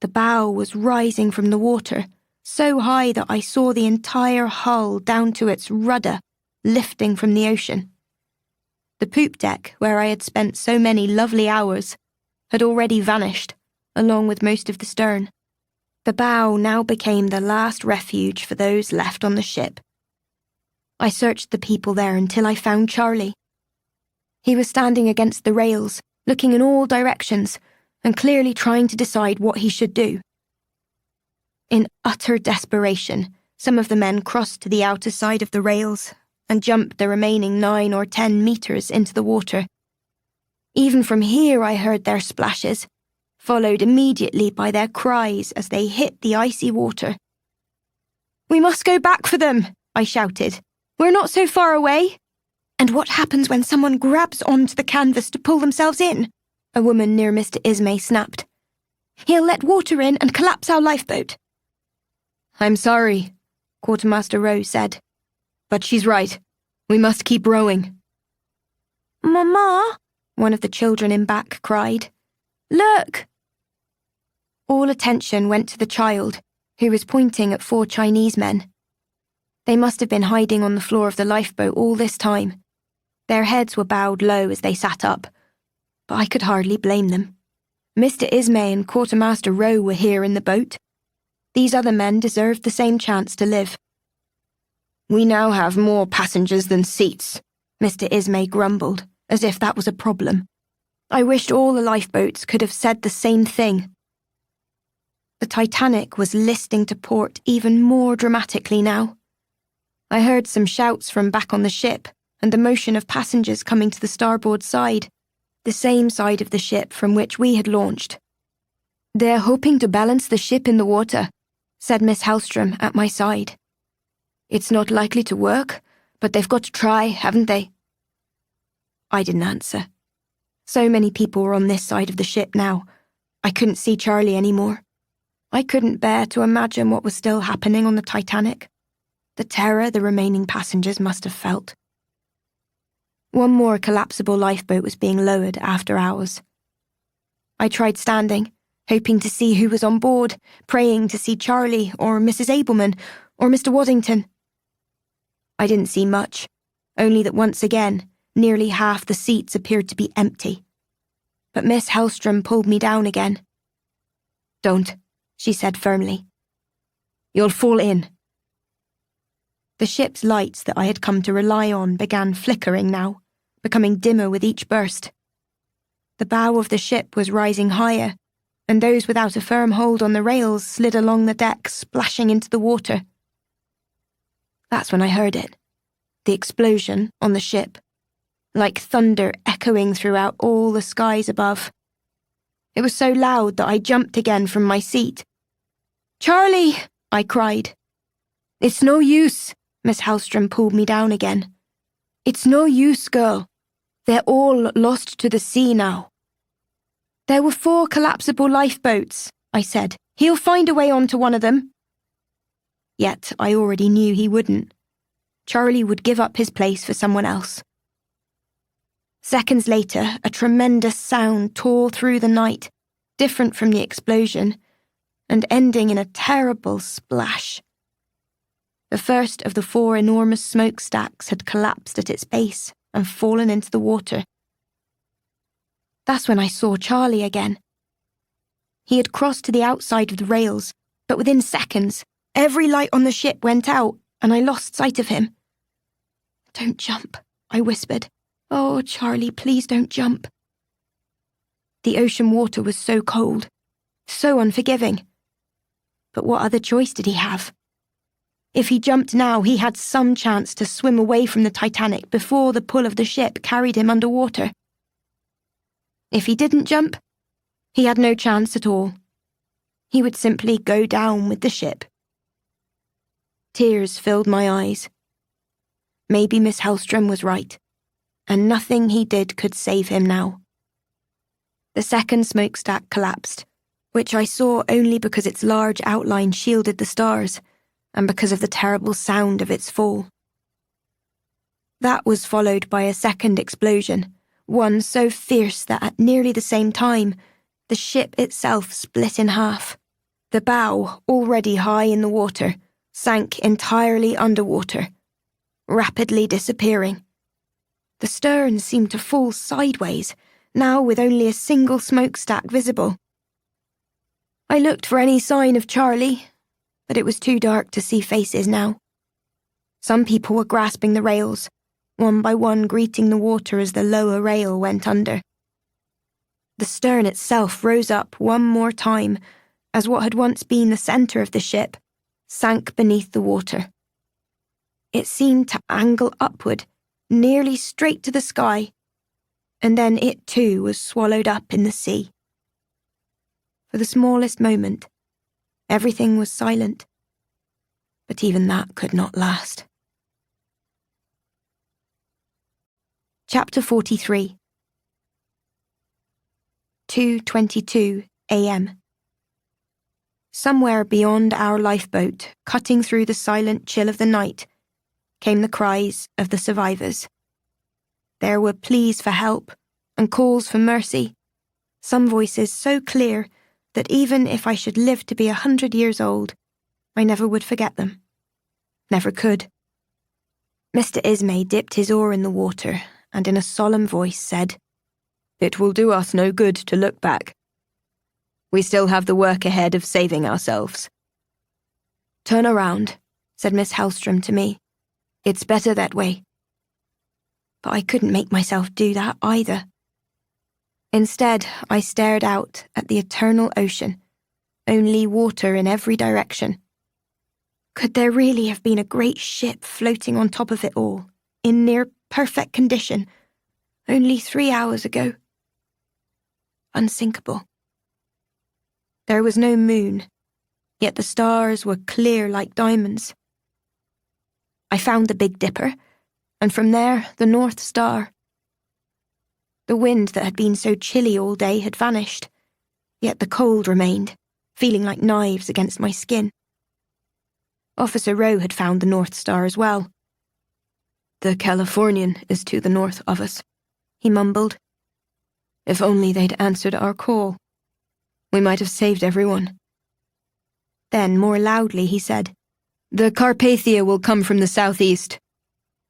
The bow was rising from the water, so high that I saw the entire hull down to its rudder lifting from the ocean. The poop deck, where I had spent so many lovely hours, had already vanished, along with most of the stern. The bow now became the last refuge for those left on the ship. I searched the people there until I found Charlie. He was standing against the rails, looking in all directions, and clearly trying to decide what he should do. In utter desperation, some of the men crossed to the outer side of the rails and jumped the remaining 9 or 10 meters into the water. Even from here I heard their splashes, followed immediately by their cries as they hit the icy water. "We must go back for them," I shouted. "We're not so far away." And what happens when someone grabs onto the canvas to pull themselves in? A woman near Mr. Ismay snapped. He'll let water in and collapse our lifeboat. I'm sorry, Quartermaster Rowe said. But she's right. We must keep rowing. Mama, one of the children in back cried. Look! All attention went to the child, who was pointing at 4 Chinese men. They must have been hiding on the floor of the lifeboat all this time. Their heads were bowed low as they sat up, but I could hardly blame them. Mr. Ismay and Quartermaster Rowe were here in the boat. These other men deserved the same chance to live. We now have more passengers than seats, Mr. Ismay grumbled, as if that was a problem. I wished all the lifeboats could have said the same thing. The Titanic was listing to port even more dramatically now. I heard some shouts from back on the ship and the motion of passengers coming to the starboard side, the same side of the ship from which we had launched. They're hoping to balance the ship in the water, said Miss Hellstrom at my side. It's not likely to work, but they've got to try, haven't they? I didn't answer. So many people were on this side of the ship now. I couldn't see Charlie anymore. I couldn't bear to imagine what was still happening on the Titanic. The terror the remaining passengers must have felt. One more collapsible lifeboat was being lowered after hours. I tried standing, hoping to see who was on board, praying to see Charlie or Mrs. Abelman or Mr. Waddington. I didn't see much, only that once again, nearly half the seats appeared to be empty. But Miss Hellstrom pulled me down again. Don't, she said firmly. You'll fall in. The ship's lights that I had come to rely on began flickering now, becoming dimmer with each burst. The bow of the ship was rising higher, and those without a firm hold on the rails slid along the deck, splashing into the water. That's when I heard it, the explosion on the ship, like thunder echoing throughout all the skies above. It was so loud that I jumped again from my seat. "Charlie!" I cried. "It's no use," Miss Hellstrom pulled me down again. "It's no use, girl. They're all lost to the sea now." "There were 4 collapsible lifeboats," I said. "He'll find a way onto one of them." Yet I already knew he wouldn't. Charlie would give up his place for someone else. Seconds later, a tremendous sound tore through the night, different from the explosion, and ending in a terrible splash. The first of the 4 enormous smokestacks had collapsed at its base and fallen into the water. That's when I saw Charlie again. He had crossed to the outside of the rails, but within seconds, every light on the ship went out and I lost sight of him. "Don't jump," I whispered. "Oh, Charlie, please don't jump." The ocean water was so cold, so unforgiving. But what other choice did he have? If he jumped now, he had some chance to swim away from the Titanic before the pull of the ship carried him underwater. If he didn't jump, he had no chance at all. He would simply go down with the ship. Tears filled my eyes. Maybe Miss Hellstrom was right, and nothing he did could save him now. The second smokestack collapsed, which I saw only because its large outline shielded the stars, and because of the terrible sound of its fall. That was followed by a second explosion, one so fierce that at nearly the same time, the ship itself split in half. The bow, already high in the water, sank entirely underwater, rapidly disappearing. The stern seemed to fall sideways, now with only a single smokestack visible. I looked for any sign of Charlie, but it was too dark to see faces now. Some people were grasping the rails, one by one greeting the water as the lower rail went under. The stern itself rose up one more time as what had once been the centre of the ship sank beneath the water. It seemed to angle upward, nearly straight to the sky, and then it too was swallowed up in the sea. For the smallest moment, everything was silent, but even that could not last. Chapter 43. 2:22 a.m. Somewhere beyond our lifeboat, cutting through the silent chill of the night, came the cries of the survivors. There were pleas for help and calls for mercy, some voices so clear that even if I should live to be 100 years old, I never would forget them. Never could. Mr. Ismay dipped his oar in the water and in a solemn voice said, "It will do us no good to look back. We still have the work ahead of saving ourselves." "Turn around," said Miss Hellstrom to me. "It's better that way." But I couldn't make myself do that either. Instead, I stared out at the eternal ocean, only water in every direction. Could there really have been a great ship floating on top of it all, in near perfect condition, only 3 hours ago? Unsinkable. There was no moon, yet the stars were clear like diamonds. I found the Big Dipper, and from there the North Star. The wind that had been so chilly all day had vanished, yet the cold remained, feeling like knives against my skin. Officer Rowe had found the North Star as well. "The Californian is to the north of us," he mumbled. "If only they'd answered our call. We might have saved everyone." Then, more loudly, he said, "The Carpathia will come from the southeast.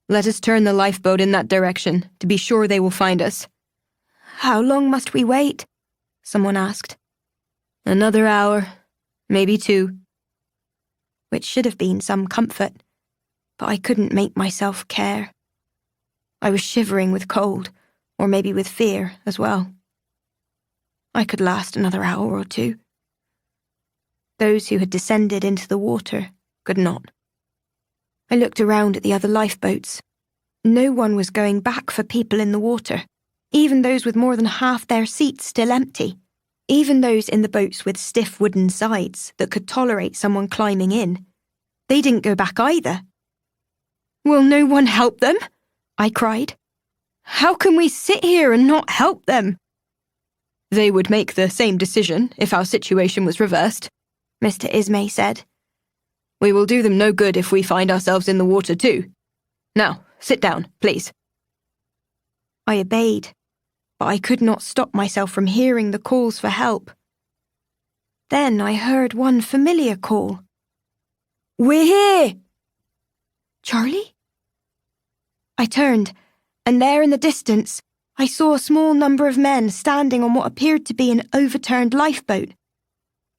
Let us turn the lifeboat in that direction to be sure they will find us." "How long must we wait?" someone asked. "Another hour, maybe 2. Which should have been some comfort, but I couldn't make myself care. I was shivering with cold, or maybe with fear as well. I could last another hour or 2. Those who had descended into the water could not. I looked around at the other lifeboats. No one was going back for people in the water, even those with more than half their seats still empty, even those in the boats with stiff wooden sides that could tolerate someone climbing in. They didn't go back either. "Will no one help them?" I cried. "How can we sit here and not help them?" "They would make the same decision if our situation was reversed," Mr. Ismay said. "We will do them no good if we find ourselves in the water too. Now, sit down, please." I obeyed, but I could not stop myself from hearing the calls for help. Then I heard one familiar call. "We're here!" "Charlie?" I turned, and there in the distance, I saw a small number of men standing on what appeared to be an overturned lifeboat.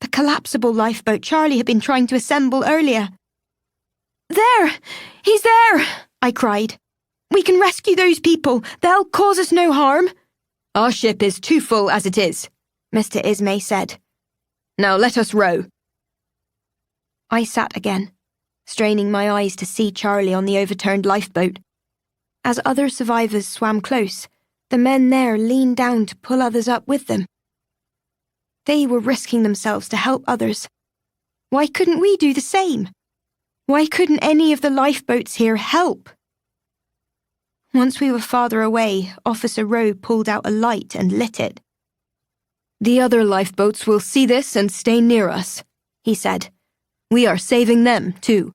The collapsible lifeboat Charlie had been trying to assemble earlier. "There! He's there!" I cried. "We can rescue those people. They'll cause us no harm." "Our ship is too full as it is," Mr. Ismay said. "Now let us row." I sat again, straining my eyes to see Charlie on the overturned lifeboat. As other survivors swam close, the men there leaned down to pull others up with them. They were risking themselves to help others. Why couldn't we do the same? Why couldn't any of the lifeboats here help? Once we were farther away, Officer Rowe pulled out a light and lit it. "The other lifeboats will see this and stay near us," he said. "We are saving them, too."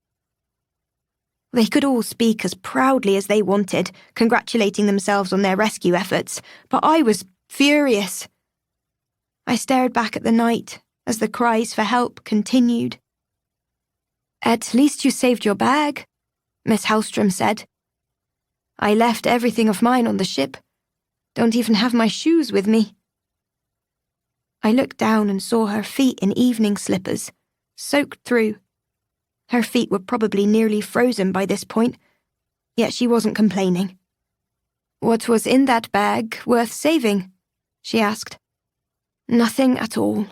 They could all speak as proudly as they wanted, congratulating themselves on their rescue efforts, but I was furious. I stared back at the night as the cries for help continued. "At least you saved your bag," Miss Hellstrom said. "I left everything of mine on the ship. Don't even have my shoes with me." I looked down and saw her feet in evening slippers, soaked through. Her feet were probably nearly frozen by this point, yet she wasn't complaining. "What was in that bag worth saving?" she asked. "Nothing at all."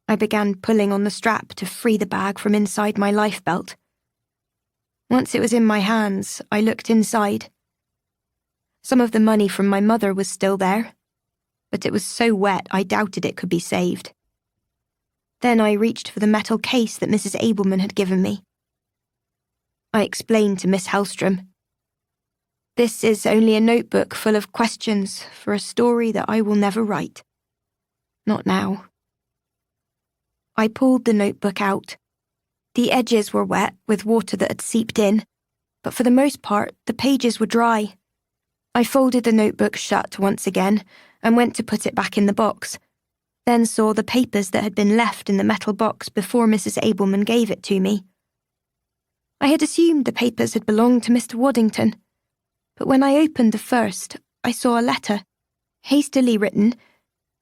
I began pulling on the strap to free the bag from inside my lifebelt. Once it was in my hands, I looked inside. Some of the money from my mother was still there, but it was so wet I doubted it could be saved. Then I reached for the metal case that Mrs. Abelman had given me. I explained to Miss Hellstrom. This is only a notebook full of questions for a story that I will never write. Not now. I pulled the notebook out. The edges were wet with water that had seeped in, but for the most part, the pages were dry. I folded the notebook shut once again and went to put it back in the box, then saw the papers that had been left in the metal box before Mrs. Abelman gave it to me. I had assumed the papers had belonged to Mr. Waddington, but when I opened the first, I saw a letter, hastily written,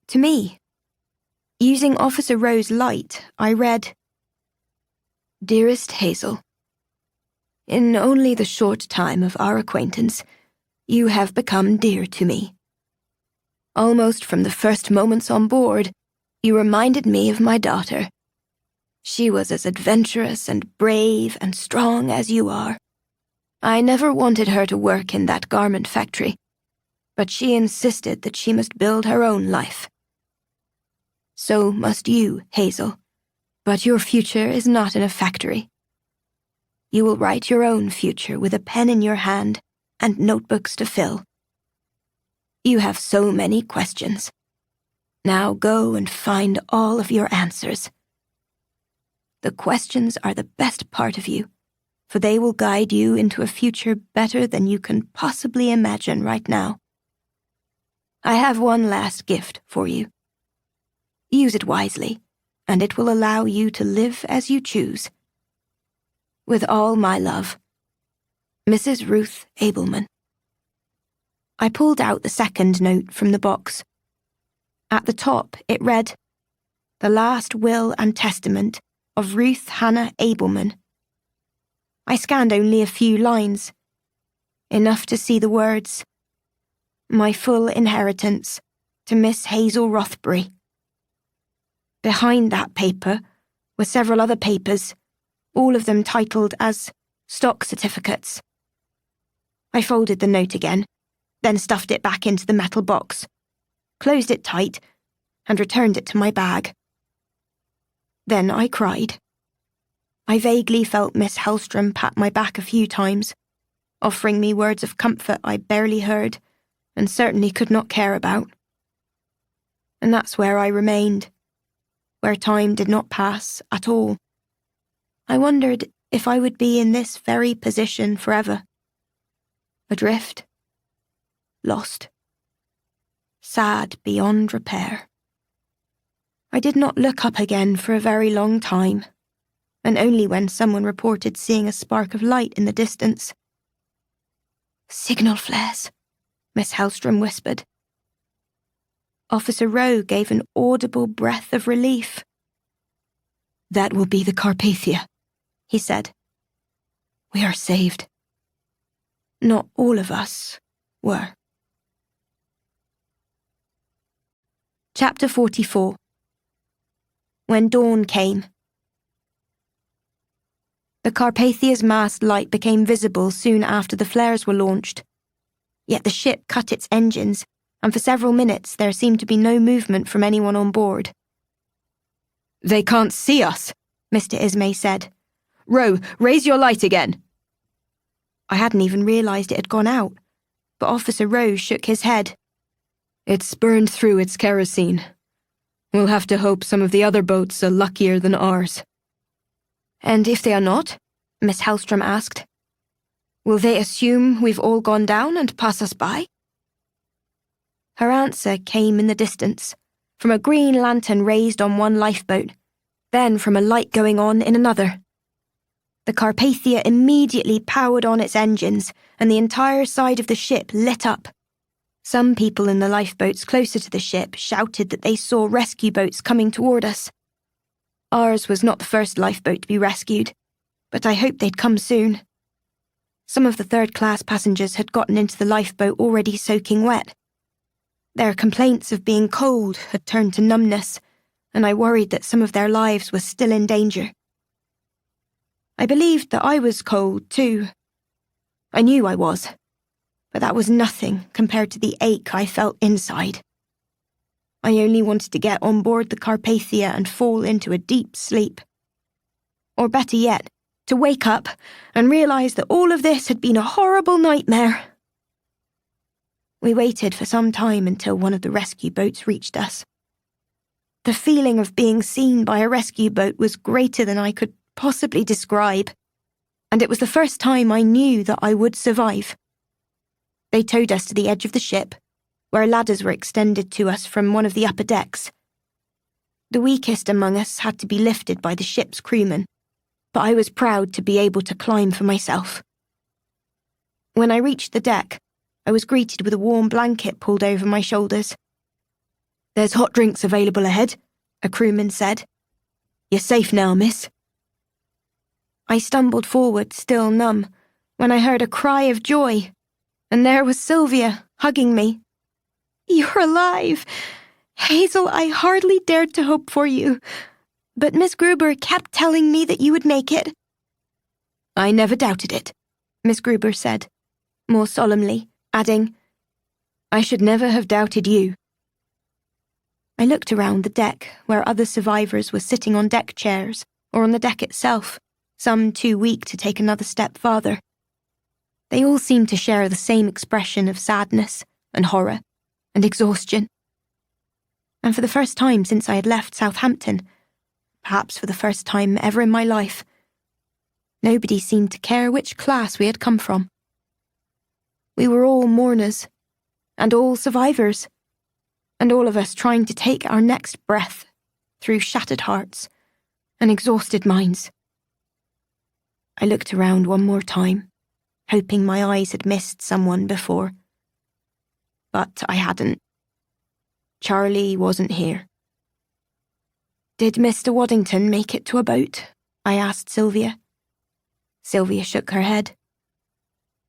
to me. Using Officer Rowe's light, I read, "Dearest Hazel, in only the short time of our acquaintance, you have become dear to me. Almost from the first moments on board, you reminded me of my daughter. She was as adventurous and brave and strong as you are. I never wanted her to work in that garment factory, but she insisted that she must build her own life. So must you, Hazel, but your future is not in a factory. You will write your own future with a pen in your hand and notebooks to fill. You have so many questions. Now go and find all of your answers. The questions are the best part of you, for they will guide you into a future better than you can possibly imagine right now. I have one last gift for you. Use it wisely, and it will allow you to live as you choose. With all my love, Mrs. Ruth Abelman." I pulled out the second note from the box. At the top, it read, "The last will and testament of Ruth Hannah Abelman." I scanned only a few lines, enough to see the words, "My full inheritance to Miss Hazel Rothbury." Behind that paper were several other papers, all of them titled as stock certificates. I folded the note again, then stuffed it back into the metal box, closed it tight, and returned it to my bag. Then I cried. I vaguely felt Miss Hellstrom pat my back a few times, offering me words of comfort I barely heard and certainly could not care about. And that's where I remained, where time did not pass at all. I wondered if I would be in this very position forever. Adrift, lost, sad beyond repair. I did not look up again for a very long time, and only when someone reported seeing a spark of light in the distance. "Signal flares," Miss Hellstrom whispered. Officer Rowe gave an audible breath of relief. "That will be the Carpathia," he said. "We are saved." Not all of us were. Chapter 44. When dawn came. The Carpathia's mast light became visible soon after the flares were launched. Yet the ship cut its engines, and for several minutes there seemed to be no movement from anyone on board. "They can't see us," Mr. Ismay said. "Rowe, raise your light again." I hadn't even realised it had gone out, but Officer Rowe shook his head. "It's burned through its kerosene. We'll have to hope some of the other boats are luckier than ours." "And if they are not?" Miss Hellstrom asked. "Will they assume we've all gone down and pass us by?" Her answer came in the distance, from a green lantern raised on one lifeboat, then from a light going on in another. The Carpathia immediately powered on its engines, and the entire side of the ship lit up. Some people in the lifeboats closer to the ship shouted that they saw rescue boats coming toward us. Ours was not the first lifeboat to be rescued, but I hoped they'd come soon. Some of the third-class passengers had gotten into the lifeboat already soaking wet. Their complaints of being cold had turned to numbness, and I worried that some of their lives were still in danger. I believed that I was cold, too. I knew I was, but that was nothing compared to the ache I felt inside. I only wanted to get on board the Carpathia and fall into a deep sleep. Or better yet, to wake up and realise that all of this had been a horrible nightmare, We waited for some time until one of the rescue boats reached us. The feeling of being seen by a rescue boat was greater than I could possibly describe, and it was the first time I knew that I would survive. They towed us to the edge of the ship, where ladders were extended to us from one of the upper decks. The weakest among us had to be lifted by the ship's crewmen, but I was proud to be able to climb for myself. When I reached the deck, I was greeted with a warm blanket pulled over my shoulders. "There's hot drinks available ahead," a crewman said. "You're safe now, miss." I stumbled forward, still numb, when I heard a cry of joy, and there was Sylvia, hugging me. "You're alive! Hazel, I hardly dared to hope for you, but Miss Gruber kept telling me that you would make it." "I never doubted it," Miss Gruber said, more solemnly, adding, "I should never have doubted you." I looked around the deck, where other survivors were sitting on deck chairs or on the deck itself, some too weak to take another step farther. They all seemed to share the same expression of sadness and horror and exhaustion. And for the first time since I had left Southampton, perhaps for the first time ever in my life, nobody seemed to care which class we had come from. We were all mourners, and all survivors, and all of us trying to take our next breath through shattered hearts and exhausted minds. I looked around one more time, hoping my eyes had missed someone before. But I hadn't. Charlie wasn't here. "Did Mr. Waddington make it to a boat?" I asked Sylvia. Sylvia shook her head.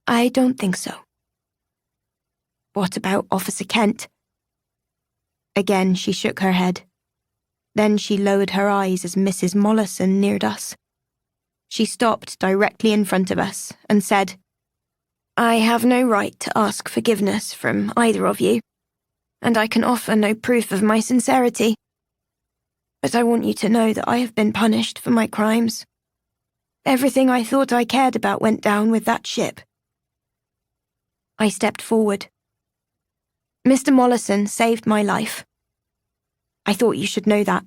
"I don't think so." "What about Officer Kent?" Again she shook her head. Then she lowered her eyes as Mrs. Mollison neared us. She stopped directly in front of us and said, "I have no right to ask forgiveness from either of you, and I can offer no proof of my sincerity. But I want you to know that I have been punished for my crimes. Everything I thought I cared about went down with that ship." I stepped forward. "Mr. Mollison saved my life. I thought you should know that."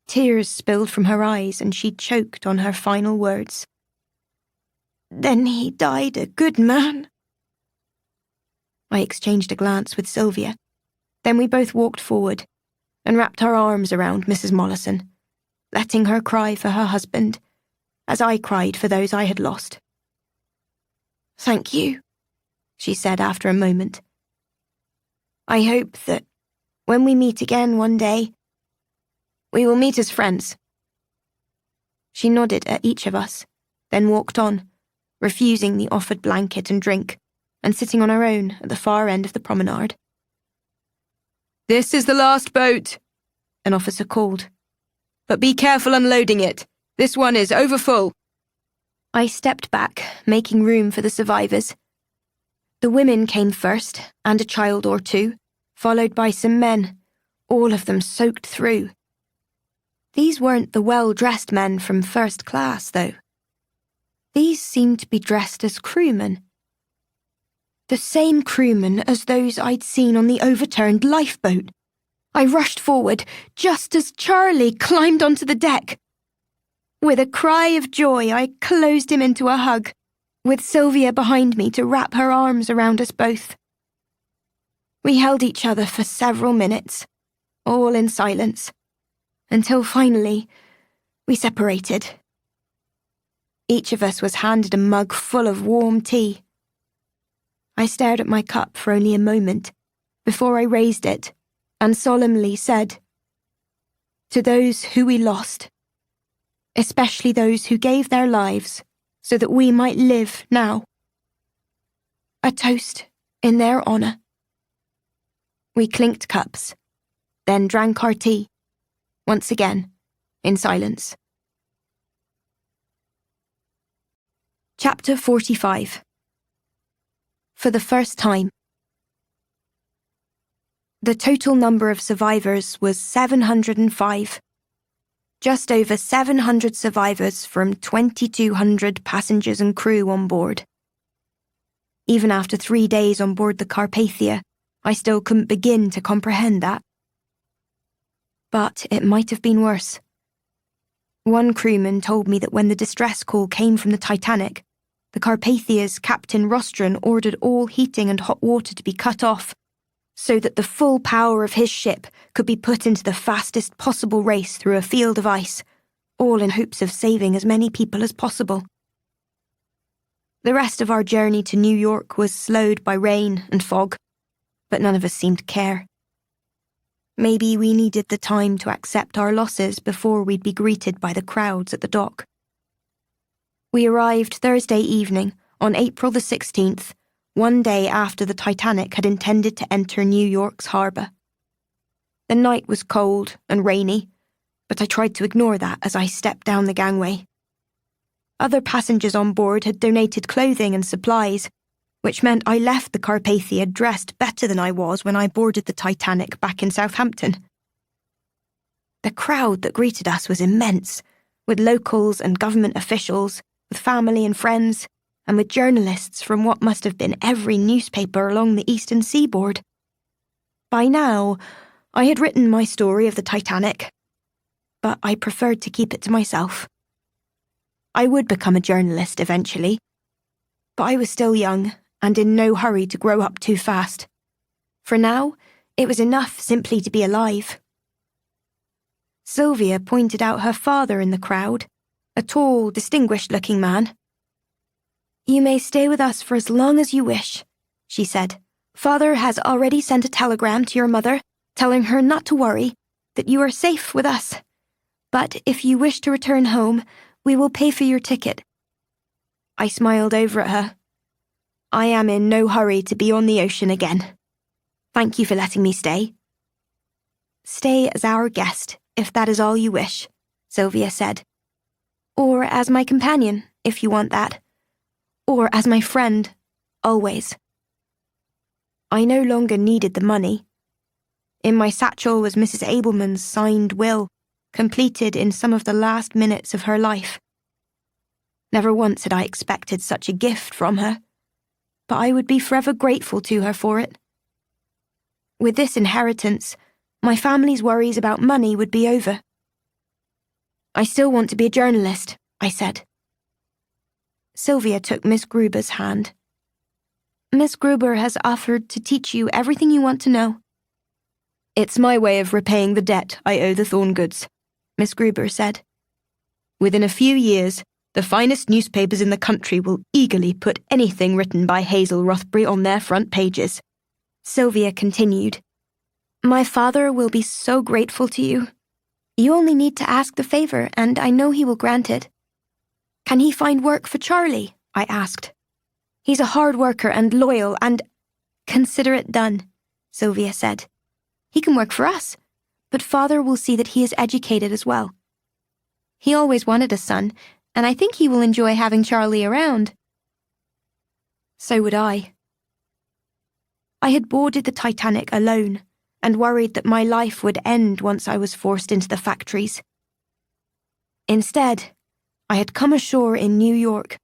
Tears spilled from her eyes and she choked on her final words. "Then he died a good man." I exchanged a glance with Sylvia. Then we both walked forward and wrapped our arms around Mrs. Mollison, letting her cry for her husband, as I cried for those I had lost. "Thank you," she said after a moment. "I hope that when we meet again one day, we will meet as friends." She nodded at each of us, then walked on, refusing the offered blanket and drink, and sitting on her own at the far end of the promenade. "This is the last boat," an officer called. "But be careful unloading it. This one is overfull." I stepped back, making room for the survivors. The women came first, and a child or two, followed by some men, all of them soaked through. These weren't the well-dressed men from first class, though. These seemed to be dressed as crewmen. The same crewmen as those I'd seen on the overturned lifeboat. I rushed forward, just as Charlie climbed onto the deck. With a cry of joy, I closed him into a hug, with Sylvia behind me to wrap her arms around us both. We held each other for several minutes, all in silence, until finally we separated. Each of us was handed a mug full of warm tea. I stared at my cup for only a moment before I raised it and solemnly said, "To those who we lost, especially those who gave their lives so that we might live now. A toast in their honour." We clinked cups, then drank our tea, once again, in silence. Chapter 45. For the first time. The total number of survivors was 705. Just over 700 survivors from 2,200 passengers and crew on board. Even after 3 days on board the Carpathia, I still couldn't begin to comprehend that. But it might have been worse. One crewman told me that when the distress call came from the Titanic, the Carpathia's Captain Rostron ordered all heating and hot water to be cut off, so that the full power of his ship could be put into the fastest possible race through a field of ice, all in hopes of saving as many people as possible. The rest of our journey to New York was slowed by rain and fog, but none of us seemed to care. Maybe we needed the time to accept our losses before we'd be greeted by the crowds at the dock. We arrived Thursday evening, on April the 16th, 1 day after the Titanic had intended to enter New York's harbour. The night was cold and rainy, but I tried to ignore that as I stepped down the gangway. Other passengers on board had donated clothing and supplies, which meant I left the Carpathia dressed better than I was when I boarded the Titanic back in Southampton. The crowd that greeted us was immense, with locals and government officials, with family and friends, and with journalists from what must have been every newspaper along the eastern seaboard. By now, I had written my story of the Titanic, but I preferred to keep it to myself. I would become a journalist eventually, but I was still young and in no hurry to grow up too fast. For now, it was enough simply to be alive. Sylvia pointed out her father in the crowd, a tall, distinguished-looking man. "You may stay with us for as long as you wish," she said. "Father has already sent a telegram to your mother, telling her not to worry, that you are safe with us. But if you wish to return home, we will pay for your ticket." I smiled over at her. "I am in no hurry to be on the ocean again. Thank you for letting me stay." "Stay as our guest, if that is all you wish," Sylvia said. "Or as my companion, if you want that. Or as my friend, always." I no longer needed the money. In my satchel was Mrs. Abelman's signed will, completed in some of the last minutes of her life. Never once had I expected such a gift from her, but I would be forever grateful to her for it. With this inheritance, my family's worries about money would be over. "I still want to be a journalist," I said. Sylvia took Miss Gruber's hand. "Miss Gruber has offered to teach you everything you want to know." "It's my way of repaying the debt I owe the Thorngoods," Miss Gruber said. "Within a few years, the finest newspapers in the country will eagerly put anything written by Hazel Rothbury on their front pages." Sylvia continued, "My father will be so grateful to you. You only need to ask the favour, and I know he will grant it." "Can he find work for Charlie?" I asked. "He's a hard worker and loyal and—" "Consider it done," Sylvia said. "He can work for us, but father will see that he is educated as well. He always wanted a son, and I think he will enjoy having Charlie around." So would I. I had boarded the Titanic alone and worried that my life would end once I was forced into the factories. Instead, I had come ashore in New York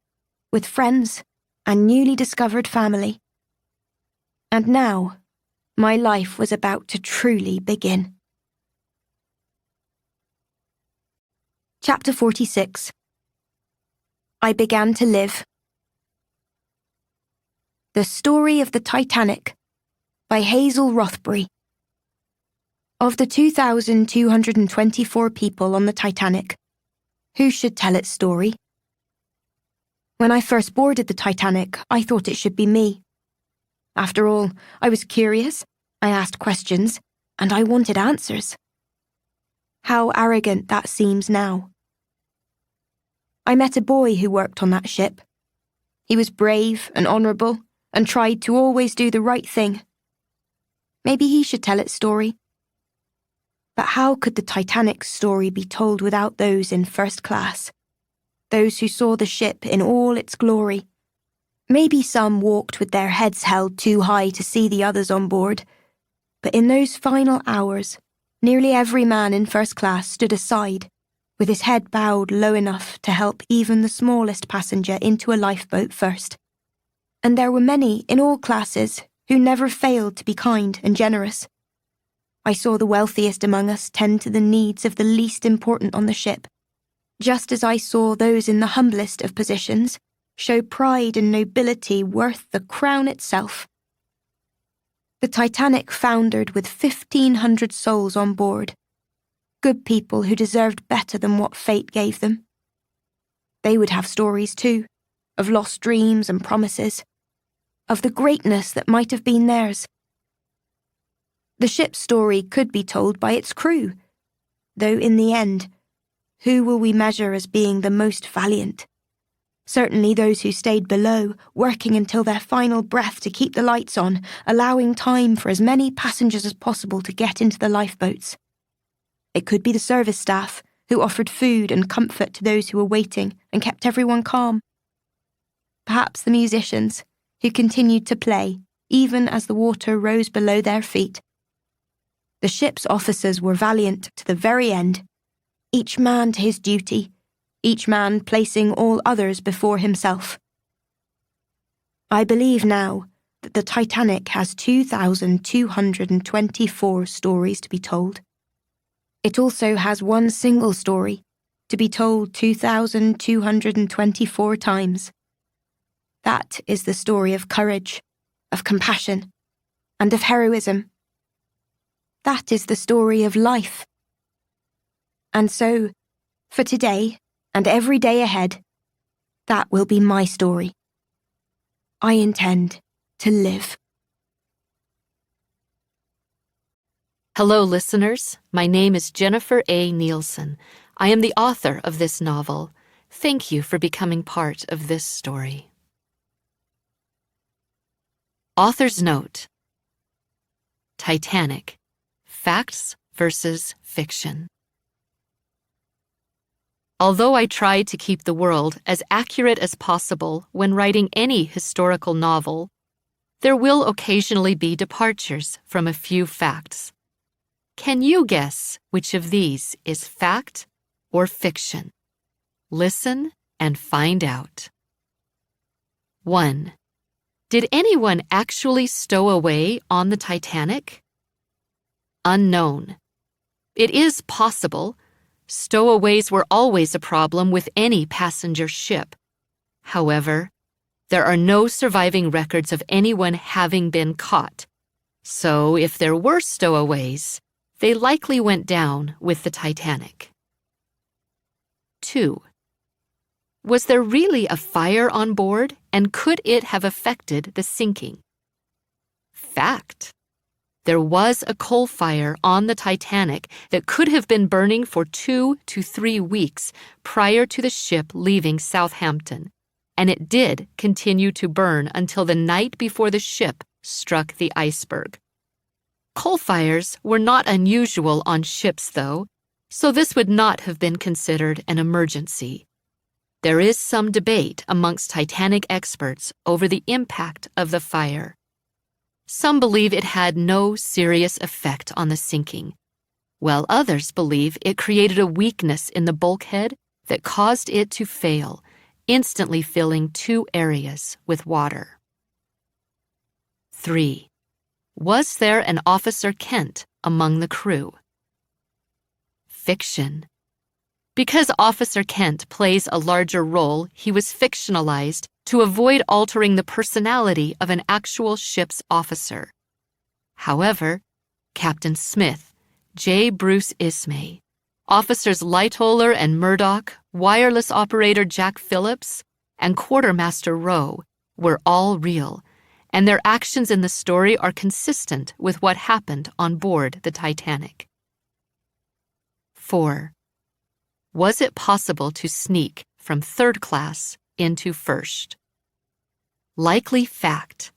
with friends and newly discovered family. And now, my life was about to truly begin. Chapter 46. I began to live. The Story of the Titanic by Hazel Rothbury. Of the 2,224 people on the Titanic, who should tell its story? When I first boarded the Titanic, I thought it should be me. After all, I was curious, I asked questions, and I wanted answers. How arrogant that seems now. I met a boy who worked on that ship. He was brave and honourable and tried to always do the right thing. Maybe he should tell its story. But how could the Titanic's story be told without those in first class? Those who saw the ship in all its glory. Maybe some walked with their heads held too high to see the others on board, but in those final hours, nearly every man in first class stood aside, with his head bowed low enough to help even the smallest passenger into a lifeboat first. and there were many in all classes who never failed to be kind and generous. I saw the wealthiest among us tend to the needs of the least important on the ship, just as I saw those in the humblest of positions show pride and nobility worth the crown itself. The Titanic foundered with 1,500 souls on board, good people who deserved better than what fate gave them. They would have stories too, of lost dreams and promises, of the greatness that might have been theirs. The ship's story could be told by its crew, though in the end, who will we measure as being the most valiant? Certainly those who stayed below, working until their final breath to keep the lights on, allowing time for as many passengers as possible to get into the lifeboats. It could be the service staff, who offered food and comfort to those who were waiting and kept everyone calm. Perhaps the musicians, who continued to play, even as the water rose below their feet. The ship's officers were valiant to the very end, each man to his duty, each man placing all others before himself. I believe now that the Titanic has 2,224 stories to be told. It also has one single story to be told 2,224 times. That is the story of courage, of compassion, and of heroism. That is the story of life. And so, for today and every day ahead, that will be my story. I intend to live. Hello, listeners. My name is Jennifer A. Nielsen. I am the author of this novel. Thank you for becoming part of this story. Author's note: Titanic, facts versus fiction. Although I try to keep the world as accurate as possible when writing any historical novel, there will occasionally be departures from a few facts. Can you guess which of these is fact or fiction? Listen and find out. 1. Did anyone actually stow away on the Titanic? Unknown. It is possible. Stowaways were always a problem with any passenger ship. However, there are no surviving records of anyone having been caught. So if there were stowaways, they likely went down with the Titanic. 2. Was there really a fire on board, and could it have affected the sinking? Fact. There was a coal fire on the Titanic that could have been burning for 2 to 3 weeks prior to the ship leaving Southampton, and it did continue to burn until the night before the ship struck the iceberg. Coal fires were not unusual on ships, though, so this would not have been considered an emergency. There is some debate amongst Titanic experts over the impact of the fire. Some believe it had no serious effect on the sinking, while others believe it created a weakness in the bulkhead that caused it to fail, instantly filling 2 areas with water. 3. Was there an Officer Kent among the crew? Fiction. Because Officer Kent plays a larger role, he was fictionalized to avoid altering the personality of an actual ship's officer. However, Captain Smith, J. Bruce Ismay, Officers Lightoller and Murdoch, wireless operator Jack Phillips, and Quartermaster Rowe were all real, and their actions in the story are consistent with what happened on board the Titanic. 4. Was it possible to sneak from third class into first? Likely fact.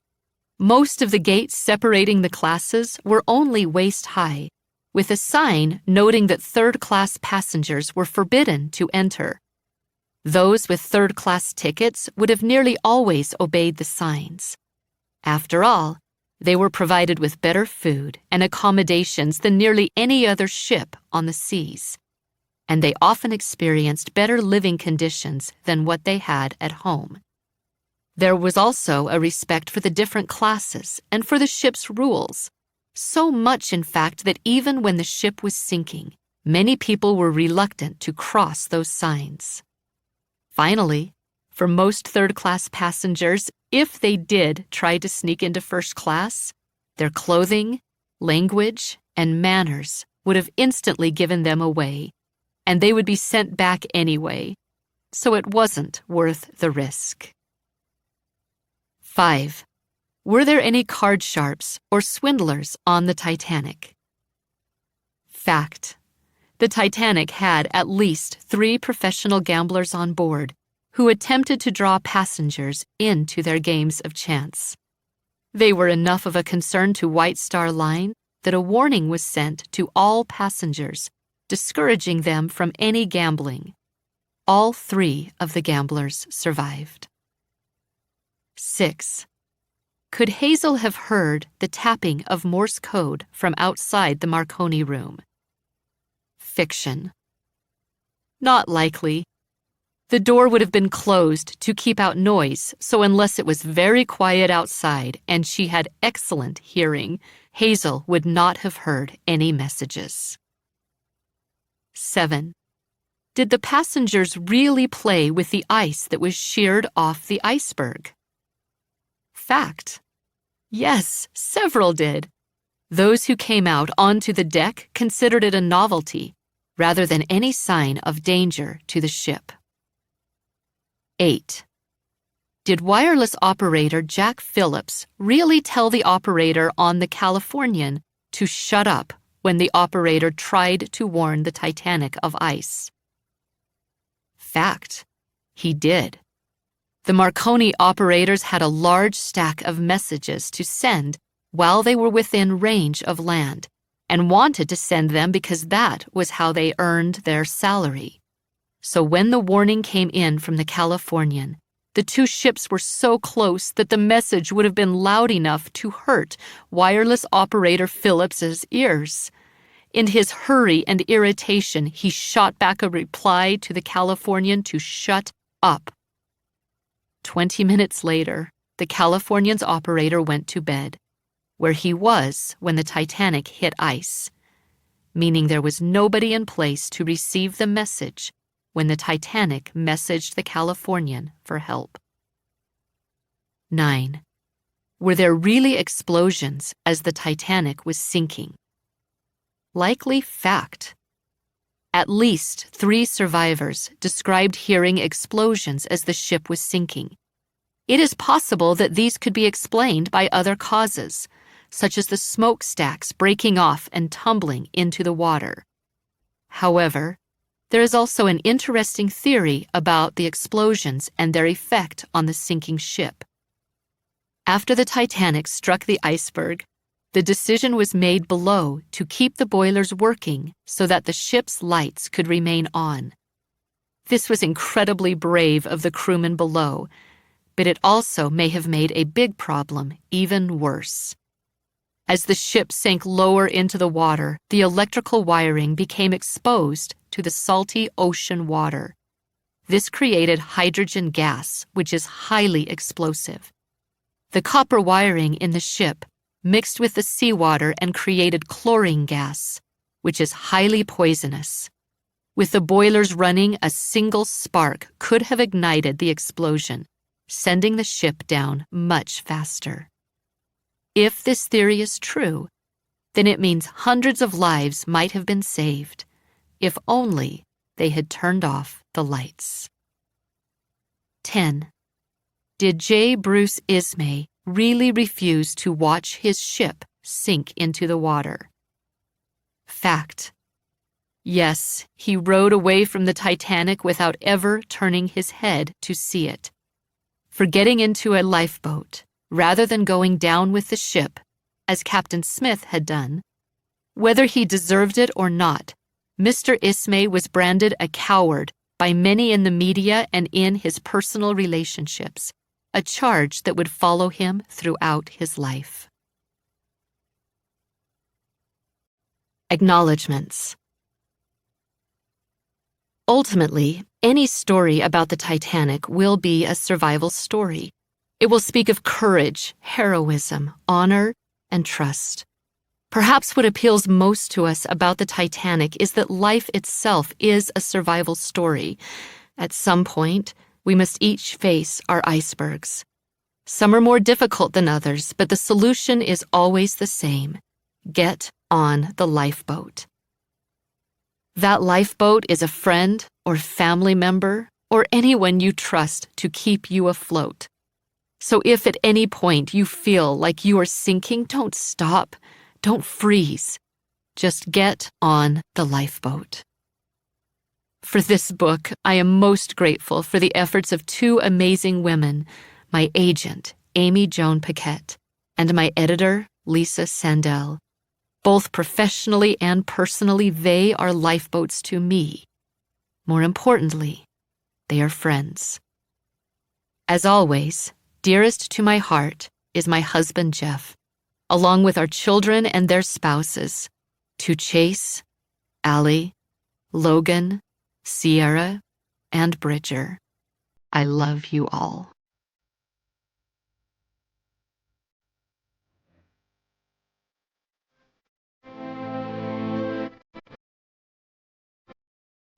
Most of the gates separating the classes were only waist-high, with a sign noting that third-class passengers were forbidden to enter. Those with third-class tickets would have nearly always obeyed the signs. After all, they were provided with better food and accommodations than nearly any other ship on the seas, and they often experienced better living conditions than what they had at home. There was also a respect for the different classes and for the ship's rules. So much, in fact, that even when the ship was sinking, many people were reluctant to cross those signs. Finally, for most third-class passengers, if they did try to sneak into first class, their clothing, language, and manners would have instantly given them away, and they would be sent back anyway, so it wasn't worth the risk. 5. Were there any card sharps or swindlers on the Titanic? Fact. The Titanic had at least 3 professional gamblers on board who attempted to draw passengers into their games of chance. They were enough of a concern to White Star Line that a warning was sent to all passengers, discouraging them from any gambling. All 3 of the gamblers survived. 6. Could Hazel have heard the tapping of Morse code from outside the Marconi room? Fiction. Not likely. The door would have been closed to keep out noise, so unless it was very quiet outside and she had excellent hearing, Hazel would not have heard any messages. 7. Did the passengers really play with the ice that was sheared off the iceberg? Fact. Yes, several did. Those who came out onto the deck considered it a novelty, rather than any sign of danger to the ship. 8. Did wireless operator Jack Phillips really tell the operator on the Californian to shut up when the operator tried to warn the Titanic of ice? Fact. He did. The Marconi operators had a large stack of messages to send while they were within range of land, and wanted to send them because that was how they earned their salary. So when the warning came in from the Californian, the 2 ships were so close that the message would have been loud enough to hurt wireless operator Phillips's ears. In his hurry and irritation, he shot back a reply to the Californian to shut up. 20 minutes later, the Californian's operator went to bed, where he was when the Titanic hit ice, meaning there was nobody in place to receive the message when the Titanic messaged the Californian for help. 9. Were there really explosions as the Titanic was sinking? Likely fact. At least 3 survivors described hearing explosions as the ship was sinking. It is possible that these could be explained by other causes, such as the smokestacks breaking off and tumbling into the water. However, there is also an interesting theory about the explosions and their effect on the sinking ship. After the Titanic struck the iceberg, the decision was made below to keep the boilers working so that the ship's lights could remain on. This was incredibly brave of the crewmen below, but it also may have made a big problem even worse. As the ship sank lower into the water, the electrical wiring became exposed to the salty ocean water. This created hydrogen gas, which is highly explosive. The copper wiring in the ship mixed with the seawater and created chlorine gas, which is highly poisonous. With the boilers running, a single spark could have ignited the explosion, sending the ship down much faster. If this theory is true, then it means hundreds of lives might have been saved, if only they had turned off the lights. 10. Did J. Bruce Ismay really refuse to watch his ship sink into the water? Fact. Yes, he rowed away from the Titanic without ever turning his head to see it. For getting into a lifeboat, rather than going down with the ship, as Captain Smith had done, whether he deserved it or not, Mr. Ismay was branded a coward by many in the media and in his personal relationships, a charge that would follow him throughout his life. Acknowledgements. Ultimately, any story about the Titanic will be a survival story. It will speak of courage, heroism, honor, and trust. Perhaps what appeals most to us about the Titanic is that life itself is a survival story. At some point, we must each face our icebergs. Some are more difficult than others, but the solution is always the same. Get on the lifeboat. That lifeboat is a friend or family member or anyone you trust to keep you afloat. So if at any point you feel like you are sinking, don't stop, don't freeze. Just get on the lifeboat. For this book, I am most grateful for the efforts of two amazing women, my agent, Amy Joan Paquette, and my editor, Lisa Sandell. Both professionally and personally, they are lifeboats to me. More importantly, they are friends. As always, dearest to my heart is my husband, Jeff, along with our children and their spouses, to Chase, Allie, Logan, Sierra, and Bridger. I love you all.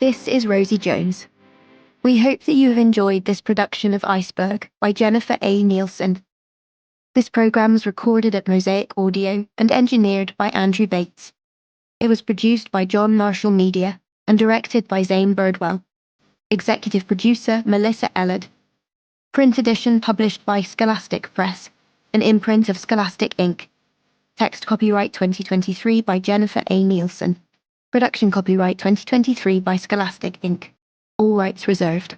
This is Rosie Jones. We hope that you have enjoyed this production of Iceberg by Jennifer A. Nielsen. This program was recorded at Mosaic Audio and engineered by Andrew Bates. It was produced by John Marshall Media and directed by Zane Birdwell. Executive producer Melissa Ellard. Print edition published by Scholastic Press, an imprint of Scholastic Inc. Text copyright 2023 by Jennifer A. Nielsen. Production copyright 2023 by Scholastic Inc. All rights reserved.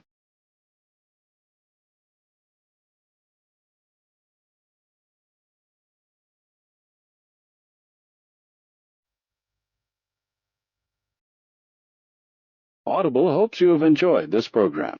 Audible hopes you have enjoyed this program.